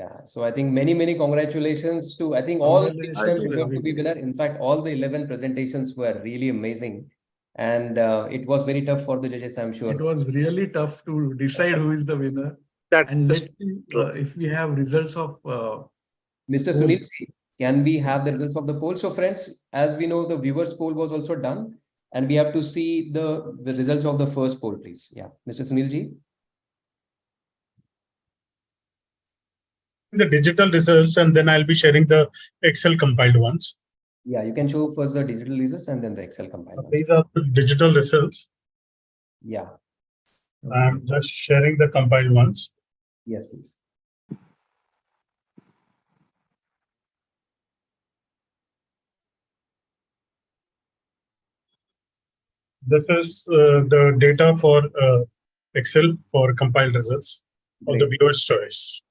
Yeah, so I think many congratulations to, I think all 6 of them deserve to be winner. In fact, all the 11 presentations were really amazing. And it was very tough for the judges, I'm sure. It was really tough to decide who is the winner. That And let's see if we have results of Mr. Sunil, can we have the results of the poll? So friends, as we know, the viewers poll was also done. And we have to see the results of the first poll, please. Yeah, Mr. Sunil ji. The digital results, and then I'll be sharing the Excel compiled ones. Yeah, you can show first the digital results and then the Excel compiled ones. These are the digital results. Yeah. I'm just sharing the compiled ones. Yes, please. This is the data for Excel for compiled results of the viewer's choice.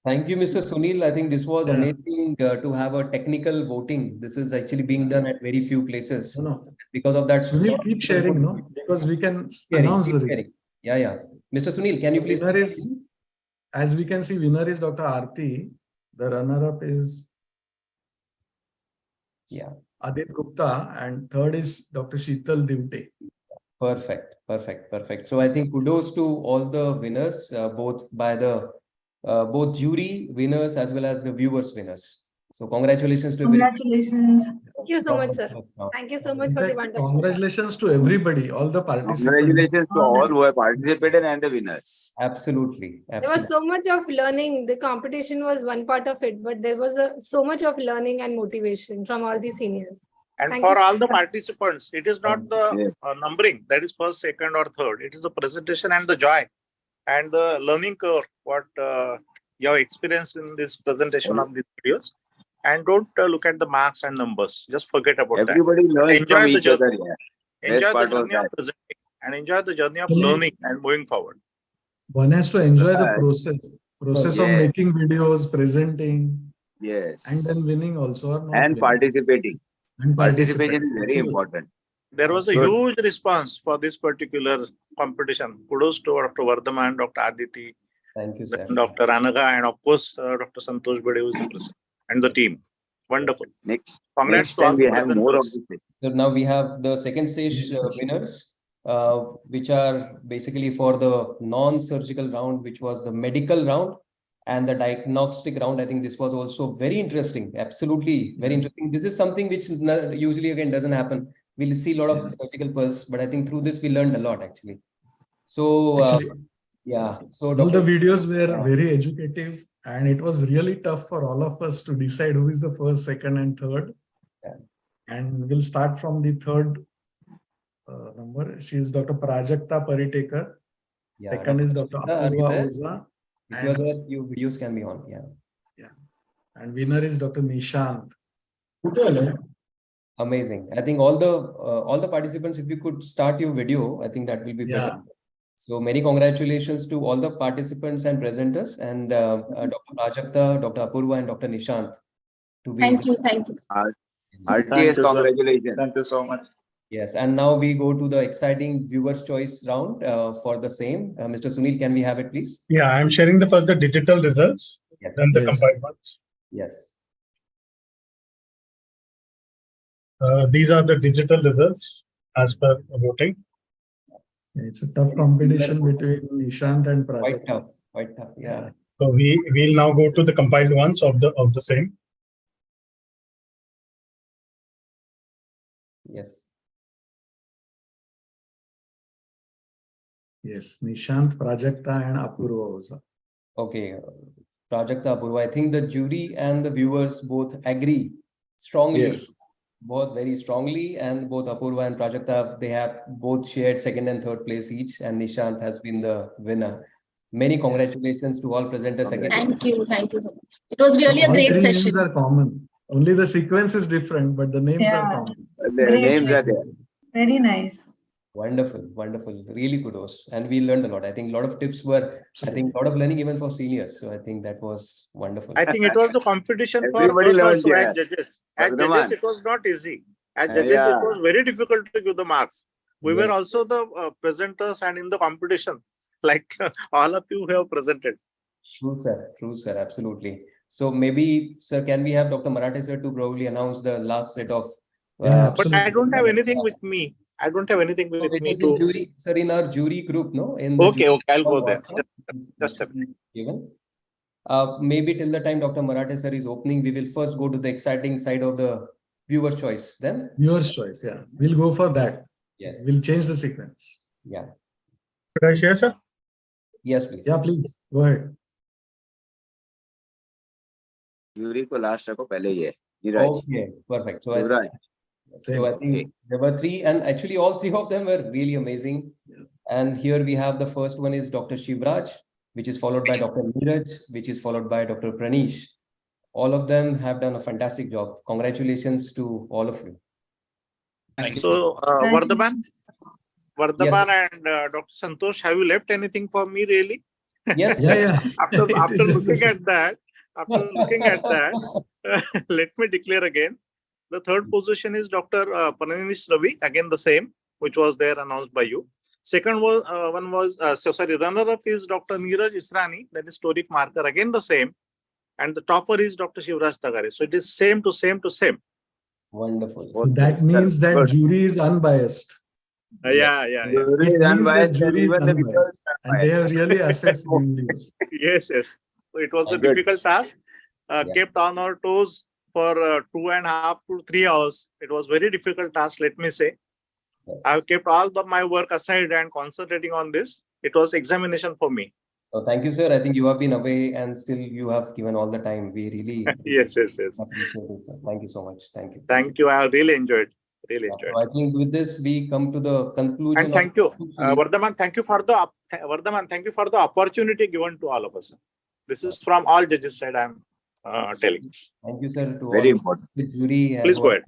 Thank you, Mr. Sunil. I think this was amazing to have a technical voting. This is actually being done at very few places. No. Because of that, Sunil, keep sharing, no? Because we can announce the result. Yeah. Mr. Sunil, can you please? Winner is, as we can see, winner is Dr. Aarti. The runner-up is Adit Gupta, and third is Dr. Sheetal Divte. Perfect. So I think kudos to all the winners, both by the both jury winners as well as the viewers winners. So congratulations to Congratulations. Thank you so much, sir. Thank you so much for the wonderful. Congratulations to everybody, all the participants. Congratulations to all who have participated and the winners. Absolutely. There was so much of learning. The competition was one part of it, but there was so much of learning and motivation from all the seniors. And Thank for you. all the participants, it is not the numbering that is first, second, or third. It is the presentation and the joy and the learning curve what you have experienced in this presentation of these videos. And don't look at the marks and numbers. Just forget about Everybody that. learns Enjoy from the each journey. other. Yeah. Enjoy the Part was journey of that. presenting and enjoy the journey of learning and moving forward. One has to enjoy the process of Yeah. making videos, presenting, Yes. and then winning also. Or not And winning. participating. And Participation is very Absolutely. important. There was a Good. huge response for this particular competition. Kudos to Dr. Vardhaman, Dr. Aditi, Thank you, sir. Dr. Anaga, and of course, Dr. Santosh Bede, who is the president, and the team. Wonderful. Next to all time we the have more of presenters. this. So now we have the second stage winners, which are basically for the non-surgical round, which was the medical round, and the diagnostic round. I think this was also very interesting. Absolutely very interesting. This is something which usually again doesn't happen. We'll see a lot of surgical pulse, but I think through this we learned a lot actually. So So all the videos were very educative, and it was really tough for all of us to decide who is the first, second, and third. And we'll start from the third number. She is Dr. Prajakta Paritekar. Second is Dr. Apurva Oza. If you're there, your videos can be on. And winner is Dr. Nishant. Amazing. I think all the participants, if you could start your video, I think that will be better. So many congratulations to all the participants and presenters, and Dr. Prajakta, Dr. Apurva, and Dr. Nishant. Thank you. Heartiest congratulations. Thank you so much. Yes, and now we go to the exciting viewers' choice round for the same. Mr. Sunil, can we have it, please? Yeah, I'm sharing the digital results, then the compiled ones. Yes. These are the digital results as per voting. It's a tough competition between Nishant and Prajakta. Quite tough. Yeah. So we'll now go to the compiled ones of the same. Yes. Yes, Nishant, Prajakta, and Apurva Oza. Okay, Prajakta, Apurva. I think the jury and the viewers both agree strongly. Yes. Both very strongly, and both Apurva and Prajakta, they have both shared second and third place each, and Nishant has been the winner. Many congratulations to all presenters again. Thank you so much. It was really a great all three session. names are common. Only the sequence is different, but the names are common. The names are there. Very nice. Wonderful. Really kudos. And we learned a lot. I think a lot of tips were, I think a lot of learning even for seniors. So I think that was wonderful. I think it was the competition for Everybody us learned, also yeah. as judges. As Vardhaman. judges, it was not easy. As judges, Yeah. it was very difficult to give the marks. We Yeah. were also the presenters and in the competition, like all of you have presented. True, sir. Absolutely. So maybe, sir, can we have Dr. Marathe sir to probably announce the last set of? But I don't have anything with me. I don't have anything with It me is in to. jury, sir, in our jury group, no? Okay, I'll go there. Just a minute. Given. Maybe till the time Dr. Marathe sir is opening, we will first go to the exciting side of the viewer's choice. Then viewer's choice, yeah. We'll go for that. Yes. We'll change the sequence. Yeah. Could I share, sir? Yes, please. Yeah, please. Go ahead. Jury को last रखो पहले ये. Neeraj. Okay, perfect. So Yuvraj. I think there were three, and actually all three of them were really amazing. And here we have the first one is Dr. Shivraj, which is followed by Dr. Neeraj, which is followed by Dr. Pranish. All of them have done a fantastic job. Congratulations to all of you. So, Vardhaman and Dr. Santosh, have you left anything for me really? Yes. After looking at that, let me declare again. The third position is Dr. Pranish Ravi, again the same, which was there announced by you. Second was runner-up is Dr. Neeraj Israni, that is Toric marker, again the same. And the topper is Dr. Shivraj Tagare. So it is same to same to same. Wonderful. So that means that jury is unbiased. Yeah. It means that jury is unbiased. And they have really assessed the news. Yes. So it was a difficult task. Kept on our toes for 2.5 to 3 hours. It was very difficult task, let me say. Yes. I have kept all of my work aside and concentrating on this. It was examination for me. So thank you, sir. I think you have been away and still you have given all the time. We really yes. appreciate it, sir. Thank you so much. Thank you. Thank you. I really enjoyed. So I think with this we come to the conclusion. And thank you, Vardhaman. Thank you for the opportunity given to all of us. This is from all judges' side. I am telling. Thank you, sir. To Very all important. the jury. Please go ahead.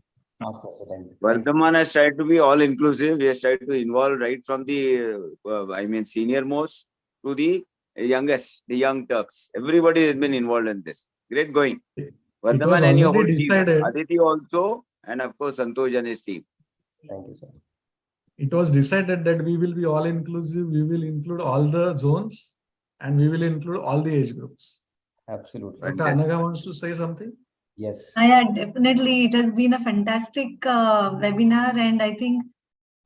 Vardhaman has tried to be all inclusive. He has tried to involve right from the senior most to the youngest, the young Turks. Everybody has been involved in this. Great going. Vardhaman and your whole team. Aditi also, and of course Santosh and his team. Thank you, sir. It was decided that we will be all inclusive. We will include all the zones and we will include all the age groups. Absolutely. Dr. Anaga wants to say something? Yes. Yeah, definitely. It has been a fantastic webinar, and I think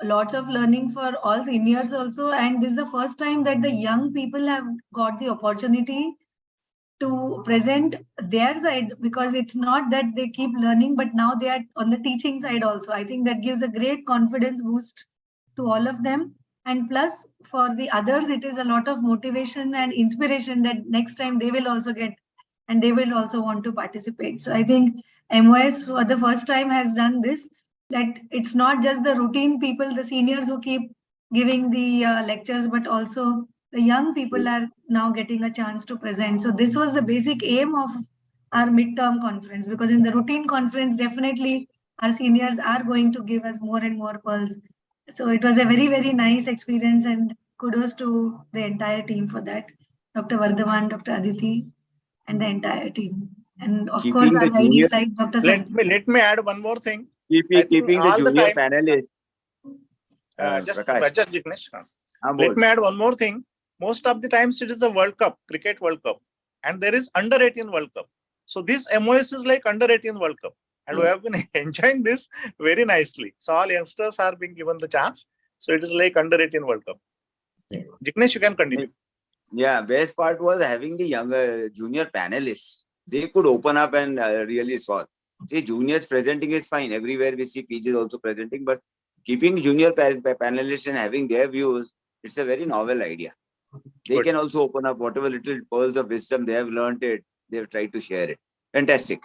lots of learning for all seniors also. And this is the first time that the young people have got the opportunity to present their side, because it's not that they keep learning, but now they are on the teaching side also. I think that gives a great confidence boost to all of them. And plus, for the others, it is a lot of motivation and inspiration that next time they will also get and they will also want to participate. So I think MOS for the first time has done this, that it's not just the routine people, the seniors who keep giving the lectures, but also the young people are now getting a chance to present. So this was the basic aim of our midterm conference, because in the routine conference, definitely our seniors are going to give us more and more pearls. So it was a very, very nice experience, and kudos to the entire team for that. Dr. Vardhaman, Dr. Aditi, and the entire team. And of course, our guiding light, Dr. Let me add one more thing. Keeping the junior panelists. Just Jignesh. Let me add one more thing. Most of the times it is a World Cup, Cricket World Cup, and there is under 18 World Cup. So this MOS is like under 18 World Cup, and we have been enjoying this very nicely. So all youngsters are being given the chance. So it is like under 18 World Cup. Jignesh, you can continue. Yeah, best part was having the younger junior panelists. They could open up and really solve. See, juniors presenting is fine. Everywhere we see PGs also presenting, but keeping junior panelists and having their views, it's a very novel idea. They can also open up whatever little pearls of wisdom they have learned it. They have tried to share it. Fantastic.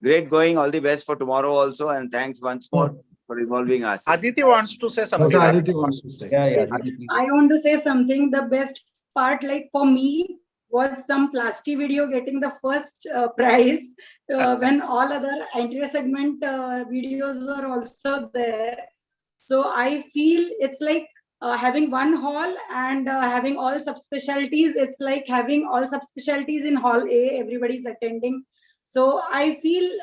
Great going. All the best for tomorrow also. And thanks once more for involving us. Aditi wants to say something. Aditi wants to say. I want to say something. The best part, like for me, was some plastic video getting the first prize when all other anterior segment videos were also there. So I feel it's like having one hall and having all subspecialties. It's like having all subspecialties in hall A. Everybody's attending. So I feel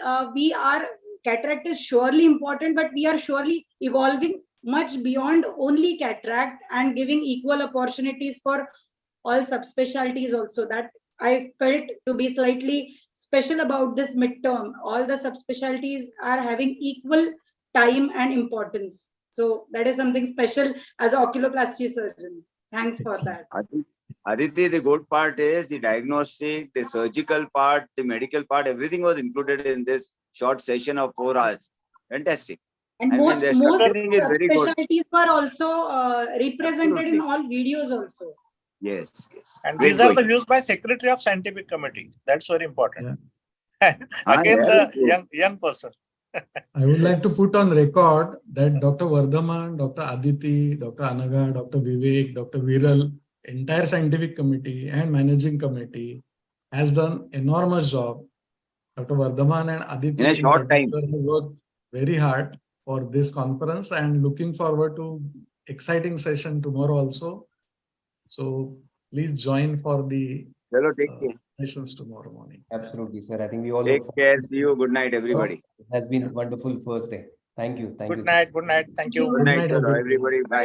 cataract is surely important, but we are surely evolving much beyond only cataract and giving equal opportunities for all subspecialties also. That I felt to be slightly special about this midterm. All the subspecialties are having equal time and importance. So that is something special as an oculoplasty surgeon. Thanks for that. Aditi, the good part is the diagnostic, the surgical part, the medical part, everything was included in this short session of 4 hours. Fantastic. And I mean, most the structuring is very good. specialties were also represented in Absolutely. all videos also. Yes, yes. And Great these are the question. views by Secretary of Scientific Committee. That's very important. Yeah. Again, yeah, the young person. I would like to put on record that Dr. Vardhaman, Dr. Aditi, Dr. Anaga, Dr. Vivek, Dr. Viral, entire scientific committee and managing committee has done enormous job. Dr. Vardhaman and Aditi in a short time have worked very hard for this conference and looking forward to exciting session tomorrow also. So please join for the sessions tomorrow morning. Absolutely, sir. I think we all take look care. See you. Good night, everybody. It has been a wonderful first day. Thank you. Thank you. Good night. Good night. Thank you. Good night, everybody. Bye.